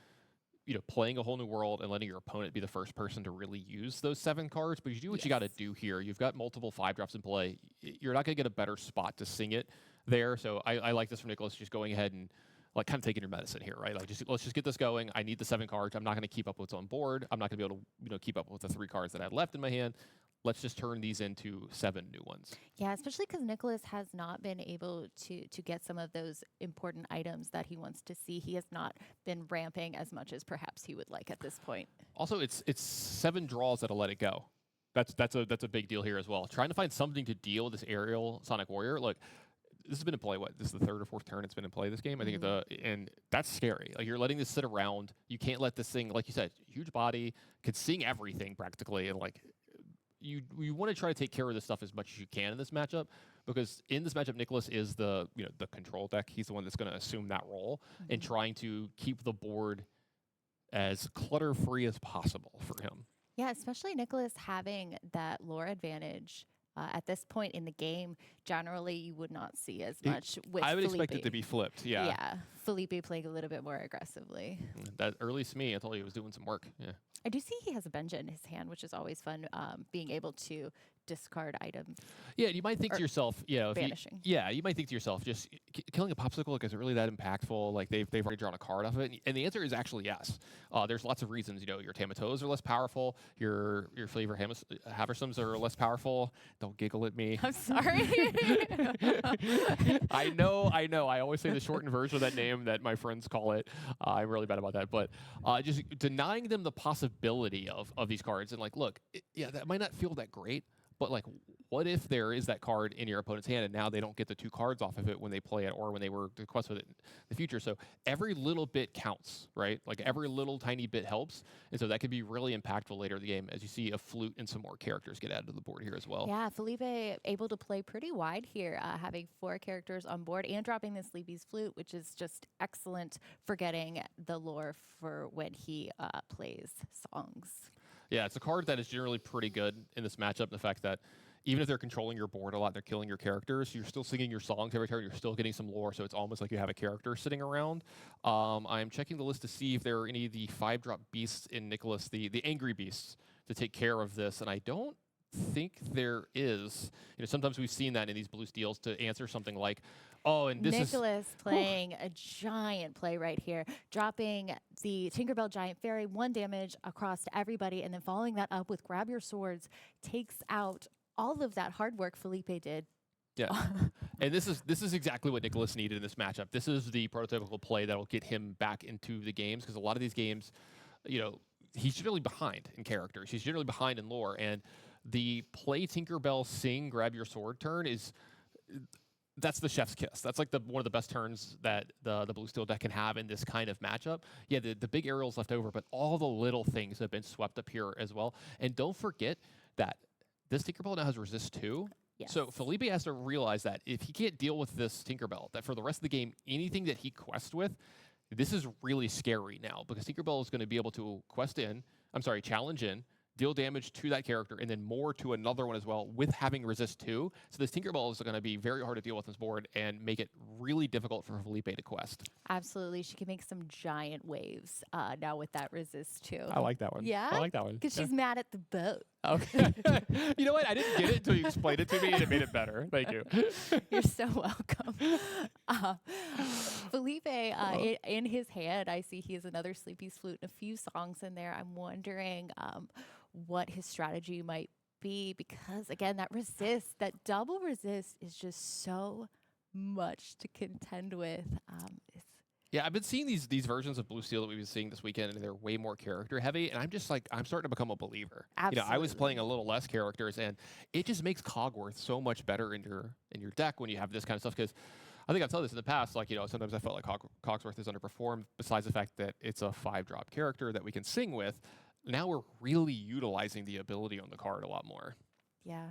you know, playing a whole new world and letting your opponent be the first person to really use those 7 cards, but you do what you got to do here. You've got multiple 5-drops in play. You're not going to get a better spot to sing it there. So I like this from Nicholas, just going ahead and like kind of taking your medicine here, right? Like, let's just get this going. I need the 7 cards. I'm not going to keep up with what's on board. I'm not going to be able to, you know, keep up with the 3 cards that I had left in my hand. Let's just turn these into 7 new ones. Yeah, especially because Nicholas has not been able to get some of those important items that he wants to see. He has not been ramping as much as perhaps he would like at this point. Also, it's 7 draws that'll let it go. That's a big deal here as well. Trying to find something to deal with this Aerial Sonic Warrior. Look, this has been in play. What? This is the 3rd or 4th turn it's been in play this game. I think and that's scary. Like, you're letting this sit around. You can't let this thing, like you said, huge body, could sing everything practically, and like. You want to try to take care of this stuff as much as you can in this matchup, because in this matchup, Nicholas is the control deck. He's the one that's going to assume that role and trying to keep the board as clutter-free as possible for him. Yeah, especially Nicholas having that lore advantage. At this point in the game, generally you would not see as much with I would Felipe. expect it to be flipped, yeah. Yeah, Felipe playing a little bit more aggressively. That early Smee, I told you he was doing some work, yeah. I do see he has a Benja in his hand, which is always fun, being able to discard items. Yeah, you might think to yourself, you know, vanishing. You might think to yourself, just killing a popsicle, like, is it really that impactful? Like, they've already drawn a card off of it, and the answer is actually yes. There's lots of reasons. You know, your Tamatos are less powerful. Your Flavor Haversams are less powerful. Don't giggle at me. I'm sorry. I know. I always say the shortened version of that name that my friends call it. I'm really bad about that. But just denying them the possibility of these cards, and like, look, that might not feel that great. But like, what if there is that card in your opponent's hand and now they don't get the 2 cards off of it when they play it or when they were to quest with it in the future? So every little bit counts, right? Like, every little tiny bit helps. And so that could be really impactful later in the game as you see a flute and some more characters get added to the board here as well. Yeah, Felipe able to play pretty wide here, having 4 characters on board and dropping this Sleepy's flute, which is just excellent for getting the lore for when he plays songs. Yeah, it's a card that is generally pretty good in this matchup. The fact that even if they're controlling your board a lot, they're killing your characters, you're still singing your songs every turn, you're still getting some lore, so it's almost like you have a character sitting around. I'm checking the list to see if there are any of the 5-drop beasts in Nicholas, the angry beasts, to take care of this, and I don't think there is. You know, sometimes we've seen that in these blue steals to answer something like, Oh, and this Nicholas playing a giant play right here, dropping the Tinkerbell Giant Fairy, 1 damage across to everybody, and then following that up with Grab Your Swords takes out all of that hard work Felipe did. Yeah, and this is exactly what Nicholas needed in this matchup. This is the prototypical play that will get him back into the games, because a lot of these games, he's generally behind in characters. He's generally behind in lore, and the play Tinkerbell sing grab your sword turn that's the chef's kiss. That's like one of the best turns that the blue steel deck can have in this kind of matchup. Yeah, the big aerial's left over, but all the little things have been swept up here as well. And don't forget that this Tinkerbell now has resist 2. Yes. So Felipe has to realize that if he can't deal with this Tinkerbell, that for the rest of the game, anything that he quests with, this is really scary now, because Tinkerbell is going to be able to challenge in, deal damage to that character, and then more to another one as well with having resist 2. So this Tinkerbell is going to be very hard to deal with on this board and make it really difficult for Felipe to quest. Absolutely. She can make some giant waves now with that resist 2. I like that one. Yeah? I like that one. Because she's mad at the boat. Okay. You know what? I didn't get it until you explained it to me, and it made it better. Thank you. You're so welcome. Felipe, in his hand, I see he has another Sleepy's Flute and a few songs in there. I'm wondering what his strategy might be, because, again, that double resist is just so much to contend with. Yeah, I've been seeing these versions of Blue Steel that we've been seeing this weekend, and they're way more character heavy, and I'm starting to become a believer. Absolutely. I was playing a little less characters, and it just makes Cogworth so much better in your deck when you have this kind of stuff, because I think I've told this in the past, sometimes I felt like Cogsworth is underperformed, besides the fact that it's a 5-drop character that we can sing with. Now we're really utilizing the ability on the card a lot more. Yeah.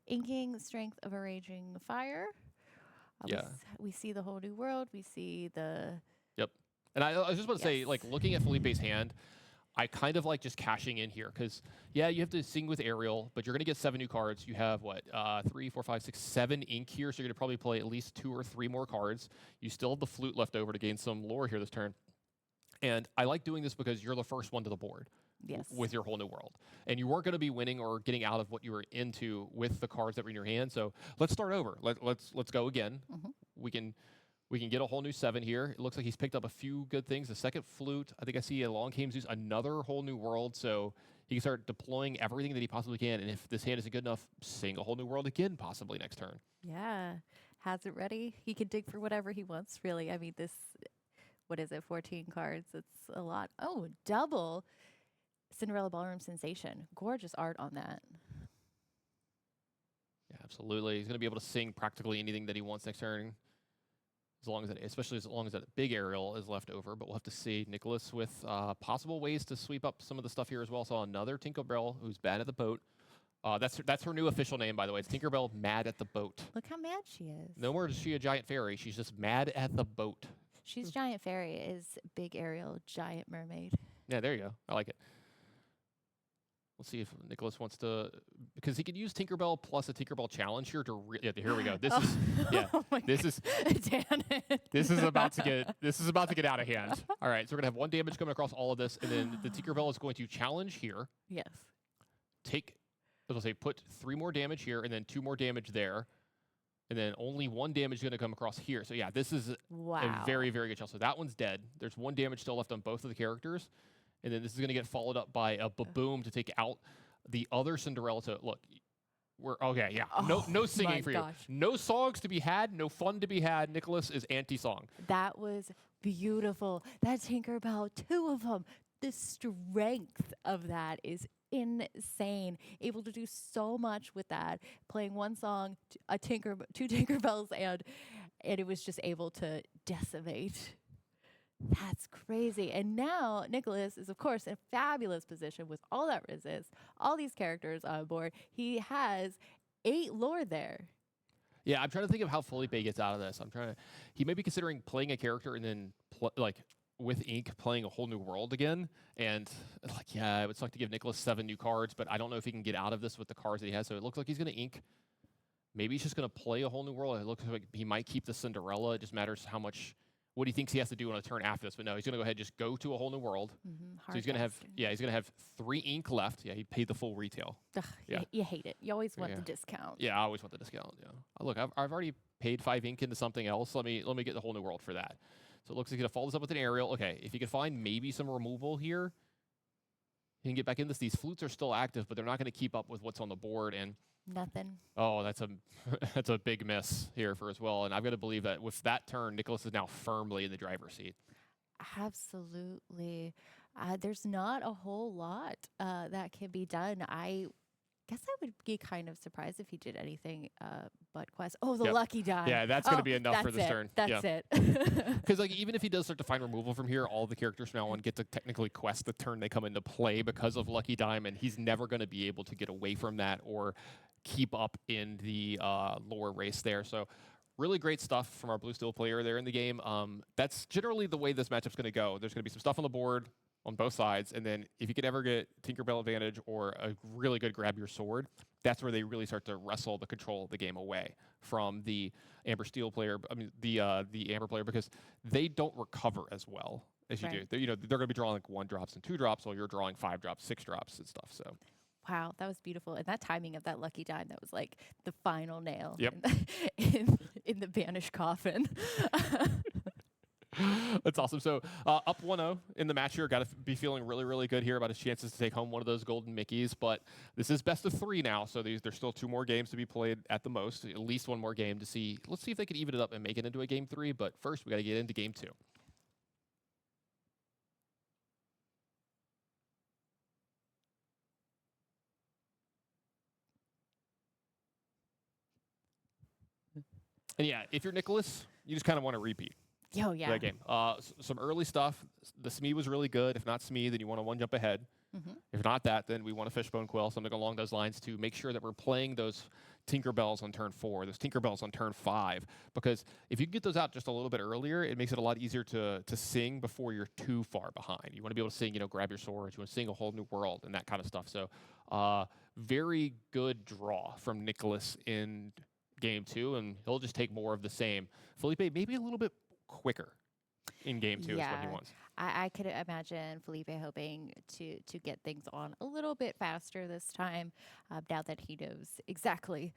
Inking Strength of a Raging Fire. Yeah. We see the whole new world. We see the... Yep. And I was just about to say, looking at Felipe's hand, I kind of like just cashing in here, because, yeah, you have to sing with Ariel, but you're going to get 7 new cards. You have, 3, 4, 5, 6, 7 ink here, so you're going to probably play at least 2 or 3 more cards. You still have the flute left over to gain some lore here this turn. And I like doing this because you're the first one to the board. Yes. With your whole new world. And you weren't going to be winning or getting out of what you were into with the cards that were in your hand. So let's start over. Let's go again. Mm-hmm. We can get a whole new 7 here. It looks like he's picked up a few good things. The second flute, I think I see Along Came Zeus, another whole new world. So he can start deploying everything that he possibly can. And if this hand isn't good enough, sing a whole new world again, possibly next turn. Yeah. Has it ready. He can dig for whatever he wants, really. I mean, this, 14 cards? It's a lot. Oh, double Cinderella Ballroom Sensation. Gorgeous art on that. Yeah, absolutely. He's going to be able to sing practically anything that he wants next turn, especially as long as that big aerial is left over. But we'll have to see. Nicholas with possible ways to sweep up some of the stuff here as well. So another Tinkerbell who's bad at the boat. That's her new official name, by the way. It's Tinkerbell Mad at the Boat. Look how mad she is. No more is she a giant fairy. She's just mad at the boat. She's Giant Fairy is Big Ariel, Giant Mermaid. Yeah, there you go. I like it. We'll see if Nicholas wants to, because he could use Tinkerbell plus a Tinkerbell challenge here to. Here we go. This is this is about to get out of hand. All right, so we're gonna have 1 damage coming across all of this, and then the Tinkerbell is going to challenge here. Yes. Put 3 more damage here, and then 2 more damage there, and then only 1 damage is going to come across here. So yeah, this is a very, very good challenge. So that one's dead. There's 1 damage still left on both of the characters. And then this is going to get followed up by a Baboom to take out the other Cinderella. So look, we're okay. Yeah, no singing for you. No songs to be had. No fun to be had. Nicholas is anti-song. That was beautiful. That Tinkerbell, 2 of them. The strength of that is insane. Able to do so much with that. Playing 1 song, 2 Tinkerbells, and it was just able to decimate. That's crazy. And now Nicholas is, of course, in a fabulous position with all that resist, all these characters on board. He has 8 lore there. Yeah, I'm trying to think of how Felipe gets out of this. He may be considering playing a character and then with ink playing a whole new world again. And it would suck to give Nicholas 7 new cards, but I don't know if he can get out of this with the cards that he has. So it looks like he's going to ink. Maybe he's just going to play a whole new world. It looks like he might keep the Cinderella. It just matters what he thinks he has to do on a turn after this. But no, he's going to go ahead and just go to a whole new world. So he's going to have 3 ink left. Yeah, he paid the full retail. Ugh, you hate it. You always want the discount. Yeah, I always want the discount. Yeah. Look, I've already paid 5 ink into something else. Let me get the whole new world for that. So it looks like he's going to follow this up with an aerial. Okay, if he could find maybe some removal here, he can get back in this. These flutes are still active, but they're not going to keep up with what's on the board. And Nothing. oh, that's a that's a big miss here for as well. And I've got to believe that with that turn, Nicholas is now firmly in the driver's seat. Absolutely. There's not a whole lot that can be done. I guess I would be kind of surprised if he did anything but quest. Oh, the Yep. lucky die. Yeah, that's going to be enough for that's this it. turn. That's yeah. it. Because like even if he does start to find removal from here, all the characters from now on get to technically quest the turn they come into play because of Lucky Diamond. He's never going to be able to get away from that or keep up in the lore race there. So really great stuff from our blue steel player there in the game. That's generally the way this matchup's going to go. There's going to be some stuff on the board on both sides, and then if you could ever get Tinkerbell advantage or a really good grab your sword, that's where they really start to wrestle the control of the game away from the Amber Steel player. I mean the Amber player, because they don't recover as well as you do. They're going to be drawing like 1 drops and 2 drops, while you're drawing 5 drops, 6 drops and stuff. So. Wow, that was beautiful. And that timing of that lucky dime, that was like the final nail Yep. in the banished coffin. That's awesome. So up 1-0 in the match here. Got to be feeling really, really good here about his chances to take home one of those golden Mickeys. But this is best of 3 now, so there's still 2 more games to be played at the most. At least 1 more game to see. Let's see if they can even it up and make it into a game 3. But first, we got to get into game 2. And yeah, if you're Nicholas, you just kind of want to repeat. Oh, yeah. That game. Some early stuff. The Smee was really good. If not Smee, then you want to 1 jump ahead. Mm-hmm. If not that, then we want a Fishbone Quill, something along those lines to make sure that we're playing those Tinkerbells on turn 4, those Tinkerbells on turn 5. Because if you can get those out just a little bit earlier, it makes it a lot easier to sing before you're too far behind. You want to be able to sing, grab your swords. You want to sing a whole new world and that kind of stuff. So very good draw from Nicholas in game 2, and he'll just take more of the same. Felipe, maybe a little bit quicker in game 2 is what he wants. I could imagine Felipe hoping to get things on a little bit faster this time, now that he knows exactly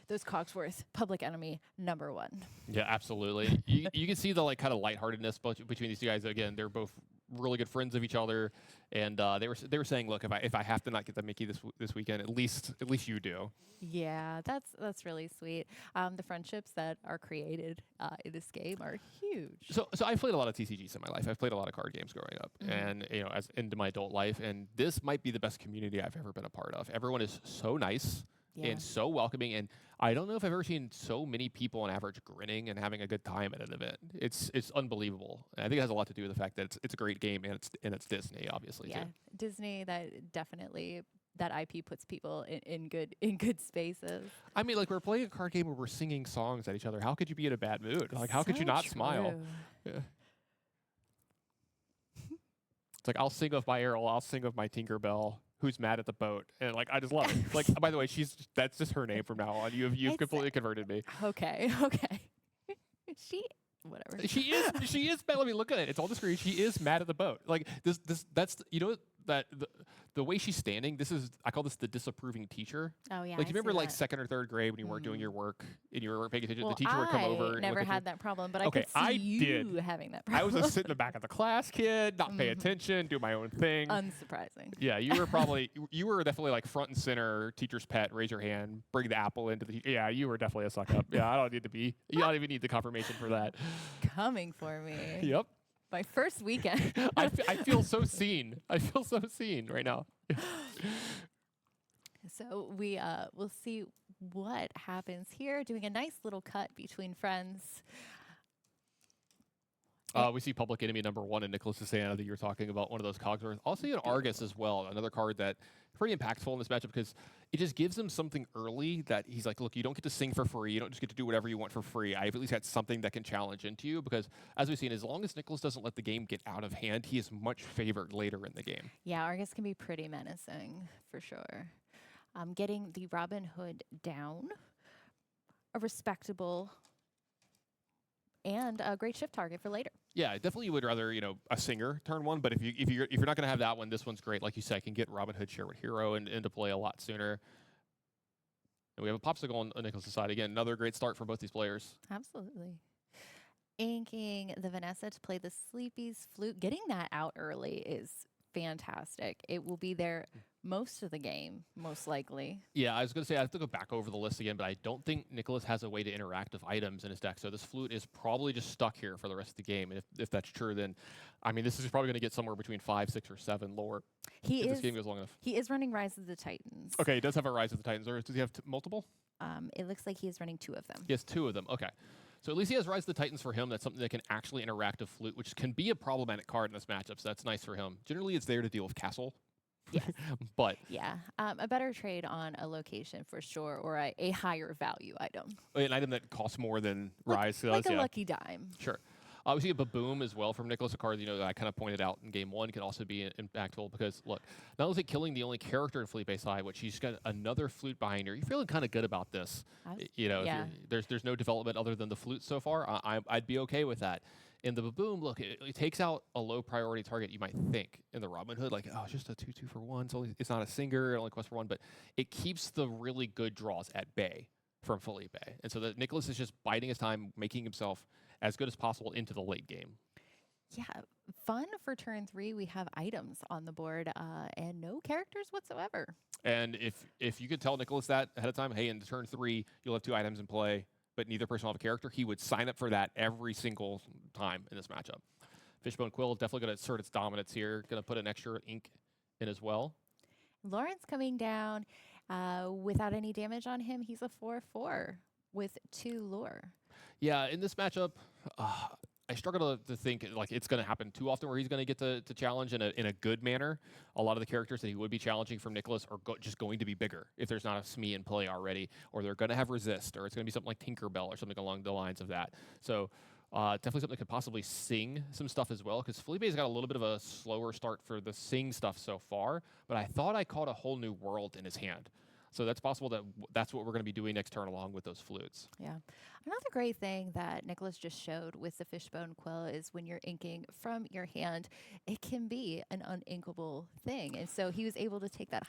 those Cogsworth public enemy #1. Yeah, absolutely. you can see the kind of lightheartedness between these 2 guys. Again, they're both really good friends of each other, and they were saying, look, if I have to not get the Mickey this weekend, at least you do. Yeah, that's really sweet. The friendships that are created in this game are huge. So I've played a lot of TCGs in my life. I've played a lot of card games growing up, and as into my adult life. And this might be the best community I've ever been a part of. Everyone is so nice and so welcoming, and I don't know if I've ever seen so many people on average grinning and having a good time at an event. It's unbelievable. And I think it has a lot to do with the fact that it's a great game, and it's Disney, obviously. Yeah, too. Disney, that IP puts people in good spaces. I mean, like, we're playing a card game where we're singing songs at each other. How could you be in a bad mood? Like, how could you not smile? Yeah. It's like, I'll sing of my Errol, I'll sing of my Tinkerbell, who's mad at the boat. And, like, I just love it. Like, by the way, that's just her name from now on. You've completely converted me. Okay. Whatever. She is mad. Let me look at it. It's on the screen. She is mad at the boat. Like, that's that the way she's standing, I call this the disapproving teacher. Oh, yeah. Like, you remember like that. 2nd or 3rd grade when you weren't doing your work and you weren't paying attention? The teacher would come over. I never had that problem, but I could see I you did. having that problem. I was a sit in the back of the class kid, not pay attention, do my own thing. Unsurprising. Yeah, you were definitely like front and center, teacher's pet, raise your hand, bring the apple into the, yeah, you were definitely a suck up. Yeah, you don't even need the confirmation for that. Coming for me. Yep. My first weekend. I feel so seen. I feel so seen right now. So we'll see what happens here. Doing a nice little cut between friends. We see Public Enemy #1 and Nicholas Sasana that you're talking about, one of those Cogsworth. Also, an Argus as well, another card that pretty impactful in this matchup because it just gives him something early that he's like, look, you don't get to sing for free. You don't just get to do whatever you want for free. I've at least got something that can challenge into you because, as we've seen, as long as Nicholas doesn't let the game get out of hand, he is much favored later in the game. Yeah, Argus can be pretty menacing for sure. Getting the Robin Hood down, a respectable and a great shift target for later. Yeah, definitely would rather, a singer turn 1, but if you're not going to have that one, this one's great. Like you said, can get Robin Hood Sherwood Hero into play a lot sooner. And we have a Popsicle on Nicholas' side. Again, another great start for both these players. Absolutely. Inking the Vanessa to play the Sleepy's Flute. Getting that out early is fantastic. It will be there most of the game, most likely. Yeah, I was going to say I have to go back over the list again, but I don't think Nicholas has a way to interact with items in his deck. So this Flute is probably just stuck here for the rest of the game. And if that's true, then, I mean, this is probably going to get somewhere between 5, 6, or 7 lore if this game goes long enough. He is running Rise of the Titans. Okay, he does have a Rise of the Titans. Or does he have multiple? It looks like he is running 2 of them. He has 2 of them. Okay. So at least he has Rise of the Titans for him. That's something that can actually interact with Flute, which can be a problematic card in this matchup. So that's nice for him. Generally, it's there to deal with Castle. Yes. But yeah, a better trade on a location for sure, or a higher value item. an item that costs more than Rise does. Like a yeah. lucky dime. Sure. We see a Baboom as well from Nicholas, a card that I kind of pointed out in game 1 can also be impactful because, look, not only is it killing the only character in Felipe's side, which he's got another Flute behind her. You're feeling kind of good about this. Yeah. If there's no development other than the Flute so far. I'd be okay with that. In the Baboom, look, it takes out a low priority target, you might think, in the Robin Hood. Like, oh, it's just a 2/2 for 1. So it's not a singer, it only quests for 1. But it keeps the really good draws at bay from Felipe. And so that Nicholas is just biding his time, making himself as good as possible into the late game. Yeah, fun for turn 3. We have items on the board and no characters whatsoever. And if you could tell Nicholas that ahead of time, hey, in turn 3, you'll have 2 items in play, but neither person will have a character, he would sign up for that every single time in this matchup. Fishbone Quill definitely going to assert its dominance here. Going to put an extra ink in as well. Lawrence coming down without any damage on him. He's a 4/4 with 2 lore. Yeah, in this matchup, I struggle to think like it's going to happen too often where he's going to get to challenge in a good manner. A lot of the characters that he would be challenging from Nicholas are just going to be bigger if there's not a Smee in play already, or they're going to have resist, or it's going to be something like Tinkerbell or something along the lines of that. So definitely something that could possibly sing some stuff as well, because Felipe's got a little bit of a slower start for the sing stuff so far, but I thought I caught a whole new world in his hand. So that's possible that that's what we're going to be doing next turn along with those flutes. Yeah. Another great thing that Nicholas just showed with the Fishbone Quill is when you're inking from your hand, it can be an uninkable thing. And so he was able to take that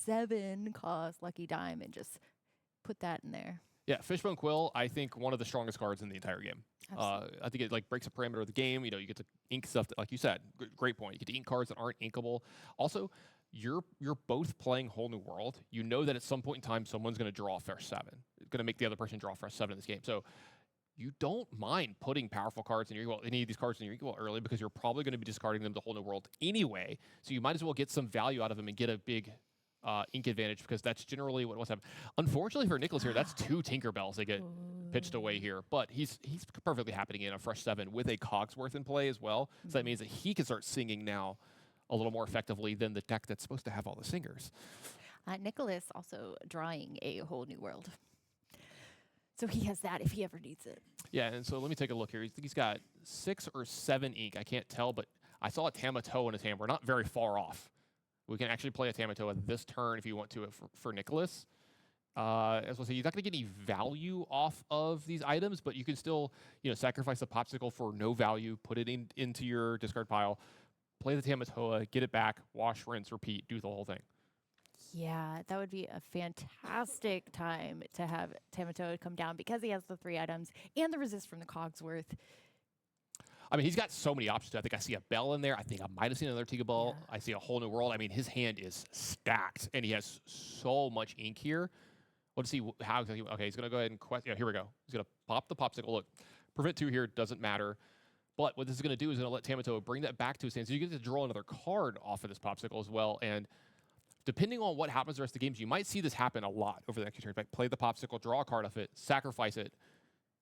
7-cost Lucky Dime and just put that in there. Yeah, Fishbone Quill, I think one of the strongest cards in the entire game. I think it like breaks a parameter of the game. You know, you get to ink stuff that, like you said, great point. You get to ink cards that aren't inkable. Also, you're both playing Whole New World. You know that at some point in time, someone's going to draw a fresh 7. It's going to make the other person draw a fresh 7 in this game. So you don't mind putting powerful cards in your ink, any of these cards in your ink early, because you're probably going to be discarding them to Whole New World anyway. So you might as well get some value out of them and get a big ink advantage, because that's generally what wants to happen. Unfortunately for Nicholas here, that's 2 Tinkerbells that get pitched away here. But he's perfectly happy to get a fresh 7 with a Cogsworth in play as well. So that means that he can start singing now a little more effectively than the deck that's supposed to have all the singers. Nicholas also drawing a Whole New World. So he has that if he ever needs it. Yeah, and so let me take a look here. I think he's got 6 or 7 ink. I can't tell, but I saw a Tamatoa in his hand. We're not very far off. We can actually play a Tamatoa this turn if you want to for Nicholas. As I say, you're not going to get any value off of these items, but you can still, sacrifice the Popsicle for no value, put it into your discard pile, play the Tamatoa, get it back, wash, rinse, repeat, do the whole thing. Yeah, that would be a fantastic time to have Tamatoa come down because he has the 3 items and the resist from the Cogsworth. I mean, he's got so many options. I think I see a Bell in there. I think I might have seen another Tinkerbell. Yeah. I see a Whole New World. I mean, his hand is stacked, and he has so much ink here. Let's see how exactly. Okay, he's going to go ahead and quest. Yeah, here we go. He's going to pop the Popsicle. Look, prevent 2 here doesn't matter. But what this is going to do is going to let Tamatoa bring that back to his hand. So you get to draw another card off of this Popsicle as well. And depending on what happens the rest of the games, you might see this happen a lot over the next few turns. Like, play the Popsicle, draw a card off it, sacrifice it,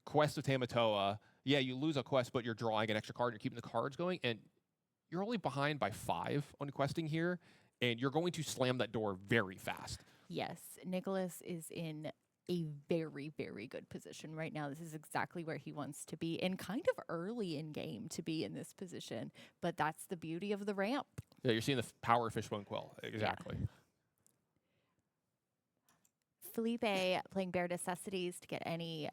quest of Tamatoa. Yeah, you lose a quest, but you're drawing an extra card. You're keeping the cards going. And you're only behind by 5 on questing here. And you're going to slam that door very fast. Yes, Nicholas is in a very, very good position right now. This is exactly where he wants to be, and kind of early in game to be in this position. But that's the beauty of the ramp. Yeah, you're seeing the power of Fishbone Quill. Exactly. Yeah. Felipe playing Bare Necessities to get any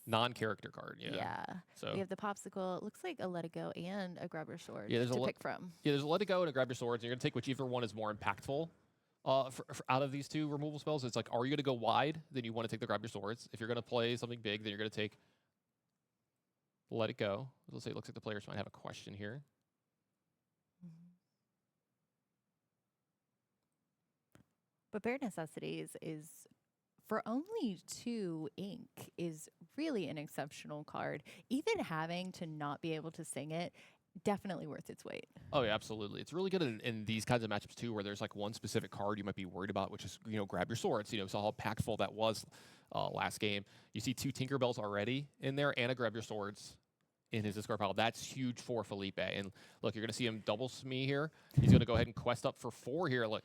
non-character card. Yeah. So we have the Popsicle. It looks like a Let It Go and a Grab Your Sword there's to pick from. Yeah, there's a Let It Go and a Grab Your Swords. And you're going to take whichever one is more impactful out of these two removal spells. It's like, are you going to go wide? Then you want to take the Grab Your Swords. If you're going to play something big, then you're going to take Let It Go. Let's say it looks like the players might have a question here. But Bare Necessities is, for only 2 ink, is really an exceptional card. Even having to not be able to sing it, definitely worth its weight. Oh yeah, absolutely. It's really good in these kinds of matchups too, where there's like one specific card you might be worried about, which is, you know, Grab Your Swords. You know, saw how impactful that was last game. You see 2 Tinkerbells already in there and a Grab Your Swords in his discard pile. That's huge for Felipe. And look, you're going to see him double Smee here. He's going to go ahead and quest up for 4 here. Look,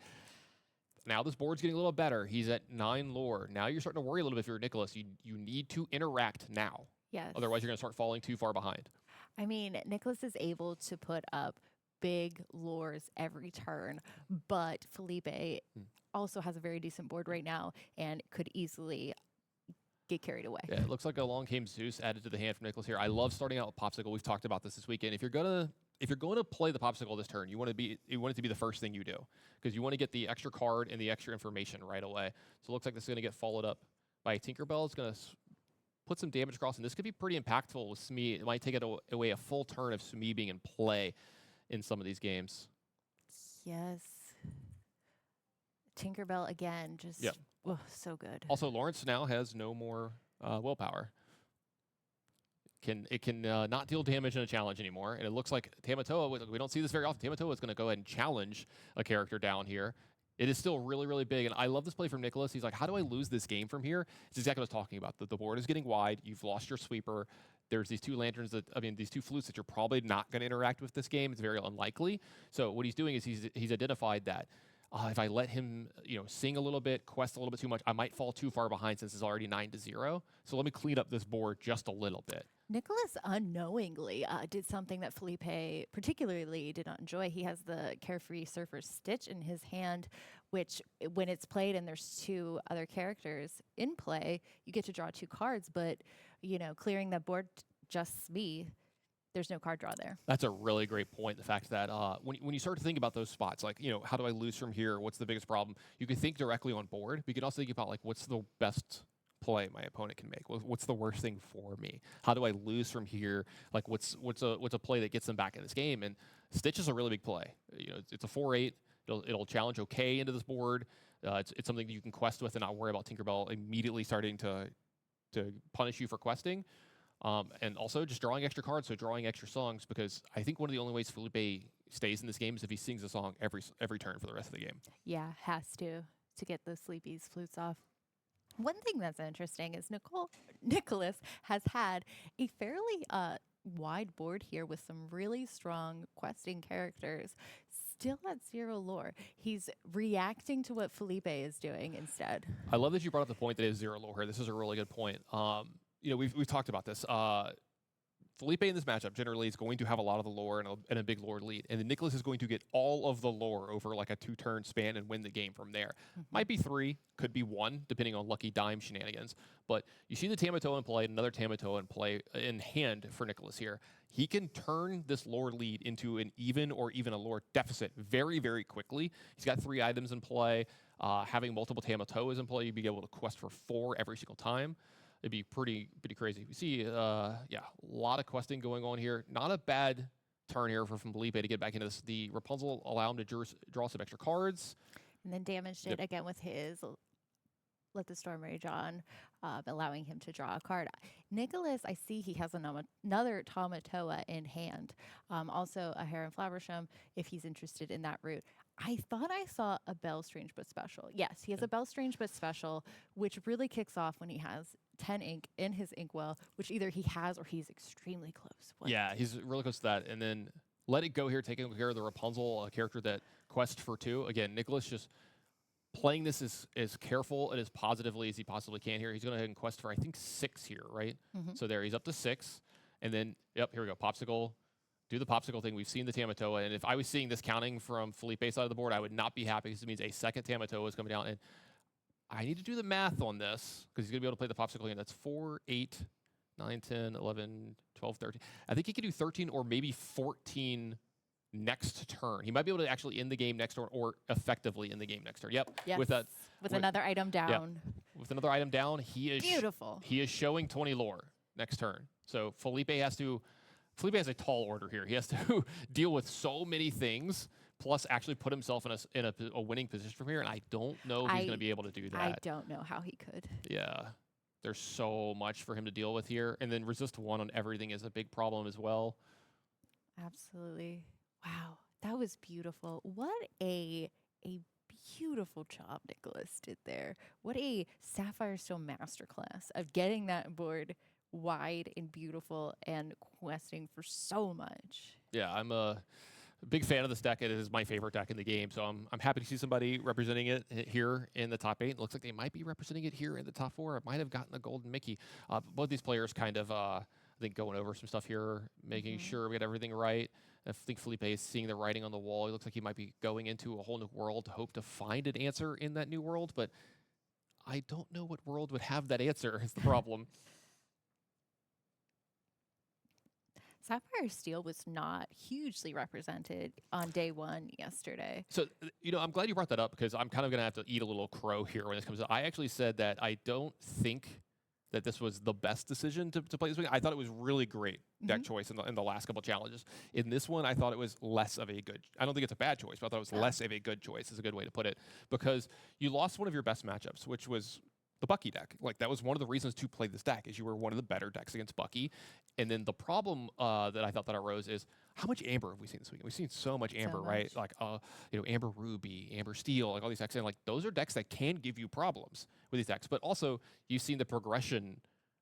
now this board's getting a little better. He's at 9 lore. Now you're starting to worry a little bit if you're Nicholas. You need to interact now. Yes. Otherwise, you're going to start falling too far behind. I mean, Nicholas is able to put up big lures every turn, but Felipe also has a very decent board right now and could easily get carried away. Yeah, it looks like a Long Came Zeus added to the hand from Nicholas here. I love starting out with Popsicle. We've talked about this weekend. If you're going to play the Popsicle this turn, you want it to be the first thing you do, because you want to get the extra card and the extra information right away. So it looks like this is going to get followed up by a Tinkerbell. It's going to put some damage across, and this could be pretty impactful with Smee. It might take it away a full turn of Smee being in play in some of these games. Yes. Tinkerbell again, just so good. Also, Lawrence now has no more willpower. It can not deal damage in a challenge anymore, and it looks like Tamatoa, we don't see this very often, Tamatoa is going to go ahead and challenge a character down here. It is still really, really big, and I love this play from Nicholas. He's like, how do I lose this game from here? It's exactly what I was talking about. The board is getting wide. You've lost your sweeper. There's these 2 lanterns these 2 flutes that you're probably not going to interact with this game. It's very unlikely. So what he's doing is he's identified that if I let him, sing a little bit, quest a little bit too much, I might fall too far behind since it's already 9-0. So let me clean up this board just a little bit. Nicholas unknowingly did something that Felipe particularly did not enjoy. He has the Carefree Surfer's Stitch in his hand, which when it's played and there's 2 other characters in play, you get to draw 2 cards, but, clearing the board just me, there's no card draw there. That's a really great point. The fact that when you start to think about those spots, like, how do I lose from here? What's the biggest problem? You can think directly on board, but you can also think about, like, what's the best play my opponent can make? What's the worst thing for me? How do I lose from here? Like, what's a play that gets them back in this game? And Stitch is a really big play. It's a 4/8. It'll challenge okay into this board. It's something that you can quest with and not worry about Tinkerbell immediately starting to punish you for questing. And also just drawing extra cards, so drawing extra songs, because I think one of the only ways Felipe stays in this game is if he sings a song every turn for the rest of the game. Yeah, has to get those sleepies, flutes off. One thing that's interesting is Nicholas has had a fairly wide board here with some really strong questing characters, still at 0 lore. He's reacting to what Felipe is doing instead. I love that you brought up the point that it is 0 lore here. This is a really good point. We've talked about this. Felipe in this matchup generally is going to have a lot of the lore and a big lore lead. And then Nicholas is going to get all of the lore over like a 2-turn span and win the game from there. Might be 3, could be 1, depending on lucky dime shenanigans. But you see the Tamatoa in play, another Tamatoa in play in hand for Nicholas here. He can turn this lore lead into an even or even a lore deficit very, very quickly. He's got 3 items in play. Having multiple Tamatoas in play, you'd be able to quest for 4 every single time. It'd be pretty crazy. We see, a lot of questing going on here. Not a bad turn here from Felipe to get back into this. The Rapunzel allow him to draw some extra cards. And then damaged it again with his Let the Storm Rage On, allowing him to draw a card. Nicholas, I see he has another Tamatoa in hand. Also a Heron Flowersham, if he's interested in that route. I thought I saw a Bell Strange But Special. Yes, he has a Bell Strange But Special, which really kicks off when he has 10 ink in his inkwell, which either he has or he's extremely close with. Yeah, he's really close to that. And then Let It Go here, taking care of the Rapunzel, a character that quests for 2. Again, Nicholas just playing this as careful and as positively as he possibly can here. He's going to go ahead and quest for, I think, 6 here, right? So there, he's up to 6. And then, here we go, Popsicle. Do the Popsicle thing. We've seen the Tamatoa, and if I was seeing this counting from Felipe's side of the board, I would not be happy, because it means a second Tamatoa is coming down. And I need to do the math on this, because he's going to be able to play the Popsicle again. That's 4, 8, 9, 10, 11, 12, 13. I think he could do 13 or maybe 14 next turn. He might be able to actually end the game next turn or effectively end the game next turn. Yep. Yes. With another item down. Yep. With another item down, he is beautiful. He is showing 20 lore next turn. So Felipe has a tall order here. He has to deal with so many things, plus actually put himself in a winning position from here. And I don't know if he's going to be able to do that. I don't know how he could. Yeah. There's so much for him to deal with here. And then resist 1 on everything is a big problem as well. Absolutely. Wow. That was beautiful. What a beautiful job Nicholas did there. What a Sapphire Stone masterclass of getting that board wide and beautiful and questing for so much. Yeah, I'm a big fan of this deck. It is my favorite deck in the game, so I'm happy to see somebody representing it here in the top 8. It looks like they might be representing it here in the top 4. It might have gotten the Golden Mickey. Both these players kind of, I think, going over some stuff here, making sure we get everything right. I think Felipe is seeing the writing on the wall. He looks like he might be going into a whole new world to hope to find an answer in that new world, but I don't know what world would have that answer is the problem. Sapphire Steel was not hugely represented on day 1 yesterday. So, I'm glad you brought that up because I'm kind of going to have to eat a little crow here when this comes up. I actually said that I don't think that this was the best decision to play this week. I thought it was really great deck choice in the last couple challenges. In this one, I thought it was less of a good. I don't think it's a bad choice, but I thought it was less of a good choice. Is a good way to put it because you lost one of your best matchups, which was the Bucky deck. Like that was one of the reasons to play this deck is you were one of the better decks against Bucky. And then the problem that I thought that arose is how much Amber have we seen this week? We've seen so much Amber, right? Like Amber Ruby, Amber Steel, like all these decks. And like those are decks that can give you problems with these decks. But also you've seen the progression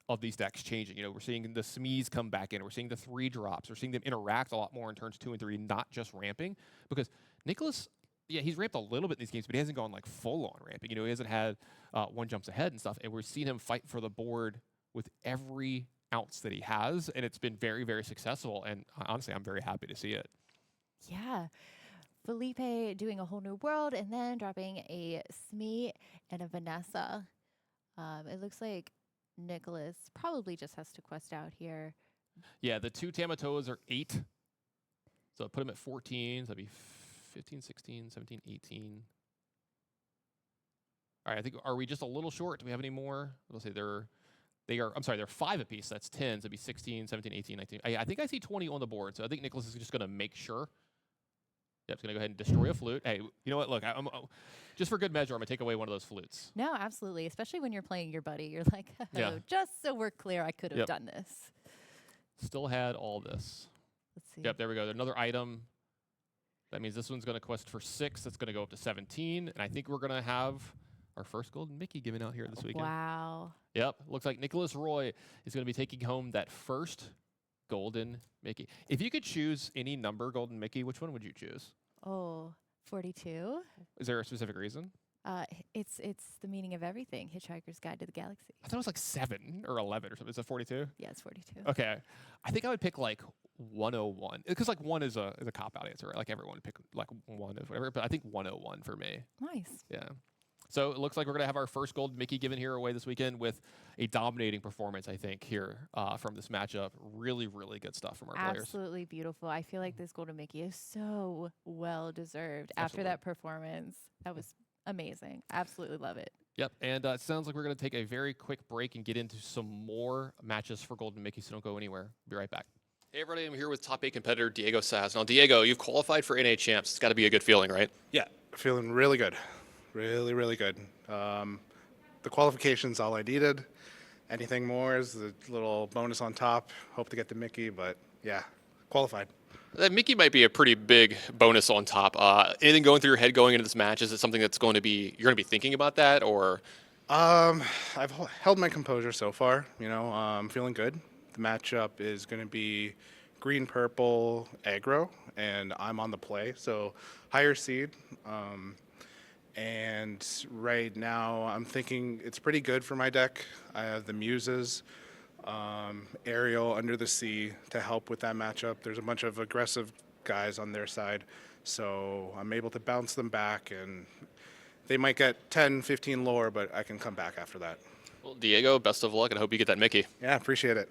of these decks changing. We're seeing the Smees come back in. We're seeing the 3 drops. We're seeing them interact a lot more in turns 2 and 3, not just ramping. Because Nicholas, yeah, he's ramped a little bit in these games, but he hasn't gone like full on ramping. He hasn't had 1 jumps ahead and stuff. And we're seeing him fight for the board with every ounce that he has, and it's been very, very successful. And honestly, I'm very happy to see it. Yeah. Felipe doing a whole new world and then dropping a Smee and a Vanessa. It looks like Nicholas probably just has to quest out here. Yeah, the 2 Tamatoas are 8. So put him at 14. So that'd be 15, 16, 17, 18. All right, I think, are we just a little short? Do we have any more? Let's say they're 5 apiece. That's 10. So it'd be 16, 17, 18, 19. I think I see 20 on the board. So I think Nicholas is just going to make sure. Yep, it's going to go ahead and destroy a flute. Hey, you know what? Look, just for good measure, I'm going to take away one of those flutes. No, absolutely. Especially when you're playing your buddy. You're like, just so we're clear, I could have done this. Still had all this. Let's see. Yep, there we go. Another item. That means this one's going to quest for 6. That's going to go up to 17. And I think we're going to have our first Golden Mickey given out here this weekend. Wow. Yep. Looks like Nicholas Roy is going to be taking home that first Golden Mickey. If you could choose any number Golden Mickey, which one would you choose? Oh, 42. Is there a specific reason? It's the meaning of everything. Hitchhiker's Guide to the Galaxy. I thought it was like 7 or 11 or something. Is it 42? Yeah, it's 42. Okay. I think I would pick like 101 because like 1 is a cop out answer, right? Like everyone would pick like 1 or whatever, but I think 101 for me. Nice. Yeah. So it looks like we're going to have our first Golden Mickey given here away this weekend with a dominating performance, I think, here from this matchup. Really, really good stuff from our players. Absolutely beautiful. I feel like this Golden Mickey is so well deserved after that performance. That was amazing. Absolutely love it. Yep, and it sounds like we're going to take a very quick break and get into some more matches for Golden Mickey, so don't go anywhere. Be right back. Hey everybody, I'm here with top 8 competitor Diego Saz. Now Diego, you've qualified for NA Champs. It's got to be a good feeling, right? Yeah, feeling really good. Really, really good. The qualification's all I needed. Anything more is a little bonus on top. Hope to get the Mickey, but yeah, qualified. That Mickey might be a pretty big bonus on top. Anything going through your head going into this match? Is it something that's going to be, you're going to be thinking about that, or? I've held my composure so far. I'm feeling good. The matchup is going to be green-purple aggro, and I'm on the play, so higher seed. And right now, I'm thinking it's pretty good for my deck. I have the Muses, Ariel, Under the Sea to help with that matchup. There's a bunch of aggressive guys on their side, so I'm able to bounce them back, and they might get 10, 15 lore, but I can come back after that. Well, Diego, best of luck, and I hope you get that Mickey. Yeah, appreciate it.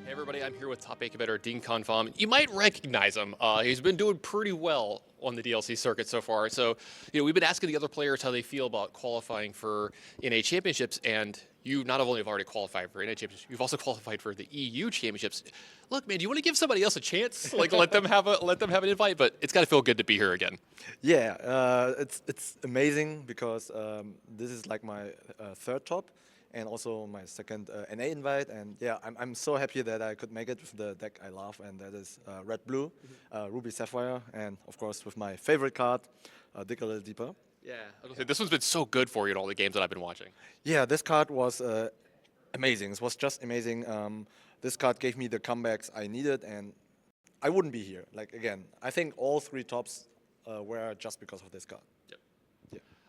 Hey everybody, I'm here with top 8 competitor Dean Confom. You might recognize him. He's been doing pretty well on the DLC circuit so far. So, we've been asking the other players how they feel about qualifying for NA championships, and you not only have already qualified for NA championships, you've also qualified for the EU championships. Look, man, do you want to give somebody else a chance? Like let them have an invite, but it's got to feel good to be here again. Yeah, it's amazing because this is like my third top. And also my second NA invite, and yeah, I'm so happy that I could make it with the deck I love, and that is Red Blue, Ruby Sapphire, and of course with my favorite card, Dig a Little Deeper. Yeah, this one's been so good for you in all the games that I've been watching. Yeah, this card was amazing. It was just amazing. This card gave me the comebacks I needed, and I wouldn't be here. Like again, I think all 3 tops were just because of this card. Yep.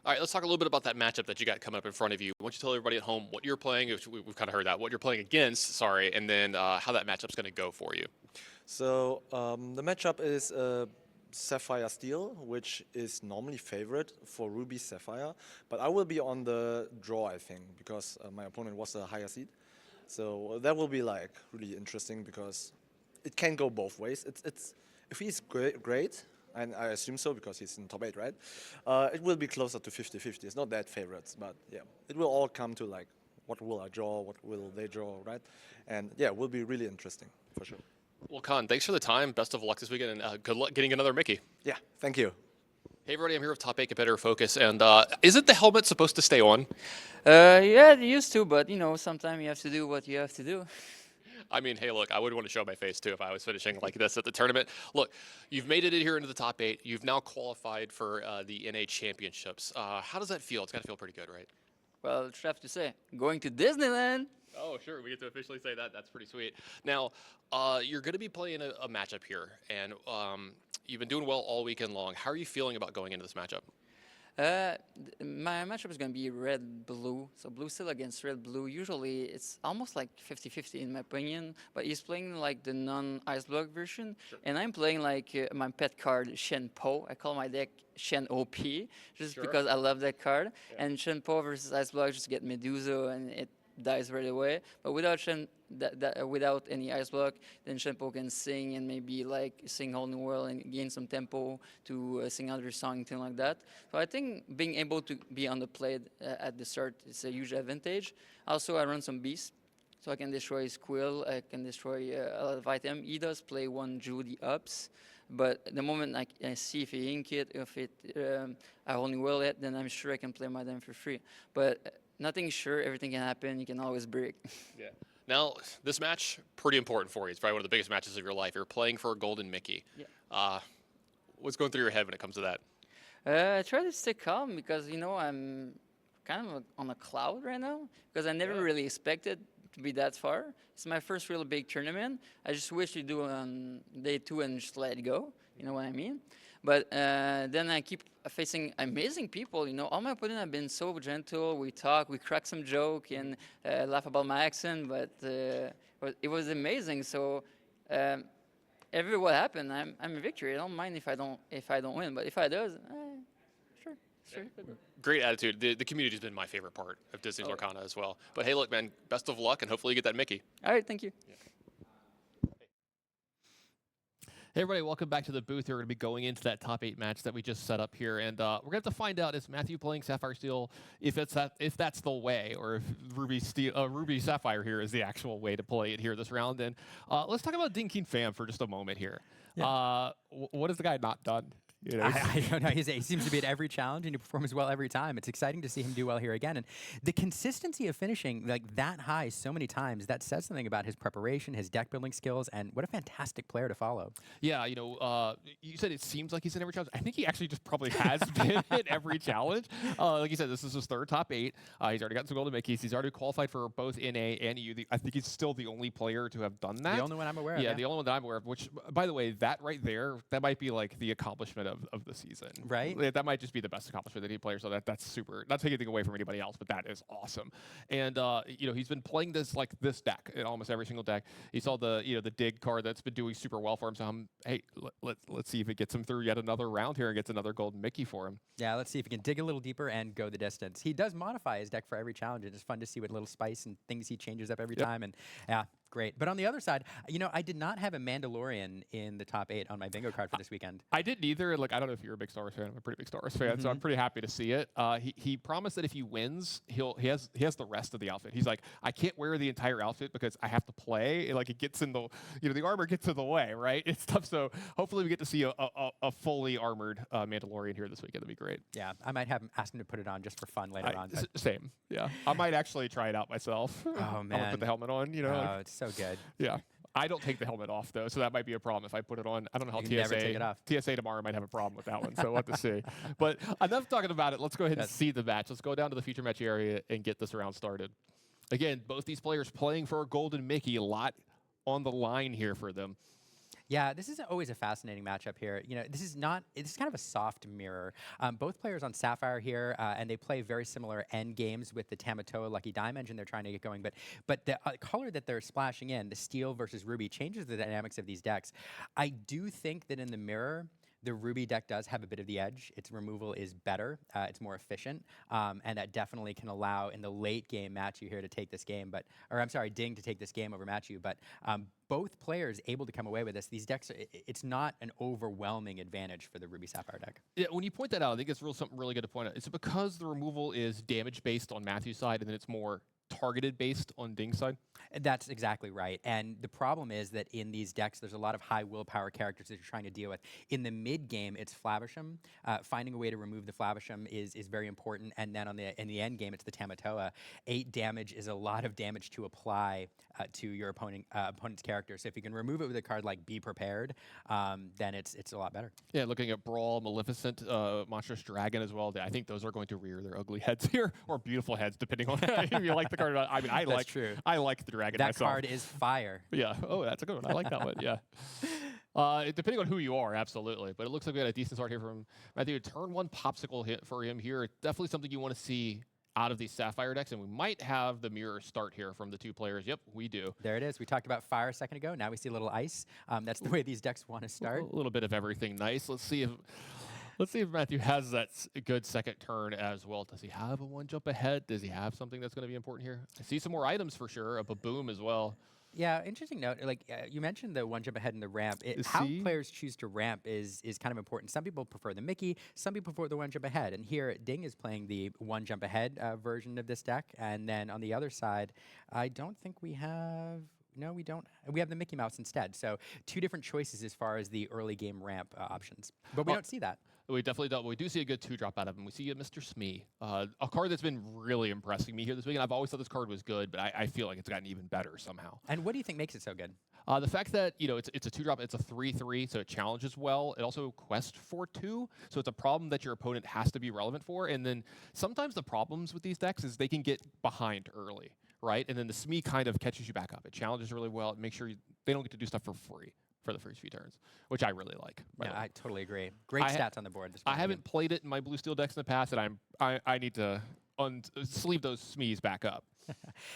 All right, let's talk a little bit about that matchup that you got coming up in front of you. Why don't you tell everybody at home what you're playing, we've kind of heard that, what you're playing against, sorry, and then how that matchup's going to go for you. So the matchup is Sapphire Steel, which is normally favorite for Ruby Sapphire, but I will be on the draw, I think, because my opponent was a higher seed. So that will be like really interesting because it can go both ways. It's if he's great, and I assume so because he's in top 8, right? It will be closer to 50-50. It's not that favorites, but yeah, it will all come to like, what will I draw, what will they draw, right? And yeah, it will be really interesting, for sure. Well, Con, thanks for the time. Best of luck this weekend, and good luck getting another Mickey. Yeah, thank you. Hey, everybody, I'm here with top 8 competitor Focus, and isn't the helmet supposed to stay on? Yeah, they used to, but sometimes you have to do what you have to do. I mean, hey, look, I would want to show my face, too, if I was finishing like this at the tournament. Look, you've made it in here into the top 8. You've now qualified for the NA championships. How does that feel? It's got to feel pretty good, right? Well, it's tough to say. Going to Disneyland. Oh, sure. We get to officially say that. That's pretty sweet. Now, you're going to be playing a matchup here, and you've been doing well all weekend long. How are you feeling about going into this matchup? My matchup is going to be red-blue. So blue steel against red-blue. Usually it's almost like 50-50 in my opinion, but he's playing like the non-ice block version. Sure. And I'm playing like my pet card, Shen Po. I call my deck Shen OP, just because I love that card. Yeah. And Shen Po versus ice block just get Medusa and it dies right away. But without without any ice block, then Shenpo can sing and maybe like sing Whole New World and gain some tempo to sing another song, anything like that. So I think being able to be on the plate at the start is a huge advantage. Also, I run some beasts, so I can destroy his quill, I can destroy a lot of items. He does play 1 Judy ups, but the moment I see if he ink it, if it I only will it, then I'm sure I can play my them for free. But nothing's sure, everything can happen, you can always break. Yeah. Now, this match, pretty important for you. It's probably one of the biggest matches of your life. You're playing for a Golden Mickey. Yeah. What's going through your head when it comes to that? I try to stay calm because, I'm kind of on a cloud right now because I never really expected to be that far. It's my first real big tournament. I just wish to do it on day 2 and just let it go. You know what I mean? But then I keep facing amazing people. All my opponents have been so gentle. We talk, we crack some joke, and laugh about my accent. But it was amazing. So every what happened, I'm a victory. I don't mind if I don't win. But if I does, sure. Yeah. Great attitude. The community's been my favorite part of Disney's Lorcana as well. But hey, look, man, best of luck, and hopefully you get that Mickey. All right, thank you. Yeah. Hey everybody, welcome back to the booth. We're going to be going into that top 8 match that we just set up here, and we're going to have to find out, is Matthew playing Sapphire Steel, if that's the way, or if Ruby Sapphire here is the actual way to play it here this round. And let's talk about Dinking Fam for just a moment here. Yeah. What has the guy not done? I don't know. He seems to be at every challenge, and he performs well every time. It's exciting to see him do well here again. And the consistency of finishing like that high so many times, that says something about his preparation, his deck building skills, and what a fantastic player to follow. Yeah, you said it seems like he's in every challenge. I think he actually just probably has been at every challenge. Like you said, this is his 3rd top 8. He's already gotten some Golden Mickeys. He's already qualified for both NA and EU. I think he's still the only player to have done that. The only one I'm aware of. Yeah, the only one that I'm aware of, which, by the way, that right there, that might be like the accomplishment of the season. Right. That might just be the best accomplishment that he plays. So that's super. Not taking anything away from anybody else, but that is awesome. And he's been playing this deck in almost every single deck. He saw the the dig card that's been doing super well for him. So hey, let's see if it gets him through yet another round here and gets another Golden Mickey for him. Yeah, let's see if he can dig a little deeper and go the distance. He does modify his deck for every challenge. It's fun to see what little spice and things he changes up every time. And yeah, Great. But on the other side, I did not have a Mandalorian in the top 8 on my bingo card for this weekend. I didn't either. Like, I don't know if you're a big Star Wars fan. I'm a pretty big Star Wars fan, so I'm pretty happy to see it. He promised that if he wins, he has the rest of the outfit. He's like, I can't wear the entire outfit because I have to play. Like, it gets in the, the armor gets in the way, right? It's tough. So hopefully we get to see a fully armored Mandalorian here this weekend. That'd be great. Yeah, I might ask him to put it on just for fun later on. Same. Yeah, I might actually try it out myself. Oh man, I'm gonna put the helmet on. Oh, it's so good. Yeah. I don't take the helmet off, though, so that might be a problem if I put it on. I don't know how You never take it off. TSA tomorrow might have a problem with that one, so we'll have to see. But enough talking about it. Let's go ahead and see the match. Let's go down to the feature match area and get this round started. Again, both these players playing for a Golden Mickey. A lot on the line here for them. Yeah, this is always a fascinating matchup here. This is kind of a soft mirror. Both players on Sapphire here, and they play very similar end games with the Tamatoa Lucky Dime engine they're trying to get going. But the color that they're splashing in, the Steel versus Ruby, changes the dynamics of these decks. I do think that in the mirror, the Ruby deck does have a bit of the edge. Its removal is better. It's more efficient. And that definitely can allow in the late game Matthew here to take this game. Ding to take this game over Matthew. But both players able to come away with this. These decks, it's not an overwhelming advantage for the Ruby Sapphire deck. Yeah, when you point that out, I think it's something really good to point out. It's because the removal is damage based on Matthew's side, and then it's more targeted based on Ding's side? That's exactly right. And the problem is that in these decks, there's a lot of high willpower characters that you're trying to deal with. In the mid game, it's Flavisham. Finding a way to remove the Flavisham is very important. And then in the end game, it's the Tamatoa. 8 damage is a lot of damage to apply to your opponent's character. So if you can remove it with a card like Be Prepared, then it's a lot better. Yeah, looking at Brawl, Maleficent, Monstrous Dragon as well. I think those are going to rear their ugly heads here, or beautiful heads, depending on if you like the card. I mean, I like the dragon that myself. Card is fire. Yeah. Oh, that's a good one. I like that one. Yeah. Depending on who you are, absolutely. But it looks like we got a decent start here from Matthew. Turn 1 popsicle hit for him here. Definitely something you want to see out of these Sapphire decks, and we might have the mirror start here from the two players. Yep, we do. There it is. We talked about fire a second ago. Now we see a little ice. That's the way these decks want to start. A little bit of everything nice. Let's see if Matthew has that good second turn as well. Does he have a 1 jump ahead? Does he have something that's going to be important here? I see some more items for sure. A Baboom as well. Yeah, interesting note. Like you mentioned, the 1 jump ahead and the ramp. How players choose to ramp is kind of important. Some people prefer the Mickey. Some people prefer the 1 jump ahead. And here, Ding is playing the 1 jump ahead version of this deck. And then on the other side, I don't think we have. No, we don't. We have the Mickey Mouse instead. So 2 different choices as far as the early game ramp options. But we don't see that. We definitely don't. We do see a good 2-drop out of him. We see a Mr. Smee, a card that's been really impressing me here this week. And I've always thought this card was good, but I feel like it's gotten even better somehow. And what do you think makes it so good? The fact that it's a 2-drop, it's a 3/3, so it challenges well. It also quests for 2, so it's a problem that your opponent has to be relevant for. And then sometimes the problems with these decks is they can get behind early, right? And then the Smee kind of catches you back up. It challenges really well. It makes sure they don't get to do stuff for free for the first few turns, which I really like. Yeah, I totally agree. Great stats on the board. I haven't played it in my blue steel decks in the past, and I need to sleeve those Smees back up.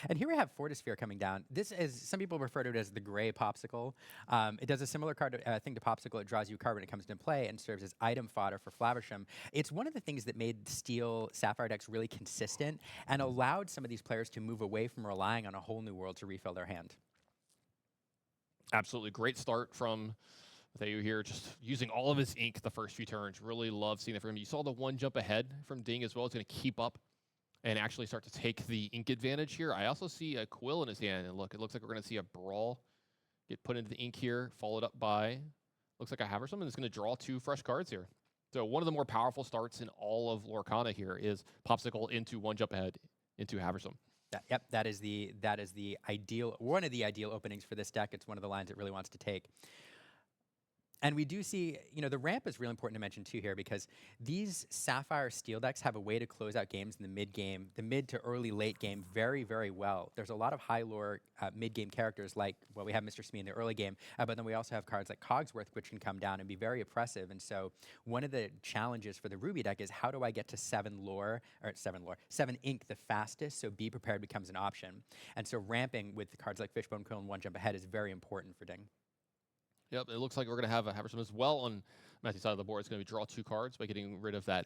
And here we have Fortisphere coming down. This is, some people refer to it as the gray popsicle. It does a similar thing to Popsicle. It draws you a card when it comes into play and serves as item fodder for Flavisham. It's one of the things that made Steel Sapphire decks really consistent and allowed some of these players to move away from relying on a whole new world to refill their hand. Absolutely. Great start from Matthew here, just using all of his ink the first few turns. Really love seeing that from him. You saw the 1 jump ahead from Ding as well. It's going to keep up and actually start to take the ink advantage here. I also see a Quill in his hand. And look, it looks like we're going to see a Brawl get put into the ink here, followed up by, looks like a Haversam, and it's going to draw 2 fresh cards here. So one of the more powerful starts in all of Lorcana here is Popsicle into 1 jump ahead into Haversam. Yep, that is the ideal, one of the ideal openings for this deck. It's one of the lines it really wants to take. And we do see, the ramp is really important to mention too here, because these Sapphire Steel decks have a way to close out games in the mid game, the mid to early late game very, very well. There's a lot of high lore mid game characters like, well, we have Mr. Smee in the early game, but then we also have cards like Cogsworth, which can come down and be very oppressive. And so one of the challenges for the Ruby deck is how do I get to 7 ink the fastest, so Be Prepared becomes an option. And so ramping with cards like Fishbone Quill and 1 jump ahead is very important for Ding. Yep, it looks like we're going to have a Haversam as well on Matthew's side of the board. It's going to be draw 2 cards by getting rid of that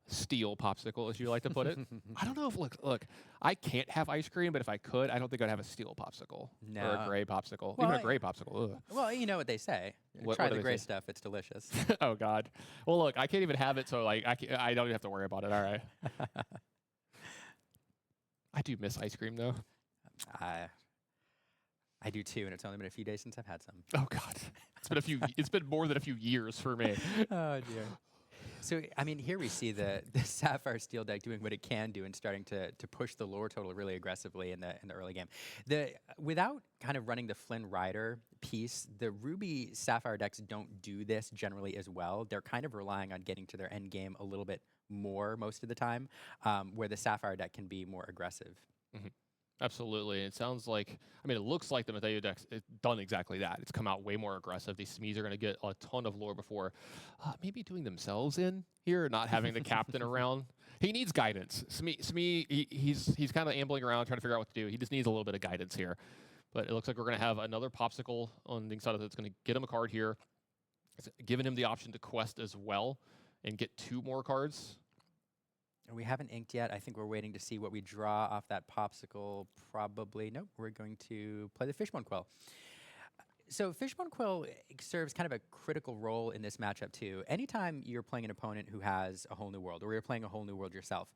steel popsicle, as you like to put it. I don't know if look, I can't have ice cream, but if I could, I don't think I'd have a steel popsicle or a No. gray popsicle. Well, Even a gray popsicle. Ugh. Well, you know what they say. What Try do the they gray say? stuff. It's delicious. Oh God. Well, look, I can't even have it, so like I don't even have to worry about it. All right. I do miss ice cream though. I do too, and it's only been a few days since I've had some. Oh God. It's been more than a few years for me. Oh dear. So I mean, here we see the Sapphire Steel deck doing what it can do and starting to push the lore total really aggressively in the early game. Without kind of running the Flynn Rider piece, the Ruby Sapphire decks don't do this generally as well. They're kind of relying on getting to their end game a little bit more most of the time, where the Sapphire deck can be more aggressive. Mm-hmm. Absolutely. It sounds like, I mean, it looks like the Mateo deck's done exactly that. It's come out way more aggressive. These Smees are going to get a ton of lore before maybe doing themselves in here, not having the captain around. He needs guidance. Smee, he's kind of ambling around trying to figure out what to do. He just needs a little bit of guidance here. But it looks like we're going to have another popsicle on the side of it that's going to get him a card here. It's giving him the option to quest as well and get 2 more cards. We haven't inked yet. I think we're waiting to see what we draw off that popsicle. Probably. Nope. We're going to play the Fishbone Quill. So Fishbone Quill serves kind of a critical role in this matchup too. Anytime you're playing an opponent who has a whole new world, or you're playing a whole new world yourself,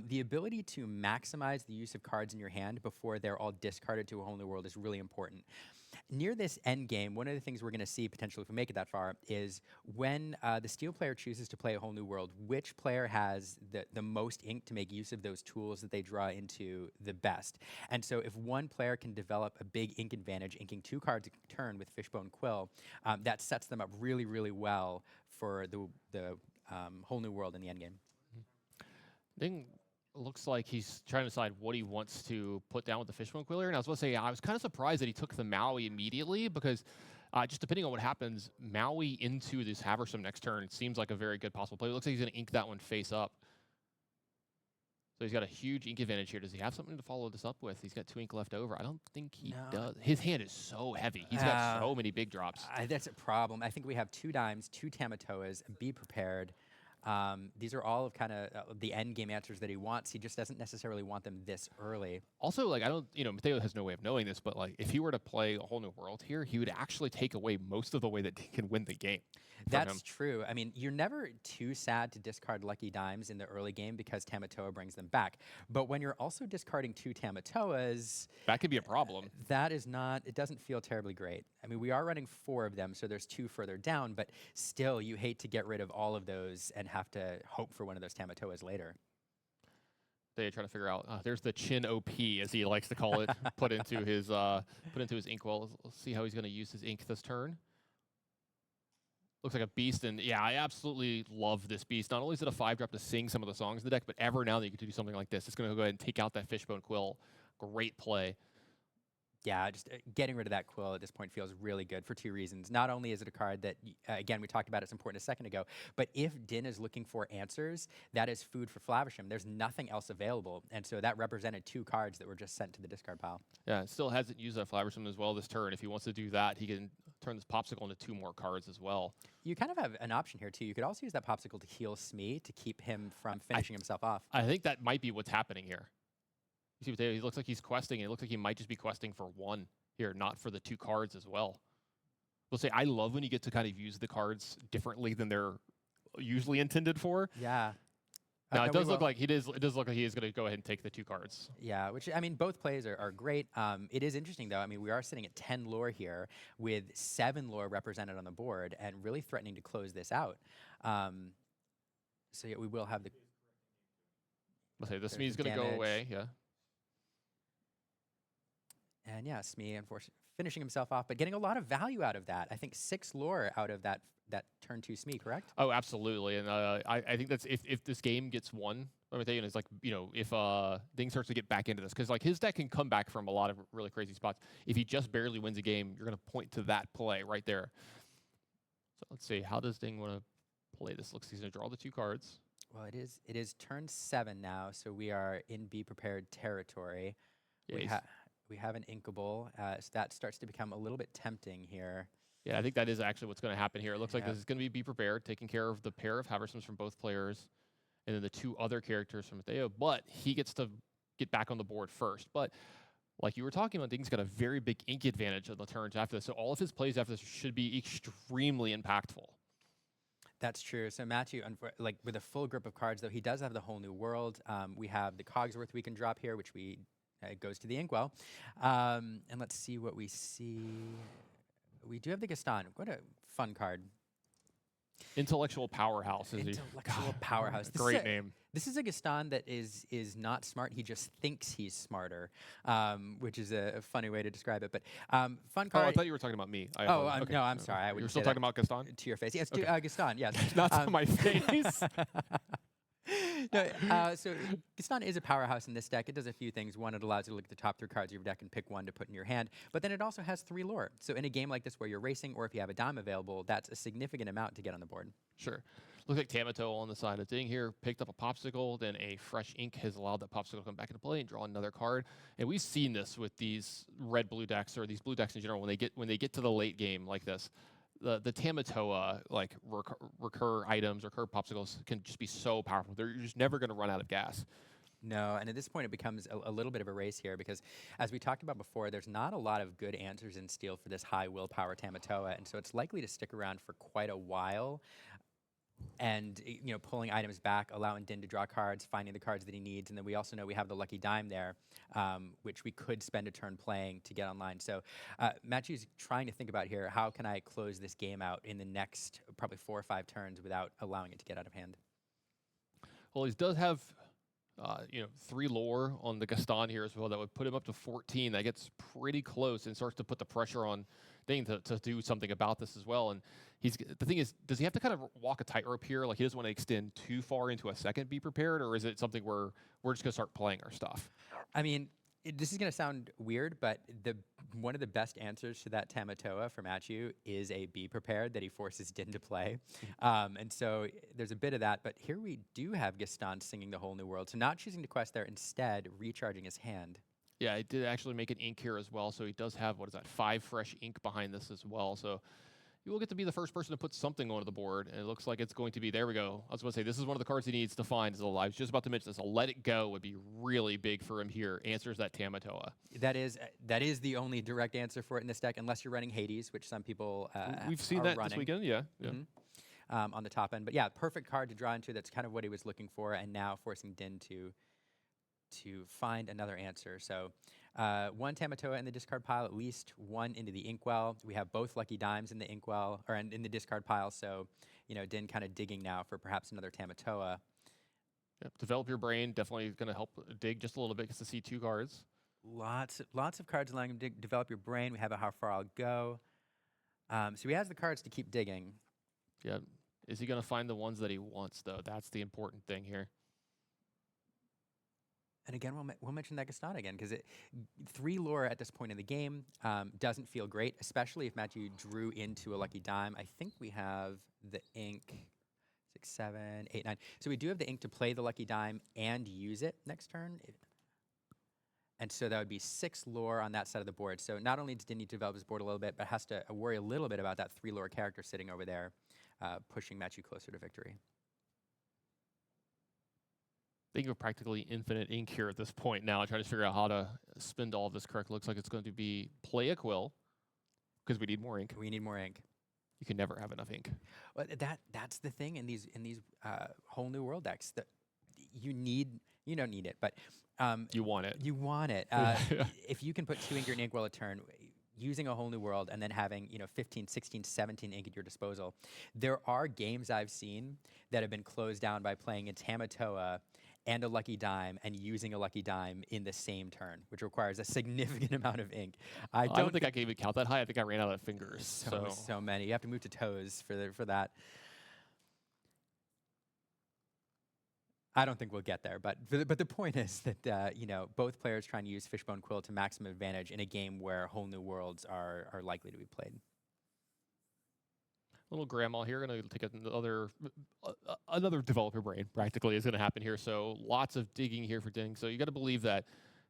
the ability to maximize the use of cards in your hand before they're all discarded to a whole new world is really important. Near this end game, one of the things we're going to see potentially if we make it that far is when the Steel player chooses to play a whole new world, which player has the most ink to make use of those tools that they draw into the best. And so if one player can develop a big ink advantage, inking 2 cards a turn with Fishbone Quill, that sets them up really, really well for the whole new world in the end game. Ding. Looks like he's trying to decide what he wants to put down with the Fishbone Quill here. And I was going to say, I was kind of surprised that he took the Maui immediately because just depending on what happens, Maui into this Haversam next turn, it seems like a very good possible play. It looks like he's going to ink that one face up. So he's got a huge ink advantage here. Does he have something to follow this up with? He's got 2 ink left over. I don't think he does. His hand is so heavy. He's got so many big drops. That's a problem. I think we have 2 dimes, 2 Tamatoas, be prepared. These are all of kind of the end game answers that he wants. He just doesn't necessarily want them this early. Also, like, Mateo has no way of knowing this, but like, if he were to play a whole new world here, he would actually take away most of the way that he can win the game. That's true. I mean, you're never too sad to discard lucky dimes in the early game because Tamatoa brings them back. But when you're also discarding 2 Tamatoas, that could be a problem. That is not, it doesn't feel terribly great. I mean, we are running 4 of them, so there's 2 further down, but still, you hate to get rid of all of those and have to hope for one of those Tamatoas later. They try to figure out. There's the chin OP, as he likes to call it, put into his inkwell. Let's see how he's going to use his ink this turn. Looks like a beast, and yeah, I absolutely love this beast. Not only is it a 5-drop to sing some of the songs in the deck, but ever now that you get to do something like this, it's going to go ahead and take out that Fishbone Quill. Great play. Yeah, just getting rid of that quill at this point feels really good for 2 reasons. Not only is it a card that, again, we talked about it's important a second ago, but if Din is looking for answers, that is food for Flavisham. There's nothing else available, and so that represented 2 cards that were just sent to the discard pile. Yeah, it still hasn't used that Flavisham as well this turn. If he wants to do that, he can turn this Popsicle into 2 more cards as well. You kind of have an option here, too. You could also use that Popsicle to heal Smee to keep him from finishing himself off. I think that might be what's happening here. You see, Mateo, he looks like he's questing, and it looks like he might just be questing for 1 here, not for the 2 cards as well. We'll say, I love when you get to kind of use the cards differently than they're usually intended for. Yeah. Now, it does look like it does look like he is going to go ahead and take the 2 cards. Yeah, which, I mean, both plays are great. It is interesting, though. I mean, we are sitting at 10 lore here with 7 lore represented on the board and really threatening to close this out. So, yeah, we will have the... Let's say the Smee's going to go away, yeah. And yeah, Smee, unfortunately, finishing himself off, but getting a lot of value out of that. I think 6 lore out of that turn 2 Smee, correct? Oh, absolutely. And I think that's if this game gets won, let me tell you, it's like, if Ding starts to get back into this, because like his deck can come back from a lot of really crazy spots. If he just barely wins a game, you're going to point to that play right there. So let's see, how does Ding want to play this? Looks like he's going to draw the 2 cards. Well, it is turn 7 now, so we are in Be Prepared territory. Yeah, we have an inkable, so that starts to become a little bit tempting here. Yeah, I think that is actually what's going to happen here. It looks like this is going to be Prepared, taking care of the pair of Haversams from both players. and then the 2 other characters from Theo, but he gets to get back on the board first. But like you were talking about, Ding's got a very big ink advantage on the turns after this, so all of his plays after this should be extremely impactful. That's true. So Matthew, like with a full grip of cards, though, he does have the whole new world. We have the Cogsworth we can drop here, which goes to the Inkwell. And let's see what we see. We do have the Gaston. What a fun card. Intellectual powerhouse. Intellectual powerhouse. Great name. This is a Gaston that is not smart. He just thinks he's smarter, which is a funny way to describe it. But fun card. Oh, I thought you were talking about me. No, I'm sorry. I You're still talking about Gaston? To your face. Yes, okay. to Gaston, yes. Not to my face. No, so Gaston is a powerhouse in this deck. It does a few things. One, it allows you to look at the top 3 cards of your deck and pick one to put in your hand. But then it also has 3 lore. So in a game like this where you're racing, or if you have a dime available, that's a significant amount to get on the board. Sure. Looks like Tamato on the side of Ding here picked up a Popsicle, then a fresh ink has allowed that Popsicle to come back into play and draw another card. And we've seen this with these red-blue decks, or these blue decks in general, when they get to the late game like this. The Tamatoa, like recur items, recur popsicles can just be so powerful. You're just never going to run out of gas. No, and at this point it becomes a little bit of a race here because, as we talked about before, there's not a lot of good answers in Steel for this high willpower Tamatoa, and so it's likely to stick around for quite a while. And pulling items back, allowing Din to draw cards, finding the cards that he needs, and then we also know we have the Lucky Dime there, which we could spend a turn playing to get online. So Matthew's trying to think about here, how can I close this game out in the next probably 4 or 5 turns without allowing it to get out of hand? Well, he does have 3 lore on the Gaston here as well. That would put him up to 14. That gets pretty close and starts to put the pressure on Ding to do something about this as well. And the thing is, does he have to kind of walk a tightrope here? Like, he doesn't want to extend too far into a second be prepared, or is it something where we're just going to start playing our stuff? I mean, this is going to sound weird, but one of the best answers to that Tamatoa for Matthew is a be prepared that he forces Din to play. And so there's a bit of that, but here we do have Gaston singing the whole new world. So not choosing to quest there, instead recharging his hand. Yeah, he did actually make an ink here as well, so he does have, 5 fresh ink behind this as well. So you will get to be the first person to put something onto the board, and it looks like it's going to be, there we go. I was going to say, this is one of the cards he needs to find. I was just about to mention this. A Let It Go would be really big for him here. Answers that Tamatoa. That is the only direct answer for it in this deck, unless you're running Hades, which some people We've seen that running. this weekend, yeah. On the top end. But yeah, perfect card to draw into. That's kind of what he was looking for, and now forcing Din to find another answer. So 1 Tamatoa in the discard pile, at least 1 into the Inkwell. We have both Lucky Dimes in the Inkwell, or in the discard pile, so Din kind of digging now for perhaps another Tamatoa. Yep. Develop your brain, definitely going to help dig just a little bit because to see 2 cards. Lots of cards allowing him to develop your brain. We have a How Far I'll Go. So he has the cards to keep digging. Yeah. Is he going to find the ones that he wants, though? That's the important thing here. And again, we'll mention that Gaston again, because 3 lore at this point in the game doesn't feel great, especially if Matthew drew into a Lucky Dime. I think we have the ink, 6, 7, 8, 9. So we do have the ink to play the Lucky Dime and use it next turn. And so that would be 6 lore on that side of the board. So not only does he need to develop his board a little bit, but has to worry a little bit about that 3 lore character sitting over there, pushing Matthew closer to victory. Think of practically infinite ink here at this point now. I'm trying to figure out how to spend all of this correctly. Looks like it's going to be play a quill, because we need more ink. We need more ink. You can never have enough ink. Well, that's the thing in these whole new world decks that you don't need it, but you want it. You want it. If you can put 2 ink in your inkwell a turn, using a whole new world and then having 15, 16, 17 ink at your disposal, there are games I've seen that have been closed down by playing a Tamatoa and a Lucky Dime and using a Lucky Dime in the same turn, which requires a significant amount of ink. I don't think I can even count that high. I think I ran out of fingers. So many. You have to move to toes for that. I don't think we'll get there, but the point is that both players trying to use Fishbone Quill to maximum advantage in a game where whole new worlds are likely to be played. Little grandma here going to take another developer brain practically is going to happen here. So lots of digging here for Ding. So you got to believe that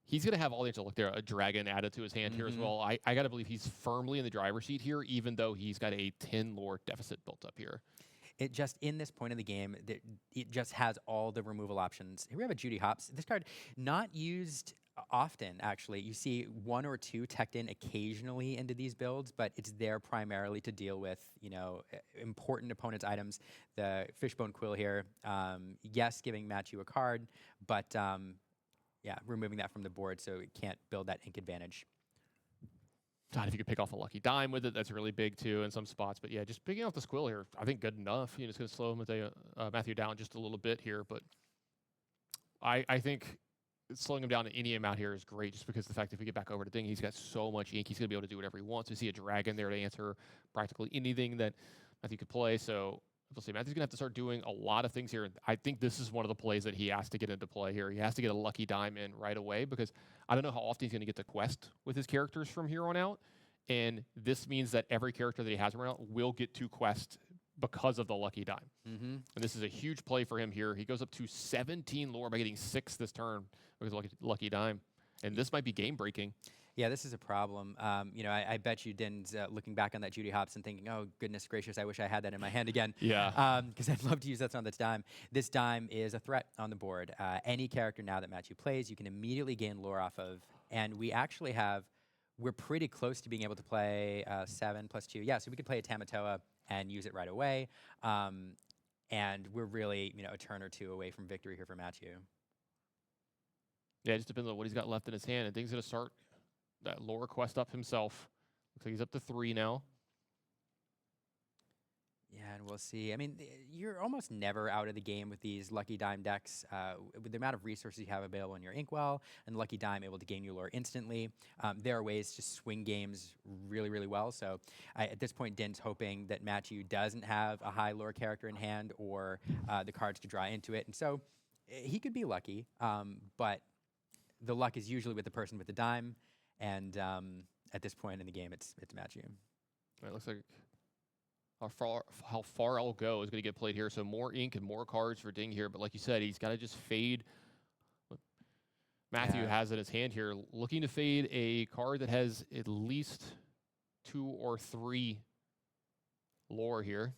he's going to have all the answers. Look there, a dragon added to his hand here as well. I got to believe he's firmly in the driver's seat here, even though he's got a 10 lore deficit built up here. it just, in this point of the game, it just has all the removal options. Here we have a Judy Hopps. This card, not used often, actually. You see 1 or 2 teched in occasionally into these builds, but it's there primarily to deal with, you know, important opponents' items. The Fishbone Quill here, yes, giving Matthew a card, but yeah, removing that from the board so it can't build that ink advantage. God, if you could pick off a lucky dime with it, that's really big too in some spots. But yeah, just picking off the Squill here, I think good enough. You know, it's going to slow Matthew down just a little bit here. But I think slowing him down to any amount here is great, just because the fact that if we get back over to Ding, he's got so much ink, he's going to be able to do whatever he wants. We see a dragon there to answer practically anything that Matthew could play. So we'll see. Matthew's going to have to start doing a lot of things here. I think this is one of the plays that he has to get into play here. He has to get a lucky dime in right away, because I don't know how often he's going to get to quest with his characters from here on out. And this means that every character that he has around will get to quest because of the lucky dime. And this is a huge play for him here. He goes up to 17 lore by getting 6 this turn because of lucky dime. And this might be game breaking. Yeah, this is a problem. You know, I bet you Din's looking back on that Judy Hopps and thinking, oh, goodness gracious, I wish I had that in my hand again. Yeah. Because I'd love to use that on this dime. This dime is a threat on the board. Any character now that Matthew plays, you can immediately gain lore off of. And we actually have, we're pretty close to being able to play 7 + 2. Yeah, so we could play a Tamatoa and use it right away. And we're really, you know, a turn or 2 away from victory here for Matthew. Yeah, it just depends on what he's got left in his hand. And Ding's going to start that lore quest up himself. Looks like he's up to 3 now. Yeah, and we'll see. I mean, you're almost never out of the game with these Lucky Dime decks. With the amount of resources you have available in your Inkwell, and Lucky Dime able to gain you lore instantly, there are ways to swing games really, really well. So at this point, Din's hoping that Matthew doesn't have a high lore character in hand or the cards to draw into it. And so he could be lucky, but the luck is usually with the person with the dime. And at this point in the game, it's Matthew. It looks like how far I'll go is going to get played here. So more ink and more cards for Ding here. But like you said, he's got to just fade. Matthew has in his hand here, looking to fade a card that has at least 2 or 3 lore here.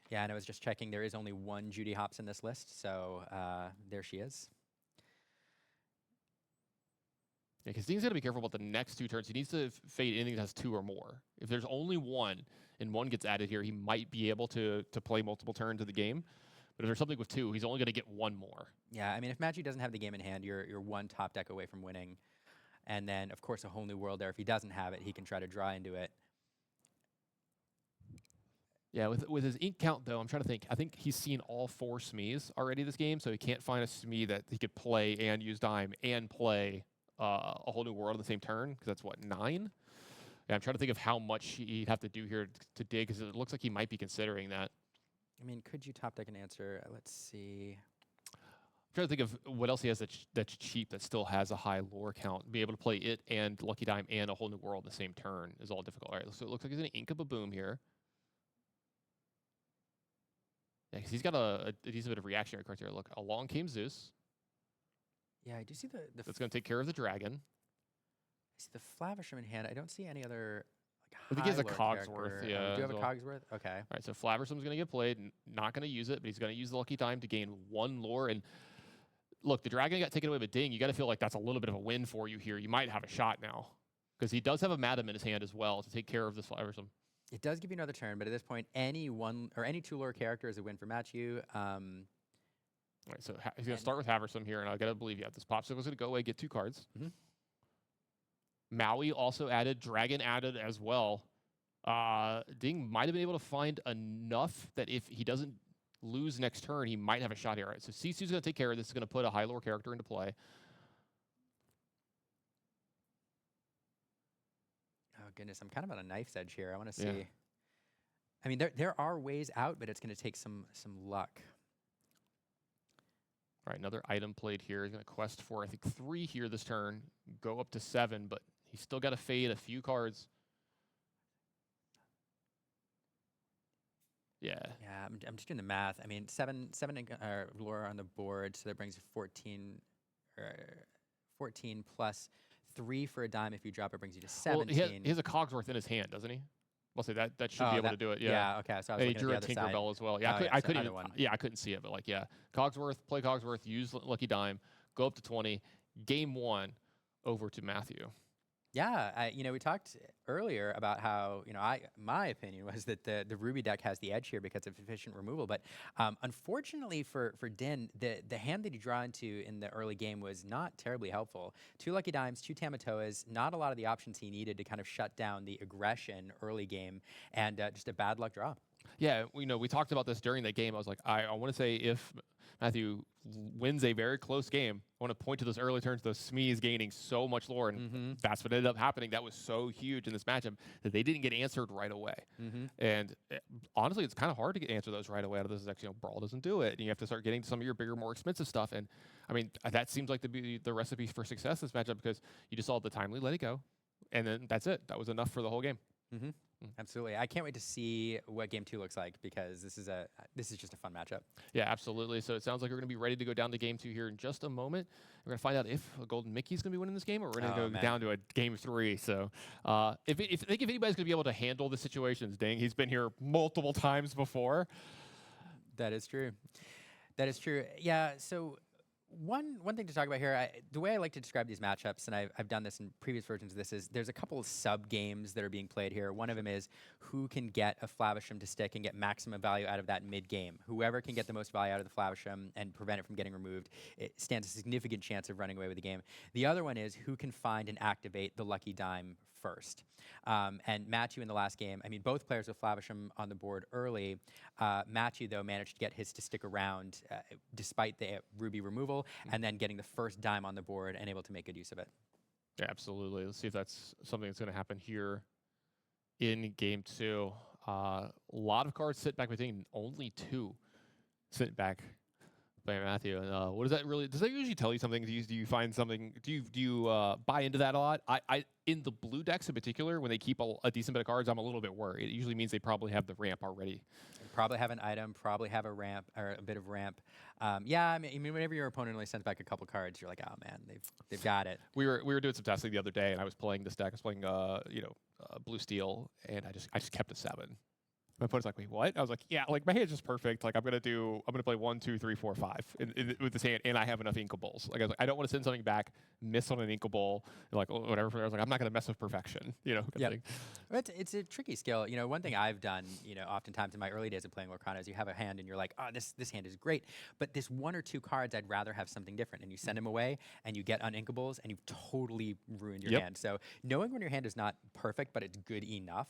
Yeah, and I was just checking. There is only 1 Judy Hopps in this list. So there she is. Yeah, because Ding's got to be careful about the next 2 turns. He needs to fade anything that has 2 or more. If there's only 1 and 1 gets added here, he might be able to play multiple turns of the game. But if there's something with 2, he's only going to get 1 more. Yeah, I mean, if Matthew doesn't have the game in hand, you're 1 top deck away from winning. And then, of course, a whole new world there. If he doesn't have it, he can try to draw into it. Yeah, with his ink count, though, I'm trying to think. I think he's seen all 4 Smees already this game, so he can't find a Smee that he could play and use dime and play a whole new world on the same turn, because that's, what, 9? Yeah, I'm trying to think of how much he'd have to do here to dig, because it looks like he might be considering that. I mean, could you top deck an answer? Let's see. I'm trying to think of what else he has that's cheap that still has a high lore count. Be able to play it and Lucky Dime and a whole new world in the same turn is all difficult. All right, so it looks like he's going to ink up a boom here. Yeah, because he's got a decent bit of reactionary cards here. Look, along came Zeus. Yeah, I do see the That's going to take care of the dragon. I see the Flaversham in hand. I don't see any other. I think he has a Cogsworth. Yeah. Do you have as a well. Cogsworth? Okay. All right, so Flaversham's going to get played. Not going to use it, but he's going to use the Lucky Dime to gain 1 lore. And look, the dragon got taken away by Ding. You got to feel like that's a little bit of a win for you here. You might have a shot now, because he does have a Madam in his hand as well to take care of this Flaversham. It does give you another turn, but at this point, any 1 or any 2 lore character is a win for Matthew. All right, so he's going to start with Haversam here, and I got to believe, yeah, this Popsicle's going to go away, get 2 cards. Maui also added, Dragon added as well. Ding might have been able to find enough that if he doesn't lose next turn, he might have a shot here. All right, so Sisu's going to take care of this. Is going to put a high lore character into play. Oh, goodness, I'm kind of on a knife's edge here. I want to see. Yeah. I mean, there are ways out, but it's going to take some luck. All right, another item played here. He's going to quest for, I think, 3 here this turn. Go up to 7, but he's still got to fade a few cards. Yeah. Yeah, I'm just doing the math. I mean, 7 lore on the board, so that brings 14 plus 3 for a dime. If you drop it, brings you to 17. Well, he has a Cogsworth in his hand, doesn't he? I'll say that should be able to do it. Yeah. Yeah. Okay. So I was And he looking drew a at the other side. Tinkerbell as well. Yeah, Oh, I so couldn't either even. one. Yeah, I couldn't see it, but like, yeah, Cogsworth, play Cogsworth, use Lucky Dime, go up to 20. Game 1, over to Matthew. Yeah, we talked earlier about how my opinion was that the Ruby deck has the edge here because of efficient removal, but unfortunately for Din, the hand that he draw into in the early game was not terribly helpful. 2 Lucky Dimes, 2 Tamatoas, not a lot of the options he needed to kind of shut down the aggression early game, and just a bad luck draw. Yeah, we talked about this during the game. I was like, I want to say if Matthew wins a very close game, I want to point to those early turns, those Smees gaining so much lore, and that's what ended up happening. That was so huge in this matchup that they didn't get answered right away. And honestly, it's kind of hard to answer those right away out of this deck. Brawl doesn't do it, and you have to start getting to some of your bigger, more expensive stuff. And I mean, that seems like to be the recipe for success this matchup because you just saw the timely let it go, and then that's it. That was enough for the whole game. Absolutely. I can't wait to see what game 2 looks like because this is just a fun matchup. Yeah, absolutely. So it sounds like we're going to be ready to go down to game 2 here in just a moment. We're going to find out if Golden Mickey's going to be winning this game or we're going to go down to a game 3. So if anybody's going to be able to handle the situations, dang, he's been here multiple times before. That is true. That is true. Yeah, so one thing to talk about here, the way I like to describe these matchups, and I've done this in previous versions of this, is there's a couple of sub-games that are being played here. One of them is who can get a Flavisham to stick and get maximum value out of that mid-game. Whoever can get the most value out of the Flavisham and prevent it from getting removed, it stands a significant chance of running away with the game. The other one is who can find and activate the Lucky Dime first. And Matthew in the last game, I mean, both players with Flavisham on the board early. Matthew, though, managed to get his to stick around despite the Ruby removal, and then getting the first dime on the board and able to make good use of it. Yeah, absolutely. Let's see if that's something that's going to happen here in game 2. A lot of cards sit back, but I think only 2 sit back by Matthew. And what does that really? Does that usually tell you something? Do you find something? Do you buy into that a lot? I in the blue decks in particular, when they keep a decent bit of cards, I'm a little bit worried. It usually means they probably have the ramp already. Probably have an item. Probably have a ramp or a bit of ramp. Yeah, I mean, whenever your opponent only sends back a couple cards, you're like, oh man, they've got it. We were doing some testing the other day, and I was playing this deck. I was playing blue steel, and I just kept a 7. My opponent's like, wait, what? I was like, yeah, like my hand's just perfect. Like I'm gonna play 1, 2, 3, 4, 5 with this hand, and I have enough Inkables. Like I was like, I don't want to send something back, miss on an Inkable, and like whatever. I was like, I'm not gonna mess with perfection, Yeah. It's a tricky skill. One thing I've done, oftentimes in my early days of playing Lorcana is you have a hand and you're like, oh, this hand is great, but this 1 or 2 cards I'd rather have something different, and you send them away, and you get uninkables, and you've totally ruined your hand. So knowing when your hand is not perfect but it's good enough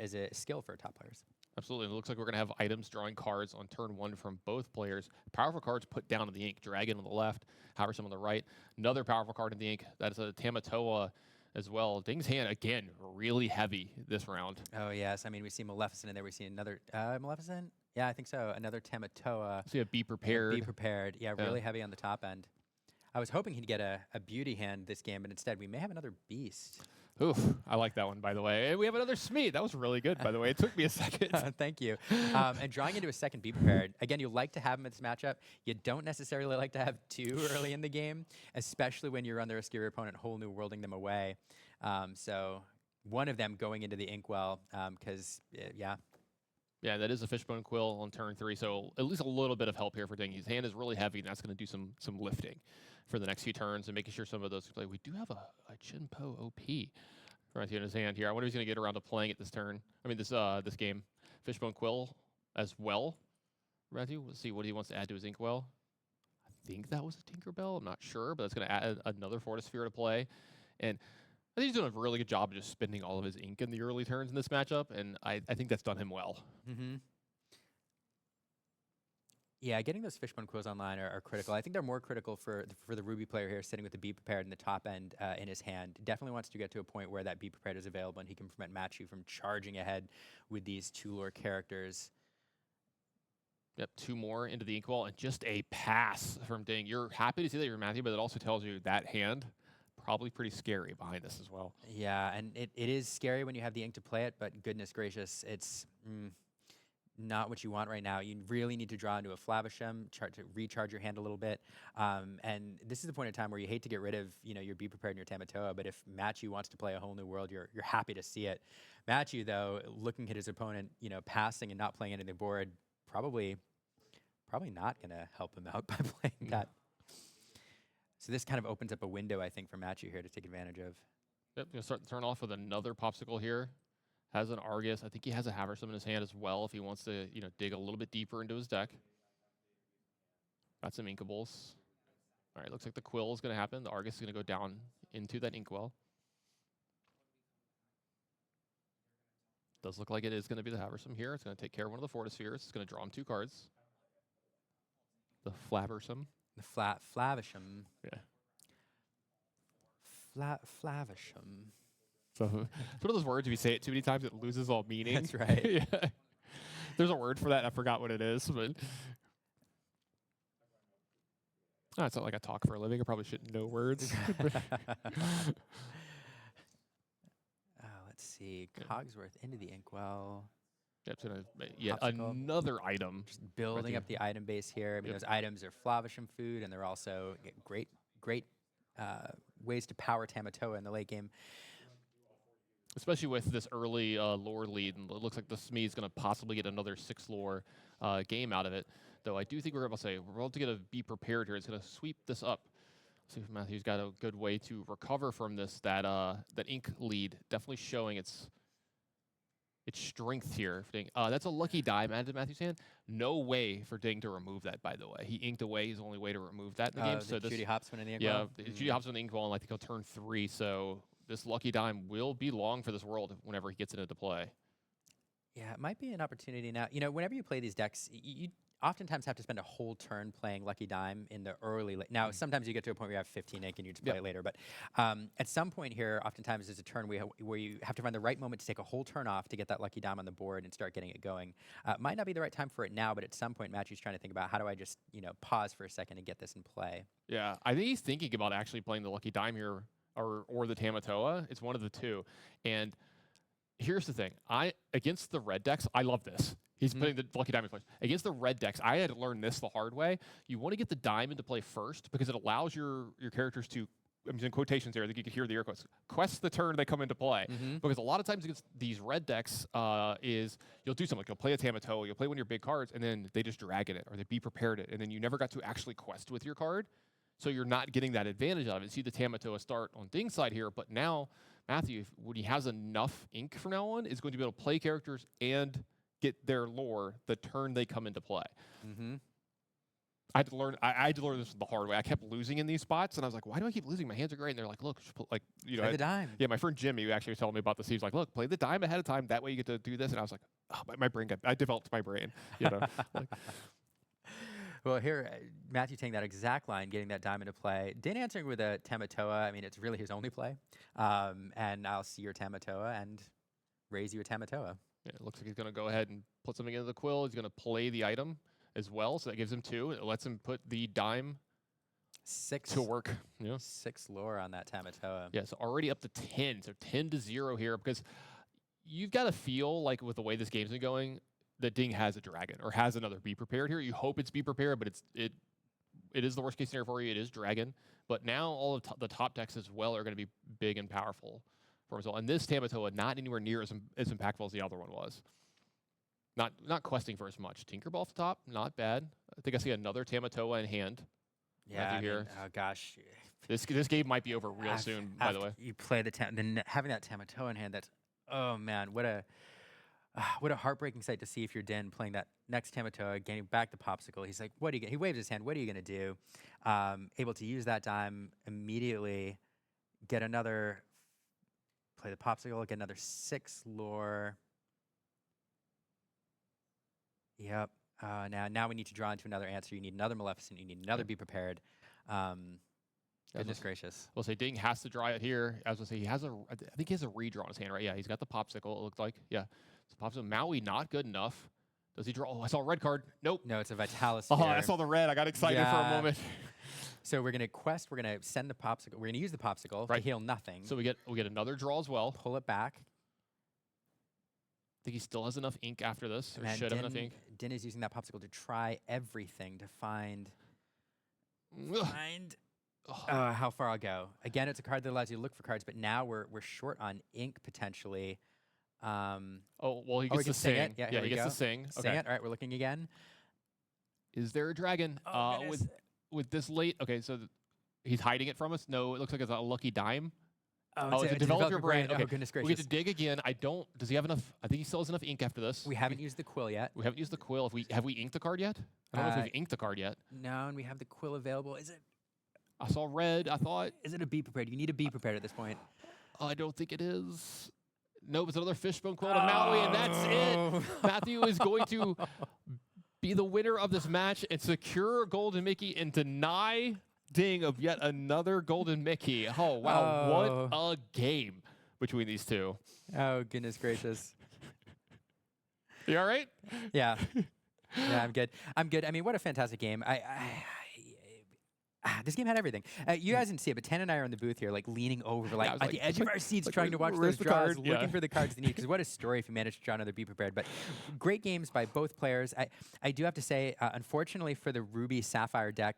is a skill for top players. Absolutely. It looks like we're going to have items drawing cards on turn 1 from both players. Powerful cards put down in the ink. Dragon on the left, Haversam on the right. Another powerful card in the ink. That is a Tamatoa as well. Ding's hand, again, really heavy this round. Oh, yes. I mean, we see Maleficent in there. We see another Maleficent? Yeah, I think so. Another Tamatoa. See a Be Prepared. Be Prepared. Yeah, really heavy on the top end. I was hoping he'd get a beauty hand this game, but instead we may have another beast. Oof, I like that one, by the way. And we have another Smee. That was really good, by the way. It took me a second. Thank you. And drawing into a second Be Prepared. Again, you like to have him in this matchup. You don't necessarily like to have 2 early in the game, especially when you're under a scary opponent, whole new worlding them away. So one of them going into the Inkwell, because, yeah. Yeah, that is a Fishbone Quill on turn 3, so at least a little bit of help here for Ding. His hand is really heavy, and that's going to do some lifting for the next few turns and making sure some of those play. We do have a Chinpo OP right in his hand here. I wonder if he's going to get around to playing it this turn. I mean, this game. Fishbone Quill as well. Matthew, let's see what he wants to add to his Inkwell. I think that was a Tinkerbell. I'm not sure, but that's going to add another Fortisphere to play. And I think he's doing a really good job of just spending all of his ink in the early turns in this matchup, and I think that's done him well. Yeah, getting those Fishbone Quills online are critical. I think they're more critical for the Ruby player here, sitting with the Be Prepared in the top end in his hand. Definitely wants to get to a point where that Be Prepared is available, and he can prevent Matthew from charging ahead with these 2 lore characters. Yep, 2 more into the Inkwell, and just a pass from Ding. You're happy to see that you're Matthew, but it also tells you that hand probably pretty scary behind us as well. Yeah, and it is scary when you have the ink to play it, but goodness gracious, it's not what you want right now. You really need to draw into a Flavisham, to recharge your hand a little bit. And this is the point in time where you hate to get rid of, your Be Prepared and your Tamatoa, but if Matthew wants to play a whole new world, you're happy to see it. Matthew, though, looking at his opponent, passing and not playing anything board, probably not going to help him out by playing that. So this kind of opens up a window, I think, for Matthew here to take advantage of. Yep, going to start the turn off with another Popsicle here. Has an Argus. I think he has a Haversam in his hand as well if he wants to, dig a little bit deeper into his deck. Got some Inkables. All right, looks like the Quill is going to happen. The Argus is going to go down into that Inkwell. Does look like it is going to be the Haversam here. It's going to take care of one of the Fortispheres. It's going to draw him 2 cards. The Flaversam. The Flavisham. Yeah. Flavisham. So it's one of those words, if you say it too many times, it loses all meaning. That's right. Yeah. There's a word for that. I forgot what it is, but it's not like I talk for a living. I probably shouldn't know words. Let's see. Cogsworth into the Inkwell. Yep, so yet another item. Just building up the item base here. I mean, those items are Flavisham food, and they're also great ways to power Tamatoa in the late game. Especially with this early lore lead, and it looks like the Smee is going to possibly get another 6 lore game out of it. Though I do think we're able to get a Be Prepared here. It's going to sweep this up. See if Matthew's got a good way to recover from this. That ink lead definitely showing its strength here. That's a lucky dime added to Matthew's hand. No way for Ding to remove that, by the way. He inked away his only way to remove that in the game. So Judy Hopsman in the Inkwell? Yeah, Judy Hopsman in the Inkwell, and I think he'll turn 3. So this lucky dime will be long for this world whenever he gets it into play. Yeah, it might be an opportunity now. Whenever you play these decks, you oftentimes have to spend a whole turn playing Lucky Dime in the early. Now, sometimes you get to a point where you have 15 ink and you just play it later. But at some point here, oftentimes there's a turn where you have to find the right moment to take a whole turn off to get that Lucky Dime on the board and start getting it going. Might not be the right time for it now, but at some point, Matthew's trying to think about how do I just pause for a second and get this in play. Yeah, I think he's thinking about actually playing the Lucky Dime here or the Tamatoa. It's one of the two. And here's the thing. Against the red decks, I love this. He's putting the Lucky Dime in place. Against the red decks, I had to learn this the hard way. You want to get the dime into play first because it allows your characters to, I'm in quotations here, I think you can hear the air quotes, quest the turn they come into play. Because a lot of times against these red decks is you'll do something like you'll play a Tamatoa, you'll play one of your big cards, and then they just dragon it or they Be Prepared it, and then you never got to actually quest with your card. So you're not getting that advantage out of it. See the Tamatoa start on Ding's side here, but now Matthew, when he has enough ink from now on, is going to be able to play characters and get their lore the turn they come into play. I had to learn this the hard way. I kept losing in these spots, and I was like, "Why do I keep losing? My hands are great." And they're like, "Look, play the dime." Yeah, my friend Jimmy actually was telling me about this. He was like, "Look, play the dime ahead of time. That way you get to do this." And I was like, "Oh, my brain I developed my brain." Well, here, Matthew taking that exact line, getting that dime into play. Din answering with a Tamatoa. I mean, it's really his only play. And I'll see your Tamatoa and raise you a Tamatoa. Yeah, it looks like he's going to go ahead and put something into the Quill. He's going to play the item as well, so that gives him 2. It lets him put the dime 6 to work. Yeah. 6 lore on that Tamatoa. Yeah, so already up to 10. So 10-0 here because you've got to feel like with the way this game's been going that Ding has a dragon or has another Be Prepared here. You hope it's Be Prepared, but it is the worst case scenario for you. It is dragon. But now all of the top decks as well are going to be big and powerful for him as well. And this Tamatoa not anywhere near as impactful as the other one was. Not questing for as much. Tinkerbell off the top, not bad. I think I see another Tamatoa in hand. Yeah, here. Oh gosh. This game might be over real soon, by the way. You play then having that Tamatoa in hand, that's, oh man, what a heartbreaking sight to see if you're Din playing that next Tamatoa, getting back the Popsicle. He's like, what do you get? He waves his hand, what are you going to do? Able to use that dime immediately, get another, play the Popsicle, get another 6 lore. Yep. Now we need to draw into another answer. You need another Maleficent. You need another Be Prepared. Goodness gracious. We'll say Ding has to draw it here. As we'll say, I think he has a redraw in his hand, right? Yeah, he's got the Popsicle, it looked like. Yeah. So Popsicle. Maui, not good enough. Does he draw? Oh, I saw a red card. Nope. No, it's a Vitalis. Oh, I saw the red. I got excited for a moment. So we're going to quest. We're going to send the Popsicle. We're going to use the Popsicle to heal nothing. So we get another draw as well. Pull it back. think he still has enough ink after this, or Man, should have enough ink. Din is using that popsicle to try everything to find how far I'll go. Again, it's a card that allows you to look for cards, but now we're short on ink potentially. Oh, well, he gets to sing sing. it. Yeah, here we he gets go. to sing. Sing it. All right, we're looking again. Is there a dragon? Oh, goodness. With this late, okay, so he's hiding it from us. No, it looks like it's a lucky dime. Oh, it's a developer brand. brand. Okay. Oh, goodness We gracious. get to dig again. Does he have enough? I think he still has enough ink after this. We haven't used the quill yet. We haven't used the quill. Have we inked the card yet? I don't know if we've inked the card yet. No, and we have the quill available. Is it? I saw red. I thought. Is it a be prepared? You need to be prepared at this point. I don't think it is. Nope, it's another fishbone quill to Maui, and that's it. Matthew is going to be the winner of this match and secure Golden Mickey and deny Ding of yet another Golden Mickey. Oh, wow. What a game between these two. Oh, goodness gracious. You all right? Yeah. Yeah, I'm good. I'm good. I mean, what a fantastic game. This game had everything. You guys didn't see it, but Tannon and I are in the booth here, like leaning over, like at the edge of our seats, trying to watch those draws, looking for the cards they need. Because what a story if you manage to draw another Be Prepared. But great games by both players. I do have to say, unfortunately for the Ruby Sapphire deck,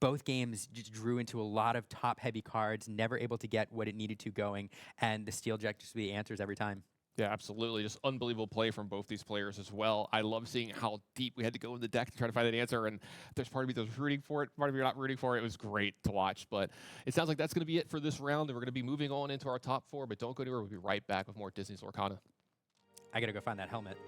both games just drew into a lot of top-heavy cards, never able to get what it needed to going, and the Steel deck just the answers every time. Yeah, absolutely. Just unbelievable play from both these players as well. I love seeing how deep we had to go in the deck to try to find that answer. And there's part of me that was rooting for it, part of me not rooting for it. It was great to watch. But it sounds like that's going to be it for this round. And we're going to be moving on into our top four. But don't go anywhere. We'll be right back with more Disney's Lorcana. I got to go find that helmet.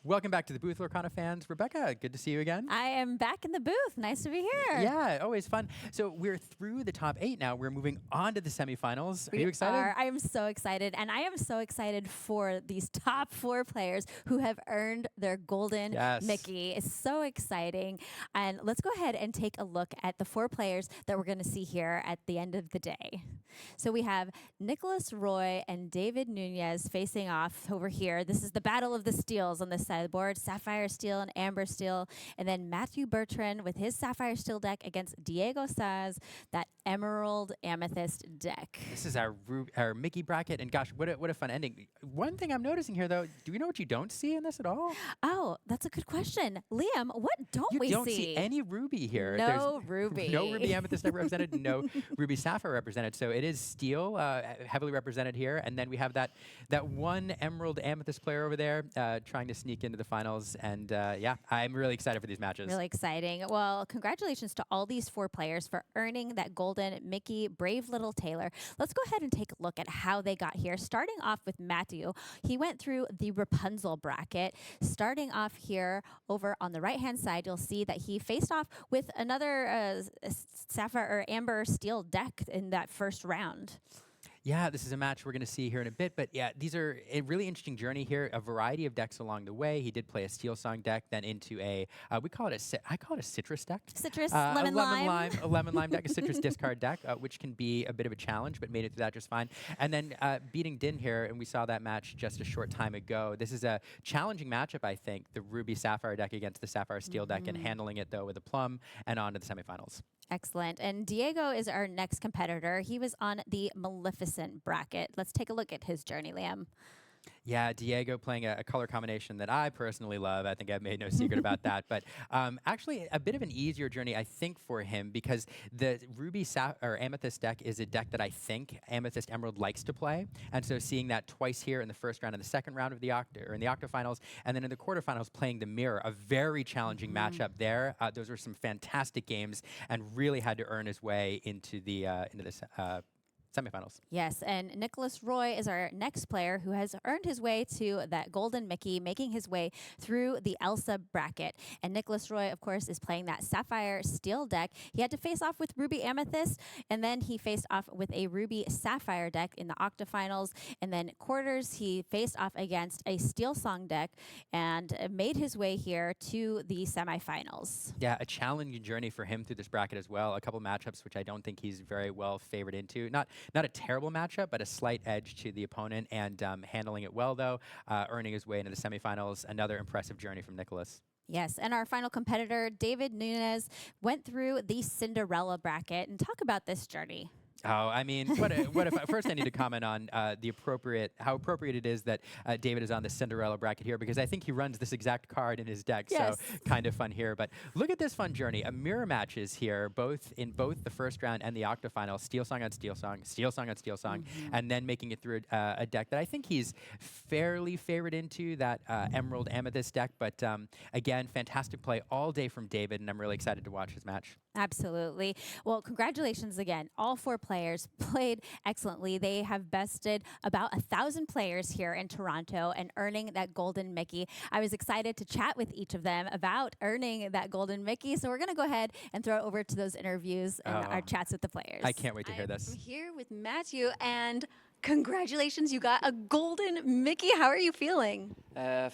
Welcome back to the booth, Lorcana fans. Rebekah, good to see you again. I am back in the booth. Nice to be here. Yeah, always fun. So we're through the top 8 now. We're moving on to the semifinals. Are you excited? I am so excited, and I am so excited for these top 4 players who have earned their golden Mickey. It's so exciting. And let's go ahead and take a look at the 4 players that we're going to see here at the end of the day. So we have Nicholas Roy and David Nunez facing off over here. This is the battle of the steels on this side of the board, Sapphire Steel and Amber Steel. And then Matthew Bertrand with his Sapphire Steel deck against Diego Saz, that Emerald Amethyst deck. This is our Mickey bracket, and gosh, what a fun ending. One thing I'm noticing here, though, do we know what you don't see in this at all? Oh, that's a good question. Liam, what don't we see? You don't see any ruby here. No ruby. No ruby amethyst represented, no ruby sapphire represented. So it is steel heavily represented here, and then we have that one emerald amethyst player over there trying to sneak into the finals. And yeah, I'm really excited for these matches. Really exciting. Well, congratulations to all these 4 players for earning that golden Mickey Brave Little Tailor. Let's go ahead and take a look at how they got here. Starting off with Matthew, he went through the Rapunzel bracket. Starting off here over on the right-hand side, you'll see that he faced off with another Sapphire or Amber Steel deck in that first round. Yeah, this is a match we're going to see here in a bit, but yeah, these are a really interesting journey here, a variety of decks along the way. He did play a Steel Song deck, then into I call it a citrus deck. Citrus, a lemon lime, deck, a citrus discard deck, which can be a bit of a challenge, but made it through that just fine. And then beating Din here, and we saw that match just a short time ago. This is a challenging matchup, I think, the Ruby Sapphire deck against the Sapphire Steel deck, and handling it, though, with a plum and on to the semifinals. Excellent. And Diego is our next competitor. He was on the Maleficent bracket. Let's take a look at his journey, Liam. Yeah, Diego playing a color combination that I personally love. I think I've made no secret about that. But actually, a bit of an easier journey, I think, for him, because the Ruby or Amethyst deck is a deck that I think Amethyst Emerald likes to play. And so seeing that twice here in the first round and the second round of the in the octafinals, and then in the quarterfinals playing the Mirror, a very challenging matchup there. Those were some fantastic games, and really had to earn his way into this semifinals. Yes, and Nicholas Roy is our next player who has earned his way to that golden Mickey, making his way through the Elsa bracket. And Nicholas Roy, of course, is playing that Sapphire Steel deck. He had to face off with Ruby Amethyst, and then he faced off with a Ruby Sapphire deck in the octafinals. And then quarters, he faced off against a Steel Song deck and made his way here to the semifinals. Yeah, a challenging journey for him through this bracket as well. A couple matchups which I don't think he's very well favored into. Not a terrible matchup, but a slight edge to the opponent, and handling it well, though, earning his way into the semifinals. Another impressive journey from Nicholas. Yes, and our final competitor, David Nunez, went through the Cinderella bracket. And talk about this journey. Oh, I mean, first I need to comment on how appropriate it is that David is on the Cinderella bracket here, because I think he runs this exact card in his deck, so kind of fun here. But look at this fun journey. A mirror matches here, in both the first round and the octafinal, Steel Song on Steel Song, Steel Song on Steel Song, and then making it through a deck that I think he's fairly favored into, that Emerald Amethyst deck. But again, fantastic play all day from David, and I'm really excited to watch his match. Absolutely. Well, congratulations again. All 4 players played excellently. They have bested about 1,000 players here in Toronto and earning that golden Mickey. I was excited to chat with each of them about earning that golden Mickey. So we're going to go ahead and throw it over to those interviews and our chats with the players. I can't wait to hear this. I'm here with Matthew, and congratulations, you got a golden Mickey. How are you feeling?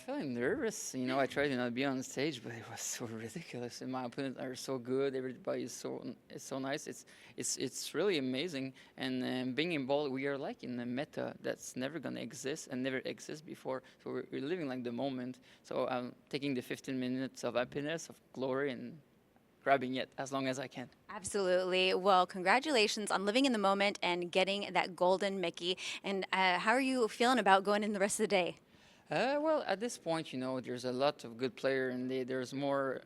Feeling nervous. You know, I tried to not be on stage, but it was so ridiculous. And my opponents are so good. Everybody is so nice. It's really amazing. And being involved, we are like in a meta that's never gonna exist and never existed before. So we're living like the moment. So I'm taking the 15 minutes of happiness, of glory, and grabbing it as long as I can. Absolutely. Well, congratulations on living in the moment and getting that golden Mickey. And how are you feeling about going in the rest of the day? Well, at this point, you know, there's a lot of good players, and there's more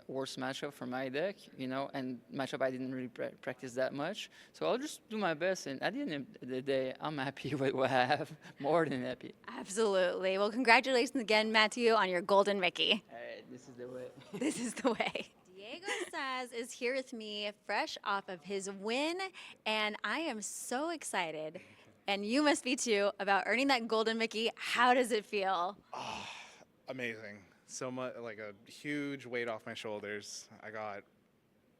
worse matchup for my deck, you know, and matchup I didn't really practice that much. So I'll just do my best, and at the end of the day, I'm happy with what I have, more than happy. Absolutely. Well, congratulations again, Matthew, on your golden Mickey. All right, this is the way. This is the way. Diego Saz is here with me, fresh off of his win, and I am so excited, and you must be too, about earning that golden Mickey. How does it feel? Amazing. so much, like a huge weight off my shoulders. I got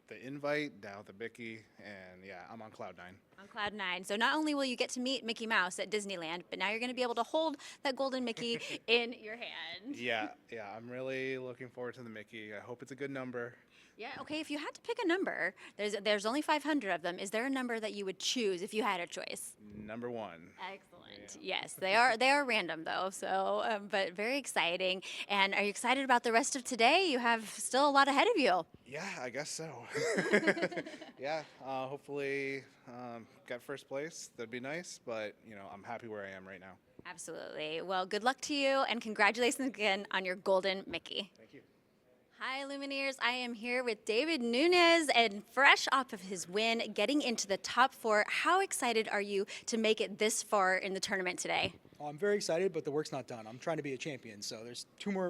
the invite, now the Becky, and yeah, I'm on cloud 9. On Cloud 9. So not only will you get to meet Mickey Mouse at Disneyland, but now you're going to be able to hold that golden Mickey in your hand. Yeah, I'm really looking forward to the Mickey. I hope it's a good number. Yeah, okay, if you had to pick a number, there's only 500 of them. Is there a number that you would choose if you had a choice? Number 1. Excellent. Yes, they are random though. So, but very exciting. And are you excited about the rest of today? You have still a lot ahead of you. Yeah, I guess so. Yeah, hopefully get first place. That'd be nice, but I'm happy where I am right now. Absolutely. Well, good luck to you, and congratulations again on your golden Mickey. Thank you. Hi, Lumineers. I am here with David Nunez, and fresh off of his win, getting into the top 4. How excited are you to make it this far in the tournament today? I'm very excited, but the work's not done. I'm trying to be a champion, so there's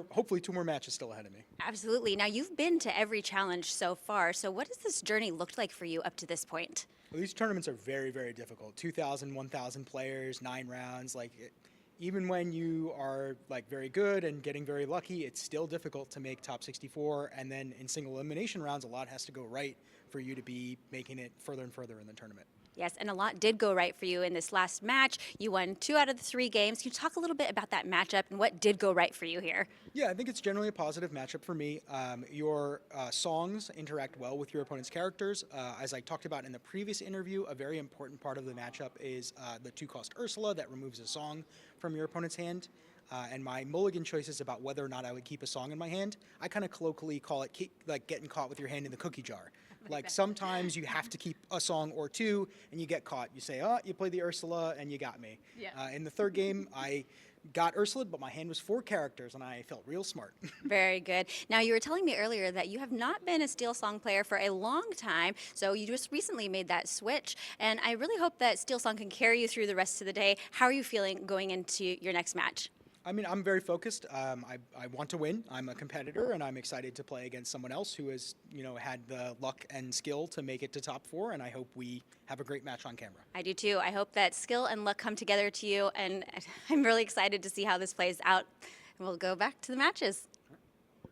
hopefully two more matches still ahead of me. Absolutely. Now, you've been to every challenge so far, so what has this journey looked like for you up to this point? Well, these tournaments are very, very difficult. 2,000, 1,000 players, 9 rounds. Even when you are very good and getting very lucky, it's still difficult to make top 64. And then in single elimination rounds, a lot has to go right for you to be making it further and further in the tournament. Yes, and a lot did go right for you in this last match. You won 2 out of the 3 games. Can you talk a little bit about that matchup and what did go right for you here? Yeah, I think it's generally a positive matchup for me. Your songs interact well with your opponent's characters. As I talked about in the previous interview, a very important part of the matchup is the 2-cost Ursula that removes a song from your opponent's hand. And my mulligan choices about whether or not I would keep a song in my hand, I kind of colloquially call it getting caught with your hand in the cookie jar. Sometimes you have to keep a song or 2 and you get caught. You say, oh, you play the Ursula and you got me. Yeah. In the 3rd game, I got Ursula, but my hand was 4 characters and I felt real smart. Very good. Now, you were telling me earlier that you have not been a Steel Song player for a long time, so you just recently made that switch. And I really hope that Steel Song can carry you through the rest of the day. How are you feeling going into your next match? I mean, I'm very focused. I want to win. I'm a competitor, and I'm excited to play against someone else who has, had the luck and skill to make it to top 4, and I hope we have a great match on camera. I do too. I hope that skill and luck come together to you, and I'm really excited to see how this plays out. And we'll go back to the matches.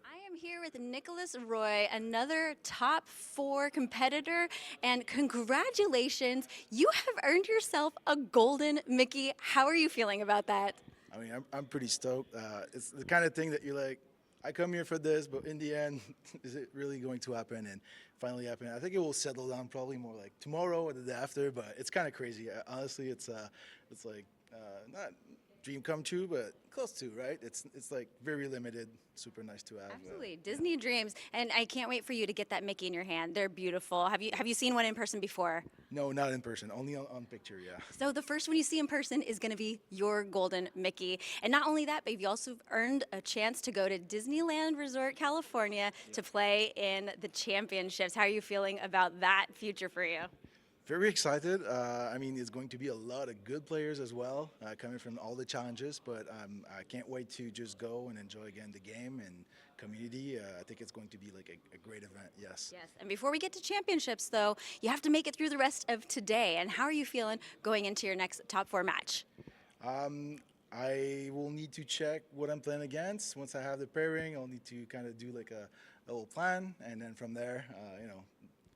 I am here with Nicholas Roy, another top 4 competitor, and congratulations, you have earned yourself a golden Mickey. How are you feeling about that? I mean, I'm pretty stoked. It's the kind of thing that you're like, I come here for this, but in the end, is it really going to happen? And finally happened. I think it will settle down probably more like tomorrow or the day after, but it's kind of crazy. Honestly, it's like not dream come true, but close to, right? It's very limited, super nice to have. Absolutely, Disney dreams, and I can't wait for you to get that Mickey in your hand. They're beautiful. Have you seen one in person before? No, not in person, only on picture, yeah. So the first one you see in person is going to be your golden Mickey, and not only that, but you've also earned a chance to go to Disneyland Resort, California, to play in the championships. How are you feeling about that future for you? Very excited. I mean, it's going to be a lot of good players as well, coming from all the challenges, but I can't wait to just go and enjoy again the game and community. I think it's going to be like a great event, yes. Yes, and before we get to championships, though, you have to make it through the rest of today. And how are you feeling going into your next top 4 match? I will need to check what I'm playing against. Once I have the pairing, I'll need to kind of do like a little plan, and then from there,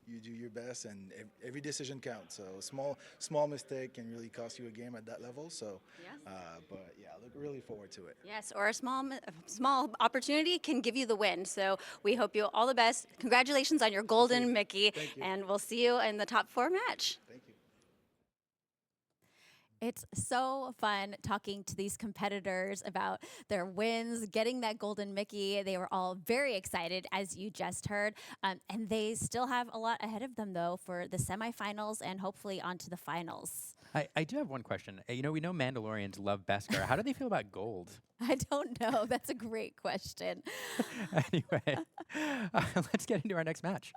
you do your best, and every decision counts. So small mistake can really cost you a game at that level. So, yes. But yeah, look really forward to it. Yes, or a small opportunity can give you the win. So we hope you all the best. Congratulations on your golden Mickey, and we'll see you in the top 4 match. Thank you. It's so fun talking to these competitors about their wins, getting that golden Mickey. They were all very excited, as you just heard. And they still have a lot ahead of them, though, for the semifinals and hopefully onto the finals. I do have one question. We know Mandalorians love Beskar. How do they feel about gold? I don't know. That's a great question. Anyway, let's get into our next match.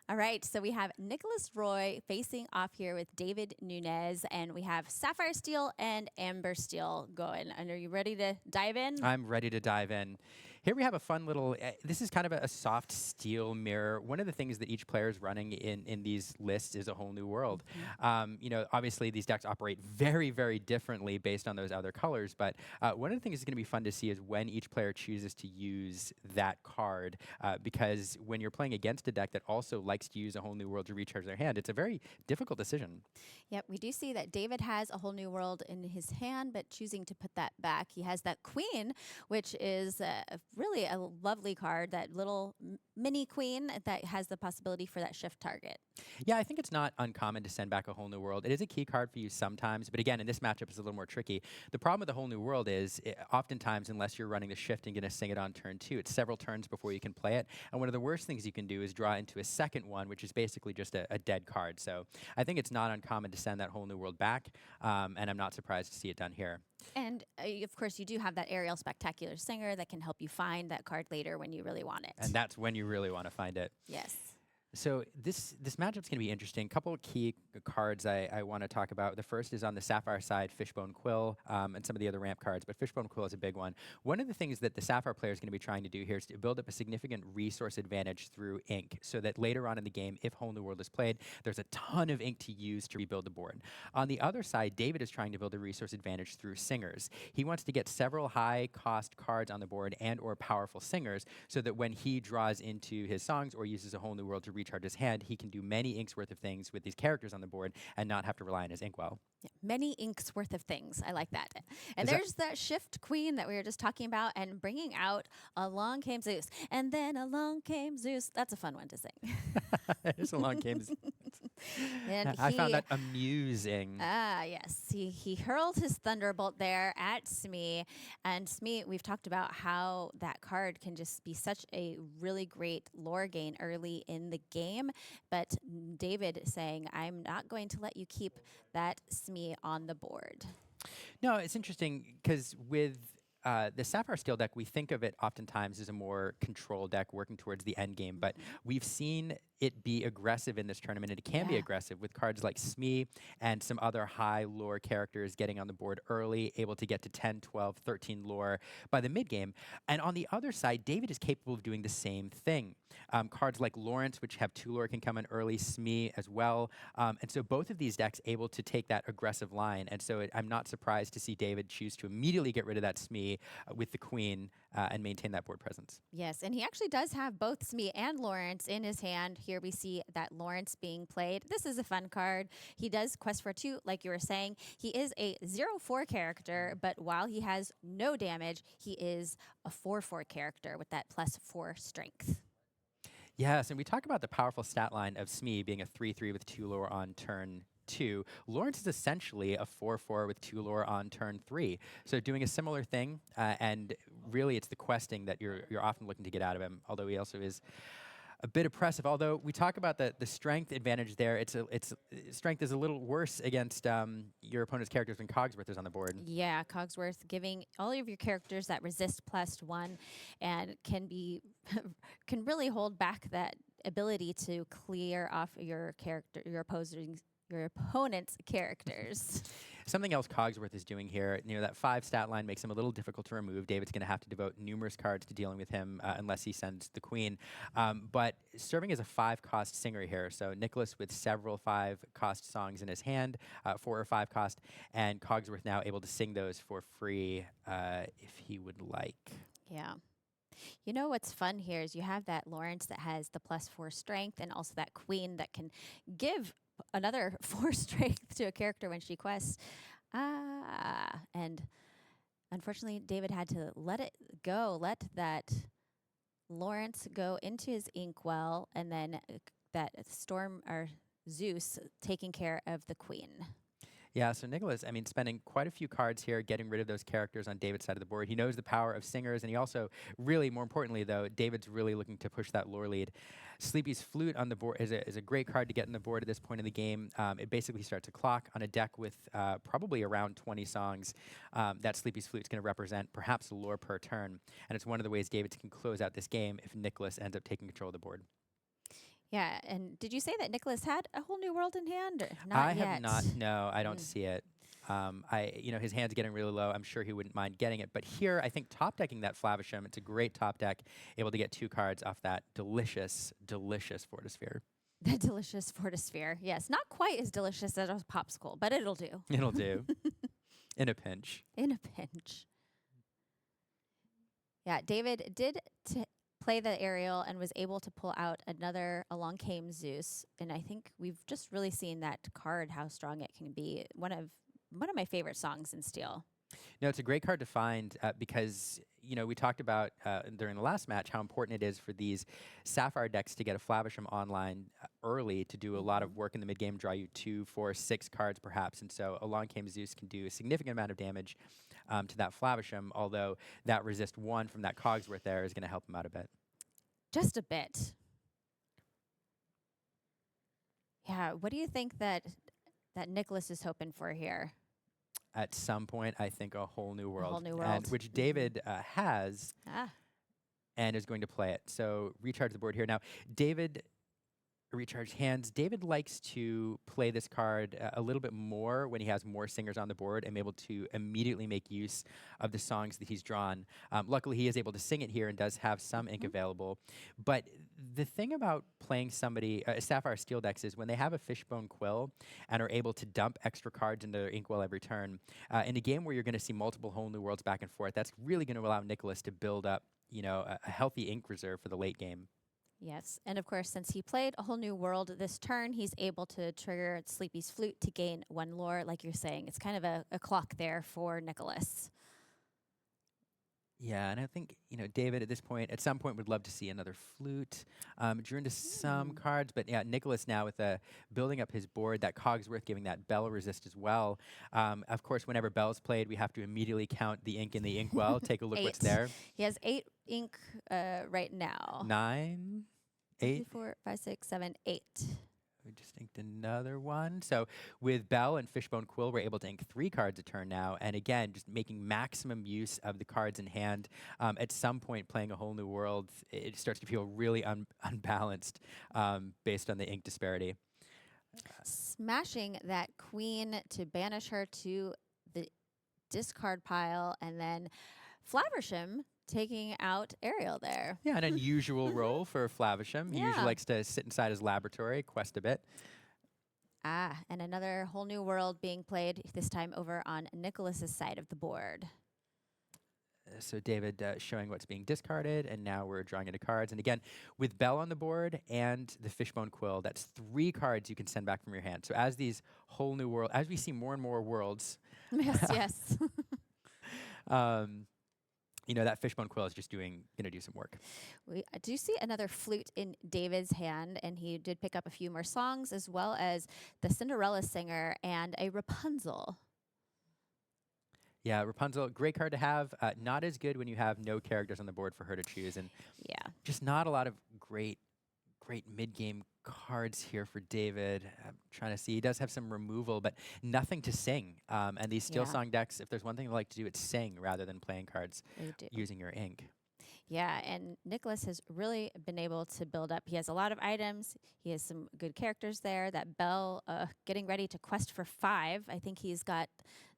All right, so we have Nicholas Roy facing off here with David Nunez, and we have Sapphire Steel and Amber Steel going. And are you ready to dive in? I'm ready to dive in. Here we have a fun little, this is kind of a soft steel mirror. One of the things that each player is running in these lists is a whole new world. You know, obviously these decks operate very, very differently based on those other colors, but one of the things that's going to be fun to see is when each player chooses to use that card, because when you're playing against a deck that also likes to use a whole new world to recharge their hand, it's a very difficult decision. Yep, we do see that David has a whole new world in his hand, but choosing to put that back. He has that queen, which is really a lovely card, that little mini queen that has the possibility for that shift target. Yeah, I think it's not uncommon to send back a whole new world. It is a key card for you sometimes, but again, in this matchup, it's a little more tricky. The problem with the whole new world is, oftentimes, unless you're running the shift and going to sing it on turn 2, it's several turns before you can play it. And one of the worst things you can do is draw into a second one, which is basically just a dead card. So I think it's not uncommon to send that whole new world back, and I'm not surprised to see it done here. And of course, you do have that Aerial Spectacular Singer that can help you find that card later when you really want it. And that's when you really want to find it. Yes. So this matchup's going to be interesting. A couple of key cards I want to talk about. The first is on the Sapphire side, Fishbone Quill, and some of the other ramp cards, but Fishbone Quill is a big one. One of the things that the Sapphire player is going to be trying to do here is to build up a significant resource advantage through ink, so that later on in the game, if Whole New World is played, there's a ton of ink to use to rebuild the board. On the other side, David is trying to build a resource advantage through singers. He wants to get several high-cost cards on the board and or powerful singers, so that when he draws into his songs or uses a Whole New World to recharge his hand, he can do many inks worth of things with these characters on the board and not have to rely on his inkwell. Yeah, many inks worth of things. I like that. And Is there's that shift queen that we were just talking about, and bringing out Along Came Zeus. And then along came Zeus. That's a fun one to sing. It's Along Came Zeus. And I found that amusing. Yes. He hurled his thunderbolt there at Smee. And Smee, we've talked about how that card can just be such a really great lore gain early in the game. But David saying, I'm not going to let you keep that Smee on the board. No, it's interesting because with the Sapphire Steel deck, we think of it oftentimes as a more control deck working towards the end game, but we've seen it be aggressive in this tournament, and it can be aggressive with cards like Smee and some other high lore characters getting on the board early, able to get to 10, 12, 13 lore by the mid game. And on the other side, David is capable of doing the same thing. Cards like Lawrence, which have 2 lore, can come in early, Smee as well. And so both of these decks able to take that aggressive line. And so I'm not surprised to see David choose to immediately get rid of that Smee with the Queen and maintain that board presence. Yes, and he actually does have both Smee and Lawrence in his hand. Here we see that Lawrence being played. This is a fun card. He does quest for 2, like you were saying. He is a 0/4 character, but while he has no damage, he is a 4/4 character with that +4 strength. Yes, and we talk about the powerful stat line of Smee being a 3/3 with 2 lore on turn 2. Lawrence is essentially a 4/4 with 2 lore on turn 3. So doing a similar thing, and really it's the questing that you're often looking to get out of him, although he also is a bit oppressive. Although we talk about the strength advantage there, strength is a little worse against your opponent's characters when Cogsworth is on the board. Yeah, Cogsworth giving all of your characters that resist +1 and can really hold back that ability to clear off your opponent's characters. Something else Cogsworth is doing here, that 5 stat line makes him a little difficult to remove. David's going to have to devote numerous cards to dealing with him unless he sends the Queen. But serving as a 5-cost singer here, so Nicholas with several 5-cost songs in his hand, 4 or 5 cost, and Cogsworth now able to sing those for free if he would like. Yeah. You know what's fun here is you have that Lawrence that has the +4 strength, and also that Queen that can give another 4 strength to a character when she quests. And unfortunately, David had to let it go, let that Lawrence go into his inkwell, and then that Storm or Zeus taking care of the Queen. Yeah, so Nicholas, spending quite a few cards here, getting rid of those characters on David's side of the board. He knows the power of singers, and he also, really, more importantly, though, David's really looking to push that lore lead. Sleepy's Flute on the board is a great card to get on the board at this point in the game. It basically starts a clock on a deck with probably around 20 songs. That Sleepy's Flute is going to represent perhaps a lore per turn, and it's one of the ways David can close out this game if Nicholas ends up taking control of the board. Yeah, and did you say that Nicholas had a whole new world in hand? Or not I yet? have not. No, I don't see it. His hand's getting really low. I'm sure he wouldn't mind getting it. But here, I think top decking that Flavisham, it's a great top deck, able to get 2 cards off that delicious, delicious Fortisphere. The delicious Fortisphere. Yes, not quite as delicious as a popsicle, but it'll do. It'll do. In a pinch. In a pinch. Yeah, David did play the aerial and was able to pull out another Along Came Zeus. And I think we've just really seen that card, how strong it can be. One of my favorite songs in Steel. No, it's a great card to find because, we talked about during the last match how important it is for these Sapphire decks to get a Flavisham online early to do a lot of work in the mid-game, draw you 2, 4, 6 cards perhaps. And so Along Came Zeus can do a significant amount of damage to that Flavisham, although that resist 1 from that Cogsworth there is going to help him out a bit. Just a bit. Yeah, what do you think that Nicholas is hoping for here? At some point, I think a whole new world. A whole new world. And which David has and is going to play it. So recharge the board here. Now, David recharge hands. David likes to play this card a little bit more when he has more singers on the board and able to immediately make use of the songs that he's drawn. Luckily, he is able to sing it here and does have some ink available. But the thing about playing somebody, Sapphire Steel decks, is when they have a Fishbone Quill and are able to dump extra cards into their inkwell every turn, in a game where you're going to see multiple whole new worlds back and forth, that's really going to allow Nicholas to build up a healthy ink reserve for the late game. Yes, and of course, since he played a whole new world this turn, he's able to trigger Sleepy's Flute to gain 1 lore, like you're saying. It's kind of a clock there for Nicholas. Yeah, and I think, David at this point, at some point, would love to see another flute. Drew into some cards, but yeah, Nicholas now with building up his board, that Cogsworth giving that Bell resist as well. Of course, whenever Bell's played, we have to immediately count the ink in the inkwell. Take a look what's there. He has 8 ink right now. 9, 8. 4, 5, 6, 7, 8. We just inked another one. So with Bell and Fishbone Quill, we're able to ink 3 cards a turn now. And again, just making maximum use of the cards in hand. At some point, playing a whole new world, it starts to feel really unbalanced based on the ink disparity. Smashing that queen to banish her to the discard pile, and then Flaversham taking out Ariel there. Yeah, an unusual role for Flavisham. He usually likes to sit inside his laboratory, quest a bit. And another whole new world being played, this time over on Nicholas's side of the board. So David showing what's being discarded, and now we're drawing into cards. And again, with Bell on the board and the Fishbone Quill, that's 3 cards you can send back from your hand. So as these whole new world, as we see more and more worlds. Yes. That Fishbone Quill is just going to do some work. We do see another flute in David's hand, and he did pick up a few more songs, as well as the Cinderella Singer and a Rapunzel. Yeah, Rapunzel, great card to have. Not as good when you have no characters on the board for her to choose, and just not a lot of great mid-game cards here for David. I'm trying to see. He does have some removal, but nothing to sing. And these Steel Song decks, if there's one thing they like to do, it's sing rather than playing cards using your ink. Yeah, and Nicholas has really been able to build up. He has a lot of items. He has some good characters there. That Bell getting ready to quest for 5. I think he's got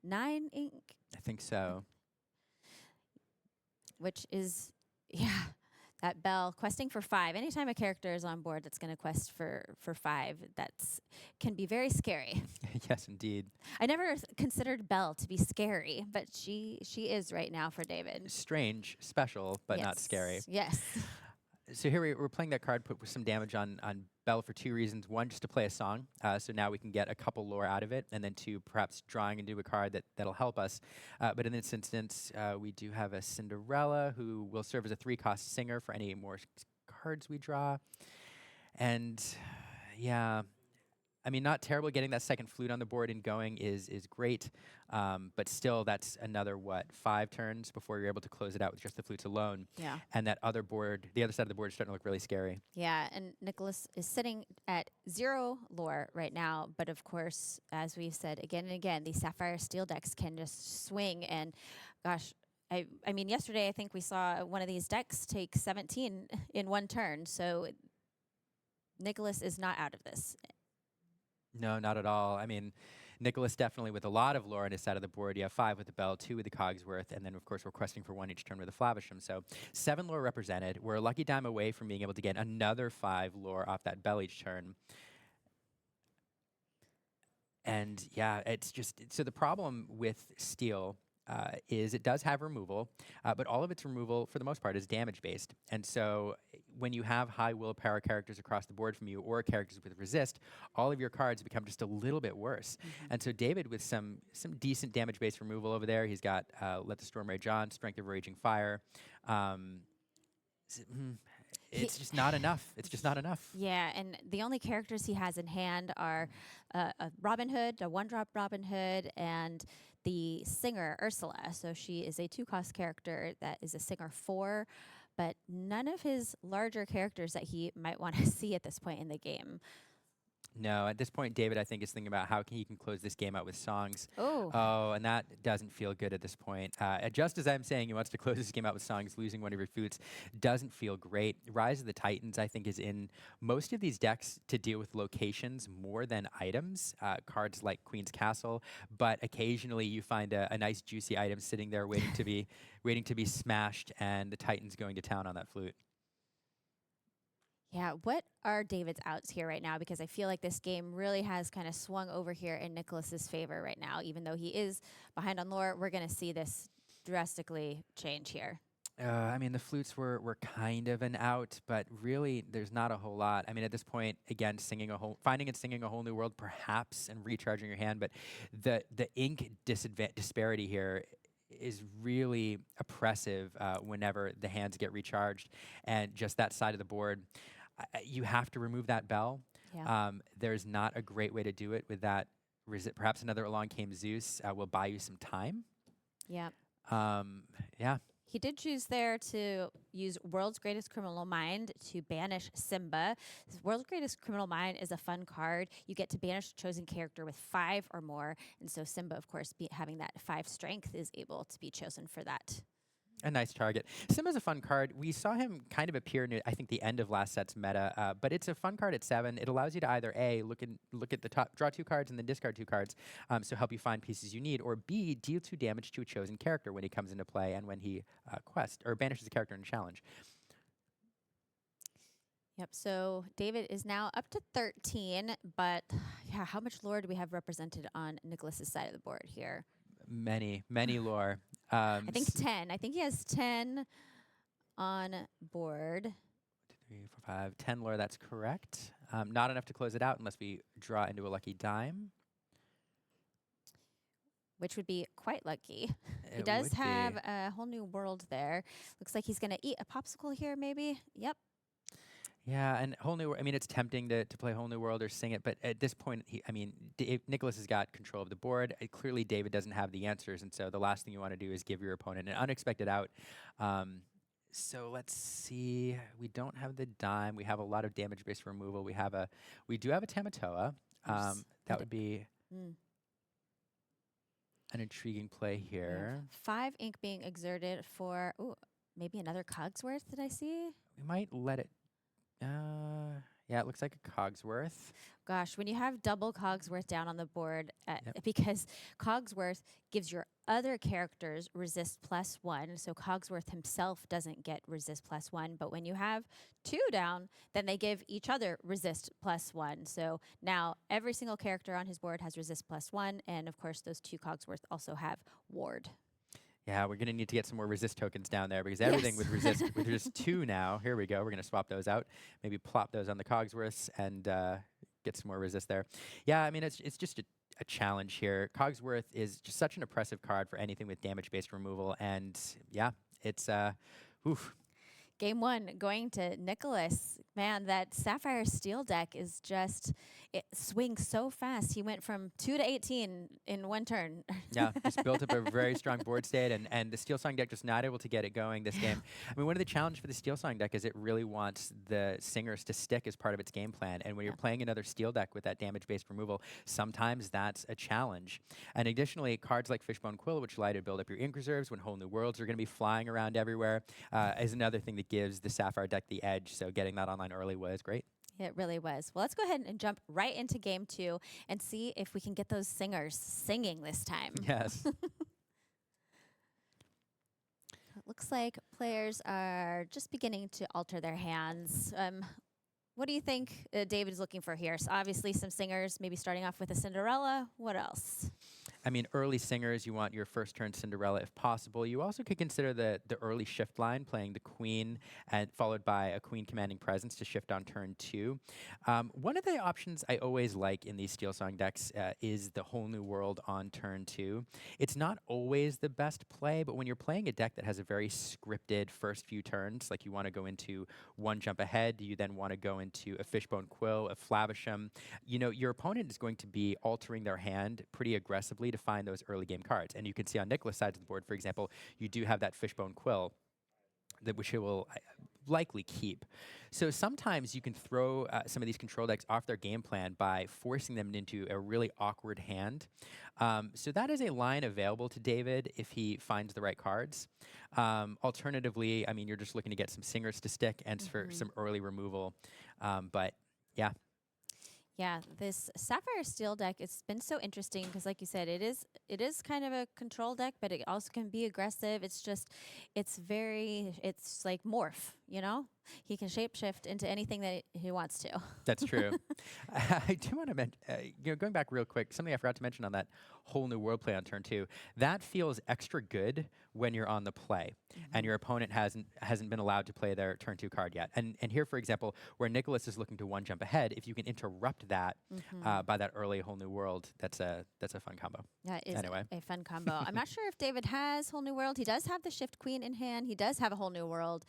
9 ink. I think so. Which is, that Bell questing for 5. Anytime a character is on board that's going to quest for 5, that's can be very scary. Yes, indeed. I never considered Bell to be scary, but she is right now for David. Strange, special, but not scary. Yes. So here we're playing that card, put some damage on Bell for 2 reasons. 1, just to play a song, so now we can get a couple lore out of it, and then 2, perhaps drawing into a card that'll help us. But in this instance, we do have a Cinderella who will serve as a 3-cost singer for any more cards we draw. And I mean, not terrible. Getting that second flute on the board and going is great, but still, that's another 5 turns before you're able to close it out with just the flutes alone. Yeah. And that other board, the other side of the board, is starting to look really scary. Yeah, and Nicholas is sitting at 0 lore right now, but of course, as we've said again and again, these Sapphire Steel decks can just swing. And gosh, I mean, yesterday I think we saw one of these decks take 17 in 1 turn. So Nicholas is not out of this. No, not at all. I mean, Nicholas definitely with a lot of lore on his side of the board. You have 5 with the Bell, 2 with the Cogsworth, and then of course we're questing for 1 each turn with the Flavisham. So 7 lore represented. We're a lucky dime away from being able to get another 5 lore off that Bell each turn. And yeah, it's just, so the problem with Steel is it does have removal, but all of its removal, for the most part, is damage-based. And so when you have high willpower characters across the board from you, or characters with resist, all of your cards become just a little bit worse. And so David, with some decent damage-based removal over there, he's got Let the Storm Rage On, Strength of Raging Fire. It's just not enough. It's just not enough. Yeah, and the only characters he has in hand are a Robin Hood, a 1-drop Robin Hood, and the singer Ursula. So she is a 2-cost character that is a singer 4, but none of his larger characters that he might want to see at this point in the game. No, at this point, David, I think, is thinking about how he can close this game out with songs. Oh. Oh, and that doesn't feel good at this point. Just as I'm saying he wants to close this game out with songs, losing one of your foods doesn't feel great. Rise of the Titans, I think, is in most of these decks to deal with locations more than items, cards like Queen's Castle, but occasionally you find a nice, juicy item sitting there waiting to be waiting to be smashed, and the Titans going to town on that flute. Yeah, what are David's outs here right now? Because I feel like this game really has kind of swung over here in Nicholas's favor right now. Even though he is behind on lore, we're going to see this drastically change here. I mean, the flutes were kind of an out, but really, there's not a whole lot. I mean, at this point, again, finding and singing a whole new world, perhaps, and recharging your hand. But the ink disparity here is really oppressive whenever the hands get recharged, and just that side of the board. You have to remove that Bell. Yeah. There's not a great way to do it with that. Perhaps another Along Came Zeus will buy you some time. Yeah. Yeah. He did choose there to use World's Greatest Criminal Mind to banish Simba. World's Greatest Criminal Mind is a fun card. You get to banish a chosen character with 5 or more. And so Simba, of course, having that 5 strength is able to be chosen for that. A nice target. Simba's a fun card. We saw him kind of appear near, I think, the end of last set's meta, but it's a fun card at 7. It allows you to either A, look at the top, draw 2 cards and then discard 2 cards, so help you find pieces you need, or B, deal 2 damage to a chosen character when he comes into play and when he banishes a character in a challenge. Yep, so David is now up to 13, but yeah, how much lore do we have represented on Nicholas's side of the board here? Many lore. I think 10. I think he has 10 on board. 2, 3, 4, 5, 10 lore, that's correct. Not enough to close it out unless we draw into a lucky dime. Which would be quite lucky. He It does would have be. a whole new world there. Looks like he's going to eat a popsicle here, maybe. Yep. Yeah, and Whole New. I mean, it's tempting to play Whole New World or sing it, but at this point, Nicholas has got control of the board. Clearly, David doesn't have the answers, and so the last thing you want to do is give your opponent an unexpected out. So let's see. We don't have the dime. We have a lot of damage-based removal. We do have a Tamatoa. That would be an intriguing play here. 5 ink being exerted for maybe another Cogsworth. Did I see? We might let it. Yeah, it looks like a Cogsworth. Gosh, when you have double Cogsworth down on the board, because Cogsworth gives your other characters resist +1, so Cogsworth himself doesn't get resist +1, but when you have 2 down, then they give each other resist +1. So now every single character on his board has resist +1, and of course those 2 Cogsworth also have ward. Yeah, we're going to need to get some more resist tokens down there because everything with resist, with just 2 now. Here we go. We're going to swap those out. Maybe plop those on the Cogsworths and get some more resist there. Yeah, I mean, it's just a challenge here. Cogsworth is just such an oppressive card for anything with damage-based removal. And yeah, it's, oof. Game 1 going to Nicholas. Man, that Sapphire Steel deck is just, it swings so fast. He went from 2 to 18 in 1 turn. Yeah, just built up a very strong board state, and the Steel Song deck just not able to get it going this game. I mean, one of the challenges for the Steel Song deck is it really wants the singers to stick as part of its game plan. And when you're playing another Steel deck with that damage-based removal, sometimes that's a challenge. And additionally, cards like Fishbone Quill, which allow you to build up your ink reserves when Whole New Worlds are going to be flying around everywhere, is another thing that gives the Sapphire deck the edge. So getting that online early was great. It really was. Well, let's go ahead and jump right into game 2 and see if we can get those singers singing this time. Yes. It looks like players are just beginning to alter their hands. What do you think David is looking for here? So obviously some singers, maybe starting off with a Cinderella. What else? I mean, early singers, you want your first turn Cinderella if possible. You also could consider the early shift line, playing the queen, and followed by a queen commanding presence to shift on turn 2. One of the options I always like in these Steel Song decks is the Whole New World on turn 2. It's not always the best play, but when you're playing a deck that has a very scripted first few turns, like you want to go into one jump ahead, you then want to go into a Fishbone Quill, a Flavisham, you know, your opponent is going to be altering their hand pretty aggressively to find those early game cards. And you can see on Nicholas' side of the board, for example, you do have that Fishbone Quill, which he will likely keep. So sometimes you can throw some of these control decks off their game plan by forcing them into a really awkward hand. So that is a line available to David if he finds the right cards. Alternatively, I mean, you're just looking to get some singers to stick and for some early removal. But yeah. Yeah, this Sapphire Steel deck, it's been so interesting because, like you said, it is kind of a control deck, but it also can be aggressive. It's like morph, you know? He can shapeshift into anything that he wants to. That's true. I do want to mention, going back real quick, something I forgot to mention on that Whole New World play on turn 2, that feels extra good when you're on the play and your opponent hasn't been allowed to play their turn 2 card yet. And here, for example, where Nicholas is looking to one jump ahead, if you can interrupt that by that early Whole New World, that's a fun combo. That is anyway. a fun combo. I'm not sure if David has Whole New World. He does have the Shift Queen in hand. He does have a Whole New World,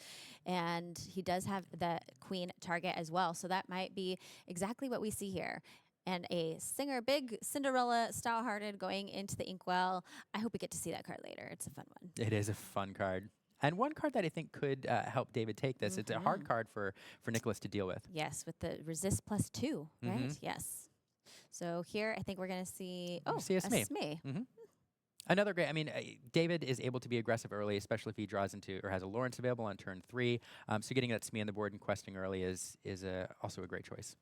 and he does have the Queen target as well. So that might be exactly what we see here. And a singer, big Cinderella, stout-hearted, going into the Inkwell. I hope we get to see that card later. It's a fun one. It is a fun card. And one card that I think could help David take this. It's a hard card for Nicholas to deal with. Yes, with the resist +2, right? Yes. So here, I think we're going to see, a Smee. Another great, I mean, David is able to be aggressive early, especially if he draws into or has a Lawrence available on turn 3. So getting that Smee on the board and questing early is also a great choice.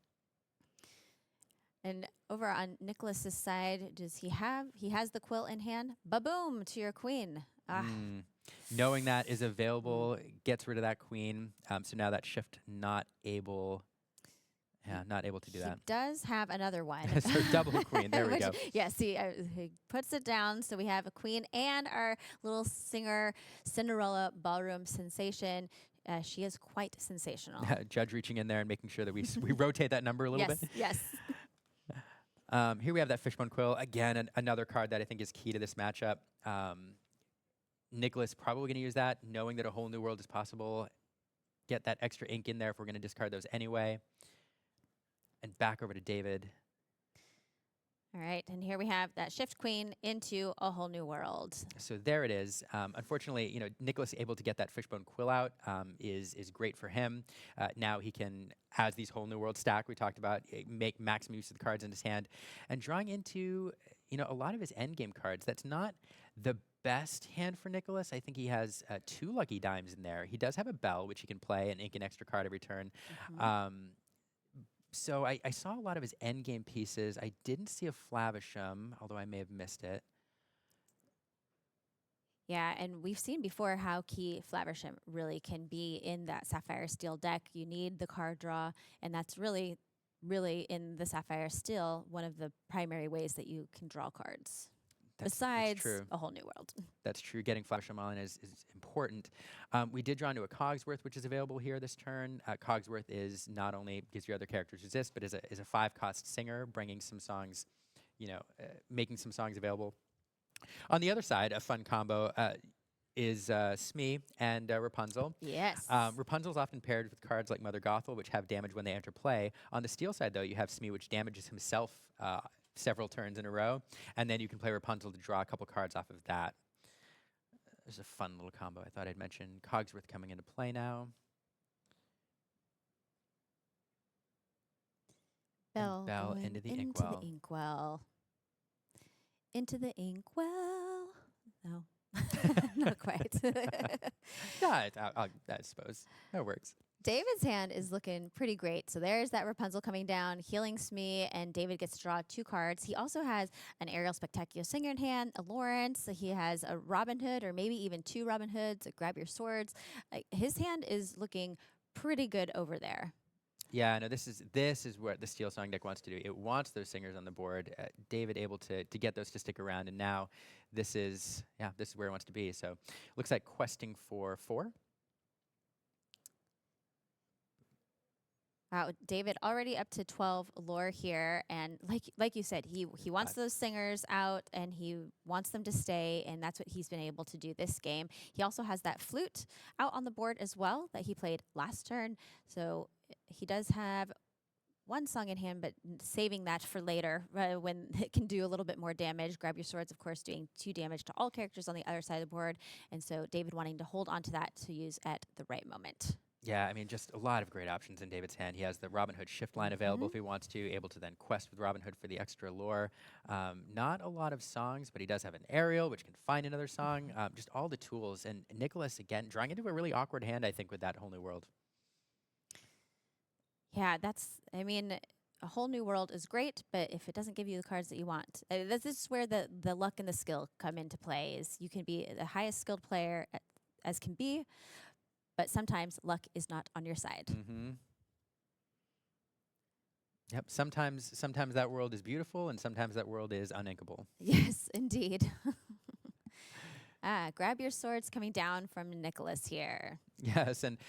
And over on Nicholas's side, he has the Quill in hand? Ba-boom to your queen. Knowing that is available gets rid of that queen. So now that shift not able to do that. He does have another one. So double queen. There we go. Yeah, see, he puts it down. So we have a queen and our little singer, Cinderella Ballroom Sensation. She is quite sensational. Judge reaching in there and making sure that we rotate that number a little bit. Yes. Here we have that Fishbone Quill. Again, another card that I think is key to this matchup. Nicholas probably going to use that, knowing that a Whole New World is possible. Get that extra ink in there if we're going to discard those anyway. And back over to David. All right, and here we have that Shift Queen into a Whole New World. So there it is. Unfortunately, Nicholas able to get that Fishbone Quill out is great for him. Now he can, as these Whole New World stack we talked about, make maximum use of the cards in his hand, and drawing into a lot of his endgame cards. That's not the best hand for Nicholas. I think he has 2 Lucky Dimes in there. He does have a Bell, which he can play and ink an extra card every turn. So I saw a lot of his endgame pieces. I didn't see a Flavisham, although I may have missed it. Yeah, and we've seen before how key Flavisham really can be in that Sapphire Steel deck. You need the card draw, and that's really, really in the Sapphire Steel one of the primary ways that you can draw cards. Besides a Whole New World. That's true. Getting Flavisham on is important. We did draw into a Cogsworth, which is available here this turn. Cogsworth is not only gives your other characters resist, but is a 5-cost singer, bringing some songs, making some songs available. On the other side, a fun combo is Smee and Rapunzel. Yes. Rapunzel is often paired with cards like Mother Gothel, which have damage when they enter play. On the Steel side, though, you have Smee, which damages himself several turns in a row, and then you can play Rapunzel to draw a couple cards off of that. There's a fun little combo I thought I'd mention. Cogsworth coming into play now. Bell into the Inkwell. Inkwell. Into the Inkwell. No, not quite. Yeah, I suppose that works. David's hand is looking pretty great. So there's that Rapunzel coming down, healing Smee, and David gets to draw 2 cards. He also has an Ariel Spectacular Singer in hand, a Lawrence. He has a Robin Hood, or maybe even 2 Robin Hoods, a Grab Your Swords. His hand is looking pretty good over there. Yeah, no, this is what the Steel Song deck wants to do. It wants those singers on the board. David able to get those to stick around, and now this is where it wants to be. So looks like questing for 4. Wow, David already up to 12 lore here, and like you said, he wants those singers out, and he wants them to stay, and that's what he's been able to do this game. He also has that flute out on the board as well that he played last turn, so he does have 1 song in hand, but saving that for later when it can do a little bit more damage. Grab Your Swords, of course, doing 2 damage to all characters on the other side of the board, and so David wanting to hold on to that to use at the right moment. Yeah, I mean, just a lot of great options in David's hand. He has the Robin Hood shift line available if he wants to, able to then quest with Robin Hood for the extra lore. Not a lot of songs, but he does have an Ariel, which can find another song. Just all the tools. And Nicholas, again, drawing into a really awkward hand, I think, with that Whole New World. Yeah, I mean, a Whole New World is great, but if it doesn't give you the cards that you want, this is where the luck and the skill come into play. Is you can be the highest skilled player as can be, but sometimes luck is not on your side. Yep. Sometimes that world is beautiful, and sometimes that world is uninkable. Yes, indeed. Grab Your Swords coming down from Nicholas here. Yes, and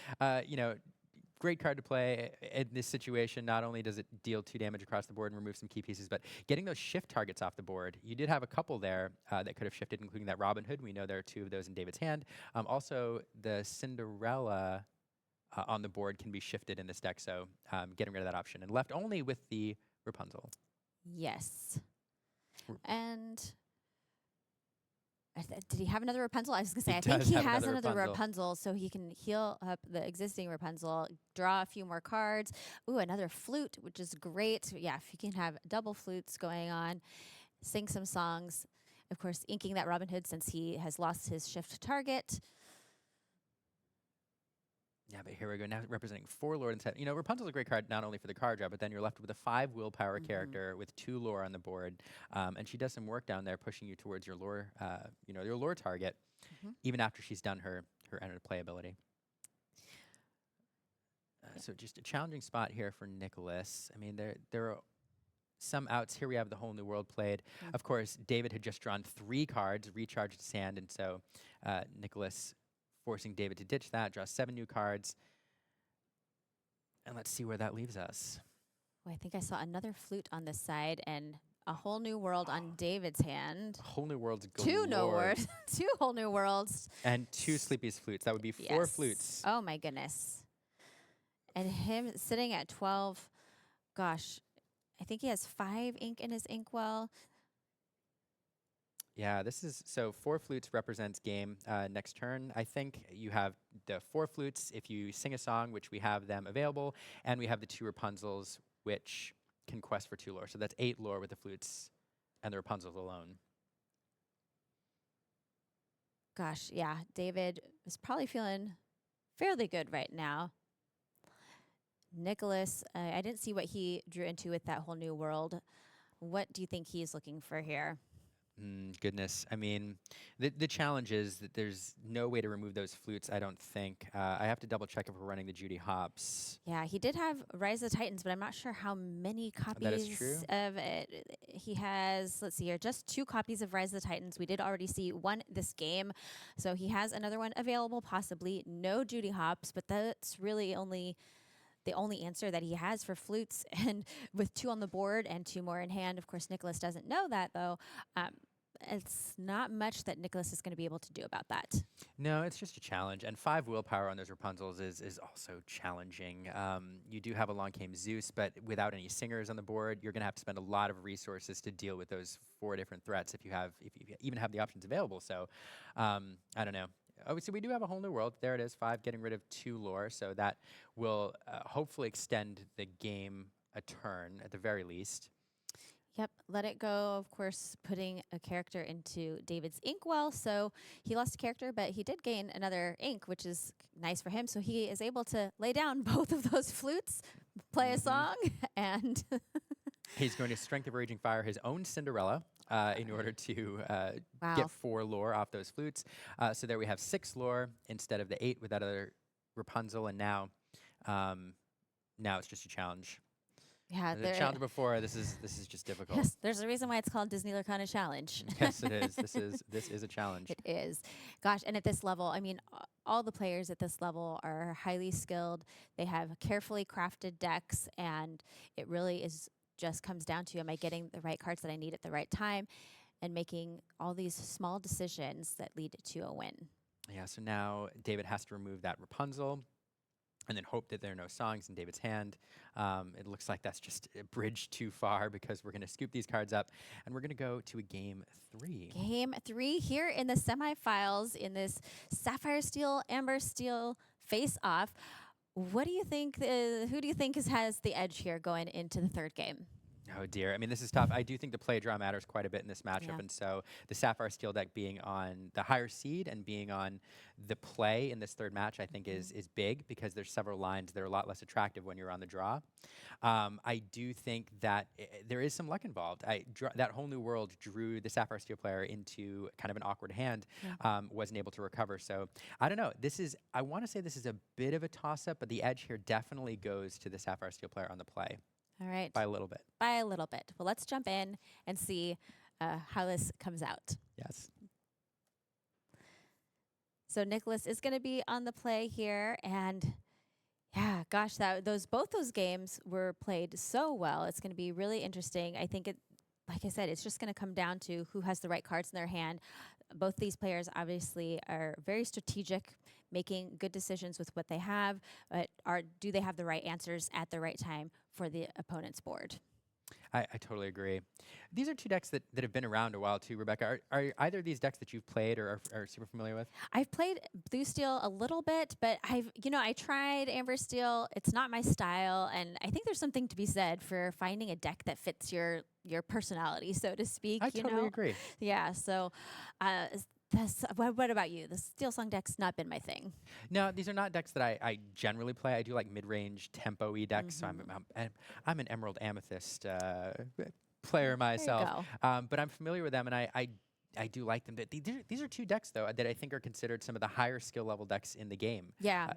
great card to play in this situation. Not only does it deal 2 damage across the board and remove some key pieces, but getting those shift targets off the board. You did have a couple there that could have shifted, including that Robin Hood. We know there are 2 of those in David's hand. Also, the Cinderella on the board can be shifted in this deck, so getting rid of that option. And left only with the Rapunzel. Yes. And did he have another Rapunzel? I was going to say, I think he has another Rapunzel, so he can heal up the existing Rapunzel, draw a few more cards. Ooh, another flute, which is great. Yeah, if you can have double flutes going on, sing some songs. Of course, inking that Robin Hood since he has lost his shift target. Yeah, but here we go. Now representing 4 lore instead. Rapunzel's a great card not only for the card draw, but then you're left with a 5 willpower character with 2 lore on the board, and she does some work down there, pushing you towards your lore, your lore target, even after she's done her enter play ability. So just a challenging spot here for Nicholas. I mean, there are some outs. Here we have the Whole New World played. Of course, David had just drawn 3 cards, recharged his hand, and so Nicholas forcing David to ditch that, draw 7 new cards. And let's see where that leaves us. Well, I think I saw another flute on this side and a Whole New World on David's hand. Whole New World's 2 2 Whole New Worlds. And 2 Sleepy's flutes. That would be 4 flutes. Oh my goodness. And him sitting at 12, gosh, I think he has 5 ink in his inkwell. Yeah, this is, so 4 flutes represents game next turn. I think you have the 4 flutes if you sing a song, which we have them available, and we have the 2 Rapunzels, which can quest for 2 lore. So that's 8 lore with the flutes and the Rapunzels alone. Gosh, yeah, David is probably feeling fairly good right now. Nicholas, I didn't see what he drew into with that Whole New World. What do you think he's looking for here? Goodness. I mean, the challenge is that there's no way to remove those flutes, I don't think. I have to double check if we're running the Judy Hopps. Yeah, he did have Rise of the Titans, but I'm not sure how many copies that is true. of it. He has, let's see here, just 2 copies of Rise of the Titans. We did already see 1 this game, so he has another one available, possibly. No Judy Hopps, but that's really the only answer that he has for flutes, and with 2 on the board and 2 more in hand. Of course, Nicholas doesn't know that, though. It's not much that Nicholas is going to be able to do about that. No, it's just a challenge. And 5 willpower on those Rapunzels is also challenging. You do have a Long Came Zeus, but without any singers on the board, you're going to have to spend a lot of resources to deal with those 4 different threats if you even have the options available. So I don't know. Obviously, we do have a Whole New World. There it is, 5, getting rid of 2 lore. So that will hopefully extend the game a turn at the very least. Yep, let it go. Of course, putting a character into David's inkwell. So he lost a character, but he did gain another ink, which is nice for him. So he is able to lay down both of those flutes, play a song, and He's going to Strength of Raging Fire his own Cinderella in order to Wow. get 4 lore off those flutes. So there we have 6 lore instead of the 8 with that other Rapunzel, and now it's just a challenge. yeah, The challenge before, this is just difficult. Yes, there's a reason why it's called Disney Lorcana Challenge. Yes, it is. This is a challenge. It is. Gosh, and at this level, I mean, all the players at this level are highly skilled. They have carefully crafted decks, and it really is just comes down to, am I getting the right cards that I need at the right time, and making all these small decisions that lead to a win. Yeah, so now David has to remove that Rapunzel and then hope that there are no songs in David's hand. It looks like that's just a bridge too far because we're going to scoop these cards up and we're going to go to a game 3. Game 3 here in the semifinals in this Sapphire Steel, Amber Steel face-off. What do you think? Who do you think has the edge here going into the third game? Oh dear. I mean, this is tough. I do think the play draw matters quite a bit in this matchup, Yeah. and so the Sapphire Steel deck being on the higher seed and being on the play in this third match, I think is big because there's several lines that are a lot less attractive when you're on the draw. I do think that there is some luck involved. That whole new world drew the Sapphire Steel player into kind of an awkward hand, wasn't able to recover. So I don't know. I want to say this is a bit of a toss-up, but the edge here definitely goes to the Sapphire Steel player on the play. All right. By a little bit. By a little bit. Well, let's jump in and see how this comes out. Yes. So Nicholas is going to be on the play here, and yeah, gosh, both those games were played so well. It's going to be really interesting. I think like I said, it's just going to come down to who has the right cards in their hand. Both these players obviously are very strategic, making good decisions with what they have, but do they have the right answers at the right time for the opponent's board? I totally agree. These are two decks that have been around a while too, Rebecca. Are either of these decks that you've played or are super familiar with? I've played Blue Steel a little bit, but I tried Amber Steel. It's not my style, and I think there's something to be said for finding a deck that fits your personality, so to speak. I totally agree. Yeah. So, what about you? The Steel Song deck's not been my thing. No, these are not decks that I generally play. I do like mid-range tempo-y decks, so I'm an Emerald Amethyst player myself. But I'm familiar with them, and I do like them. These are two decks, though, that I think are considered some of the higher skill level decks in the game. Yeah.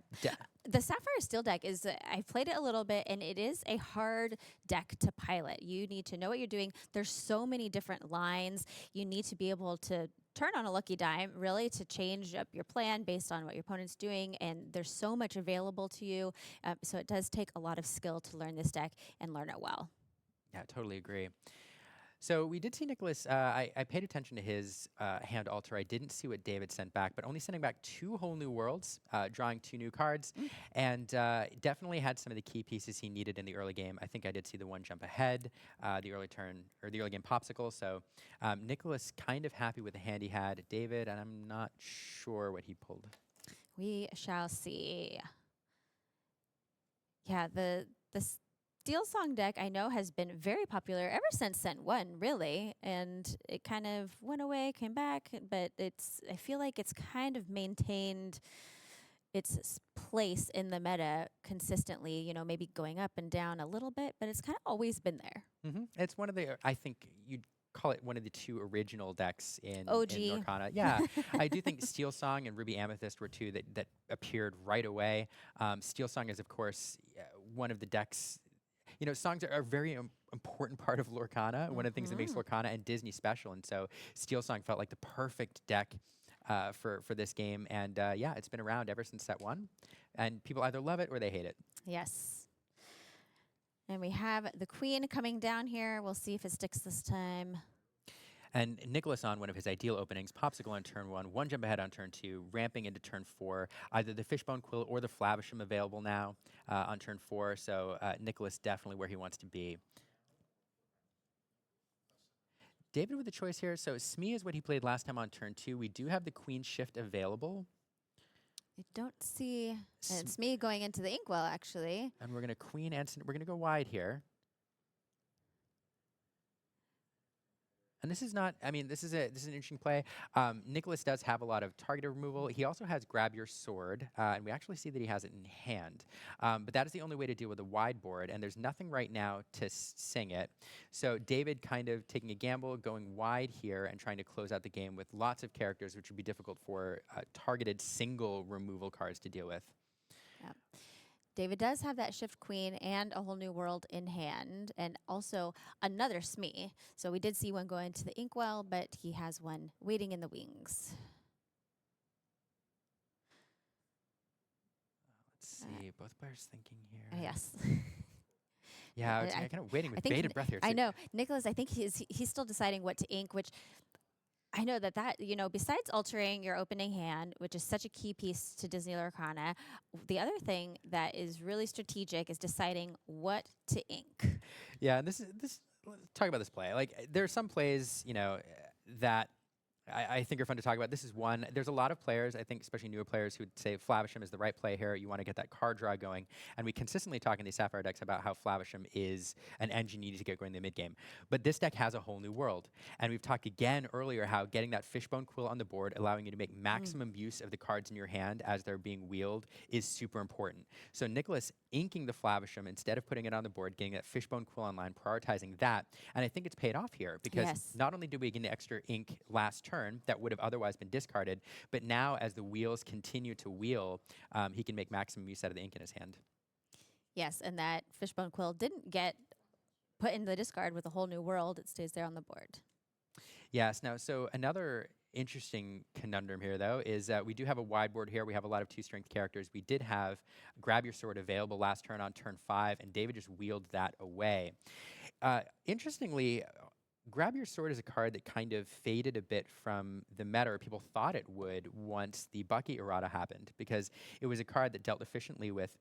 The Sapphire Steel deck I've played it a little bit, and it is a hard deck to pilot. You need to know what you're doing. There's so many different lines. You need to be able to turn on a lucky dime, really, to change up your plan based on what your opponent's doing, and there's so much available to you. So it does take a lot of skill to learn this deck and learn it well. Yeah, totally agree. So we did see Nicholas. I paid attention to his hand altar. I didn't see what David sent back, but only sending back 2 whole new worlds, drawing 2 new cards, and definitely had some of the key pieces he needed in the early game. I think I did see the 1 jump ahead, the early turn, or the early game popsicle. So Nicholas kind of happy with the hand he had. David, and I'm not sure what he pulled. We shall see. Yeah, the Steel Song deck I know has been very popular ever since Cent 1, really, and it kind of went away, came back, but I feel like it's kind of maintained its place in the meta consistently, maybe going up and down a little bit, but it's kind of always been there. It's one of the, I think you'd call it one of the 2 original decks in OG. Lorcana. Yeah, I do think Steel Song and Ruby Amethyst were 2 that appeared right away. Steel Song is, of course, one of the decks. Songs are a very important part of Lorcana, one of the things that makes Lorcana and Disney special. And so Steel Song felt like the perfect deck for this game. And yeah, it's been around ever since Set 1. And people either love it or they hate it. Yes. And we have the Queen coming down here. We'll see if it sticks this time. And Nicholas on one of his ideal openings, Popsicle on turn 1, 1 jump ahead on turn 2, ramping into turn 4, either the Fishbone Quill or the Flavisham available now on turn 4. So Nicholas definitely where he wants to be. David with the choice here. So Smee is what he played last time on turn 2. We do have the Queen Shift available. I don't see, it's me going into the inkwell, actually. And we're going to Queen and we're going to go wide here. And this is not, I mean, this is an interesting play. Nicholas does have a lot of targeted removal. He also has grab your sword, and we actually see that he has it in hand. But that is the only way to deal with a wide board, and there's nothing right now to sing it. So David kind of taking a gamble, going wide here, and trying to close out the game with lots of characters, which would be difficult for targeted single removal cards to deal with. Yep. David does have that Shift Queen and a Whole New World in hand, and also another Smee. So we did see one go into the inkwell, but he has one waiting in the wings. Let's see, both players thinking here. Yes. Yeah, it's kind of waiting with bated breath here. I know. Nicholas, I think he's still deciding what to ink, which I know that, you know, besides altering your opening hand, which is such a key piece to Disney Lorcana, the other thing that is really strategic is deciding what to ink. Yeah, and this. Let's talk about this play. Like, there are some plays, you know, that I think are fun to talk about. This is one. There's a lot of players, I think, especially newer players, who would say Flavisham is the right play here. You want to get that card draw going. And we consistently talk in these Sapphire decks about how Flavisham is an engine you need to get going in the mid-game. But this deck has a whole new world. And we've talked again earlier how getting that Fishbone Quill on the board, allowing you to make maximum use of the cards in your hand as they're being wheeled, is super important. So Nicholas inking the Flavisham instead of putting it on the board, getting that Fishbone Quill online, prioritizing that. And I think it's paid off here because not only did we get the extra ink last turn that would have otherwise been discarded, but now as the wheels continue to wheel, he can make maximum use out of the ink in his hand. Yes, and that Fishbone Quill didn't get put in the discard with a Whole New World. It stays there on the board. Yes. Now, so another interesting conundrum here, though, is we do have a wide board here. We have a lot of 2-strength characters. We did have Grab Your Sword available last turn on turn 5, and David just wheeled that away. Interestingly, Grab Your Sword is a card that kind of faded a bit from the meta, or people thought it would once the Bucky errata happened, because it was a card that dealt efficiently with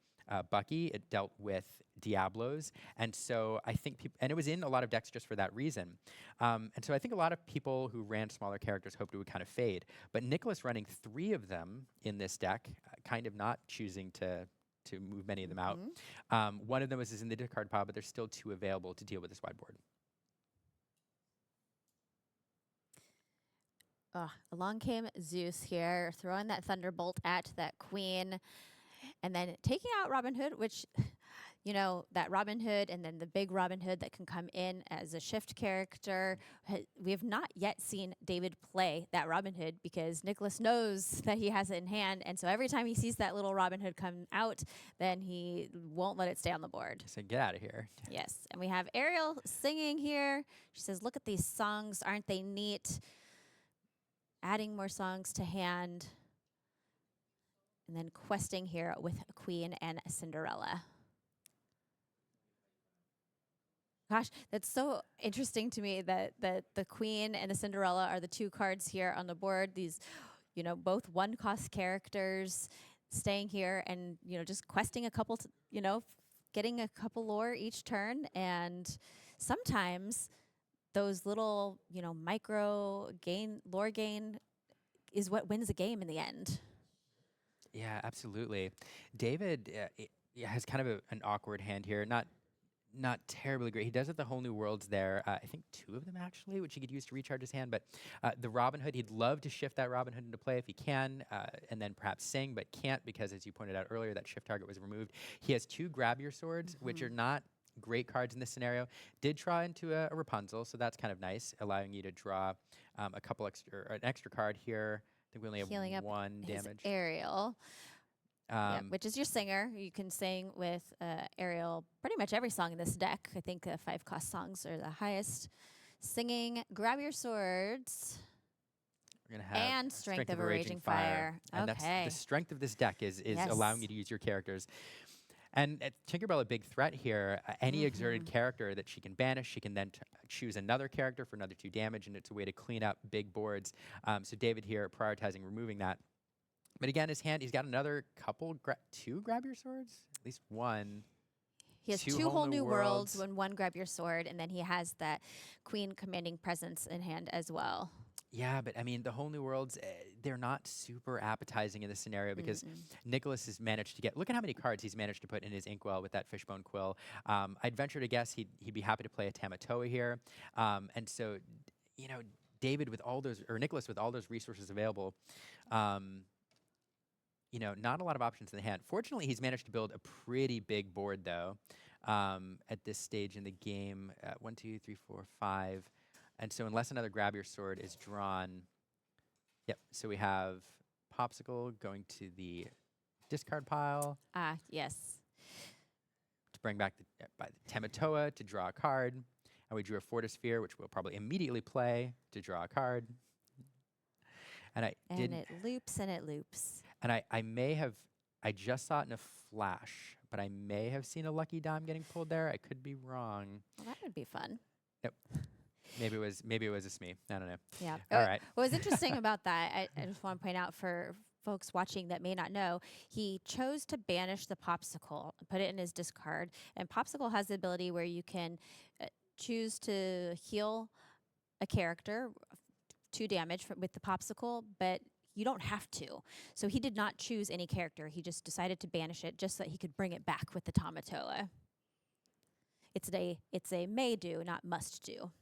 Bucky, it dealt with Diablos, and so I think and it was in a lot of decks just for that reason. And so I think a lot of people who ran smaller characters hoped it would kind of fade. But Nicholas running 3 of them in this deck, kind of not choosing to move many of them out. One of them is in the discard pile, but there's still 2 available to deal with this wide board. Along came Zeus here, throwing that Thunderbolt at that Queen, and then taking out Robin Hood, which, you know, that Robin Hood and then the big Robin Hood that can come in as a shift character. We have not yet seen David play that Robin Hood because Nicholas knows that he has it in hand, and so every time he sees that little Robin Hood come out, then he won't let it stay on the board. So get out of here. Yes, and we have Ariel singing here. She says, "Look at these songs, aren't they neat?" Adding more songs to hand, and then questing here with a Queen and a Cinderella. Gosh, that's so interesting to me that the Queen and the Cinderella are the 2 cards here on the board. These, you know, both 1-cost characters staying here and, you know, just questing a couple, you know, getting a couple lore each turn. And sometimes those little, you know, micro gain, lore gain is what wins the game in the end. Yeah, absolutely. David has kind of an awkward hand here. Not terribly great. He does have the Whole New Worlds there. I think 2 of them actually, which he could use to recharge his hand. But the Robin Hood, he'd love to shift that Robin Hood into play if he can, and then perhaps sing, but can't because, as you pointed out earlier, that shift target was removed. He has 2 Grab Your Swords, which are not great cards in this scenario. Did draw into a Rapunzel, so that's kind of nice, allowing you to draw a couple extra, or an extra card here. I think we only have Healing up 1 his damage. Ariel, which is your singer. You can sing with Ariel pretty much every song in this deck. I think 5-cost songs are the highest. Singing Grab Your Swords. We're gonna have and Strength of a Raging Fire. And that's the strength of this deck is allowing you to use your characters. And Tinkerbell, a big threat here. Any exerted character that she can banish, she can then choose another character for another 2 damage, and it's a way to clean up big boards. So David here prioritizing removing that. But again, his hand, he's got another couple, 2 Grab Your Swords? At least 1. He has 2 Whole New Worlds when 1 Grab Your Sword, and then he has that Queen Commanding Presence in hand as well. Yeah, but I mean, the Whole New Worlds, they're not super appetizing in this scenario because Nicholas has managed to look at how many cards he's managed to put in his inkwell with that Fishbone Quill. I'd venture to guess he'd be happy to play a Tamatoa here. And so you know, David with all those, or Nicholas with all those resources available, you know, not a lot of options in the hand. Fortunately, he's managed to build a pretty big board, though, at this stage in the game. 1, 2, 3, 4, 5. And so unless another grab your sword is drawn, yep. So we have Popsicle going to the discard pile. Ah, yes. To bring back the Tamatoa to draw a card. And we drew a Fortisphere, which we'll probably immediately play to draw a card. And I did. And it loops and it loops. And I may have, I just saw it in a flash, but I may have seen a lucky dime getting pulled there. I could be wrong. Well, that would be fun. Yep. Maybe it was just me. I don't know. Yeah. All right. What was interesting about that, I just want to point out for folks watching that may not know, he chose to banish the Popsicle, put it in his discard. And Popsicle has the ability where you can choose to heal a character 2 damage with the Popsicle, but you don't have to. So he did not choose any character. He just decided to banish it just so that he could bring it back with the Tamatoa. It's a may do, not must do.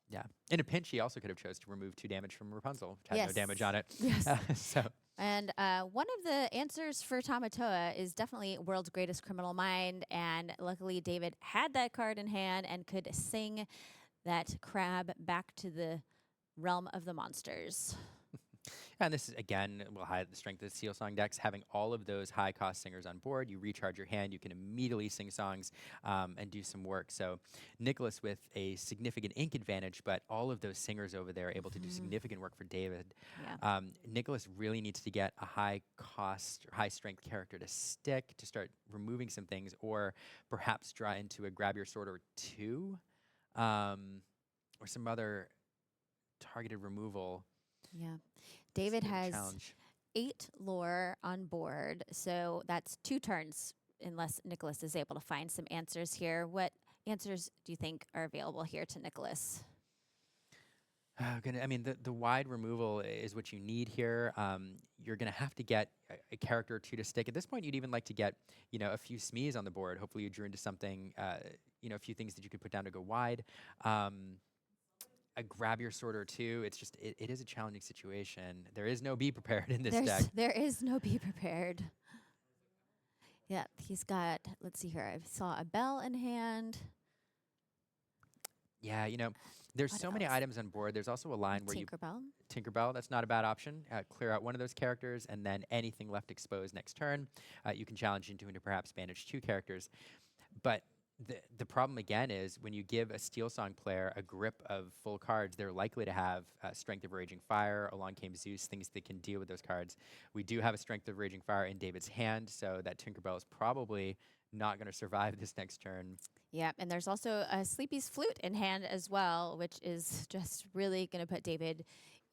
Yeah. In a pinch, he also could have chose to remove 2 damage from Rapunzel, which had no damage on it. Yes. So. And one of the answers for Tamatoa is definitely World's Greatest Criminal Mind. And luckily, David had that card in hand and could sing that crab back to the realm of the monsters. And this is, again, will highlight the strength of the Seal Song decks. Having all of those high-cost singers on board, you recharge your hand, you can immediately sing songs and do some work. So Nicholas with a significant ink advantage, but all of those singers over there are able to do significant work for David. Yeah. Nicholas really needs to get a high-cost, high-strength character to stick to start removing some things, or perhaps draw into a Grab Your Sword or 2, or some other targeted removal. Yeah. David has challenge. 8 lore on board, so that's 2 turns unless Nicholas is able to find some answers here. What answers do you think are available here to Nicholas? I mean, the wide removal is what you need here. You're going to have to get a character or 2 to stick. At this point, you'd even like to get, you know, a few Smees on the board. Hopefully you drew into something, you know, a few things that you could put down to go wide. A Grab Your Sword or 2. It's just, it is a challenging situation. There is no Be Prepared in this deck. There is no Be Prepared. Yeah, he's got, let's see here. I saw a bell in hand. Yeah, you know, there's so many items on board. There's also a line where Tinkerbell, that's not a bad option. Clear out one of those characters, and then anything left exposed next turn, you can challenge into perhaps banish 2 characters. But the problem again is when you give a Steel Song player a grip of full cards, they're likely to have Strength of Raging Fire, Along Came Zeus, things that can deal with those cards. We do have a Strength of Raging Fire in David's hand, so that Tinkerbell is probably not going to survive this next turn. Yeah, and there's also a Sleepy's Flute in hand as well, which is just really going to put David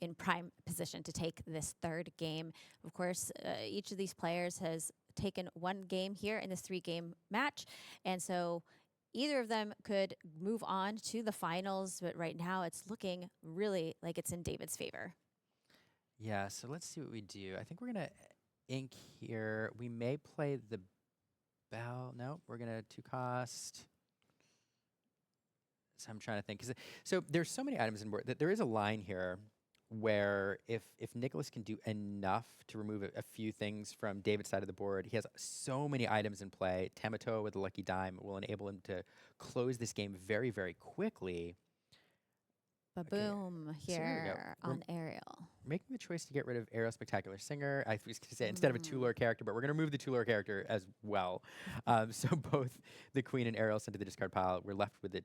in prime position to take this 3rd game. Of course, each of these players has taken 1 game here in this 3-game match, and so either of them could move on to the finals, but right now it's looking really like it's in David's favor. Yeah, so let's see what we do. I think we're going to ink here. We may play the bell. No, we're going to 2-cost. So I'm trying to think. So there's so many items on board that there is a line here where if Nicholas can do enough to remove a few things from David's side of the board, he has so many items in play. Tamatoa with a lucky dime will enable him to close this game very, very quickly. Ba-boom here on Ariel. Making the choice to get rid of Ariel Spectacular Singer. I was going to say instead of a 2-lore character, but we're going to remove the 2-lore character as well. So both the Queen and Ariel sent to the discard pile. We're left with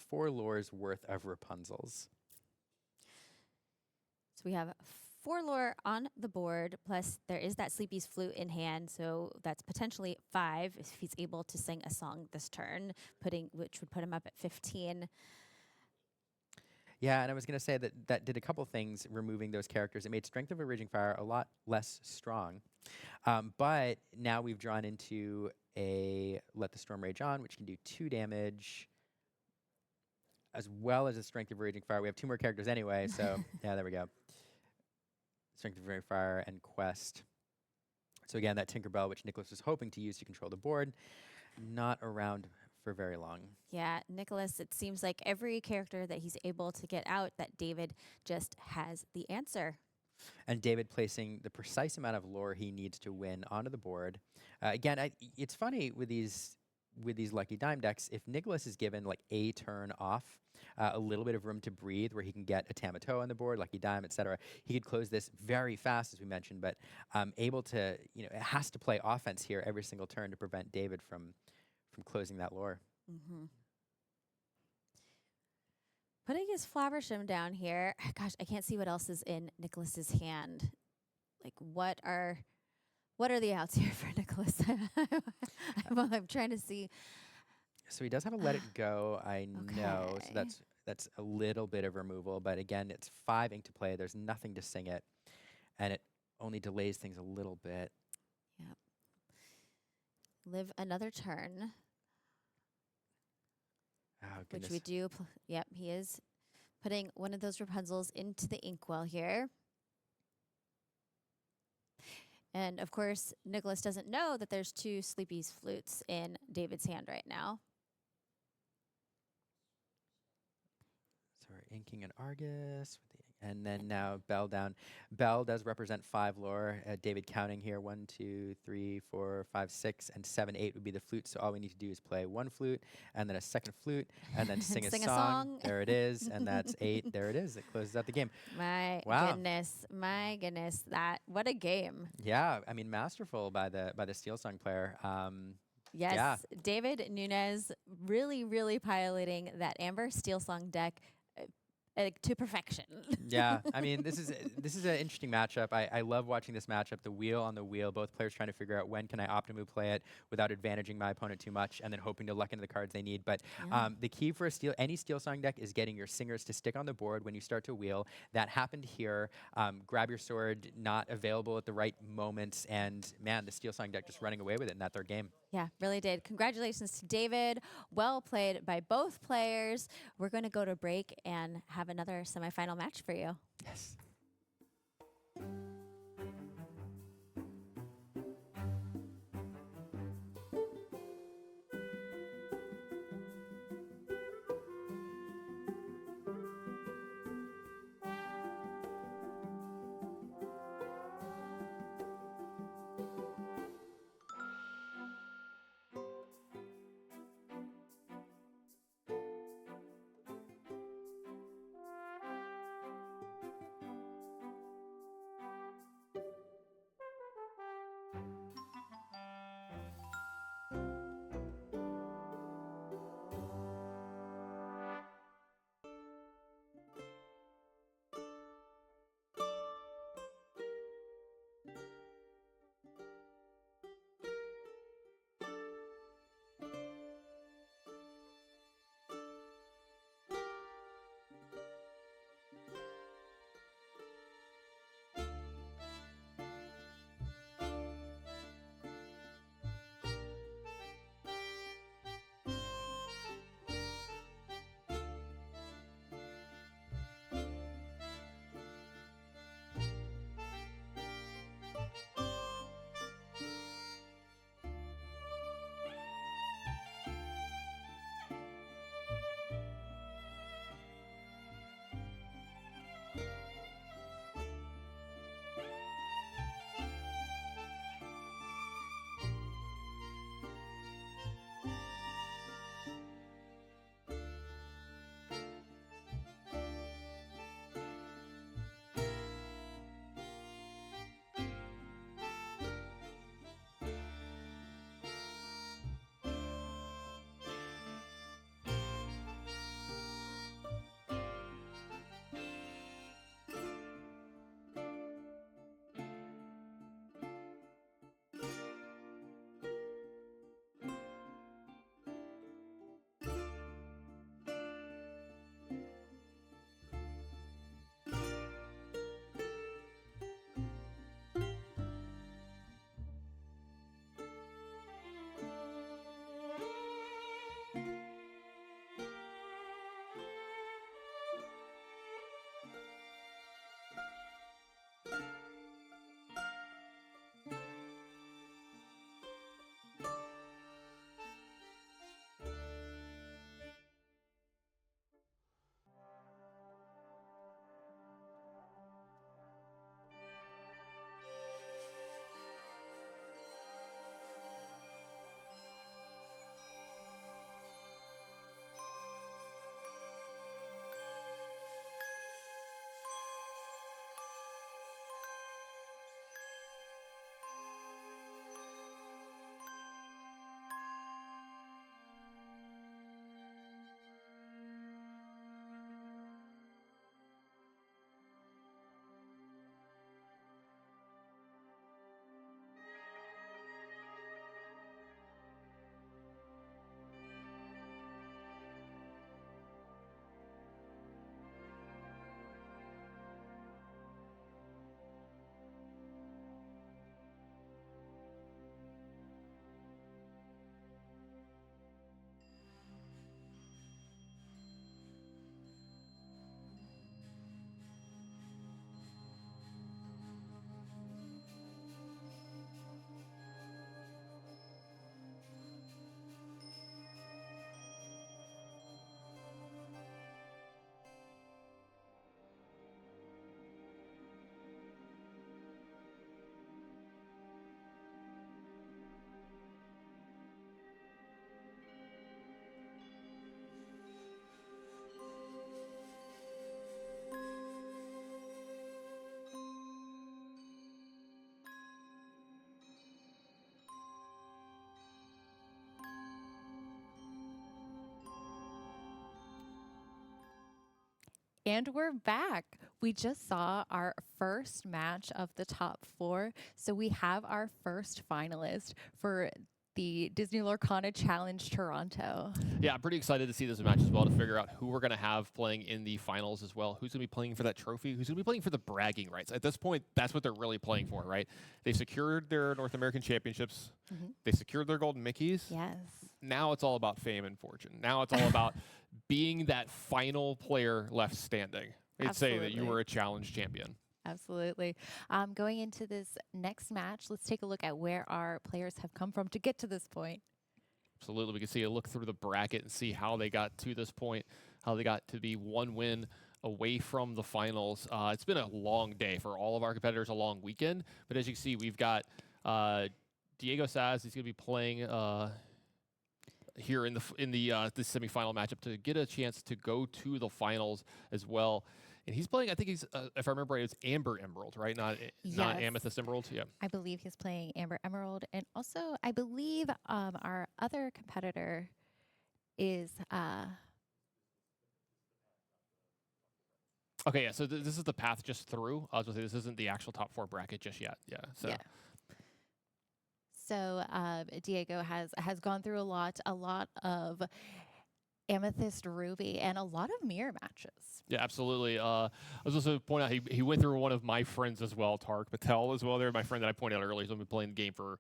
4 lores worth of Rapunzels. So we have 4 lore on the board, plus there is that Sleepy's Flute in hand, so that's potentially 5 if he's able to sing a song this turn, which would put him up at 15. Yeah, and I was going to say that did a couple things, removing those characters. It made Strength of a Raging Fire a lot less strong. But now we've drawn into a Let the Storm Rage On, which can do 2 damage, as well as a Strength of a Raging Fire. We have 2 more characters anyway, so yeah, there we go. Strength of a Raging Fire and Quest. So again, that Tinkerbell, which Nicholas was hoping to use to control the board, not around for very long. Yeah, Nicholas, it seems like every character that he's able to get out, that David just has the answer. And David placing the precise amount of lore he needs to win onto the board. Again, it's funny with these Lucky Dime decks, if Nicholas is given like a turn off, a little bit of room to breathe where he can get a Tamato on the board, Lucky Dime, etc., he could close this very fast, as we mentioned, but able to, it has to play offense here every single turn to prevent David from closing that lore. Mm-hmm. Putting his Flabbershim down here. Gosh, I can't see what else is in Nicholas's hand. Like, what are the outs here for Nicholas? I'm trying to see. So he does have a Let It Go, I know. So that's a little bit of removal, but again, it's 5 ink to play. There's nothing to sing it, and it only delays things a little bit. Yep. Live another turn. Oh, Which goodness. we do. Yep, he is putting one of those Rapunzels into the inkwell here. And of course, Nicholas doesn't know that there's 2 Sleepy's flutes in David's hand right now. So we're inking an Argus, and then now Bell down. Bell does represent 5 lore. David counting here: 1, 2, 3, 4, 5, 6, and 7, 8 would be the flute. So all we need to do is play 1 flute, and then a second flute, and then sing a song. There it is, and that's 8. There it is. It closes out the game. My goodness, what a game! Yeah, I mean, masterful by the Steel Song player. Yes, yeah. David Nunez really piloting that Amber Steel Song deck to perfection. Yeah, I mean, this is an interesting matchup. I love watching this matchup. The wheel on the wheel, both players trying to figure out when can I optimally play it without advantaging my opponent too much, and then hoping to luck into the cards they need. But the key for any Steel Song deck is getting your singers to stick on the board when you start to wheel. That happened here. Grab Your Sword, not available at the right moments, and man, the Steel Song deck just running away with it in that 3rd game. Yeah, really did. Congratulations to David. Well played by both players. We're going to go to break and have another semifinal match for you. Yes. And we're back. We just saw our first match of the top 4. So we have our first finalist for the Disney Lorcana Challenge Toronto. Yeah, I'm pretty excited to see this match as well, to figure out who we're going to have playing in the finals as well. Who's going to be playing for that trophy? Who's going to be playing for the bragging rights? At this point, that's what they're really playing for, right? They secured their North American championships. They secured their golden Mickeys. Yes. Now it's all about fame and fortune. Now it's all about being that final player left standing. They'd say that you were a challenge champion. Absolutely. Going into this next match, let's take a look at where our players have come from to get to this point. Absolutely. We can see a look through the bracket and see how they got to this point, how they got to be 1 win away from the finals. It's been a long day for all of our competitors, a long weekend. But as you can see, we've got Diego Saz. He's going to be playing here in the semifinal matchup to get a chance to go to the finals as well. And he's playing, I think he's, if I remember right, it's Amber Emerald, right? Not Amethyst Emerald. Yeah. I believe he's playing Amber Emerald. And also, I believe our other competitor is... Okay, yeah, so this is the path just through. I was going to say, this isn't the actual top 4 bracket just yet. Yeah. So. Yeah. So Diego has gone through a lot of Amethyst Ruby and a lot of mirror matches. Yeah, absolutely. I was also point out he went through one of my friends as well, Tarek Patel as well. There, my friend that I pointed out earlier. He's only been playing the game for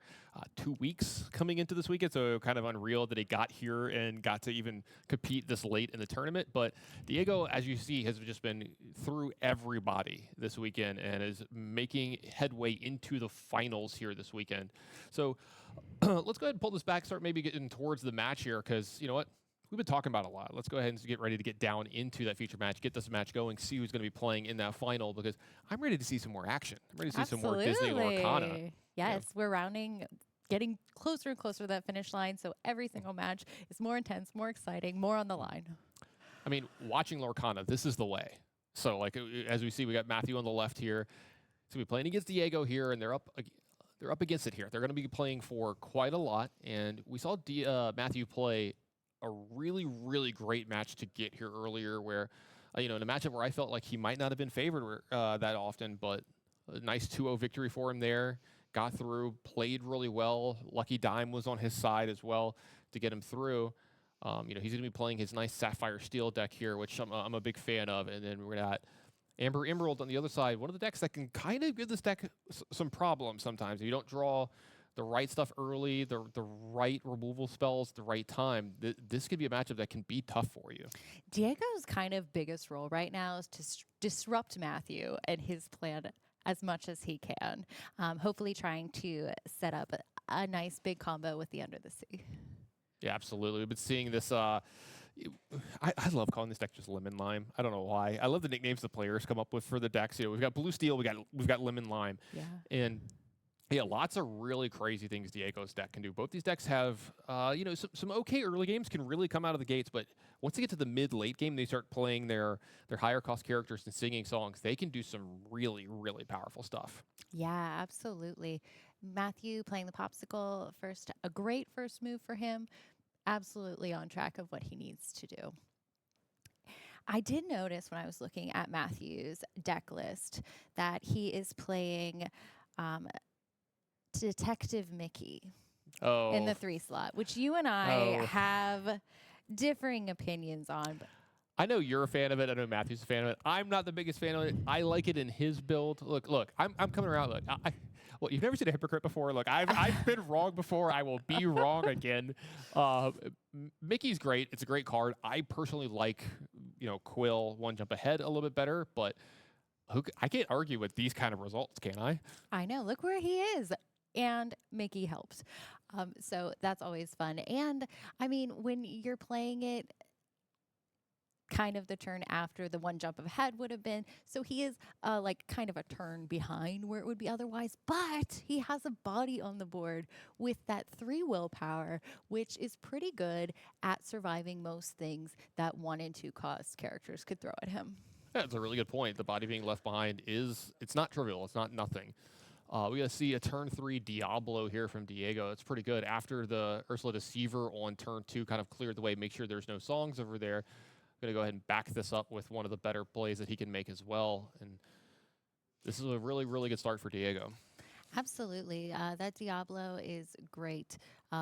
2 weeks coming into this weekend, so kind of unreal that he got here and got to even compete this late in the tournament. But Diego, as you see, has just been through everybody this weekend and is making headway into the finals here this weekend. So let's go ahead and pull this back, start maybe getting towards the match here, because you know what? We've been talking about it a lot. Let's go ahead and get ready to get down into that feature match, get this match going, see who's going to be playing in that final, because I'm ready to see some more action. I'm ready to see some more Disney Lorcana. Yes, we're getting closer and closer to that finish line, so every single match is more intense, more exciting, more on the line. I mean, watching Lorcana, this is the way. So, like, as we see, we got Matthew on the left here. So we're playing against Diego here, and they're up against it here. They're going to be playing for quite a lot, and we saw Matthew play a really, really great match to get here earlier where, in a matchup where I felt like he might not have been favored that often, but a nice 2-0 victory for him there. Got through, played really well. Lucky Dime was on his side as well to get him through. He's going to be playing his nice Sapphire Steel deck here, which I'm a big fan of. And then we're at Amber Emerald on the other side, one of the decks that can kind of give this deck some problems sometimes. If you don't draw the right stuff early, the right removal spells, the right time, this could be a matchup that can be tough for you. Diego's kind of biggest role right now is to disrupt Matthew and his plan as much as he can. Hopefully trying to set up a nice big combo with the Under the Sea. Yeah, absolutely. We've been seeing this. I love calling this deck just Lemon Lime. I don't know why. I love the nicknames the players come up with for the decks. We've got Blue Steel, we've got Lemon Lime. Yeah. And yeah, lots of really crazy things Diego's deck can do. Both these decks have, some okay early games can really come out of the gates, but once they get to the mid-late game, they start playing their higher cost characters and singing songs. They can do some really, really powerful stuff. Yeah, absolutely. Matthew playing the Popsicle first, a great first move for him. Absolutely on track of what he needs to do. I did notice when I was looking at Matthew's deck list that he is playing Detective Mickey in the 3 slot, which you and I have differing opinions on. But I know you're a fan of it. I know Matthew's a fan of it. I'm not the biggest fan of it. I like it in his build. Look, I'm coming around. Look, well, you've never seen a hypocrite before. Look, I've been wrong before. I will be wrong again. Mickey's great. It's a great card. I personally like, Quill 1 jump ahead a little bit better, but I can't argue with these kind of results, can I? I know. Look where he is. And Mickey helped. So that's always fun. And I mean, when you're playing it kind of the turn after the 1 jump ahead would have been, so he is like kind of a turn behind where it would be otherwise, but he has a body on the board with that 3 willpower, which is pretty good at surviving most things that 1 and 2 cost characters could throw at him. Yeah, that's a really good point. The body being left behind it's not trivial. It's not nothing. We got to see a turn 3 Diablo here from Diego. It's pretty good. After the Ursula Deceiver on turn 2 kind of cleared the way, make sure there's no songs over there. going to go ahead and back this up with one of the better plays that he can make as well. And this is a really, really good start for Diego. Absolutely. That Diablo is great.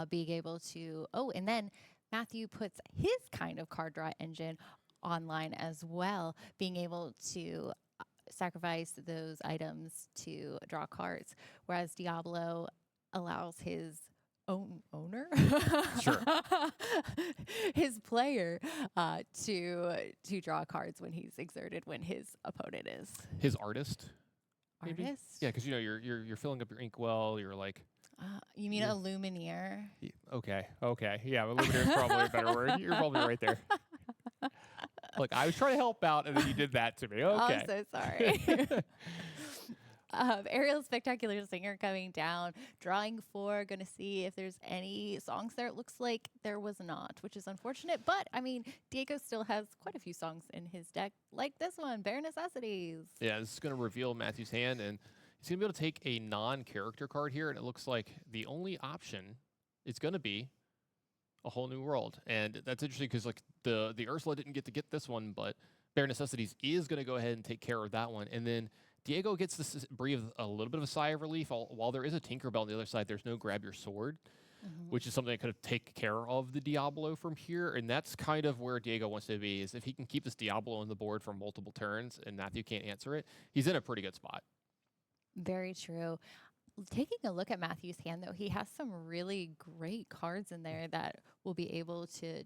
Being able to, and then Matthew puts his kind of card draw engine online as well, being able to sacrifice those items to draw cards, whereas Diablo allows his owner, Sure, his player, to draw cards when he's exerted, when his opponent is his artist. Maybe? artist. Yeah, because you're filling up your ink well. You're like, You mean a Lumineer? okay, yeah, Illuminator is probably a better word. You're probably right there. Look, I was trying to help out, and then you did that to me. Okay, I'm so sorry. Ariel's Spectacular Singer coming down, drawing 4, going to see if there's any songs there. It looks like there was not, which is unfortunate. But, I mean, Diego still has quite a few songs in his deck, like this one, Bare Necessities. yeah, this is going to reveal Matthew's hand, and he's going to be able to take a non-character card here, and it looks like the only option is going to be a Whole New World. And that's interesting because like the Ursula didn't get this one, but Bare Necessities is going to go ahead and take care of that one. And then Diego gets to breathe a little bit of a sigh of relief. While there is a Tinkerbell on the other side, there's no Grab Your Sword, which is something that could take care of the Diablo from here. And that's kind of where Diego wants to be, is if he can keep this Diablo on the board for multiple turns and Matthew can't answer it, he's in a pretty good spot. Very true. Taking a look at Matthew's hand, though, he has some really great cards in there that will be able to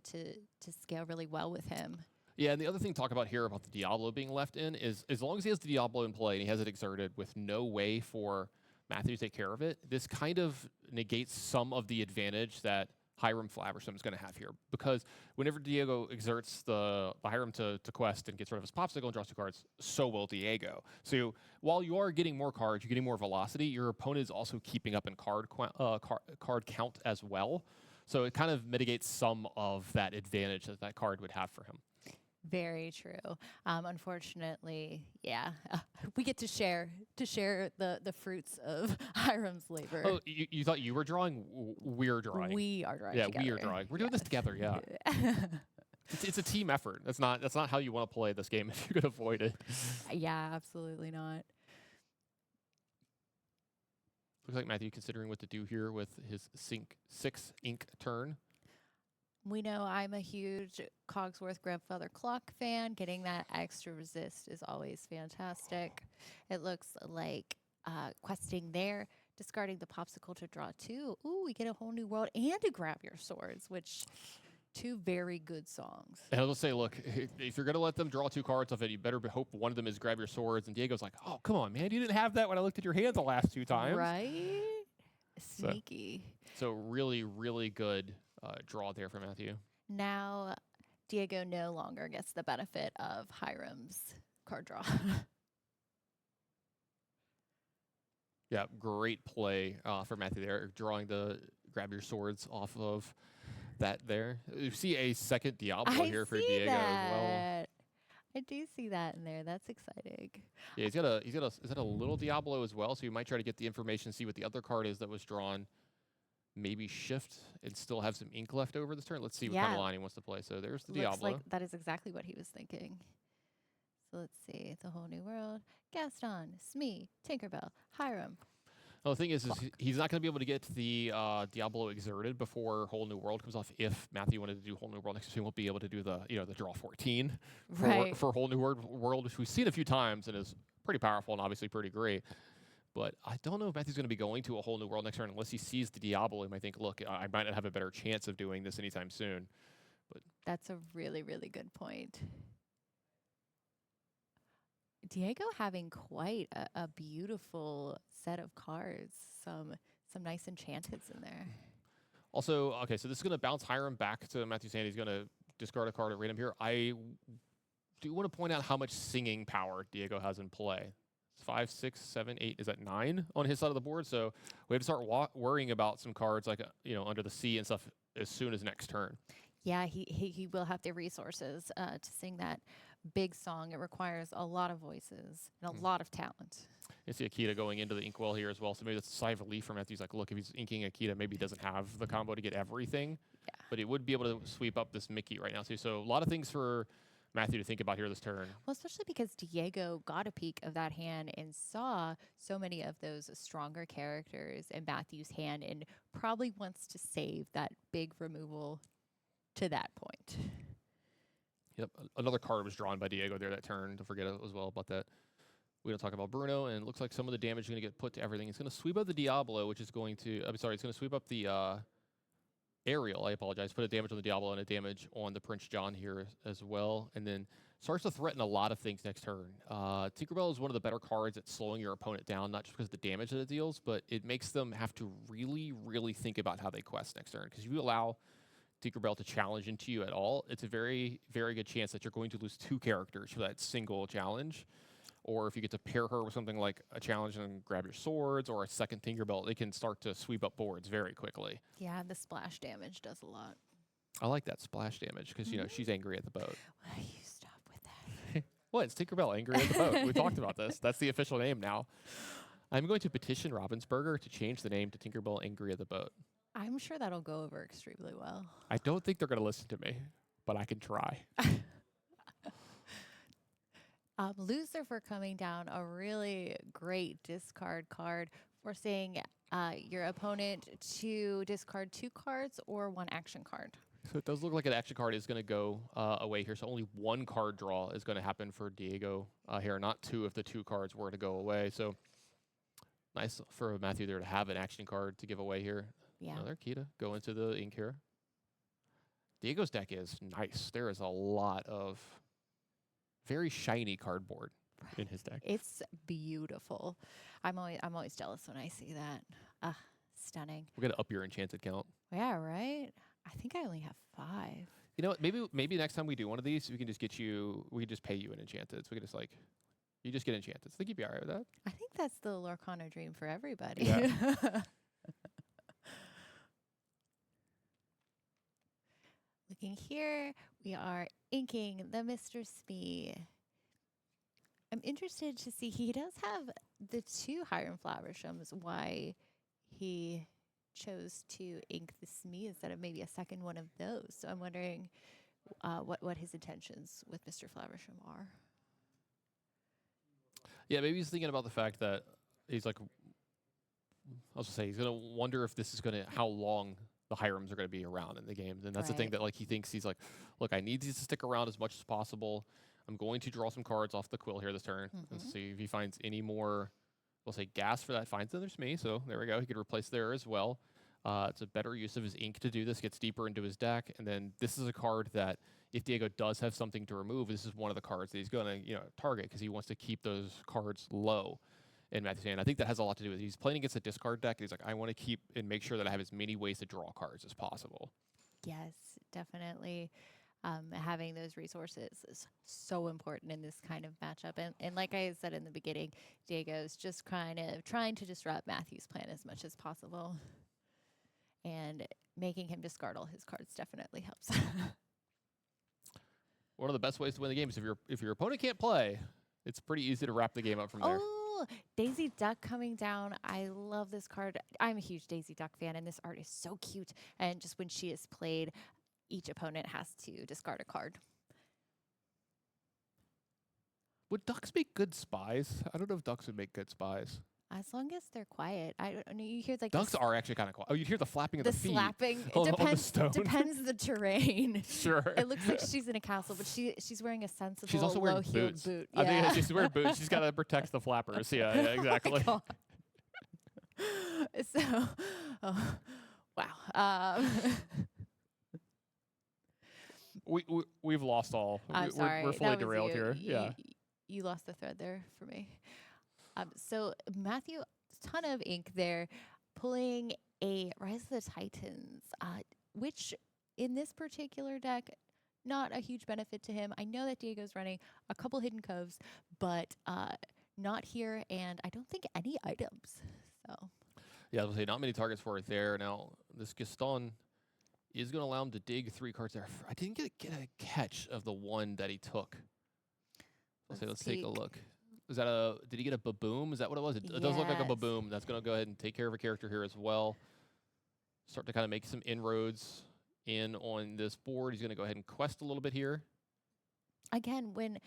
scale really well with him. Yeah, and the other thing to talk about here about the Diablo being left in is as long as he has the Diablo in play and he has it exerted with no way for Matthew to take care of it, this kind of negates some of the advantage that Hiram Flabbersham is going to have here. Because whenever Diego exerts the Hiram to quest and gets rid of his Popsicle and draws 2 cards, so will Diego. So while you are getting more cards, you're getting more velocity, your opponent is also keeping up in card count as well. So it kind of mitigates some of that advantage that that card would have for him. Very true. Unfortunately, yeah, we get to share the fruits of Hiram's labor. Oh, you thought you were drawing? We're drawing. We are drawing. Yeah, together. we are drawing. We're doing this together. Yeah. It's a team effort. That's not how you want to play this game if you could avoid it. Yeah, absolutely not. Looks like Matthew considering what to do here with his 6 ink turn. We know I'm a huge Cogsworth Grandfather Clock fan. Getting that extra resist is always fantastic. It looks like questing there, discarding the Popsicle to draw 2. Ooh, we get a Whole New World and a Grab Your Swords, which 2 very good songs. And I'll just say, look, if you're going to let them draw 2 cards off it, you better hope one of them is Grab Your Swords. And Diego's like, oh, come on, man. You didn't have that when I looked at your hand the last 2 times. Right? Sneaky. So really, really good draw there for Matthew. Now, Diego no longer gets the benefit of Hiram's card draw. Yeah, great play for Matthew there, drawing the Grab Your Swords off of that there. You see a second Diablo here for Diego as well. I do see that in there. That's exciting. Yeah, is that a little Diablo as well? So you might try to get the information, see what the other card is that was drawn. Maybe shift and still have some ink left over this turn. Let's see what kind of line he wants to play. So there's the Looks Diablo. like that is exactly what he was thinking. So let's see. The Whole New World. Gaston, Smee, Tinkerbell, Hiram. Well, the thing is he's not going to be able to get the Diablo exerted before Whole New World comes off. If Matthew wanted to do Whole New World next year, he won't be able to do the draw 14 for Whole New World, which we've seen a few times and is pretty powerful and obviously pretty great. But I don't know if Matthew's going to be going to a Whole New World next turn unless he sees the Diablo. He might think, look, I might not have a better chance of doing this anytime soon. But that's a really, really good point. Diego having quite a beautiful set of cards. Some nice enchanteds in there. Also, okay, so this is going to bounce Hiram back to Matthew's hand. He's going to discard a card at random here. I do want to point out how much singing power Diego has in play. 5, 6, 7, 8. Is that 9 on his side of the board? So we have to start worrying about some cards like Under the Sea and stuff as soon as next turn. Yeah, he will have the resources to sing that big song. It requires a lot of voices and a lot of talent. You see Akita going into the inkwell here as well. So maybe that's a sigh of relief for Matthew. He's like, look, if he's inking Akita, maybe he doesn't have the combo to get everything. Yeah. But he would be able to sweep up this Mickey right now too. So a lot of things for Matthew to think about here this turn. Well, especially because Diego got a peek of that hand and saw so many of those stronger characters in Matthew's hand and probably wants to save that big removal to that point. Yep, another card was drawn by Diego there that turn. Don't forget as well about that. We're going to talk about Bruno, and it looks like some of the damage is going to get put to everything. It's going to sweep up the Diablo, which is going to... I'm sorry, it's going to sweep up the Ariel. I apologize. Put a damage on the Diablo and a damage on the Prince John here as well. And then starts to threaten a lot of things next turn. Tinkerbell is one of the better cards at slowing your opponent down, not just because of the damage that it deals, but it makes them have to really, really think about how they quest next turn. Because if you allow Tinkerbell to challenge into you at all, it's a very, very good chance that you're going to lose 2 characters for that single challenge. Or if you get to pair her with something like a challenge and grab your swords or a second Tinkerbell, they can start to sweep up boards very quickly. Yeah, the splash damage does a lot. I like that splash damage because, you know, she's angry at the boat. Will you stop with that? What? It's Tinkerbell angry at the boat. We talked about this. That's the official name now. I'm going to petition Ravensburger to change the name to Tinkerbell angry at the boat. I'm sure that'll go over extremely well. I don't think they're going to listen to me, but I can try. Lucifer coming down, a really great discard card, forcing your opponent to discard 2 cards or 1 action card. So it does look like an action card is going to go away here. So only 1 card draw is going to happen for Diego here, not 2 if the 2 cards were to go away. So nice for Matthew there to have an action card to give away here. Yeah. Another key to go into the ink here. Diego's deck is nice. There is a lot of very shiny cardboard in his deck. It's beautiful. I'm always jealous when I see that. Stunning. We're gonna up your enchanted count. Yeah, right. I think I only have 5. You know what? Maybe next time we do one of these, we can just get you. We can just pay you an enchanted. So we can just you just get enchanted. So I think you'd be all right with that. I think that's the Lorcana dream for everybody. Yeah. Looking here, we are inking the Mr. Smee. I'm interested to see, he does have the 2 Hiram Flavershams, why he chose to ink the Smee instead of maybe a second one of those. So I'm wondering what his intentions with Mr. Flaversham are. Yeah, maybe he's thinking about the fact that he's like, I was gonna say, he's gonna wonder if this is gonna how long the Hirams are going to be around in the game. And that's the thing that he thinks he's like, look, I need these to stick around as much as possible. I'm going to draw some cards off the quill here this turn and see if he finds any more, we'll say gas for that. Finds another Smee. So there we go. He could replace there as well. It's a better use of his ink to do this, gets deeper into his deck. And then this is a card that if Diego does have something to remove, this is one of the cards that he's going to target because he wants to keep those cards low. In Matthew's hand. I think that has a lot to do with it. He's playing against a discard deck. And he's like, I want to keep and make sure that I have as many ways to draw cards as possible. Yes, definitely. Having those resources is so important in this kind of matchup. And like I said in the beginning, Diego's just kind of trying to disrupt Matthew's plan as much as possible. And making him discard all his cards definitely helps. One of the best ways to win the game is if your opponent can't play, it's pretty easy to wrap the game up from there. Daisy Duck coming down. I love this card. I'm a huge Daisy Duck fan, and this art is so cute. And just when she is played, each opponent has to discard a card. Would ducks make good spies? I don't know if ducks would make good spies. As long as they're quiet. I don't know. You hear ducks are actually kind of quiet. Oh, you hear the flapping of the feet. The slapping. On It the depends the terrain. Sure. It looks like she's in a castle, but she's wearing a sensible she's also wearing low-heeled boots. boot. I Yeah. think she's wearing boots. She's got to protect the flappers. Yeah, exactly. Oh so, wow. We've lost all. I'm sorry. We're fully that was derailed you. here. Yeah. You lost the thread there for me. So Matthew, ton of ink there, pulling a Rise of the Titans, which in this particular deck, not a huge benefit to him. I know that Diego's running a couple Hidden Coves, but not here, and I don't think any items. So. Yeah, I was gonna say not many targets for it there. Now this Gaston is going to allow him to dig 3 cards there. I didn't get a catch of the one that he took. Let's take a look. Is that did he get a Baboom? Is that what it was? It does look like a Baboom. That's going to go ahead and take care of a character here as well. Start to kind of make some inroads in on this board. He's going to go ahead and quest a little bit here. again, when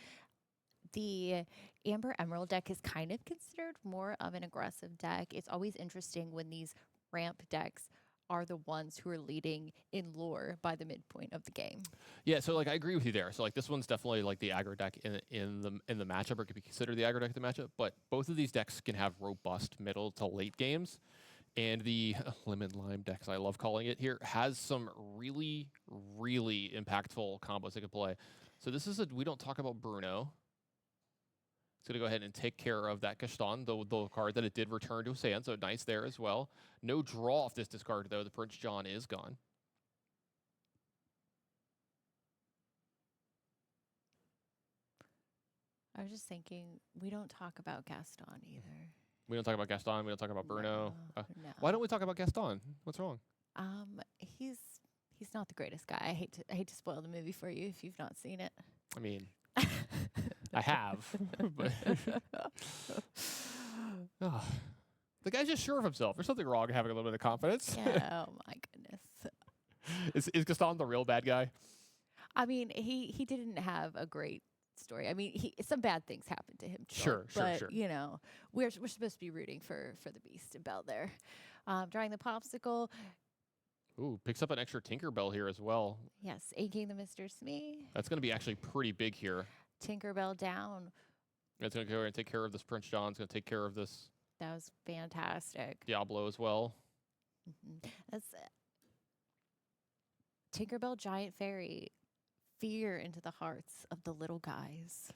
the Amber Emerald deck is kind of considered more of an aggressive deck, it's always interesting when these ramp decks are the ones who are leading in lore by the midpoint of the game. Yeah, so like I agree with you there. So like this one's definitely like the aggro deck in the matchup, or could be considered the aggro deck in the matchup. But both of these decks can have robust middle to late games, and the lemon lime deck, as I love calling it here, has some really impactful combos they can play. So this is we don't talk about Bruno. It's going to go ahead and take care of that Gaston, the card that it did return to his hand, so nice there as well. No draw off this discard, though. The Prince John is gone. I was just thinking, we don't talk about Gaston either. We don't talk about Gaston. We don't talk about Bruno. No. Why don't we talk about Gaston? What's wrong? He's not the greatest guy. I hate to spoil the movie for you if you've not seen it. I mean, I have, but the guy's just sure of himself. There's something wrong with having a little bit of confidence. Yeah, oh my goodness. Is Gaston the real bad guy? I mean, he didn't have a great story. I mean, some bad things happened to him. Sure. You know, we're supposed to be rooting for the Beast and Belle there. Drawing the popsicle. Ooh, picks up an extra Tinkerbell here as well. Yes, inking the Mr. Smee. That's going to be actually pretty big here. Tinkerbell down. It's going to go and take care of this Prince John. It's going to take care of this. That was fantastic. Diablo as well. That's Tinkerbell Giant Fairy. Fear into the hearts of the little guys.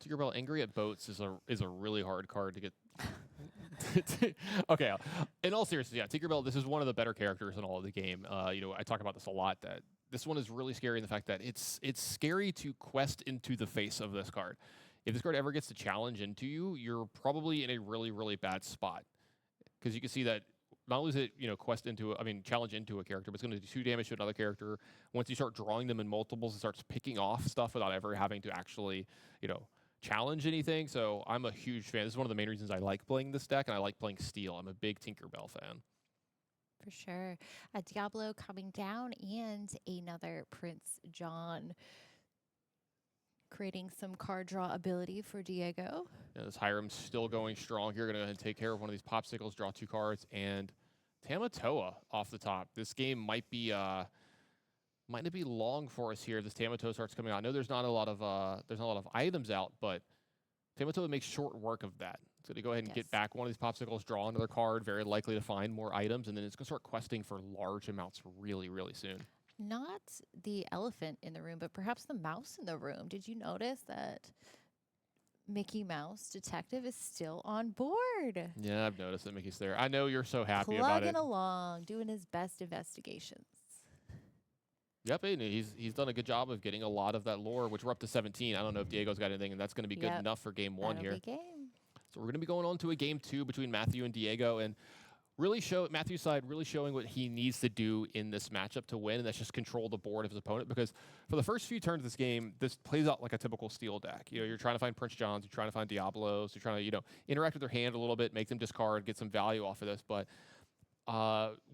Tinkerbell Angry at Boats is a really hard card to get. Okay, in all seriousness, yeah, Tinkerbell, this is one of the better characters in all of the game. You know, I talk about this a lot, that this one is really scary in the fact that it's scary to quest into the face of this card. If this card ever gets to challenge into you, you're probably in a really bad spot. Because you can see that not only is it, you know, challenge into a character, but it's going to do 2 damage to another character. Once you start drawing them in multiples, it starts picking off stuff without ever having to actually, you know, challenge anything. So I'm a huge fan. This is one of the main reasons I like playing this deck, and I like playing Steel. I'm a big Tinkerbell fan. For sure. A Diablo coming down and another Prince John, creating some card draw ability for Diego. Yeah, this Hiram's still going strong here. Going to go ahead and take care of one of these popsicles, draw 2 cards, and Tamatoa off the top. This game might not be long for us here. This Tamatoa starts coming out. I know there's not a lot of items out, but Tamatoa makes short work of that. It's going to go ahead and get back one of these popsicles, draw another card, very likely to find more items, and then it's going to start questing for large amounts really soon. Not the elephant in the room, but perhaps the mouse in the room. Did you notice that Mickey Mouse Detective is still on board? Yeah, I've noticed that Mickey's there. I know you're so happy about it. Plugging along, doing his best investigations. Yep, and he's done a good job of getting a lot of that lore, which we're up to 17. I don't know if Diego's got anything, and that's going to be good enough for game 1 here. Game. So we're going to be going on to a game 2 between Matthew and Diego, and Matthew's side really showing what he needs to do in this matchup to win, and that's just control the board of his opponent. Because for the first few turns of this game, this plays out like a typical Steel deck. You know, you're trying to find Prince Johns, you're trying to find Diablos, you're trying to, you know, interact with their hand a little bit, make them discard, get some value off of this, but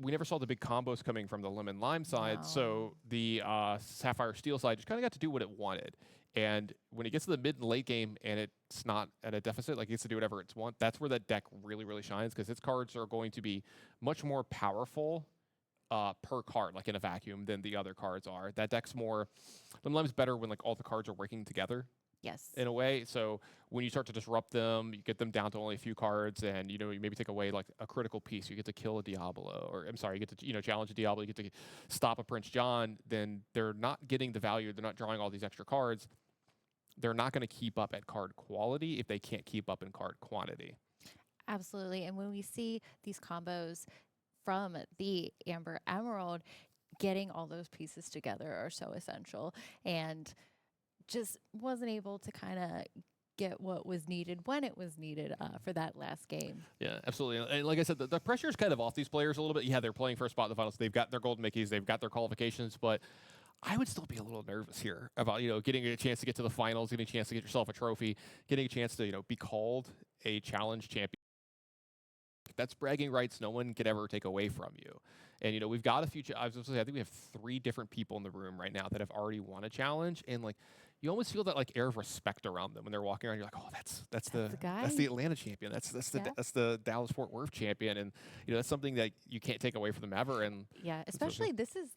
we never saw the big combos coming from the Lemon Lime side, so the Sapphire Steel side just kind of got to do what it wanted. And when it gets to the mid and late game and it's not at a deficit, like it gets to do whatever it wants, that's where that deck really shines, because its cards are going to be much more powerful per card, like in a vacuum, than the other cards are. That deck's more, Lemon Lime's better when like all the cards are working together. Yes. In a way, so when you start to disrupt them, you get them down to only a few cards, and you know, you maybe take away like a critical piece. You get to kill a Diablo, or I'm sorry, you get to, you know, challenge a Diablo. You get to stop a Prince John. Then they're not getting the value. They're not drawing all these extra cards. They're not going to keep up at card quality if they can't keep up in card quantity. Absolutely, and when we see these combos from the Amber Emerald, getting all those pieces together are so essential, and just wasn't able to kind of get what was needed when it was needed for that last game. Yeah, absolutely. And like I said, the pressure is kind of off these players a little bit. Yeah, they're playing for a spot in the finals. They've got their golden Mickeys. They've got their qualifications. But I would still be a little nervous here about, you know, getting a chance to get to the finals, getting a chance to get yourself a trophy, getting a chance to, you know, be called a challenge champion. That's bragging rights no one could ever take away from you. And, you know, we've got a few, I think we have 3 different people in the room right now that have already won a challenge. And, like, you almost feel that like air of respect around them when they're walking around. You're like, oh, that's the guy. that's the Atlanta champion. That's the Dallas Fort Worth champion, and that's something that you can't take away from them ever. And Yeah, especially this is,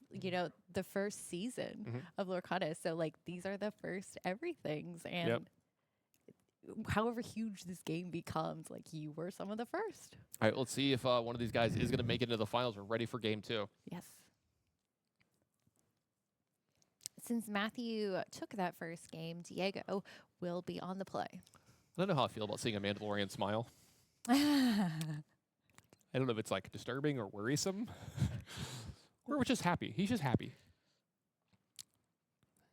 the first season of Lorcana. So like these are the first everythings, and however huge this game becomes, like you were some of the first. All right, let's see if one of these guys is going to make it into the finals. We're ready for game 2. Yes. Since Matthew took that first game, Diego will be on the play. I don't know how I feel about seeing a Mandalorian smile. I don't know if it's like disturbing or worrisome. We're just happy. He's just happy.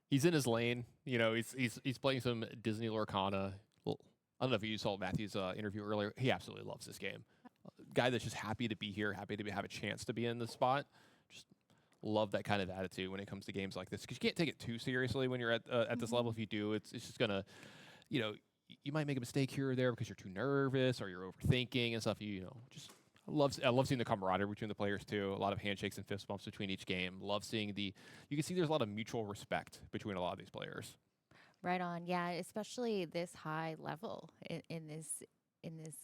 He's in his lane. He's playing some Disney Lorcana. Well, I don't know if you saw Matthew's interview earlier. He absolutely loves this game. Guy that's just happy to be here, happy to have a chance to be in the spot. Just love that kind of attitude when it comes to games like this, because you can't take it too seriously when you're at this level. If you do, it's just gonna, you might make a mistake here or there because you're too nervous or you're overthinking and stuff. I love seeing the camaraderie between the players too. A lot of handshakes and fist bumps between each game. Love seeing you can see there's a lot of mutual respect between a lot of these players. Right on, yeah, especially this high level in this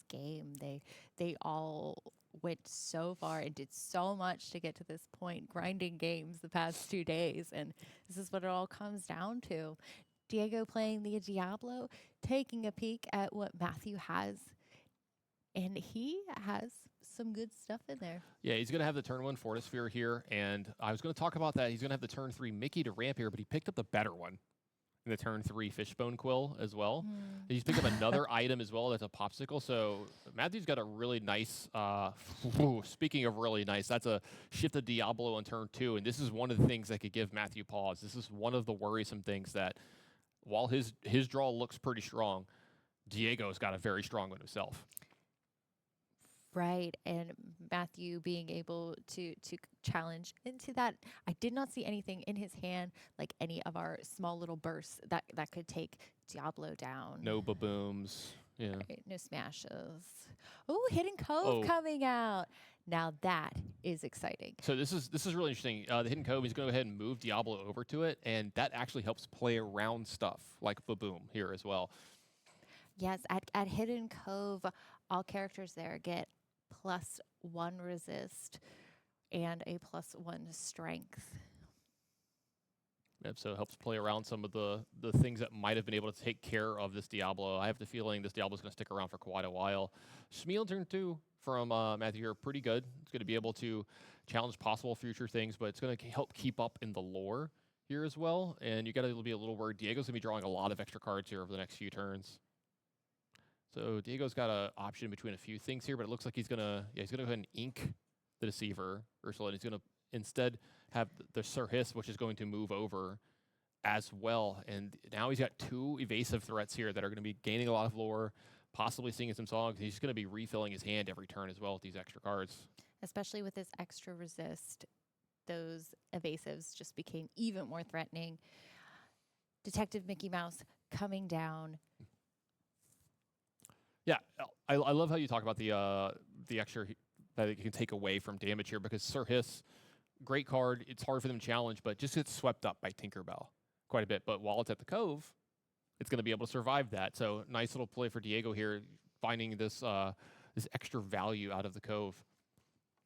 game. They all went so far and did so much to get to this point, grinding games the past 2 days, and this is what it all comes down to. Diego playing the Diablo, taking a peek at what Matthew has, and he has some good stuff in there. Yeah, he's going to have the turn 1 Fortisphere here, and I was going to talk about that. He's going to have the turn 3 Mickey to ramp here, but he picked up the better one in the turn 3 Fishbone Quill as well. He's picked up another item as well that's a popsicle. So Matthew's got a really nice, speaking of really nice, that's a shift of Diablo on turn 2. And this is one of the things that could give Matthew pause. This is one of the worrisome things that while his draw looks pretty strong, Diego's got a very strong one himself. Right, and Matthew being able to challenge into that. I did not see anything in his hand, like any of our small little bursts that could take Diablo down. No babooms. Yeah. Right, no smashes. Oh, Hidden Cove coming out. Now that is exciting. So this is really interesting. The Hidden Cove, he's going to go ahead and move Diablo over to it, and that actually helps play around stuff like Baboom here as well. Yes, at Hidden Cove, all characters there get +1 resist and a +1 strength. Yep, so it helps play around some of the things that might have been able to take care of this Diablo. I have the feeling this Diablo is going to stick around for quite a while. Shmeal turn 2 from Matthew here, pretty good. It's going to be able to challenge possible future things, but it's going to help keep up in the lore here as well. And you got to be a little worried. Diego's going to be drawing a lot of extra cards here over the next few turns. So Diego's got an option between a few things here, but it looks like he's gonna go ahead and ink the Deceiver, Ursula, and he's gonna instead have the Sir Hiss, which is going to move over as well. And now he's got 2 evasive threats here that are going to be gaining a lot of lore, possibly singing some songs. He's going to be refilling his hand every turn as well with these extra cards. Especially with this extra resist, those evasives just became even more threatening. Detective Mickey Mouse coming down. Yeah, I love how you talk about the extra that it can take away from damage here, because Sir Hiss, great card. It's hard for them to challenge, but just gets swept up by Tinkerbell quite a bit. But while it's at the Cove, it's going to be able to survive that. So nice little play for Diego here, finding this extra value out of the Cove.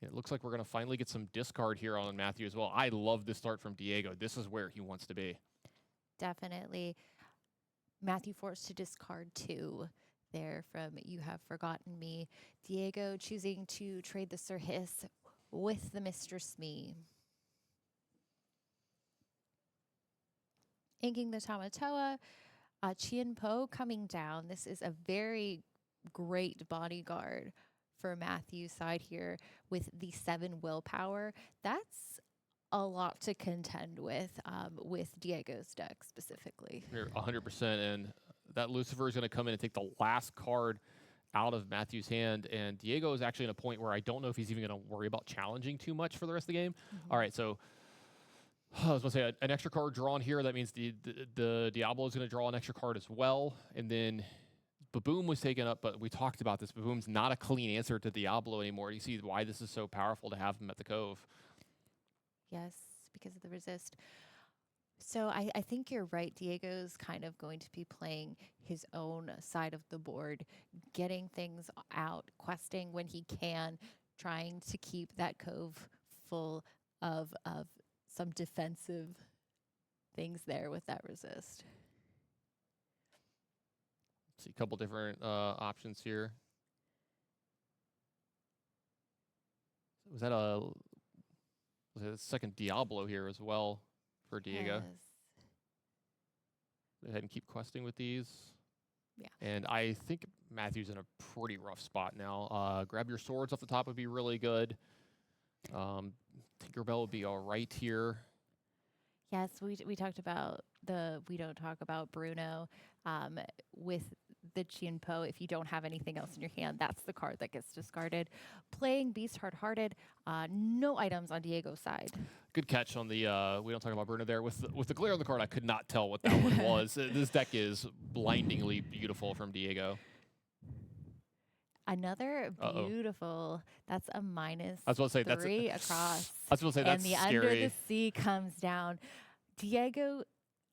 It looks like we're going to finally get some discard here on Matthew as well. I love this start from Diego. This is where he wants to be. Definitely. Matthew forced to discard 2. There from You Have Forgotten Me. Diego choosing to trade the Sir Hiss with the Mr. Smee. Inking the Tamatoa. Chien Po coming down. This is a very great bodyguard for Matthew's side here with the 7 willpower. That's a lot to contend with Diego's deck specifically. You're 100%, and that Lucifer is going to come in and take the last card out of Matthew's hand, and Diego is actually in a point where I don't know if he's even going to worry about challenging too much for the rest of the game. All right, so I was going to say an extra card drawn here. That means the Diablo is going to draw an extra card as well, and then Baboom was taken up, but we talked about this. Baboom's not a clean answer to Diablo anymore. You see why this is so powerful to have him at the Cove. Yes, because of the resist. So I think you're right. Diego's kind of going to be playing his own side of the board, getting things out, questing when he can, trying to keep that cove full of some defensive things there with that resist. See a couple different options here. Was that a second Diablo here as well for Diego? Yes. Go ahead and keep questing with these. Yeah. And I think Matthew's in a pretty rough spot now. Grab your swords off the top would be really good. Tinkerbell would be all right here. Yes, we talked about we don't talk about Bruno with the Chinpo. If you don't have anything else in your hand, that's the card that gets discarded. Playing Beast Hard-Hearted, no items on Diego's side. Good catch on the we don't talk about Bruno there. With the glare on the card, I could not tell what that one was. This deck is blindingly beautiful from Diego. Another beautiful. That's a minus I was about to say, that's three across. I was going to say, that's and the scary. Under the Sea comes down. Diego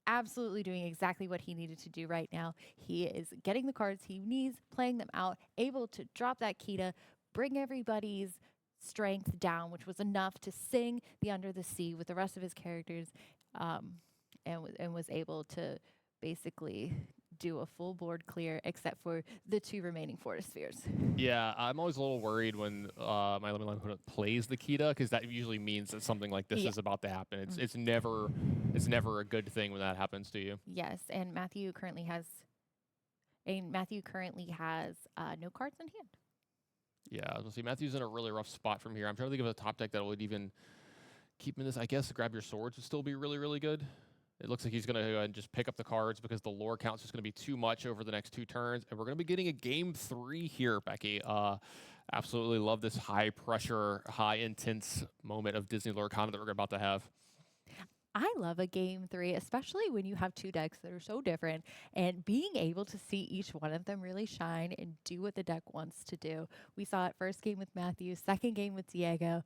absolutely doing exactly what he needed to do right now. He is getting the cards he needs, playing them out, able to drop that Kita, bring everybody's strength down, which was enough to sing the Under the Sea with the rest of his characters, and was able to basically do a full board clear except for the 2 remaining Fortis Spheres. Yeah, I'm always a little worried when my limited line opponent plays the Kita, because that usually means that something like this is about to happen. It's never a good thing when that happens to you. Yes, and Matthew currently has no cards in hand. Yeah, I was gonna say Matthew's in a really rough spot from here. I'm trying to think of a top deck that would even keep him in this. I guess Grab Your Swords would still be really, really good. It looks like he's going to go ahead and just pick up the cards because the lore count's just going to be too much over the next 2 turns. And we're going to be getting a game 3 here, Becky. Absolutely love this high pressure, high intense moment of Disney Lorcana that we're about to have. I love a game 3, especially when you have 2 decks that are so different, and being able to see each one of them really shine and do what the deck wants to do. We saw it first game with Matthew, second game with Diego.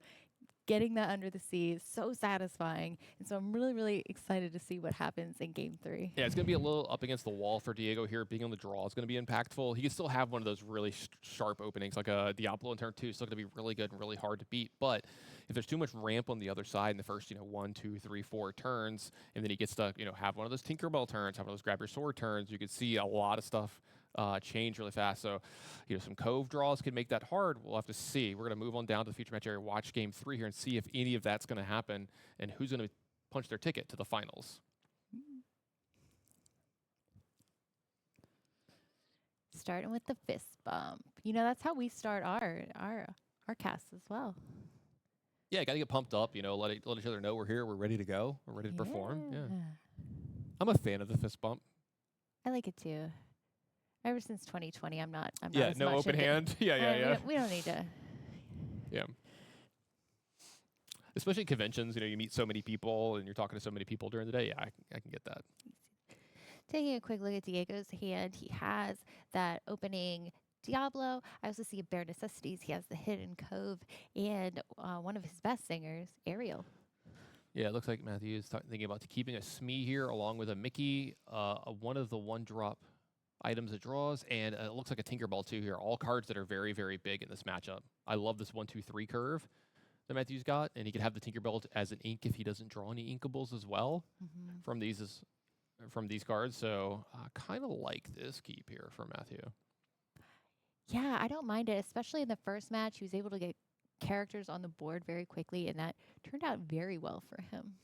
Getting that Under the Sea is so satisfying. And so I'm really, really excited to see what happens in game 3. Yeah, it's going to be a little up against the wall for Diego here. Being on the draw is going to be impactful. He can still have one of those really sharp openings, like a Diablo in turn 2. It's still going to be really good and really hard to beat. But if there's too much ramp on the other side in the first, 1, 2, 3, 4 turns, and then he gets to, have one of those Tinkerbell turns, have one of those Grab Your Sword turns, you could see a lot of stuff change really fast. So, some cove draws could make that hard. We'll have to see. We're going to move on down to the future match area, watch game 3 here, and see if any of that's going to happen and who's going to punch their ticket to the finals. Starting with the fist bump. That's how we start our cast as well. Yeah, got to get pumped up. Let each other know we're here. We're ready to go. We're ready to perform. Yeah. I'm a fan of the fist bump. I like it too. Ever since 2020, I'm not. Yeah, as no much open into- hand. Yeah. We don't need to. Yeah. Especially conventions, you meet so many people and you're talking to so many people during the day. Yeah, I can get that. Taking a quick look at Diego's hand, he has that opening Diablo. I also see a Bare Necessities. He has the Hidden Cove and one of his best singers, Ariel. Yeah, it looks like Matthew is thinking about keeping a Smee here along with a Mickey, one of the 1-drop items it draws, and it looks like a Tinkerbell too here. All cards that are very, very big in this matchup. I love this 1, 2, 3 curve that Matthew's got, and he could have the Tinkerbell as an ink if he doesn't draw any Inkables as well from these cards. So I kind of like this keep here for Matthew. Yeah, I don't mind it, especially in the first match. He was able to get characters on the board very quickly, and that turned out very well for him.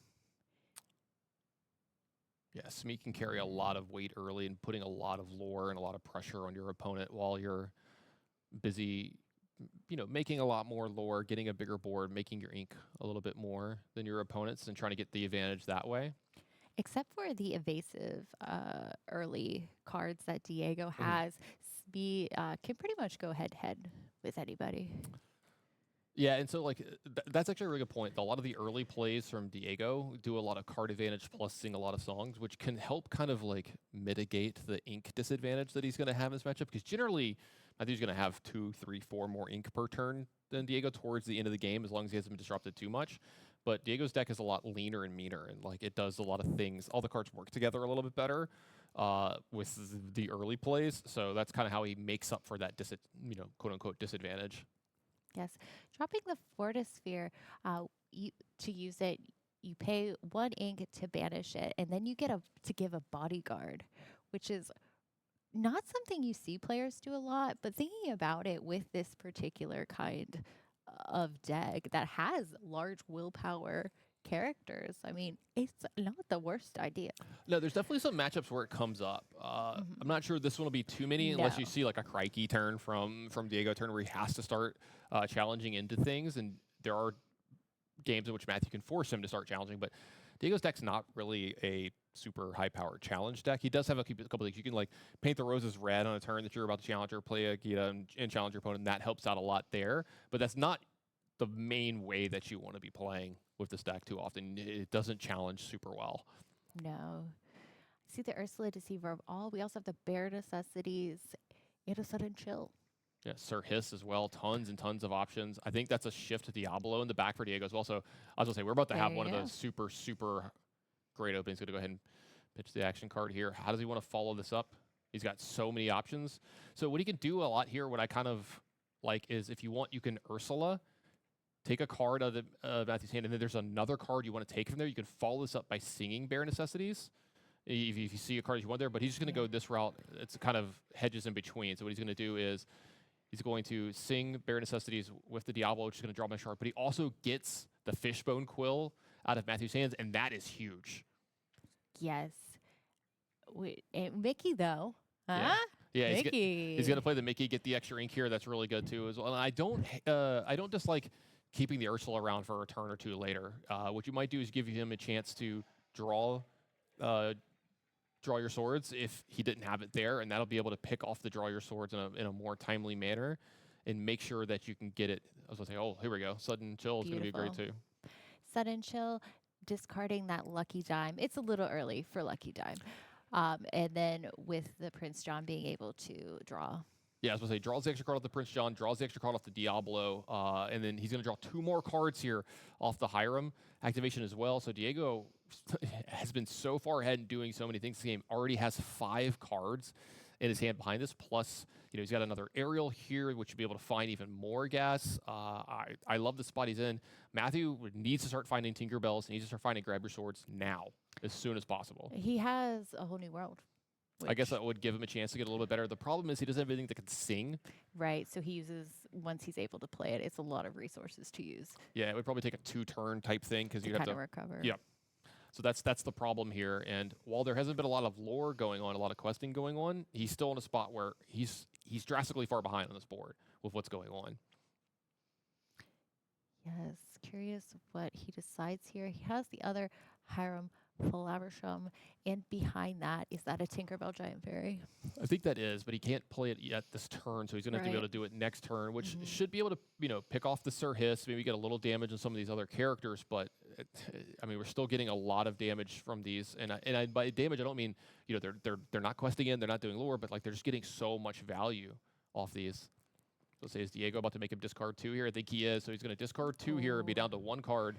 Yeah, Smee can carry a lot of weight early and putting a lot of lore and a lot of pressure on your opponent while you're busy, making a lot more lore, getting a bigger board, making your ink a little bit more than your opponents and trying to get the advantage that way. Except for the evasive early cards that Diego has, Smee can pretty much go head-to-head with anybody. Yeah, and so that's actually a really good point. A lot of the early plays from Diego do a lot of card advantage plus sing a lot of songs, which can help kind of mitigate the ink disadvantage that he's going to have in this matchup. Because generally, Matthew's going to have 2, 3, 4 more ink per turn than Diego towards the end of the game, as long as he hasn't been disrupted too much. but Diego's deck is a lot leaner and meaner, and like it does a lot of things. All the cards work together a little bit better with the early plays, so that's kind of how he makes up for that quote unquote disadvantage. Yes, dropping the Fortisphere, to use it, you pay 1 ink to banish it, and then you get to give a bodyguard, which is not something you see players do a lot, but thinking about it with this particular kind of deck that has large willpower characters, I mean, it's not the worst idea. No, there's definitely some matchups where it comes up. I'm not sure this one will be too many unless you see like a Crikey turn from Diego turn where he has to start challenging into things, and there are games in which Matthew can force him to start challenging, but Diego's deck's not really a super high-powered challenge deck. He does have a couple things. You can like paint the roses red on a turn that you're about to challenge, or play a Gita and challenge your opponent, and that helps out a lot there, but that's not the main way that you want to be playing with this deck too often. It doesn't challenge super well. No. See the Ursula Deceiver of All. We also have the Bare Necessities and a Sudden Chill. Yeah, Sir Hiss as well. Tons and tons of options. I think that's a shift to Diablo in the back for Diego as well. So I was going to say, we're about to have one of those super, super great openings. Going to go ahead and pitch the action card here. How does he want to follow this up? He's got so many options. So what he can do a lot here, what I kind of like, is if you want, you can Ursula, take a card out of Matthew's hand, and then there's another card you want to take from there. You can follow this up by singing Bare Necessities. If you see a card you want there, but he's just going to go this route. It's kind of hedges in between. So what he's going to do is he's going to sing Bare Necessities with the Diablo, which is going to draw my shard, but he also gets the Fishbone Quill out of Matthew's hands, and that is huge. Yes. Mickey, though. Huh? Yeah, Mickey. He's going to play the Mickey, get the extra ink here. That's really good, too, as well. And I don't dislike keeping the Ursula around for a turn or two later. What you might do is give him a chance to draw your swords if he didn't have it there, and that'll be able to pick off the draw your swords in a more timely manner and make sure that you can get it. I was going to say, oh, here we go. Sudden Chill is going to be great, too. Sudden Chill, discarding that Lucky Dime. It's a little early for Lucky Dime. And then with the Prince John being able to draw. Yeah, I was going to say, draws the extra card off the Prince John, draws the extra card off the Diablo, and then he's going to draw 2 more cards here off the Hiram activation as well. So Diego has been so far ahead and doing so many things. This game already has 5 cards in his hand behind this, plus he's got another aerial here, which will be able to find even more gas. I love the spot he's in. Matthew needs to start finding Tinkerbells, needs to start finding Grab Your Swords now, as soon as possible. He has a whole new world. I guess that would give him a chance to get a little bit better. The problem is he doesn't have anything that can sing. Right, so he uses, once he's able to play it, it's a lot of resources to use. Yeah, it would probably take a 2-turn type thing because you have to recover. Yeah. So that's the problem here. And while there hasn't been a lot of lore going on, a lot of questing going on, he's still in a spot where he's drastically far behind on this board with what's going on. Yes, curious what he decides here. He has the other Hiram Falavisham, and behind that, is that a Tinkerbell Giant Fairy? I think that is, but he can't play it yet this turn, so he's going to have to be able to do it next turn, which should be able to, pick off the Sir Hiss, maybe get a little damage on some of these other characters, but we're still getting a lot of damage from these, and by damage I don't mean they're not questing in, they're not doing lore, but like they're just getting so much value off these. So say, is Diego about to make him discard 2 here? I think he is, so he's going to discard 2 here and be down to 1 card.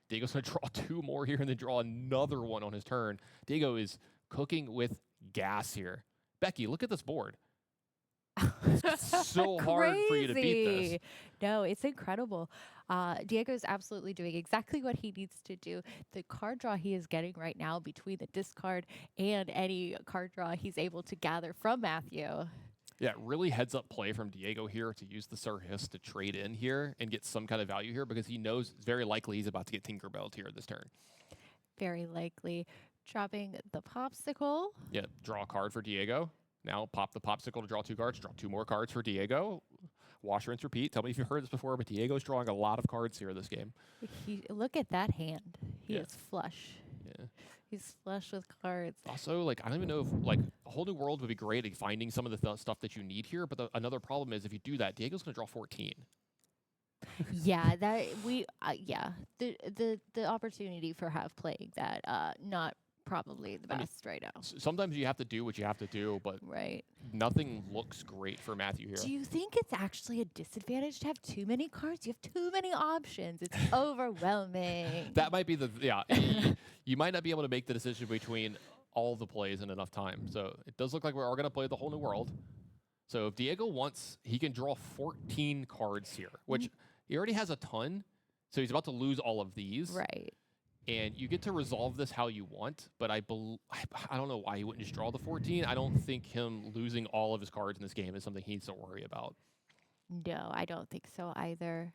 Diego's going to draw 2 more here and then draw another one on his turn. Diego is cooking with gas here. Becky, look at this board. It's so hard for you to beat this. No, it's incredible. Diego's absolutely doing exactly what he needs to do. The card draw he is getting right now between the discard and any card draw he's able to gather from Matthew. Yeah, really heads-up play from Diego here to use the Sir Hiss to trade in here and get some kind of value here because he knows it's very likely he's about to get Tinkerbelled here this turn. Very likely. Dropping the Popsicle. Yeah, draw a card for Diego. Now pop the Popsicle to draw 2 cards. Draw 2 more cards for Diego. Wash, rinse, repeat. Tell me if you've heard this before, but Diego's drawing a lot of cards here this game. Look at that hand. He is flush. Yeah. He's flush with cards. Also, I don't even know if, a whole new world would be great at finding some of the stuff that you need here, but another problem is if you do that, Diego's going to draw 14. Yeah, the opportunity for playing that, not probably the best right now. Sometimes you have to do what you have to do, but Right. nothing looks great for Matthew here. Do you think it's actually a disadvantage to have too many cards? You have too many options. It's overwhelming. That might be the you might not be able to make the decision between all the plays in enough time. So it does look like we are going to play the whole new world. So if Diego wants, he can draw 14 cards here, which he already has a ton. So he's about to lose all of these. Right. And you get to resolve this how you want, but I don't know why he wouldn't just draw the 14. I don't think him losing all of his cards in this game is something he needs to worry about. No, I don't think so either.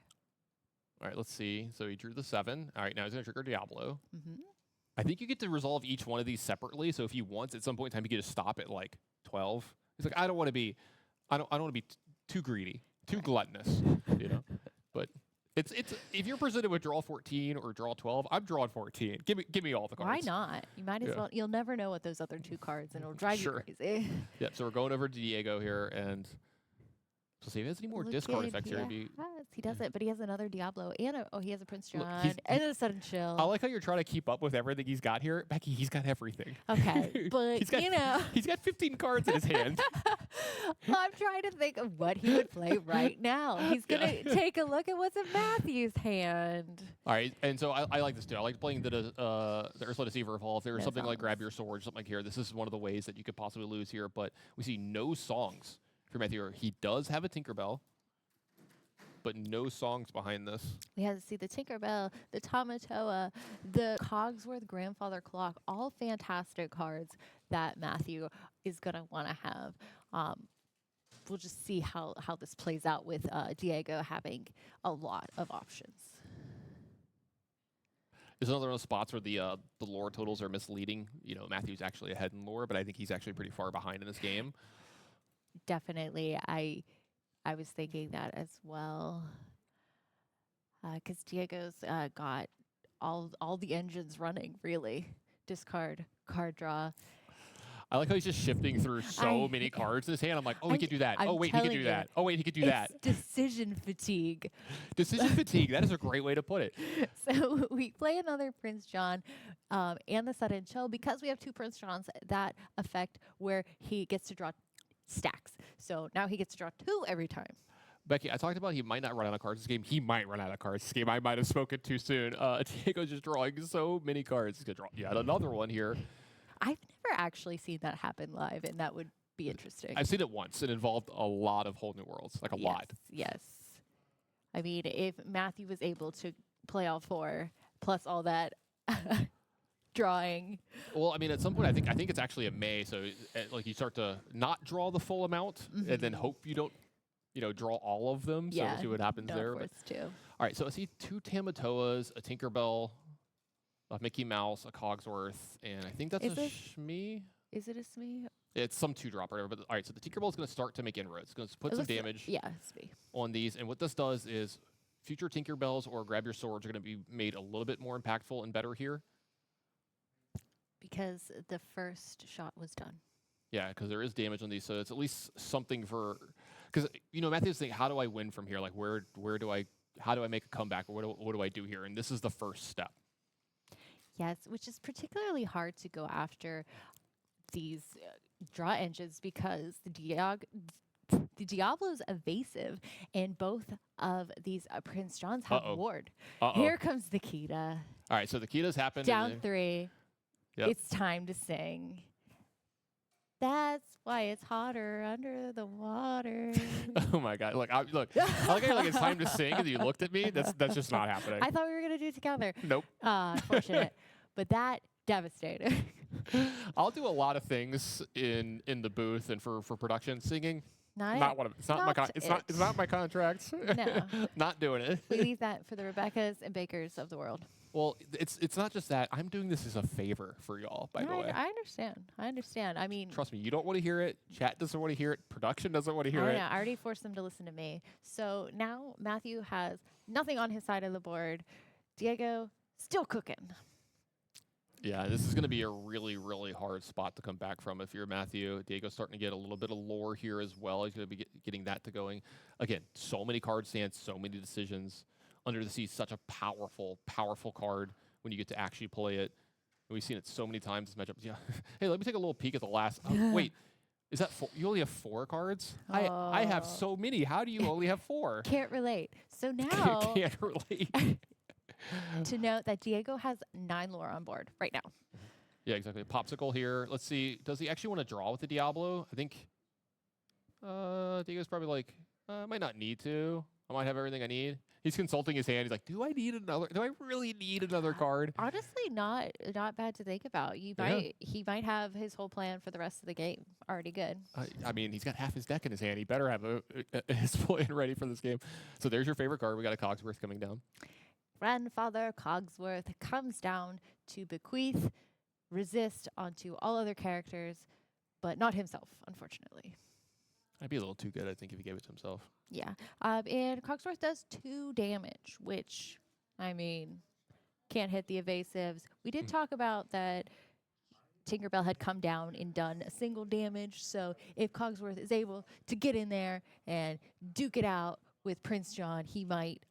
All right, let's see. So he drew the 7. All right, now he's going to trigger Diablo. Mm-hmm. I think you get to resolve each one of these separately. So if he wants, at some point in time, you get to stop at like 12. He's like, I don't want to be too greedy, too gluttonous, you know. But it's if you're presented with draw 14 or draw 12, I'm drawing 14. Give me all the cards. Why not? You might as well. You'll never know what those other 2 cards, and it'll drive Sure. you crazy. Yeah, so we're going over to Diego here, and so see if he has any more discard effects here. He doesn't, but he has another Diablo, and he has a Prince John, Look, and a Sudden Chill. I like how you're trying to keep up with everything he's got here. Becky, he's got everything. Okay, but he's got 15 cards in his hand. I'm trying to think of what he would play right now. He's gonna take a look at what's in Matthew's hand. All right, and so I like this too. I like playing the Ursula Deceiver of Hall. If there was something like Grab Your Sword, something like here, this is one of the ways that you could possibly lose here. But we see no songs for Matthew. He does have a Tinkerbell, but no songs behind this. We have to see the Tinkerbell, the Tamatoa, the Cogsworth Grandfather Clock, all fantastic cards that Matthew is going to want to have. We'll just see how this plays out with Diego having a lot of options. It's another one of those spots where the lore totals are misleading. You know, Matthew's actually ahead in lore, but I think he's actually pretty far behind in this game. Definitely. I was thinking that as well, because Diego's got all the engines running, really. Discard, card draw. I like how he's just shifting through so many cards in his hand. I'm like, oh, he could do that. Oh, wait, he could do that. Oh, wait, he could do that. Decision fatigue. Decision fatigue. That is a great way to put it. So we play another Prince John and the Sudden Chill because we have 2 Prince Johns that affect where he gets to draw stacks. So now he gets to draw 2 every time. Becky, I talked about he might not run out of cards this game. He might run out of cards this game. I might have spoken too soon. Diego's just drawing so many cards. He's going to draw yet another one here. I've never actually seen that happen live, and that would be interesting. I've seen it once. It involved a lot of whole new worlds, like a lot. Yes. I mean, if Matthew was able to play all 4, plus all that drawing. Well, I mean, at some point, I think it's actually a May. So, like, you start to not draw the full amount, and then hope you don't, draw all of them. So we'll see what happens there. But, all right, so I see 2 Tamatoas, a Tinkerbell, a Mickey Mouse, a Cogsworth, and I think that's a Shmee. Is it a Shmee? It's some 2-drop or whatever. But all right, so the Tinkerbell is going to start to make inroads. It's going to put some damage on these. And what this does is future Tinkerbells or Grab Your Swords are going to be made a little bit more impactful and better here. Because the first shot was done. Yeah, because there is damage on these, so it's at least something for. Because Matthew's thinking, how do I win from here? Like, how do I make a comeback, or what do I do here? And this is the first step. Yes, which is particularly hard to go after these draw engines because the Diablo's evasive, and both of these Prince Johns have ward. Here comes the Kita. All right, so the Kita's happened. Down 3. Yep. It's time to sing. That's why it's hotter under the water. Oh my God! Look, I like how it's time to sing, and you looked at me. That's just not happening. I thought we were gonna do it together. Nope. Unfortunate, but that devastating. I'll do a lot of things in the booth and for production. Singing, not one of it's not my it's not my contract. No, not doing it. We leave that for the Rebekahs and Bakers of the world. Well, it's not just that. I'm doing this as a favor for y'all, by the way. I understand. I mean, trust me, you don't want to hear it. Chat doesn't want to hear it. Production doesn't want to hear it. I already forced them to listen to me. So now Matthew has nothing on his side of the board. Diego still cooking. Yeah, this is going to be a really, really hard spot to come back from if you're Matthew. Diego's starting to get a little bit of lore here as well. He's going to be getting that to going. Again, so many card stands, so many decisions. Under the Sea, such a powerful, powerful card when you get to actually play it. we've seen it so many times this matchup. Yeah. Hey, let me take a little peek at the last. Wait, is that 4? You only have 4 cards? I have so many. How do you only have 4? Can't relate. So now Can't relate. to note that Diego has 9 lore on board right now. Yeah, exactly. Popsicle here. Let's see. Does he actually want to draw with the Diablo? I think Diego's probably like, I might not need to. I might have everything I need. He's consulting his hand. He's like, do I really need another card? Honestly, not bad to think about. He might have his whole plan for the rest of the game already good. I mean, he's got half his deck in his hand. He better have his plan ready for this game. So there's your favorite card. We got a Cogsworth coming down. Grandfather Cogsworth comes down to bequeath, resist onto all other characters, but not himself, unfortunately. That'd be a little too good, I think, if he gave it to himself. Yeah. And Cogsworth does 2 damage, which, I mean, can't hit the evasives. We did talk about that Tinkerbell had come down and done a single damage, so if Cogsworth is able to get in there and duke it out with Prince John, he might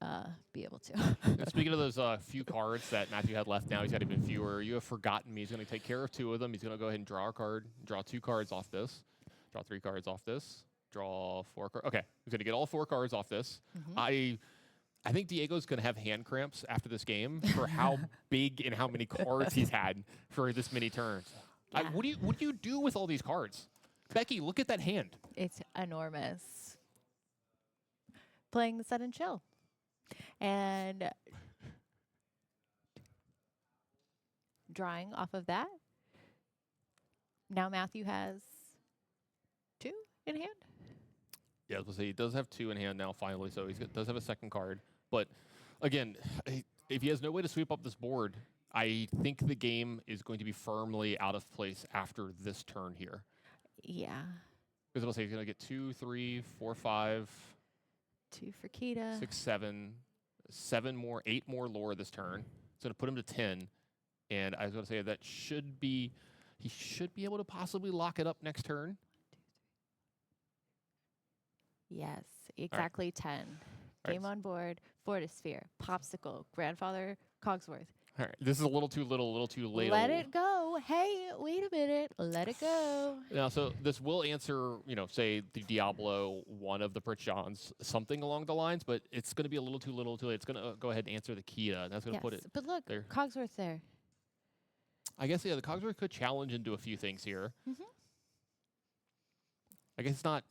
be able to. Speaking of those few cards that Matthew had left now, he's got even fewer. You have Forgotten Me. He's going to take care of 2 of them. He's going to go ahead and draw a card, draw 2 cards off this, draw 3 cards off this. Draw 4 cards. Okay, he's going to get all 4 cards off this. I think Diego's going to have hand cramps after this game for how big and how many cards he's had for this many turns. Yeah. What do you do with all these cards? Becky, look at that hand. It's enormous. Playing the sudden chill. And drawing off of that. Now Matthew has 2 in hand. Yeah, I was going to say, he does have 2 in hand now, finally, so he does have a second card. But, again, if he has no way to sweep up this board, I think the game is going to be firmly out of place after this turn here. Yeah. Because I'll say he's going to get 2, 3, 4, 5. 2 for Kita. 6, 7. 7 more, 8 more lore this turn. It's going to put him to 10. And I was going to say that he should be able to possibly lock it up next turn. Yes, exactly 10. Game on board, Fortisphere, Popsicle, Grandfather Cogsworth. All right, this is a little too little, a little too late. Let it go. Hey, wait a minute. Let it go. Now, so this will answer, say the Diablo, one of the Prince Johns, something along the lines, but it's going to be a little too late. It's going to go ahead and answer the Kita. And that's going to put it But look, there. Cogsworth's there. I guess, the Cogsworth could challenge into a few things here. I guess it's not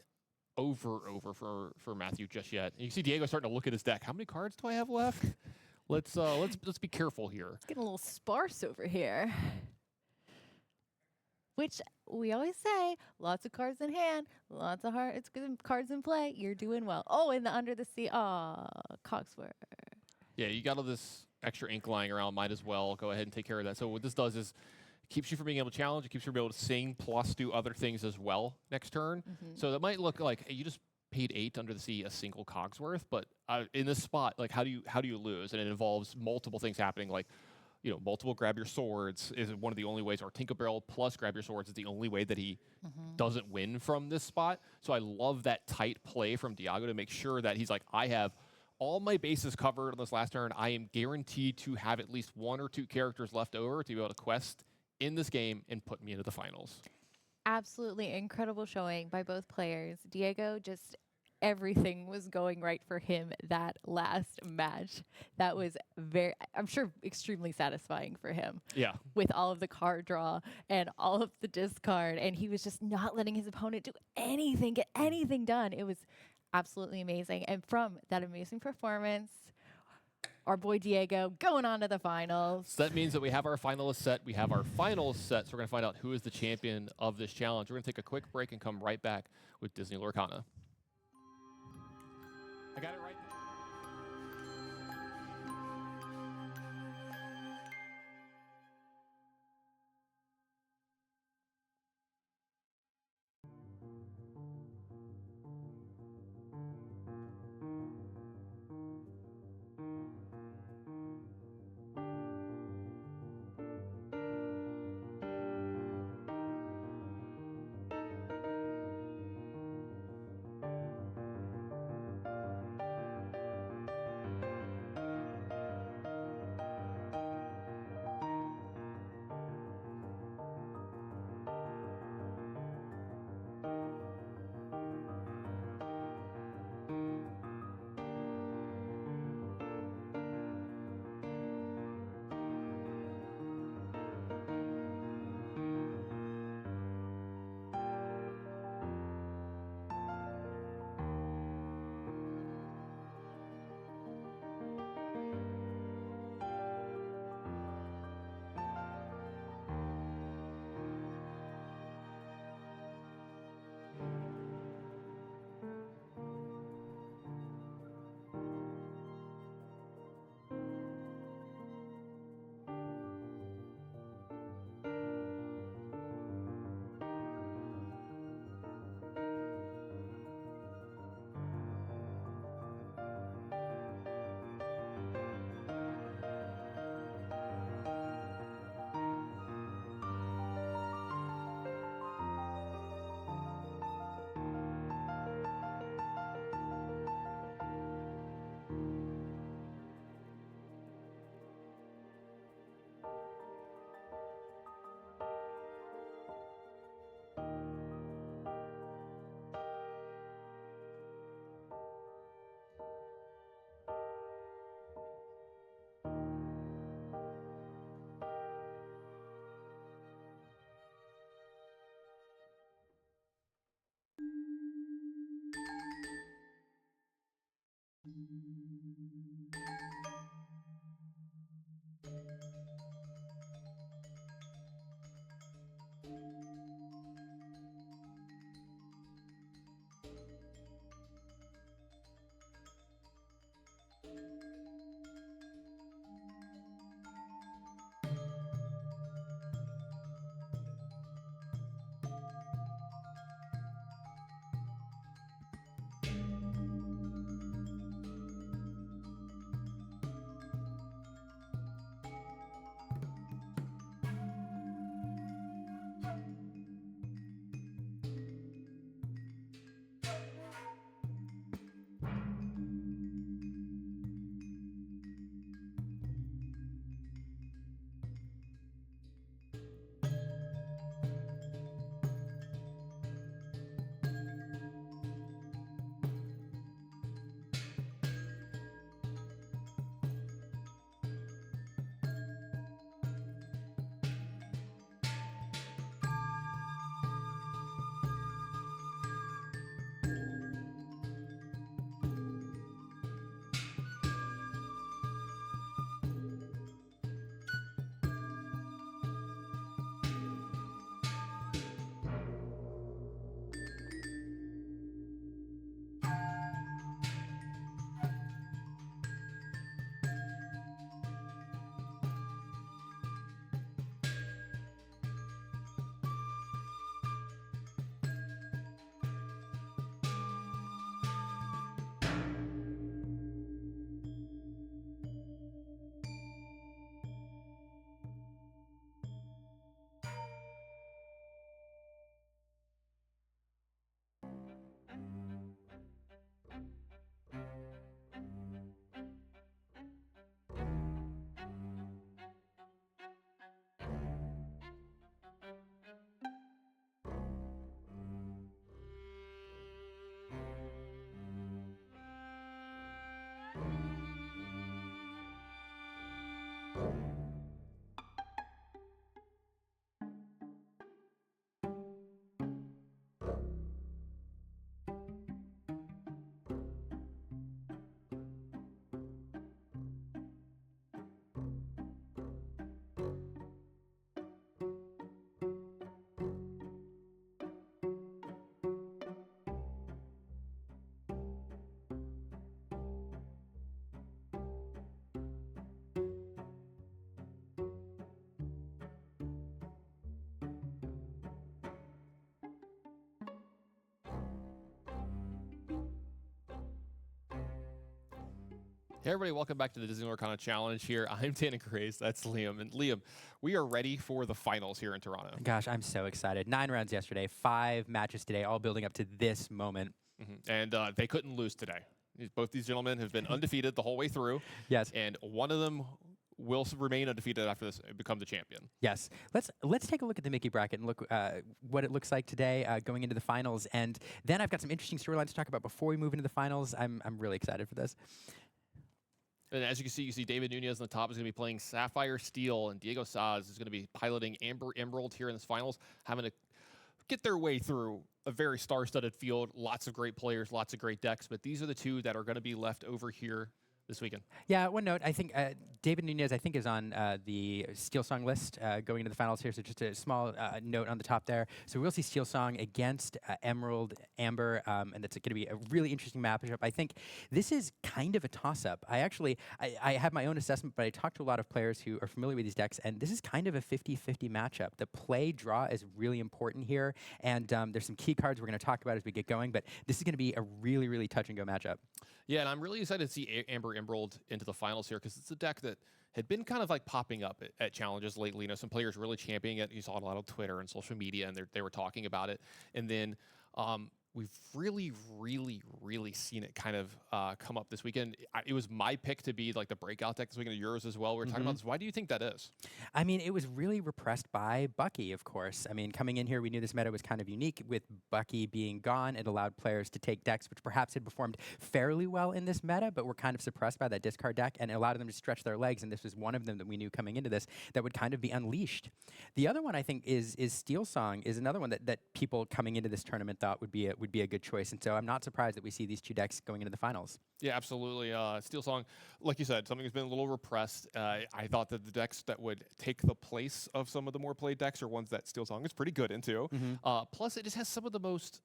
over for Matthew just yet. And you see Diego starting to look at his deck. How many cards do I have left? Let's be careful here. It's getting a little sparse over here. Which we always say, lots of cards in hand, lots of it's good cards in play. You're doing well. Oh, and the Under the Sea. Cogsworth. Yeah, you got all this extra ink lying around. Might as well go ahead and take care of that. So what this does is keeps you from being able to challenge. It keeps you from being able to sing plus do other things as well next turn. So that might look like, hey, you just paid 8 Under the Sea, a single Cogsworth, but in this spot, like how do you lose? And it involves multiple things happening, like multiple grab your swords is one of the only ways, or Tinkerbell plus grab your swords is the only way that he doesn't win from this spot. So I love that tight play from Diego to make sure that he's like, I have all my bases covered on this last turn. I am guaranteed to have at least 1 or 2 characters left over to be able to quest in this game and put me into the finals. Absolutely incredible showing by both players. Diego, just everything was going right for him that last match. That was I'm sure, extremely satisfying for him. Yeah. With all of the card draw and all of the discard. And he was just not letting his opponent do anything, get anything done. It was absolutely amazing. And from that amazing performance, our boy Diego going on to the finals. So that means that we have our finalists set. We have our finals set. So we're going to find out who is the champion of this challenge. We're going to take a quick break and come right back with Disney Lorcana. I got it right. Hey everybody, welcome back to the Disney Lorcana Challenge here. I'm Tannon Craze, that's Liam. And Liam, we are ready for the finals here in Toronto. Gosh, I'm so excited. 9 rounds yesterday, 5 matches today, all building up to this moment. And they couldn't lose today. Both these gentlemen have been undefeated the whole way through. Yes. And one of them will remain undefeated after this and become the champion. Yes. Let's take a look at the Mickey bracket and look what it looks like today going into the finals. And then I've got some interesting storylines to talk about before we move into the finals. I'm really excited for this. And as you see David Nunez on the top is going to be playing Sapphire Steel, and Diego Saz is going to be piloting Amber Emerald here in this finals, having to get their way through a very star-studded field, lots of great players, lots of great decks, but these are the two that are going to be left over here this weekend. Yeah, one note, I think David Nunez, I think, is on the Steel Song list going into the finals here, so just a small note on the top there. So we'll see Steel Song against Emerald Amber, and that's going to be a really interesting matchup. I think this is kind of a toss-up. I have my own assessment, but I talked to a lot of players who are familiar with these decks, and this is kind of a 50-50 matchup. The play-draw is really important here, and there's some key cards we're going to talk about as we get going, but this is going to be a really, really touch-and-go matchup. Yeah, and I'm really excited to see Amber Emerald into the finals here because it's a deck that had been kind of like popping up at challenges lately. You know, some players really championing it. You saw it a lot on Twitter and social media, and they were talking about it. And then we've really, really, really seen it kind of come up this weekend. It was my pick to be like the breakout deck this weekend, yours as well. We were talking about this. Why do you think that is? I mean, it was really repressed by Becky, of course. I mean, coming in here, we knew this meta was kind of unique. With Becky being gone, it allowed players to take decks which perhaps had performed fairly well in this meta, but were kind of suppressed by that discard deck, and it allowed them to stretch their legs, and this was one of them that we knew coming into this that would kind of be unleashed. The other one, I think, is Steel Song, is another one that people coming into this tournament thought would be would be a good choice. And so I'm not surprised that we see these two decks going into the finals. Yeah, absolutely. Steel Song, like you said, something that's been a little repressed. I thought that the decks that would take the place of some of the more played decks are ones that Steel Song is pretty good into. Plus, it just has some of the most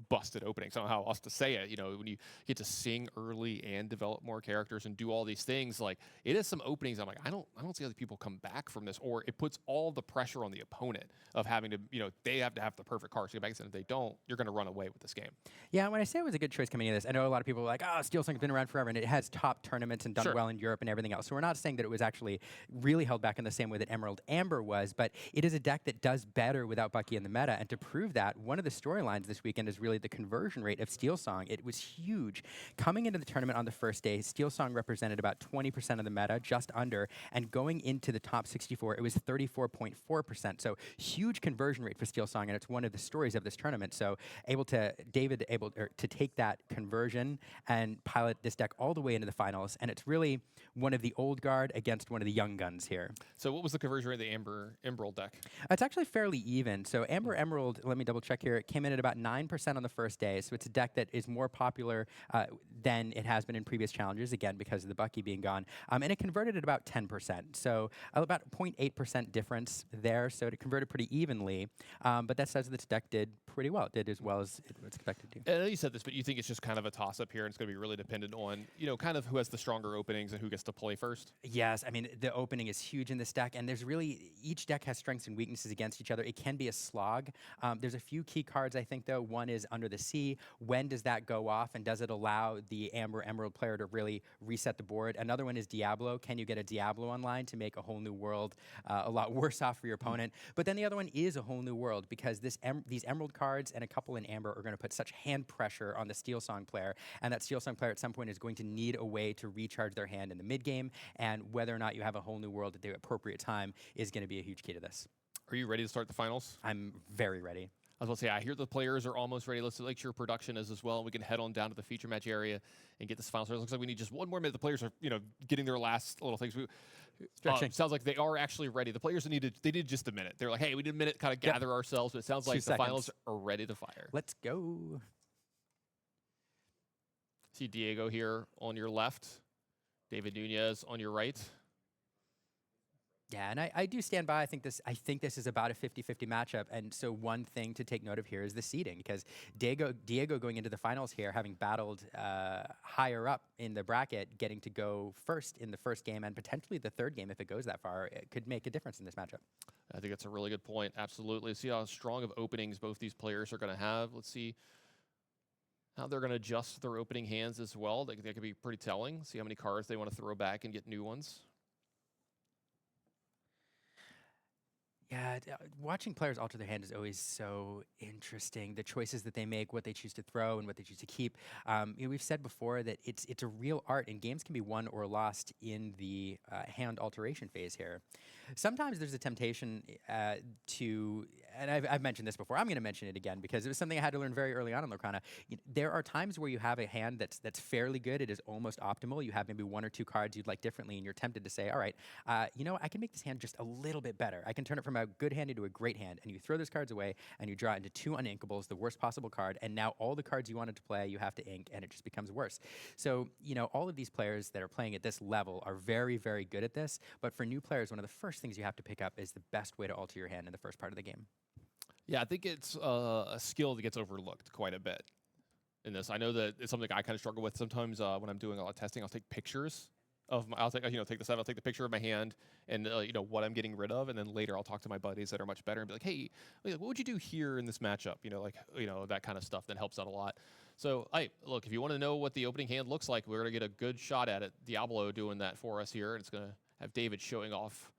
busted openings. I don't know how else to say it. When you get to sing early and develop more characters and do all these things, like it has some openings. I'm like, I don't see other people come back from this, or it puts all the pressure on the opponent of having to, they have to have the perfect cards to get back. And if they don't, you're going to run away with this game. Yeah, when I say it was a good choice coming into this, I know a lot of people are like, oh, Steel Song's been around forever, and it has top tournaments and done well in Europe and everything else. So we're not saying that it was actually really held back in the same way that Emerald Amber was, but it is a deck that does better without Becky in the meta. And to prove that, one of the storylines this weekend is really the conversion rate of Steel Song. It was huge. Coming into the tournament on the first day, Steel Song represented about 20% of the meta, just under, and going into the top 64, it was 34.4%. So huge conversion rate for Steel Song, and it's one of the stories of this tournament. So David able to take that conversion and pilot this deck all the way into the finals, and it's really one of the old guard against one of the young guns here. So what was the conversion rate of the Emerald deck? It's actually fairly even. So Amber Emerald, let me double check here, it came in at about 9% on the first day. So it's a deck that is more popular than it has been in previous challenges, again, because of the Bucky being gone. And it converted at about 10%. So about 0.8% difference there. So it converted pretty evenly. But that says this deck did pretty well. It did as well as it was expected to. I know you said this, but you think it's just kind of a toss-up here, and it's going to be really dependent on, kind of who has the stronger openings and who gets to play first? Yes, I mean, the opening is huge in this deck, and there's really, each deck has strengths and weaknesses against each other. It can be a slog. There's a few key cards, I think, though. One is Under the Sea. When does that go off, and does it allow the Amber Emerald player to really reset the board? Another one is Diablo. Can you get a Diablo online to make a whole new world a lot worse off for your opponent? But then the other one is a whole new world, because these Emerald cards and a couple in Amber are going to put such hand pressure on the Steel Song player, and that Steel Song player at some point is going to need a way to recharge their hand in the mid-game, and whether or not you have a whole new world at the appropriate time is going to be a huge key to this. Are you ready to start the finals? I'm very ready. I was going to say, I hear the players are almost ready. Let's make sure production is as well, and we can head on down to the feature match area and get this final started. It looks like we need just one more minute. The players are, getting their last little things. Sounds like they are actually ready. The players they did just a minute. They're like, hey, we need a minute, kind of gather ourselves, but it sounds like the finals are ready to fire. Let's go. See Diego here on your left, David Nunez on your right. Yeah, and I do stand by. I think this is about a 50-50 matchup. And so one thing to take note of here is the seeding, because Diego going into the finals here, having battled higher up in the bracket, getting to go first in the first game and potentially the third game if it goes that far, it could make a difference in this matchup. I think that's a really good point. Absolutely. See how strong of openings both these players are going to have. Let's see how they're going to adjust their opening hands as well. That could be pretty telling. See how many cards they want to throw back and get new ones. Yeah, watching players alter their hand is always so interesting. The choices that they make, what they choose to throw, and what they choose to keep. We've said before that it's a real art, and games can be won or lost in the hand alteration phase here. Sometimes there's a temptation and I've mentioned this before, I'm going to mention it again because it was something I had to learn very early on in Lorcana. There are times where you have a hand that's fairly good, it is almost optimal, you have maybe one or two cards you'd like differently, and you're tempted to say, all right, I can make this hand just a little bit better. I can turn it from a good hand into a great hand, and you throw those cards away, and you draw into two uninkables, the worst possible card, and now all the cards you wanted to play, you have to ink, and it just becomes worse. So, all of these players that are playing at this level are very, very good at this, but for new players, one of the first things you have to pick up is the best way to alter your hand in the first part of the game. Yeah, I think it's a skill that gets overlooked quite a bit in this. I know that it's something I kind of struggle with sometimes when I'm doing a lot of testing. I'll take pictures of I'll take the set, I'll take the picture of my hand and what I'm getting rid of, and then later I'll talk to my buddies that are much better and be like, hey, what would you do here in this matchup? That kind of stuff that helps out a lot. So, look, if you want to know what the opening hand looks like, we're gonna get a good shot at it. Diablo doing that for us here, and it's gonna have David showing off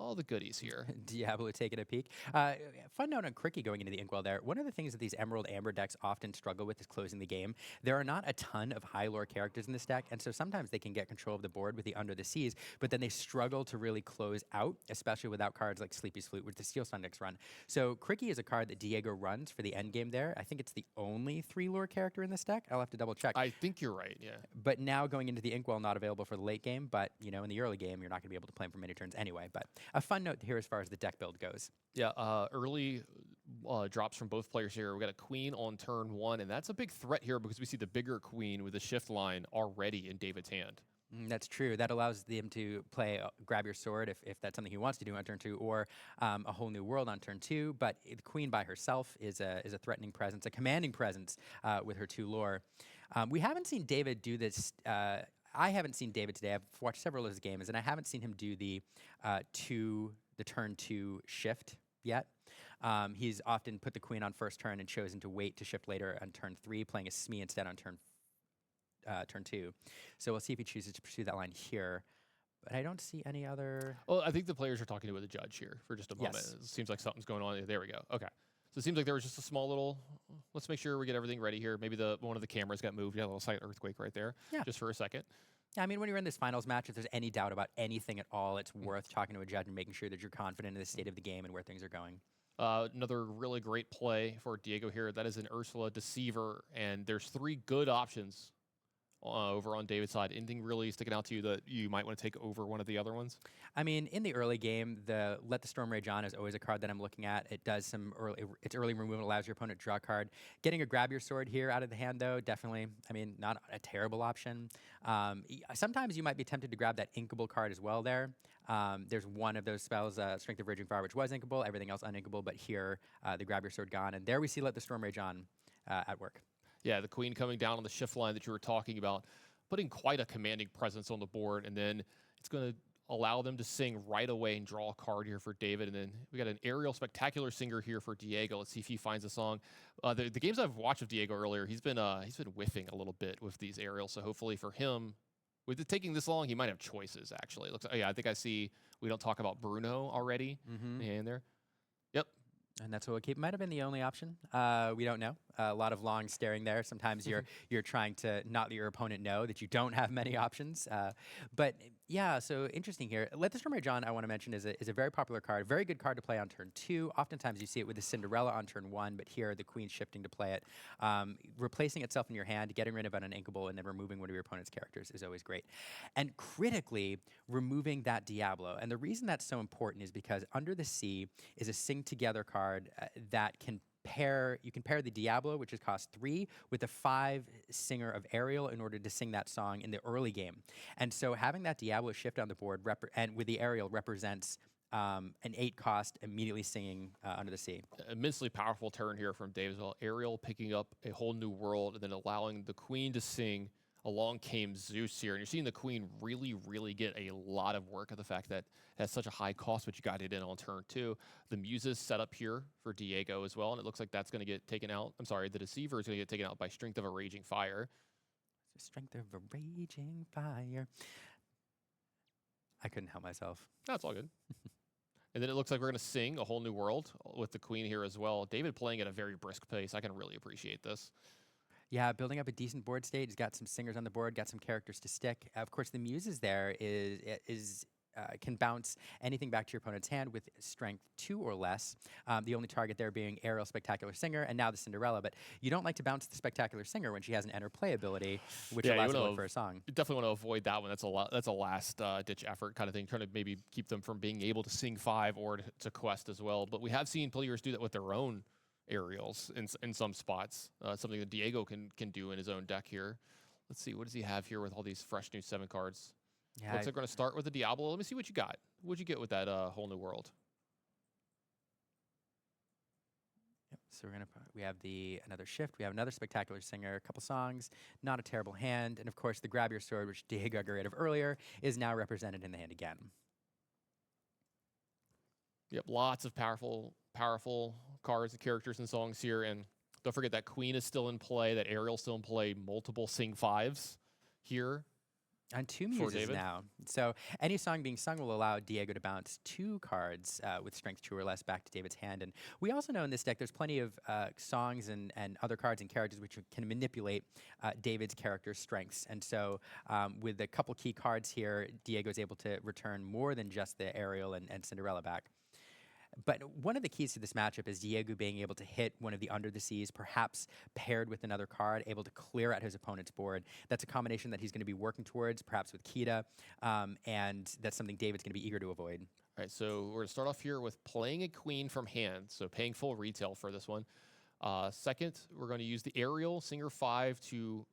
all the goodies here. Diablo taking a peek. Fun note on Cricky going into the Inkwell there. One of the things that these Emerald Amber decks often struggle with is closing the game. There are not a ton of high lore characters in this deck, and so sometimes they can get control of the board with the Under the Seas, but then they struggle to really close out, especially without cards like Sleepy's Flute, which the Steel Sun decks run. So Cricky is a card that Diego runs for the end game there. I think it's the only 3 lore character in this deck. I'll have to double check. I think you're right, yeah. But now going into the Inkwell, not available for the late game, but in the early game, you're not going to be able to play him for many turns anyway. But a fun note here as far as the deck build goes. Yeah, early drops from both players here. We got a queen on turn 1, and that's a big threat here because we see the bigger queen with the shift line already in David's hand. That's true. That allows them to play grab your sword if that's something he wants to do on turn 2, or a whole new world on turn 2. But the queen by herself is a threatening presence, a commanding presence with her 2 lore. We haven't seen David do this. I haven't seen David today. I've watched several of his games, and I haven't seen him do the turn 2 shift yet. He's often put the queen on first turn and chosen to wait to shift later on turn 3, playing a Smee instead on turn 2. So we'll see if he chooses to pursue that line here. But I don't see any other... Well, I think the players are talking to the judge here for just a moment. Yes. It seems like something's going on. There we go. Okay. So it seems like there was just a small little, let's make sure we get everything ready here. Maybe one of the cameras got moved. You got a little slight earthquake right there. Yeah. Just for a second. Yeah, I mean, when you're in this finals match, if there's any doubt about anything at all, it's worth talking to a judge and making sure that you're confident in the state of the game and where things are going. Another really great play for Diego here. That is an Ursula Deceiver, and there's 3 good options over on David's side. Anything really sticking out to you that you might want to take over one of the other ones? I mean, in the early game, the Let the Storm Rage On is always a card that I'm looking at. It does some early removal, allows your opponent to draw a card. Getting a Grab Your Sword here out of the hand, though, definitely, I mean, not a terrible option. Sometimes you might be tempted to grab that inkable card as well there. There's one of those spells, Strength of Raging Fire, which was inkable, everything else uninkable, but here, the Grab Your Sword gone. And there we see Let the Storm Rage On at work. Yeah, the queen coming down on the shift line that you were talking about, putting quite a commanding presence on the board, and then it's going to allow them to sing right away and draw a card here for David. And then we got an aerial spectacular singer here for Diego. Let's see if he finds a song. The games I've watched of Diego earlier, he's been whiffing a little bit with these aerials. So hopefully for him, with it taking this long, he might have choices. Actually, it looks. Yeah, I think I see. We don't talk about Bruno already in there. Yep. And that's what we'll keep. Might have been the only option. We don't know. A lot of long staring there. Sometimes you're trying to not let your opponent know that you don't have many options. But yeah, so interesting here. Let the Storm Rage On, I want to mention, is a very popular card. Very good card to play on turn 2. Oftentimes you see it with the Cinderella on turn 1, but here the Queen's shifting to play it. Replacing itself in your hand, getting rid of an uninkable, and then removing one of your opponent's characters is always great. And critically, removing that Diablo. And the reason that's so important is because Under the Sea is a Sing Together card that can you can pair the Diablo, which is cost 3, with the 5 singer of Ariel in order to sing that song in the early game. And so having that Diablo shift on the board and with the Ariel represents an 8 cost immediately singing Under the Sea. Immensely powerful turn here from Dave as well. Ariel picking up a whole new world and then allowing the queen to sing. Along came Zeus here, and you're seeing the queen really, really get a lot of work of the fact that it has such a high cost, but you got it in on turn 2. The Muses set up here for Diego as well, and it looks like that's going to get taken out. I'm sorry, the Deceiver is going to get taken out by Strength of a Raging Fire. Strength of a Raging Fire. I couldn't help myself. That's all good. And then it looks like we're going to sing A Whole New World with the queen here as well. David playing at a very brisk pace. I can really appreciate this. Yeah, building up a decent board state. He's got some singers on the board, got some characters to stick. Of course, the Muses there can bounce anything back to your opponent's hand with strength 2 or less. The only target there being Ariel Spectacular Singer and now the Cinderella. But you don't like to bounce the Spectacular Singer when she has an enter play ability, which allows you to look for a song. You definitely want to avoid that one. That's a last ditch effort kind of thing, trying to maybe keep them from being able to sing 5 or to quest as well. But we have seen players do that with their own aerials in some spots. Something that Diego can do in his own deck here. Let's see, what does he have here with all these fresh new 7 cards? Yeah, Looks like we're going to start with the Diablo. Let me see what you got. What'd you get with that Whole New World? Yep. So we have another shift. We have another Spectacular Singer, a couple songs, not a terrible hand, and of course the Grab Your Sword, which Diego got rid of earlier, is now represented in the hand again. Yep, lots of powerful cards and characters and songs here, and don't forget that Queen is still in play, that Ariel's still in play, multiple Sing 5s here. On 2 Muses now. So any song being sung will allow Diego to bounce 2 cards with strength 2 or less back to David's hand. And we also know in this deck there's plenty of songs and other cards and characters which can manipulate David's character's strengths. And so with a couple key cards here, Diego's able to return more than just the Ariel and Cinderella back. But one of the keys to this matchup is Diego being able to hit one of the Under the Seas, perhaps paired with another card, able to clear out his opponent's board. That's a combination that he's going to be working towards, perhaps with Kita, and that's something David's going to be eager to avoid. All right, so we're going to start off here with playing a queen from hand, so paying full retail for this one. Second, we're going to use the aerial Singer 5 to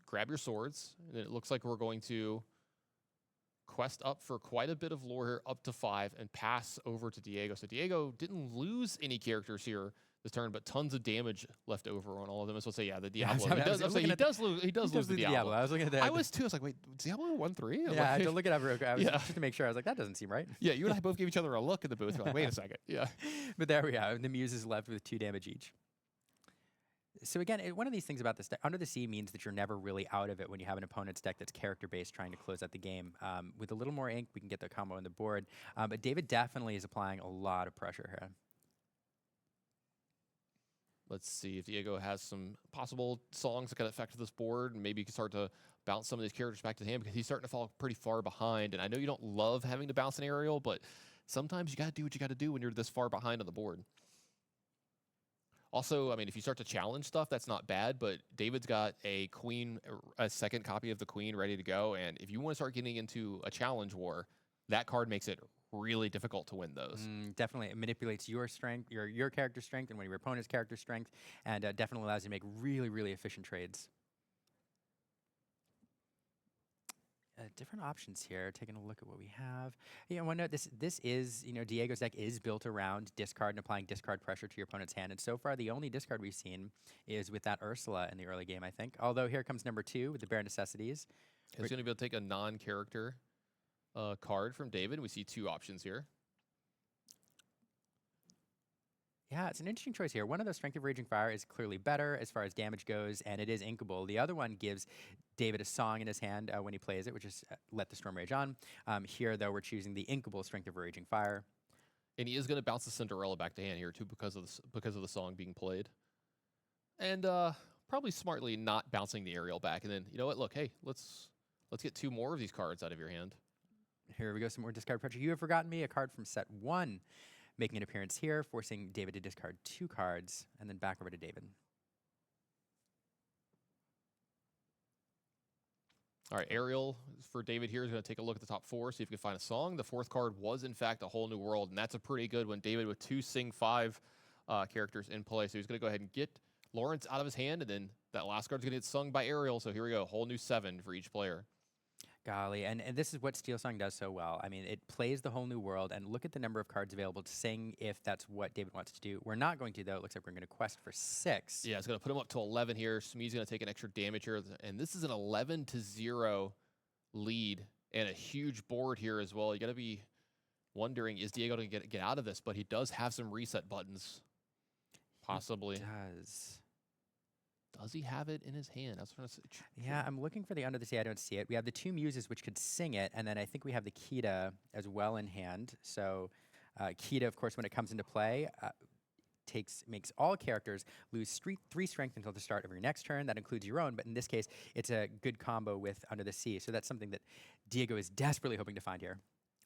grab your swords. And it looks like we're going to quest up for quite a bit of lore here, up to 5, and pass over to Diego. So Diego didn't lose any characters here this turn, but tons of damage left over on all of them. So say, yeah, the Diablo. He does lose the Diablo. I was looking at that. I was too. I was like, wait, Diablo 1-3? Yeah, I had to look it up real quick. Just to make sure. I was like, that doesn't seem right. Yeah, you and I both gave each other a look at the booth. We're like, wait a second. Yeah. But there we are. The Muse is left with 2 damage each. So again, one of these things about this deck, Under the Sea means that you're never really out of it when you have an opponent's deck that's character-based trying to close out the game. With a little more ink, we can get the combo on the board. But David definitely is applying a lot of pressure here. Let's see if Diego has some possible songs that can affect this board, and maybe you can start to bounce some of these characters back to him because he's starting to fall pretty far behind. And I know you don't love having to bounce an aerial, but sometimes you got to do what you got to do when you're this far behind on the board. Also, I mean, if you start to challenge stuff, that's not bad, but David's got a queen, a second copy of the queen ready to go, and if you want to start getting into a challenge war, that card makes it really difficult to win those. Definitely. It manipulates your strength, your character strength, and one of your opponent's character strength, and definitely allows you to make really, really efficient trades. Different options here. Taking a look at what we have. One note: this is Diego's deck is built around discard and applying discard pressure to your opponent's hand. And so far, the only discard we've seen is with that Ursula in the early game, I think. Although here comes number 2 with the Bare Necessities. He's going to be able to take a non-character card from David. We see 2 options here. Yeah, it's an interesting choice here. One of the Strength of Raging Fire is clearly better as far as damage goes, and it is inkable. The other one gives David a song in his hand when he plays it, which is Let the Storm Rage On. Here, though, we're choosing the inkable Strength of Raging Fire. And he is going to bounce the Cinderella back to hand here, too, because of the song being played. And probably smartly not bouncing the aerial back. And then, you know what? Look, hey, let's get 2 more of these cards out of your hand. Here we go, some more discard pressure. You Have Forgotten Me, a card from set 1. Making an appearance here, forcing David to discard 2 cards, and then back over to David. All right, Ariel for David here is going to take a look at the top 4, see if he can find a song. The 4th card was, in fact, A Whole New World, and that's a pretty good one. David with 2 Sing 5 characters in play, so he's going to go ahead and get Lawrence out of his hand, and then that last card's going to get sung by Ariel, so here we go, a whole new 7 for each player. Golly, and this is what Steel Song does so well. I mean, it plays the whole new world, and look at the number of cards available to sing if that's what David wants to do. We're not going to, though. It looks like we're going to quest for 6. Yeah, it's going to put him up to 11 here. Smee's going to take an extra damage here, and this is an 11-0 lead and a huge board here as well. You got to be wondering, is Diego going to get out of this? But he does have some reset buttons, possibly. He does. Does he have it in his hand? That's what Yeah, I'm looking for the Under the Sea. I don't see it. We have the 2 Muses, which could sing it, and then I think we have the Kita as well in hand. So Kita, of course, when it comes into play, makes all characters lose 3 strength until the start of your next turn. That includes your own, but in this case, it's a good combo with Under the Sea. So that's something that Diego is desperately hoping to find here.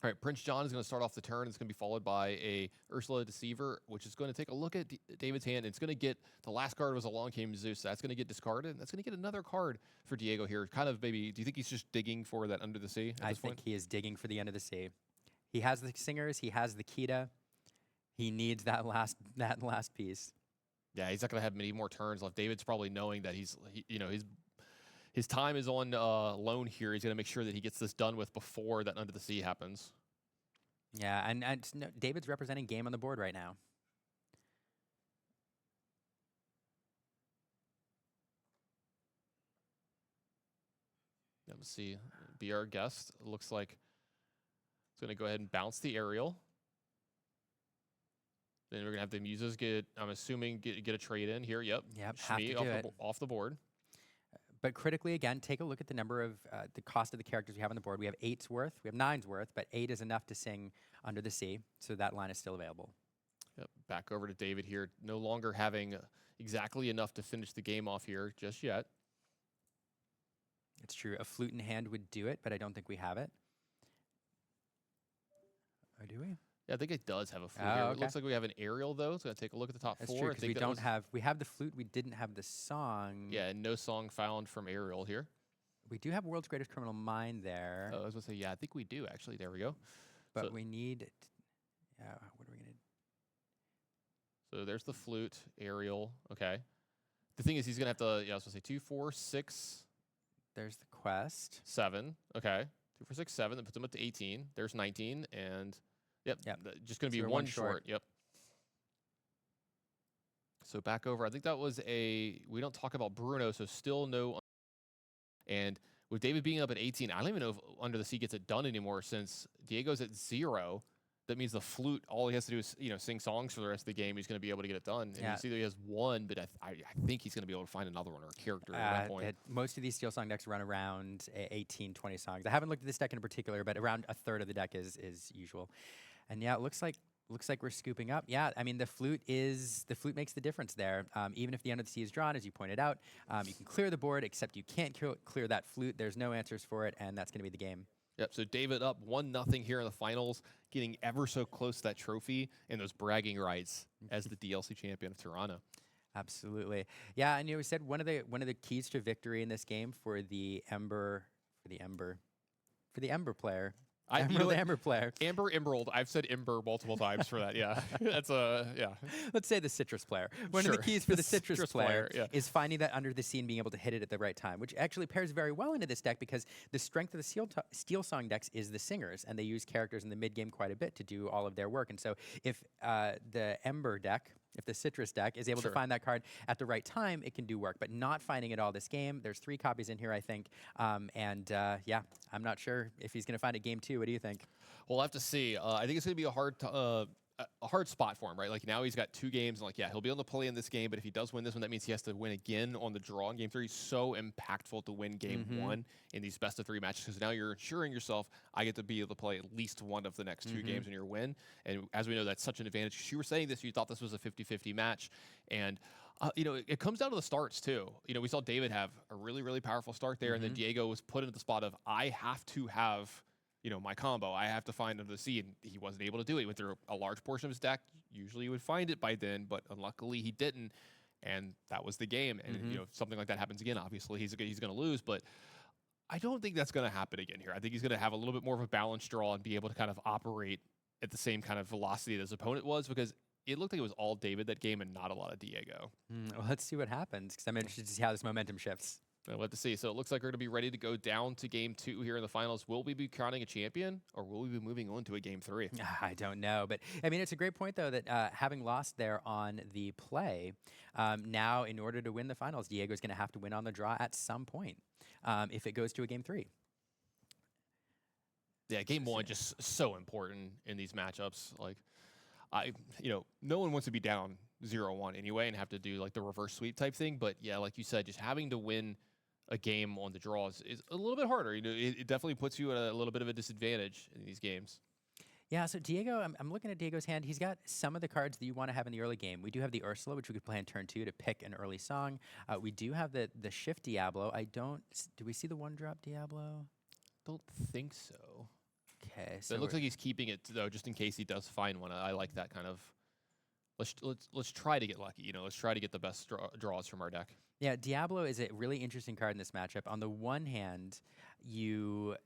All right, Prince John is going to start off the turn. It's going to be followed by a Ursula Deceiver, which is going to take a look at David's hand. It's going to get, the last card was a Long Came Zeus. That's going to get discarded, and that's going to get another card for Diego here. Kind of maybe, do you think he's just digging for that Under the Sea at this point? I think he is digging for the Under the Sea. He has the Singers. He has the Kita. He needs that last piece. Yeah, he's not going to have many more turns left. David's probably knowing that his time is on loan here. He's going to make sure that he gets this done with before that Under the Sea happens. Yeah, and no, David's representing game on the board right now. Let's see. Be our guest. Looks like it's going to go ahead and bounce the aerial. Then we're going to have the Muses I'm assuming, get a trade in here. Yep. Have to do off the board. But critically, again, take a look at the number of the cost of the characters we have on the board. We have 8's worth. We have 9's worth, but 8 is enough to sing Under the Sea, so that line is still available. Yep. Back over to David here. No longer having exactly enough to finish the game off here just yet. It's true. A flute in hand would do it, but I don't think we have it. Or do we? Yeah, I think it does have a flute Oh, here. It okay. looks like we have an aerial, though. So, going to take a look at the top That's 4. true, I because we think that don't was- have, we have the flute, we didn't have the song. Yeah, and no song found from aerial here. We do have World's Greatest Criminal Mind there, Oh, I was going to say, yeah, I think we do, actually. There we go. but so- we need, yeah, what are we going to So there's the flute, aerial. Okay. The thing is, he's going to have to, yeah, I was going to say 2, 4, 6, There's the quest. 7. Okay. 2, 4, 6, 7. That puts him up to 18. There's 19. And, yep, just going to So be we're one one short. short. Yep. So back over. I think that was we don't talk about Bruno, so still no. And with David being up at 18, I don't even know if Under the Sea gets it done anymore since Diego's at 0. That means the flute, all he has to do is, sing songs for the rest of the game. He's going to be able to get it done. And Yeah. you see that he has 1, but I think he's going to be able to find another one or a character at that point. Most of these Steel Song decks run around 18, 20 songs. I haven't looked at this deck in particular, but around a third of the deck is usual. And yeah, it looks like we're scooping up. Yeah, I mean the flute makes the difference there. Even if the Under the Sea is drawn, as you pointed out, you can clear the board, except you can't clear that flute. There's no answers for it, and that's going to be the game. Yep, so David up 1-0 here in the finals, getting ever so close to that trophy and those bragging rights as the DLC champion of Toronto. Absolutely. Yeah, and we said one of the keys to victory in this game for the Ember player. Emerald Amber player. Amber Emerald. I've said Ember multiple times for that. Yeah, that's yeah. Let's say the citrus player. One of the keys for the citrus player is finding that Under the Sea and being able to hit it at the right time, which actually pairs very well into this deck because the strength of the Steel Song decks is the singers, and they use characters in the mid game quite a bit to do all of their work. And so if the Ember deck, if the citrus deck is able to find that card at the right time, it can do work. But not finding it all this game. There's 3 copies in here, I think. Yeah, I'm not sure if he's going to find it game 2. What do you think? We'll have to see. I think it's going to be a hard spot for him, right? Like now he's got 2 games, and he'll be able to play in this game. But if he does win this one, that means he has to win again on the draw in game 3. So impactful to win game 1 in these best of 3 matches because now you're ensuring yourself, I get to be able to play at least one of the next 2 games in your win. And as we know, that's such an advantage. Because you were saying this, you thought this was a 50-50 match, and it comes down to the starts too. We saw David have a really, really powerful start there, and then Diego was put into the spot of I have to have my combo. I have to find Under the Sea, and he wasn't able to do it. He went through a large portion of his deck. Usually he would find it by then, but unluckily he didn't, and that was the game. And if something like that happens again, obviously he's going to lose, but I don't think that's going to happen again here. I think he's going to have a little bit more of a balanced draw and be able to kind of operate at the same kind of velocity that his opponent was, because it looked like it was all David that game and not a lot of Diego. Well, let's see what happens, because I'm interested to see how this momentum shifts. We'll have to see. So it looks like we're going to be ready to go down to game 2 here in the finals. Will we be crowning a champion, or will we be moving on to a game 3? I don't know. But, I mean, it's a great point, though, that having lost there on the play, now in order to win the finals, Diego's going to have to win on the draw at some point if it goes to a game 3. Yeah, game 1 just so important in these matchups. Like, no one wants to be down 0-1 anyway and have to do like the reverse sweep type thing. But yeah, like you said, just having to win a game on the draws is a little bit harder. It definitely puts you at a little bit of a disadvantage in these games. Yeah, so Diego, I'm looking at Diego's hand. He's got some of the cards that you want to have in the early game. We do have the Ursula, which we could play in turn 2 to pick an early song. We do have the Shift Diablo. Do we see the 1-drop Diablo? Don't think so. Okay, so it looks like he's keeping it though, just in case he does find one. I like that kind of. Let's try to get lucky. Let's try to get the best draws from our deck. Yeah, Diablo is a really interesting card in this matchup. On the one hand, you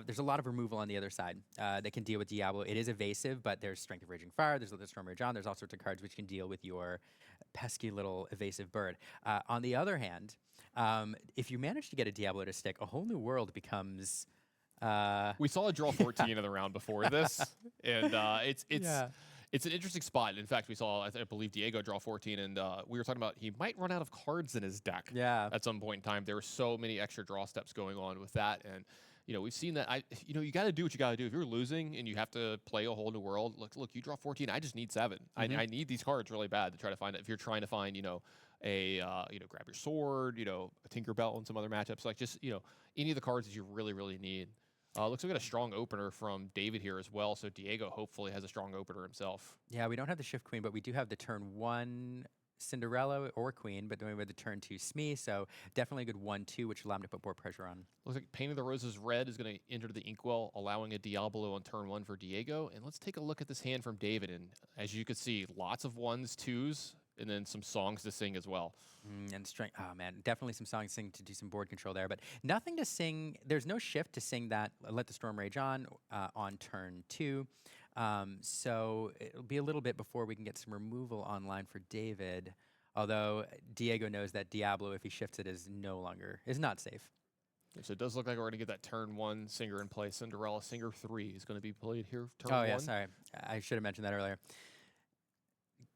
there's a lot of removal on the other side that can deal with Diablo. It is evasive, but there's Strength of Raging Fire, there's the Storm Rage on, there's all sorts of cards which can deal with your pesky little evasive bird. On the other hand, if you manage to get a Diablo to stick, a whole new world becomes. We saw a draw 14 in the round before this, and it's an interesting spot. In fact, we saw, I believe, Diego draw 14, and we were talking about he might run out of cards in his deck at some point in time. There were so many extra draw steps going on with that, and we've seen that. You got to do what you got to do. If you're losing and you have to play a whole new world, look, you draw 14. I just need 7. I need these cards really bad to try to find it. If you're trying to find, grab your sword, a Tinkerbell and some other matchups, like just any of the cards that you really, really need. Looks like we got a strong opener from David here as well, so Diego hopefully has a strong opener himself. Yeah, we don't have the Shift Queen, but we do have the turn 1 Cinderella or Queen, but then with the turn 2 Smee, so definitely a good 1-2, which allowed him to put more pressure on. Looks like Painting the Roses red is going to enter the Inkwell, allowing a Diablo on turn 1 for Diego. And let's take a look at this hand from David. And as you can see, lots of 1s, 2s, and then some songs to sing as well. And strength. Oh man, definitely some songs to sing to do some board control there, but nothing to sing. There's no shift to sing that Let the Storm Rage on turn 2. So it'll be a little bit before we can get some removal online for David. Although Diego knows that Diablo, if he shifts it, is not safe. So it does look like we're going to get that turn 1 singer in play. Cinderella singer 3 is going to be played here. Turn 1. Oh yeah, sorry, I should have mentioned that earlier.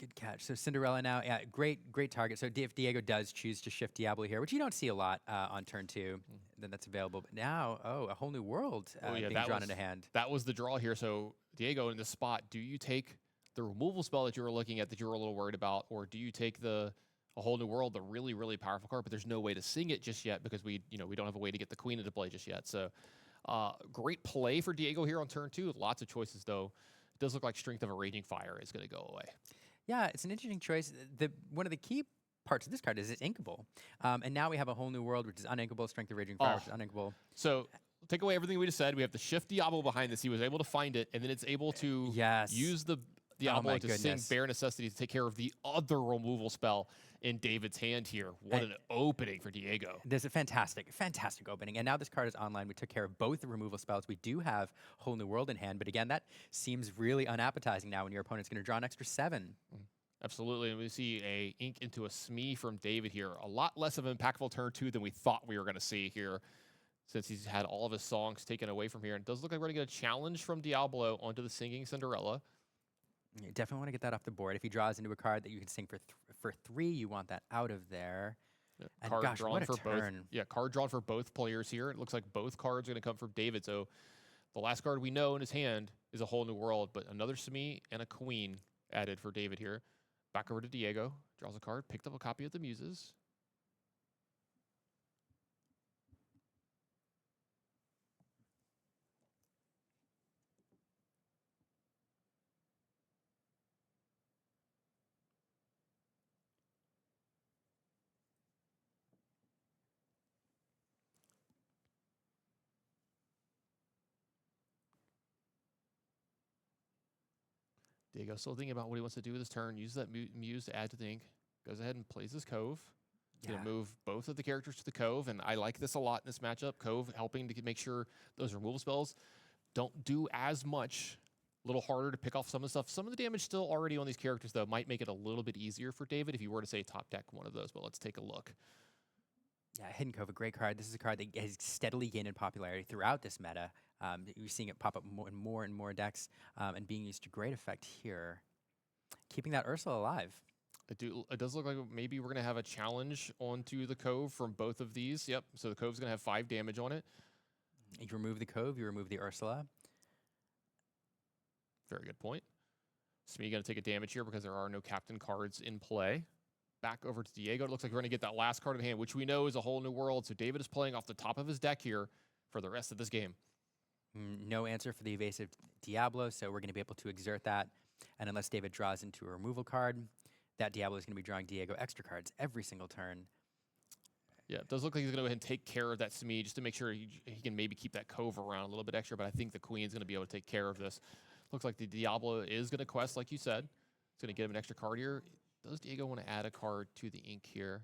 Good catch. So Cinderella now, yeah, great target. So if Diego does choose to shift Diablo here, which you don't see a lot on turn 2, then that's available. But now, a whole new world being drawn into hand. That was the draw here. So Diego, in this spot, do you take the removal spell that you were looking at that you were a little worried about, or do you take a whole new world, the really, really powerful card, but there's no way to sing it just yet because we don't have a way to get the Queen into play just yet. So great play for Diego here on turn 2. Lots of choices, though. It does look like Strength of a Raging Fire is going to go away. Yeah, it's an interesting choice. One of the key parts of this card is it's inkable. And now we have a whole new world, which is uninkable, Strength of Raging Fire, which is uninkable. So take away everything we just said. We have the shift Diablo behind this. He was able to find it, and then it's able to use the Diablo to sing Bare Necessity to take care of the other removal spell in David's hand here. What an opening for Diego. There's a fantastic opening. And now this card is online. We took care of both the removal spells. We do have Whole New World in hand. But again, that seems really unappetizing now when your opponent's going to draw an extra 7. Absolutely. And we see a ink into a Smee from David here. A lot less of an impactful turn 2 than we thought we were going to see here, since he's had all of his songs taken away from here. And it does look like we're going to get a challenge from Diablo onto the Singing Cinderella. You definitely want to get that off the board. If he draws into a card that you can sing for 3, you want that out of there. Yeah, and card gosh, drawn what a for turn. both. Yeah, card drawn for both players here. It looks like both cards are going to come from David. So the last card we know in his hand is a Whole New World, but another Smee and a Queen added for David here. Back over to Diego. Draws a card, picked up a copy of the Muses. Diego still thinking about what he wants to do with his turn. Uses that Muse to add to the ink. Goes ahead and plays his Cove. He's going to move both of the characters to the Cove, and I like this a lot in this matchup. Cove helping to make sure those removal spells don't do as much. A little harder to pick off some of the stuff. Some of the damage still already on these characters, though, might make it a little bit easier for David if you were to, say, top deck one of those, but let's take a look. Yeah, Hidden Cove, a great card. This is a card that has steadily gained in popularity throughout this meta. You're seeing it pop up more and more decks and being used to great effect here. Keeping that Ursula alive. It does look like maybe we're going to have a challenge onto the Cove from both of these. Yep, so the Cove's going to have 5 damage on it. You remove the Cove, you remove the Ursula. Very good point. Smee going to take a damage here because there are no captain cards in play. Back over to Diego. It looks like we're going to get that last card in hand, which we know is a Whole New World. So David is playing off the top of his deck here for the rest of this game. No answer for the evasive Diablo, so we're going to be able to exert that. And unless David draws into a removal card, that Diablo is going to be drawing Diego extra cards every single turn. Yeah, it does look like he's going to go ahead and take care of that Smee just to make sure he can maybe keep that Cove around a little bit extra, but I think the Queen's going to be able to take care of this. Looks like the Diablo is going to quest, like you said. It's going to get him an extra card here. Does Diego want to add a card to the ink here?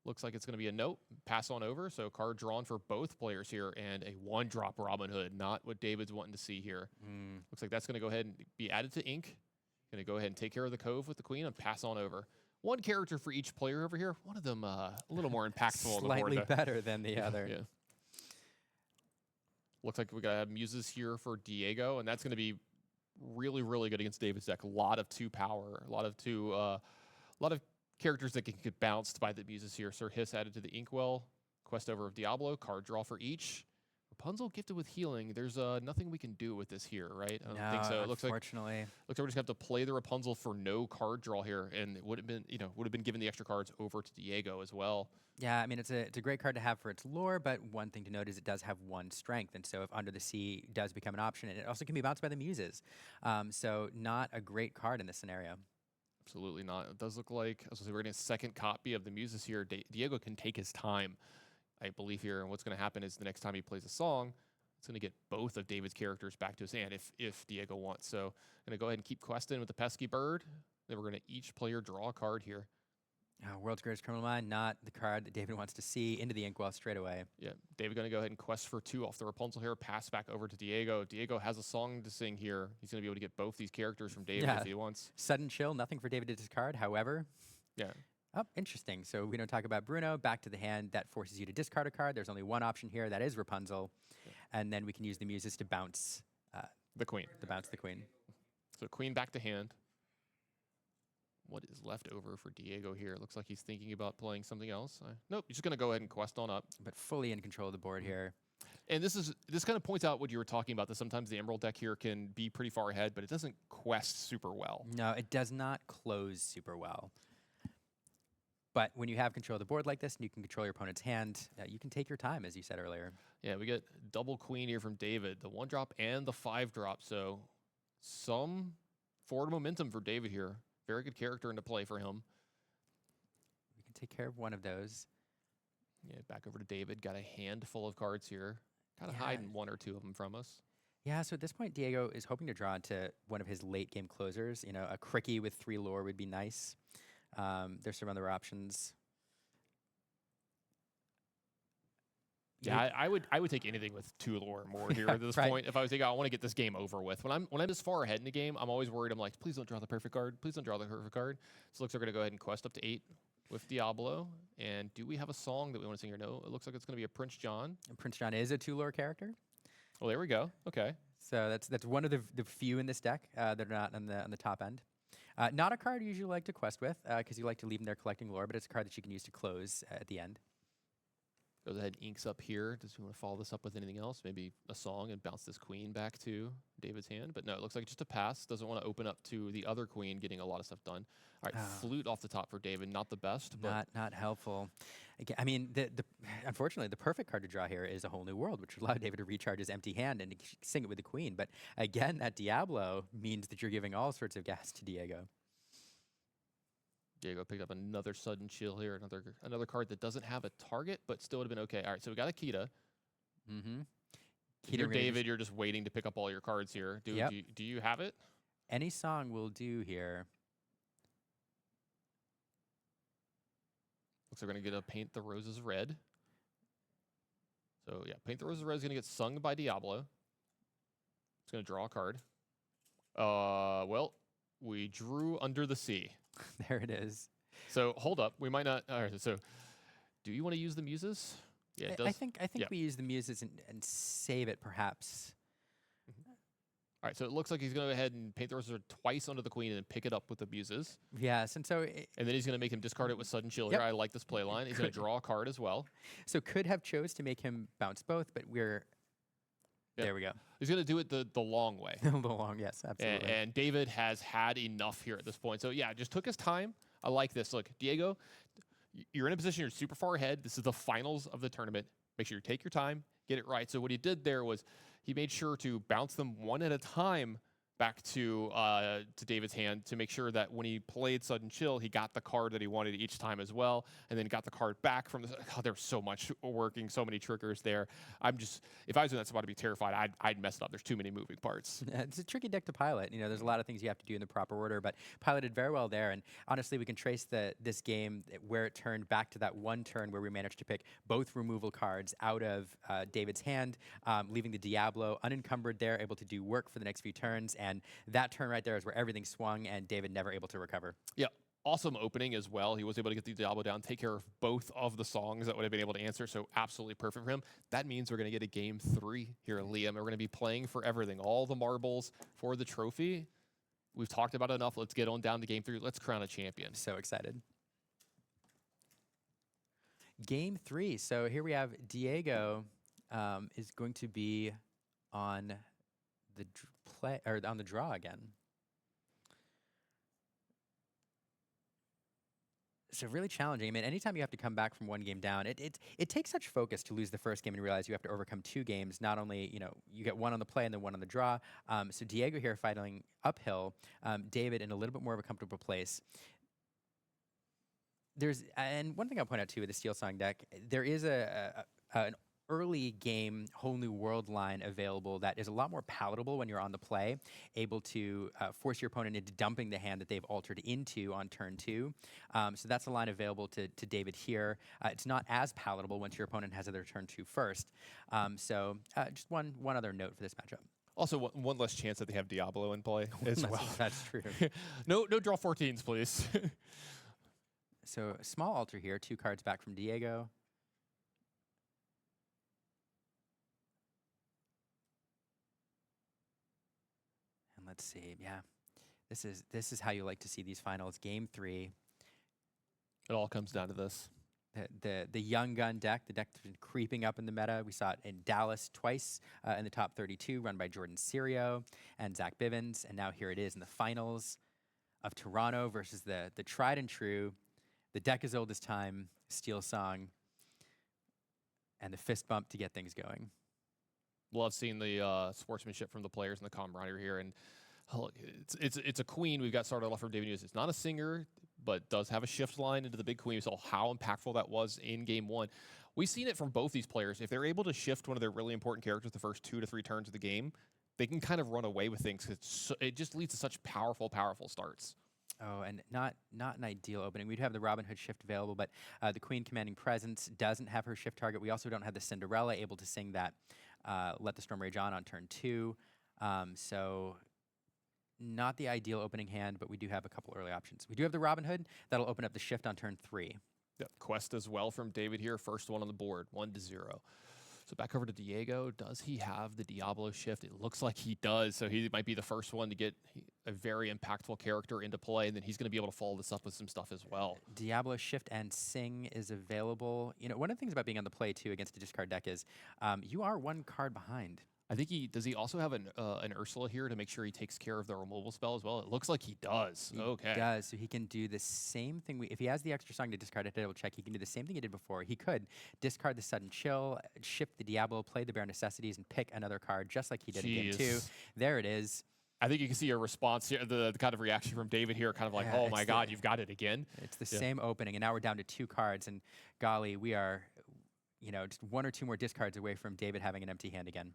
Looks like it's going to be a note. Pass on over. So card drawn for both players here and a 1-drop Robin Hood. Not what David's wanting to see here. Looks like that's going to go ahead and be added to ink. Going to go ahead and take care of the Cove with the Queen and pass on over. 1 character for each player over here. One of them a little more impactful. Slightly better than the other. Yeah. Looks like we got to have Muses here for Diego, and that's going to be really, really good against David's deck. A lot of 2 power, a lot of characters that can get bounced by the Muses here. Sir Hiss added to the Inkwell. Quest over of Diablo. Card draw for each. Rapunzel gifted with healing. There's nothing we can do with this here, right? I don't think so. It looks like we're just going to have to play the Rapunzel for no card draw here, and it would have been given the extra cards over to Diego as well. Yeah, I mean it's a great card to have for its lore, but one thing to note is it does have 1 strength, and so if Under the Sea does become an option, and it also can be bounced by the Muses, so not a great card in this scenario. Absolutely not. It does look like, as we're getting a second copy of the Muses here. Diego can take his time, I believe here. And what's going to happen is the next time he plays a song, it's going to get both of David's characters back to his hand if Diego wants. So I'm going to go ahead and keep questing with the pesky bird. Then we're going to each player draw a card here. World's Greatest Criminal Mind, not the card that David wants to see into the inkwell straight away. Yeah, David going to go ahead and quest for 2 off the Rapunzel here. Pass back over to Diego. If Diego has a song to sing here, he's going to be able to get both these characters from David if he wants. Sudden chill, nothing for David to discard. However, yeah. Oh, interesting. So we don't talk about Bruno. Back to the hand. That forces you to discard a card. There's only one option here. That is Rapunzel. Yeah. And then we can use the Muses to bounce the queen. To bounce the queen. So queen back to hand. What is left over for Diego here? Looks like he's thinking about playing something else. Nope, he's just going to go ahead and quest on up. But fully in control of the board here. And this kind of points out what you were talking about, that sometimes the Emerald deck here can be pretty far ahead, but it doesn't quest super well. No, it does not close super well. But when you have control of the board like this and you can control your opponent's hand, you can take your time, as you said earlier. Yeah, we get double queen here from David, the 1-drop and the 5-drop. So some forward momentum for David here. Very good character into play for him. We can take care of one of those. Yeah, back over to David. Got a handful of cards here. Kind of hiding 1 or 2 of them from us. Yeah, so at this point, Diego is hoping to draw into one of his late game closers. You know, a Cricky with 3 lore would be nice. There's some other options. Yeah, I would take anything with 2 lore or more here at this point. If I was thinking, I want to get this game over with. When I'm this far ahead in the game, I'm always worried. I'm like, please don't draw the perfect card. Please don't draw the perfect card. So it looks like we're going to go ahead and quest up to 8 with Diablo. And do we have a song that we want to sing here? No, it looks like it's going to be a Prince John. And Prince John is a 2 lore character. Well, there we go. Okay. So that's one of the few in this deck that are not on the top end. Not a card you usually like to quest with because you like to leave them there collecting lore, but it's a card that you can use to close at the end. Goes ahead and inks up here. Does he want to follow this up with anything else? Maybe a song and bounce this queen back to David's hand. But no, it looks like just a pass. Doesn't want to open up to the other queen getting a lot of stuff done. All right, flute off the top for David. Not the best, but not helpful. Again, I mean, unfortunately, the perfect card to draw here is A Whole New World, which would allow David to recharge his empty hand and sing it with the queen. But again, that Diablo means that you're giving all sorts of gas to Diego. Diego picked up another sudden chill here, another card that doesn't have a target, but still would have been okay. All right, so we got a Kita. Mm-hmm. You're David, you're just waiting to pick up all your cards here. Do you have it? Any song will do here. Looks like we're going to get a Paint the Roses Red. So, yeah, Paint the Roses Red is going to get sung by Diablo. It's going to draw a card. Well, we drew Under the Sea. There it is. So hold up, we might not. All right, so do you want to use the Muses? Yeah, it does. I think we use the Muses and save it perhaps. All right, so it looks like he's going to go ahead and paint the roses twice under the queen and then pick it up with the Muses. Yes, and so and then he's going to make him discard it with sudden chill here. I like this play line. He's going to draw a card as well. So could have chose to make him bounce both, but we're there we go. He's going to do it the long way. Yes, absolutely. And David has had enough here at this point. So, yeah, just took his time. I like this. Look, Diego, you're in a position, you're super far ahead. This is the finals of the tournament. Make sure you take your time, get it right. So what he did there was he made sure to bounce them one at a time back to David's hand to make sure that when he played Sudden Chill, he got the card that he wanted each time as well, and then got the card back from the. God, there's so much working, so many triggers there. If I was in that spot, I'd be terrified. I'd mess it up. There's too many moving parts. Yeah, it's a tricky deck to pilot. You know, there's a lot of things you have to do in the proper order, but piloted very well there. And honestly, we can trace this game where it turned back to that one turn where we managed to pick both removal cards out of David's hand, leaving the Diablo unencumbered there, able to do work for the next few turns. And that turn right there is where everything swung and David never able to recover. Yeah, awesome opening as well. He was able to get the Diablo down, take care of both of the songs that would have been able to answer, so absolutely perfect for him. That means we're going to get a game 3 here, Liam, and we're going to be playing for everything, all the marbles for the trophy. We've talked about it enough. Let's get on down to game 3. Let's crown a champion. So excited. Game 3. So here we have Diego is going to be on the on the draw again. So really challenging. I mean, anytime you have to come back from one game down, it takes such focus to lose the first game and realize you have to overcome 2 games. Not only, you get 1 on the play and then 1 on the draw. So Diego here fighting uphill. David in a little bit more of a comfortable place. And one thing I'll point out too with the Steel Song deck, there is an early game whole new world line available that is a lot more palatable when you're on the play, able to force your opponent into dumping the hand that they've altered into on turn 2. So that's a line available to David here. It's not as palatable once your opponent has their turn 2 first. So just one other note for this matchup. Also, one less chance that they have Diablo in play as well. That's true. No draw 14s, please. So a small alter here, 2 cards back from Diego. And let's see, yeah. This is how you like to see these finals. Game 3. It all comes down to this. The young gun deck, the deck that's been creeping up in the meta. We saw it in Dallas twice in the top 32, run by Jordan Serio and Zach Bivens. And now here it is in the finals of Toronto versus the tried and true, the deck as old as time, Steel Song, and the fist bump to get things going. Love seeing the sportsmanship from the players and the camaraderie here. And it's a queen we've got started off from David Hughes. It's not a singer, but does have a shift line into the big queen. We saw how impactful that was in game 1. We've seen it from both these players. If they're able to shift one of their really important characters the first 2 to 3 turns of the game, they can kind of run away with things. It just leads to such powerful starts. Oh, and not an ideal opening. We'd have the Robin Hood shift available, but the Queen Commanding Presence doesn't have her shift target. We also don't have the Cinderella able to sing that Let the Storm Rage on turn 2. So not the ideal opening hand, but we do have a couple early options. We do have the Robin Hood. That'll open up the shift on turn 3. Yep. Quest as well from David here. First one on the board, 1-0. So back over to Diego. Does he have the Diablo shift? It looks like he does. So he might be the first one to get a very impactful character into play, and then he's going to be able to follow this up with some stuff as well. Diablo shift and sing is available. One of the things about being on the play too against a discard deck is you are 1 card behind. I think does he also have an Ursula here to make sure he takes care of the removal spell as well? It looks like he does. He does. So he can do the same thing. If he has the extra song to discard it, double check. He can do the same thing he did before. He could discard the Sudden Chill, shift the Diablo, play the Bare Necessities, and pick another card just like he did in game 2. There it is. I think you can see a response here, the kind of reaction from David here, kind of like, oh my God, you've got it again. It's the same opening, and now we're down to 2 cards, and golly, we are, just 1 or 2 more discards away from David having an empty hand again.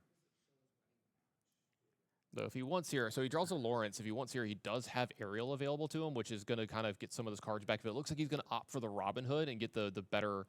Though if he wants here, so he draws a Lawrence. If he wants here, he does have Ariel available to him, which is going to kind of get some of those cards back. But it looks like he's going to opt for the Robin Hood and get the better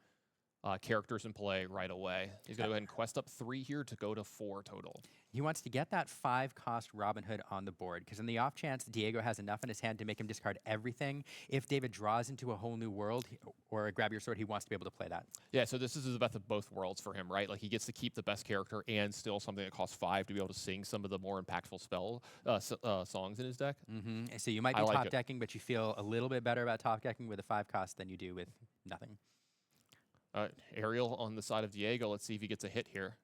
characters in play right away. He's going to go ahead and quest up 3 here to go to 4 total. He wants to get that 5-cost Robin Hood on the board, because in the off chance Diego has enough in his hand to make him discard everything, if David draws into a whole new world or a Grab Your Sword, he wants to be able to play that. Yeah, so this is the best of both worlds for him, right? Like he gets to keep the best character and still something that costs 5 to be able to sing some of the more impactful songs in his deck. Mm-hmm. So you might be top decking, but you feel a little bit better about top decking with a 5-cost than you do with nothing. Ariel on the side of Diego. Let's see if he gets a hit here.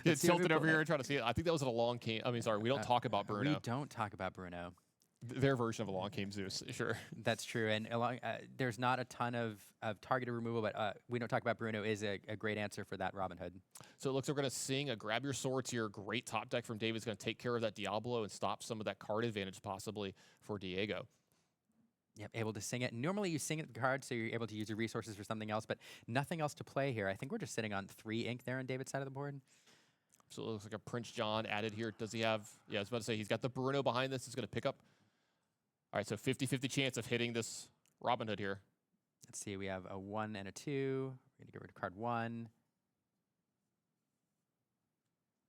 It's tilted over here and trying to see it. I think that was a long game. I mean, sorry, we don't talk about Bruno. We don't talk about Bruno. Their version of a long game Zeus, sure. That's true. And there's not a ton of targeted removal, but we don't talk about Bruno is a great answer for that Robin Hood. So it looks like we're going to sing a Grab Your Swords here. Great top deck from David's going to take care of that Diablo and stop some of that card advantage possibly for Diego. Yep, able to sing it. Normally you sing it the card, so you're able to use your resources for something else, but nothing else to play here. I think we're just sitting on 3 ink there on David's side of the board. So it looks like a Prince John added here. Does he have, yeah, I was about to say, he's got the Bruno behind this. He's going to pick up. All right, so 50-50 chance of hitting this Robin Hood here. Let's see, we have a 1 and a 2. We're going to get rid of card 1.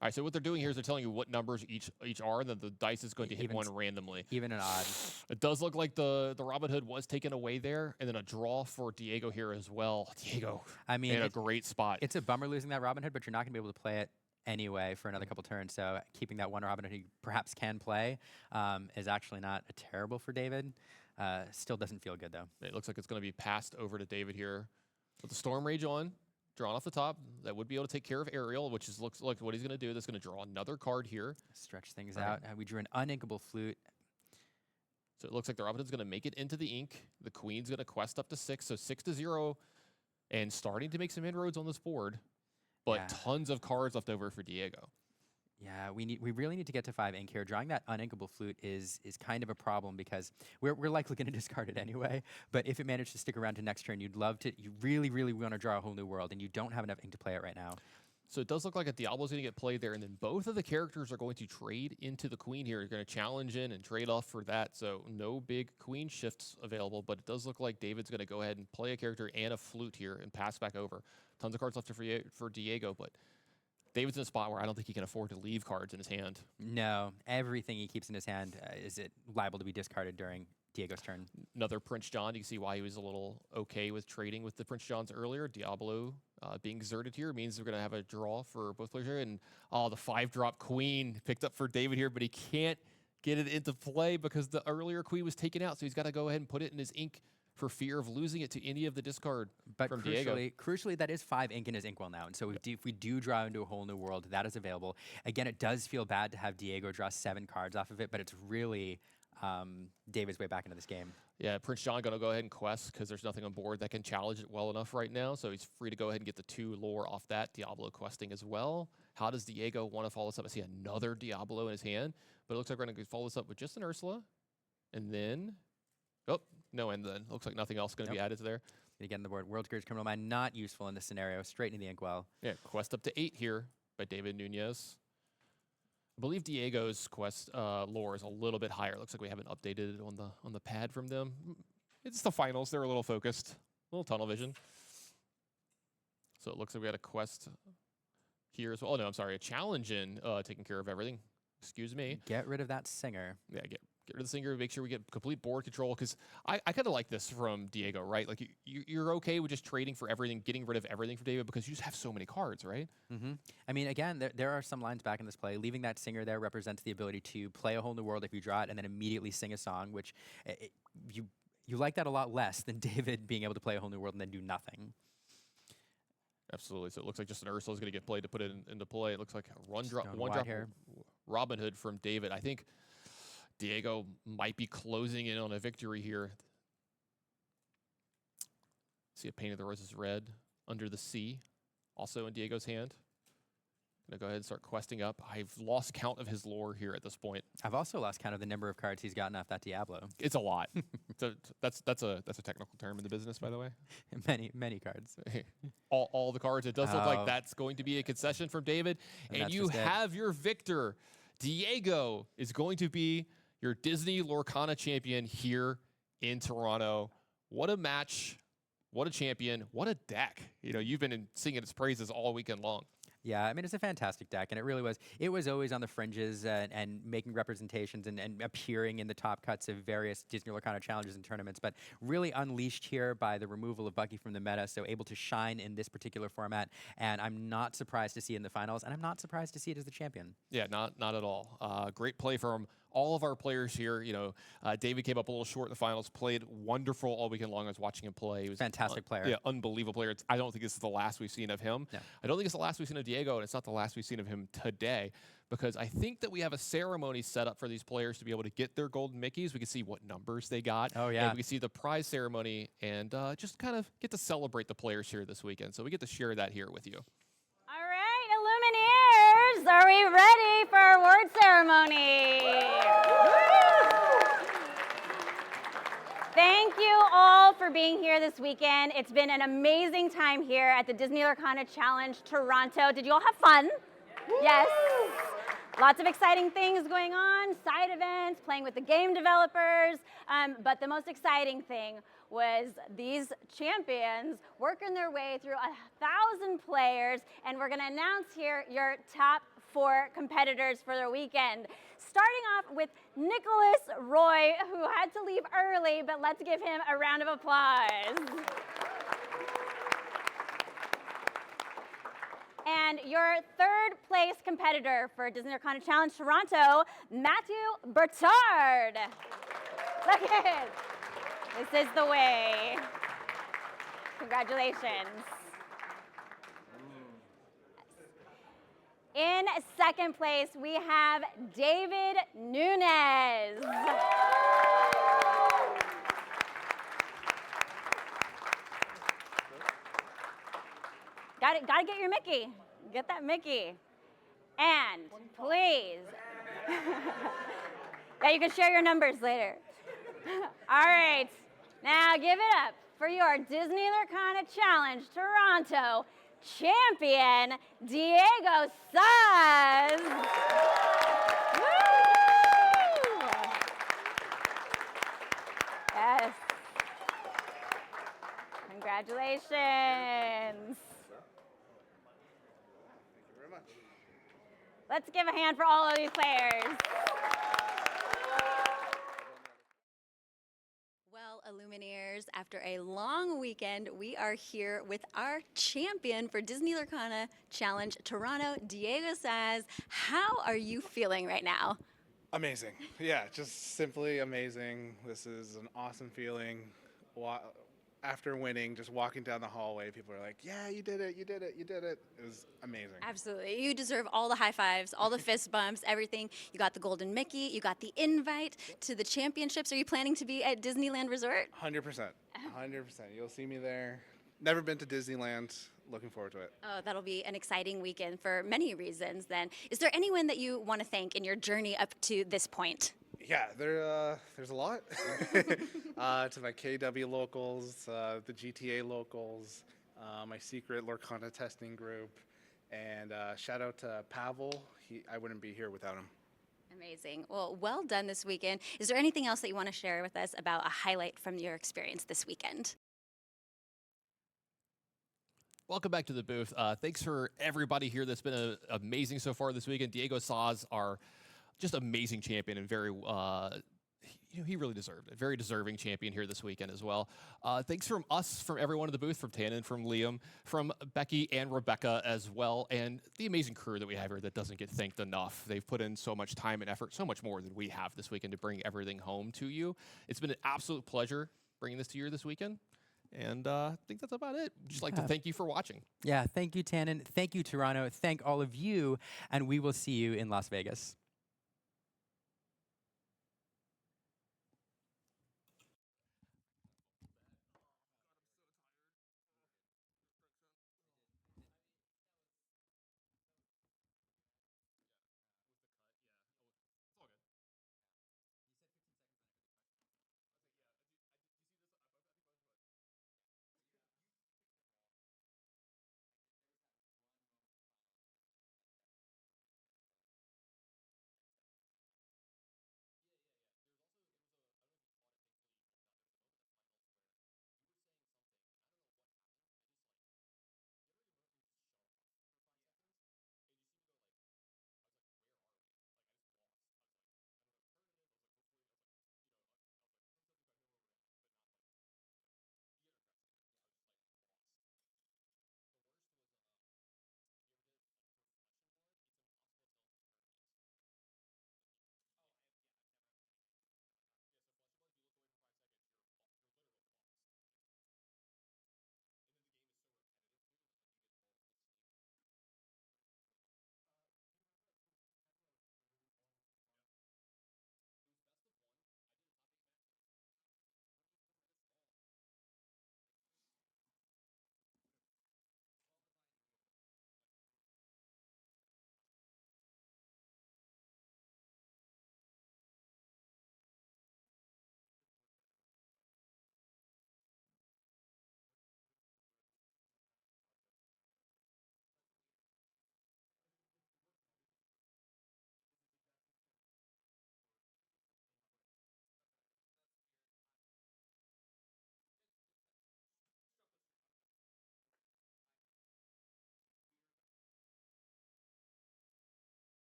All right, so what they're doing here is they're telling you what numbers each are, and then the dice is going to hit one randomly. Even and odd. It does look like the Robin Hood was taken away there, and then a draw for Diego here as well. Diego, I mean, in a great spot. It's a bummer losing that Robin Hood, but you're not going to be able to play it anyway for another couple turns. So keeping that one Robin Hood you perhaps can play is actually not terrible for David. Still doesn't feel good, though. It looks like it's going to be passed over to David here with the Storm Rage on. Drawn off the top, that would be able to take care of Ariel, which looks like what he's going to do. That's going to draw another card here. Stretch things out. We drew an uninkable flute. So it looks like the Robin Hood's going to make it into the ink. The Queen's going to quest up to 6, so 6-0, and starting to make some inroads on this board, but tons of cards left over for Diego. Yeah, we really need to get to 5 ink here. Drawing that uninkable flute is kind of a problem because we're likely going to discard it anyway. But if it managed to stick around to next turn, you really, really want to draw a whole new world, and you don't have enough ink to play it right now. So it does look like a Diablo's going to get played there, and then both of the characters are going to trade into the Queen here. You're going to challenge in and trade off for that, so no big Queen shifts available, but it does look like David's going to go ahead and play a character and a flute here and pass back over. Tons of cards left for Diego, but David's in a spot where I don't think he can afford to leave cards in his hand. No, everything he keeps in his hand is it liable to be discarded during Diego's turn. Another Prince John. You can see why he was a little okay with trading with the Prince Johns earlier. Diablo being exerted here means we're going to have a draw for both players here. And the 5-drop Queen picked up for David here, but he can't get it into play because the earlier Queen was taken out. So he's got to go ahead and put it in his ink for fear of losing it to any of the discard from Diego. Crucially, that is 5 ink in his inkwell now. And so if we do draw into a whole new world, that is available. Again, it does feel bad to have Diego draw 7 cards off of it, but it's really David's way back into this game. Yeah, Prince John going to go ahead and quest because there's nothing on board that can challenge it well enough right now. So he's free to go ahead and get the 2 lore off that. Diablo questing as well. How does Diego want to follow this up? I see another Diablo in his hand, but it looks like we're going to follow this up with just an Ursula. And then, and then. Looks like nothing else going to be added to there. Again, the board, World Courage Criminal Mind, not useful in this scenario. Straight into the inkwell. Yeah, quest up to 8 here by David Nunez. I believe Diego's quest lore is a little bit higher. Looks like we haven't updated it on the pad from them. It's the finals. They're a little focused, a little tunnel vision. So it looks like we had a quest here as well. Oh, no, I'm sorry. A challenge in taking care of everything. Excuse me. Get rid of that singer. Yeah, get rid of the singer. Make sure we get complete board control because I kind of like this from Diego, right? Like you're okay with just trading for everything, getting rid of everything for David because you just have so many cards, right? Mm-hmm. I mean, again, there are some lines back in this play. Leaving that singer there represents the ability to play a whole new world if you draw it and then immediately sing a song, which you like that a lot less than David being able to play a whole new world and then do nothing. Absolutely. So it looks like just an Ursula is going to get played to put it into play. It looks like one drop here. Robin Hood from David. I think Diego might be closing in on a victory here. See a Paint of the Roses red under the sea, also in Diego's hand. Gonna go ahead and start questing up. I've lost count of his lore here at this point. I've also lost count of the number of cards he's gotten off that Diablo. It's a lot. That's a technical term in the business, by the way. Many cards. all the cards. It does look like that's going to be a concession from David, and you have your victor. Diego is going to be your Disney Lorcana champion here in Toronto. What a match. What a champion. What a deck. You know, you've been singing its praises all weekend long. Yeah, I mean, it's a fantastic deck, and it really was. It was always on the fringes and making representations and appearing in the top cuts of various Disney Lorcana challenges and tournaments, but really unleashed here by the removal of Becky from the meta, so able to shine in this particular format, and I'm not surprised to see it in the finals, and I'm not surprised to see it as the champion. Yeah, not at all. Great play from all of our players here. You know, David came up a little short in the finals, played wonderful all weekend long. I was watching him play. He was fantastic player. Yeah, unbelievable player. I don't think this is the last we've seen of him. No. I don't think it's the last we've seen of Diego, and it's not the last we've seen of him today, because I think that we have a ceremony set up for these players to be able to get their golden Mickeys. We can see what numbers they got. Oh, yeah. And we can see the prize ceremony and just kind of get to celebrate the players here this weekend. So we get to share that here with you. All right, Illumineers, are we ready for our award ceremony? Thank you all for being here this weekend. It's been an amazing time here at the Disney Lorcana Challenge Toronto. Did you all have fun? Yes. Lots of exciting things going on, side events, playing with the game developers. But the most exciting thing was these champions working their way through 1,000 players. And we're going to announce here your top 4 competitors for the weekend. Starting off with Nicholas Roy, who had to leave early, but let's give him a round of applause. And your 3rd place competitor for Disney Lorcana Challenge Toronto, Matthew Bertard. Look at it. This is the way. Congratulations. In 2nd place, we have David Nunez. Gotta get your Mickey. Get that Mickey. And please. Yeah, you can share your numbers later. All right. Now give it up for your Disney Lorcana Challenge Toronto champion, Diego Saz. Woo! Yes. Congratulations. Thank you very much. Let's give a hand for all of these players. Well, Illuminaires, after a long weekend, we are here with our champion for Disney Lorcana Challenge Toronto, Diego Saz. How are you feeling right now? Amazing. Yeah, just simply amazing. This is an awesome feeling. After winning, just walking down the hallway, people are like, yeah, you did it, you did it, you did it. It was amazing. Absolutely. You deserve all the high fives, all the fist bumps, everything. You got the Golden Mickey, you got the invite to the championships. Are you planning to be at Disneyland Resort? 100%. 100%. You'll see me there. Never been to Disneyland. Looking forward to it. Oh, that'll be an exciting weekend for many reasons then. Is there anyone that you want to thank in your journey up to this point? Yeah, there's a lot. To my KW locals, the GTA locals, my secret Lorcana testing group, and shout out to Pavel. I wouldn't be here without him. Amazing. Well done this weekend. Is there anything else that you want to share with us about a highlight from your experience this weekend? Welcome back to the booth. Thanks for everybody here that's been amazing so far this weekend. Diego Saz, our just amazing champion and very, he really deserved it. Very deserving champion here this weekend as well. Thanks from us, from everyone in the booth, from Tannon, from Liam, from Becky and Rebekah as well, and the amazing crew that we have here that doesn't get thanked enough. They've put in so much time and effort, so much more than we have this weekend to bring everything home to you. It's been an absolute pleasure bringing this to you this weekend. And I think that's about it. Just like to thank you for watching. Yeah, thank you, Tannon. Thank you, Toronto. Thank all of you, and we will see you in Las Vegas.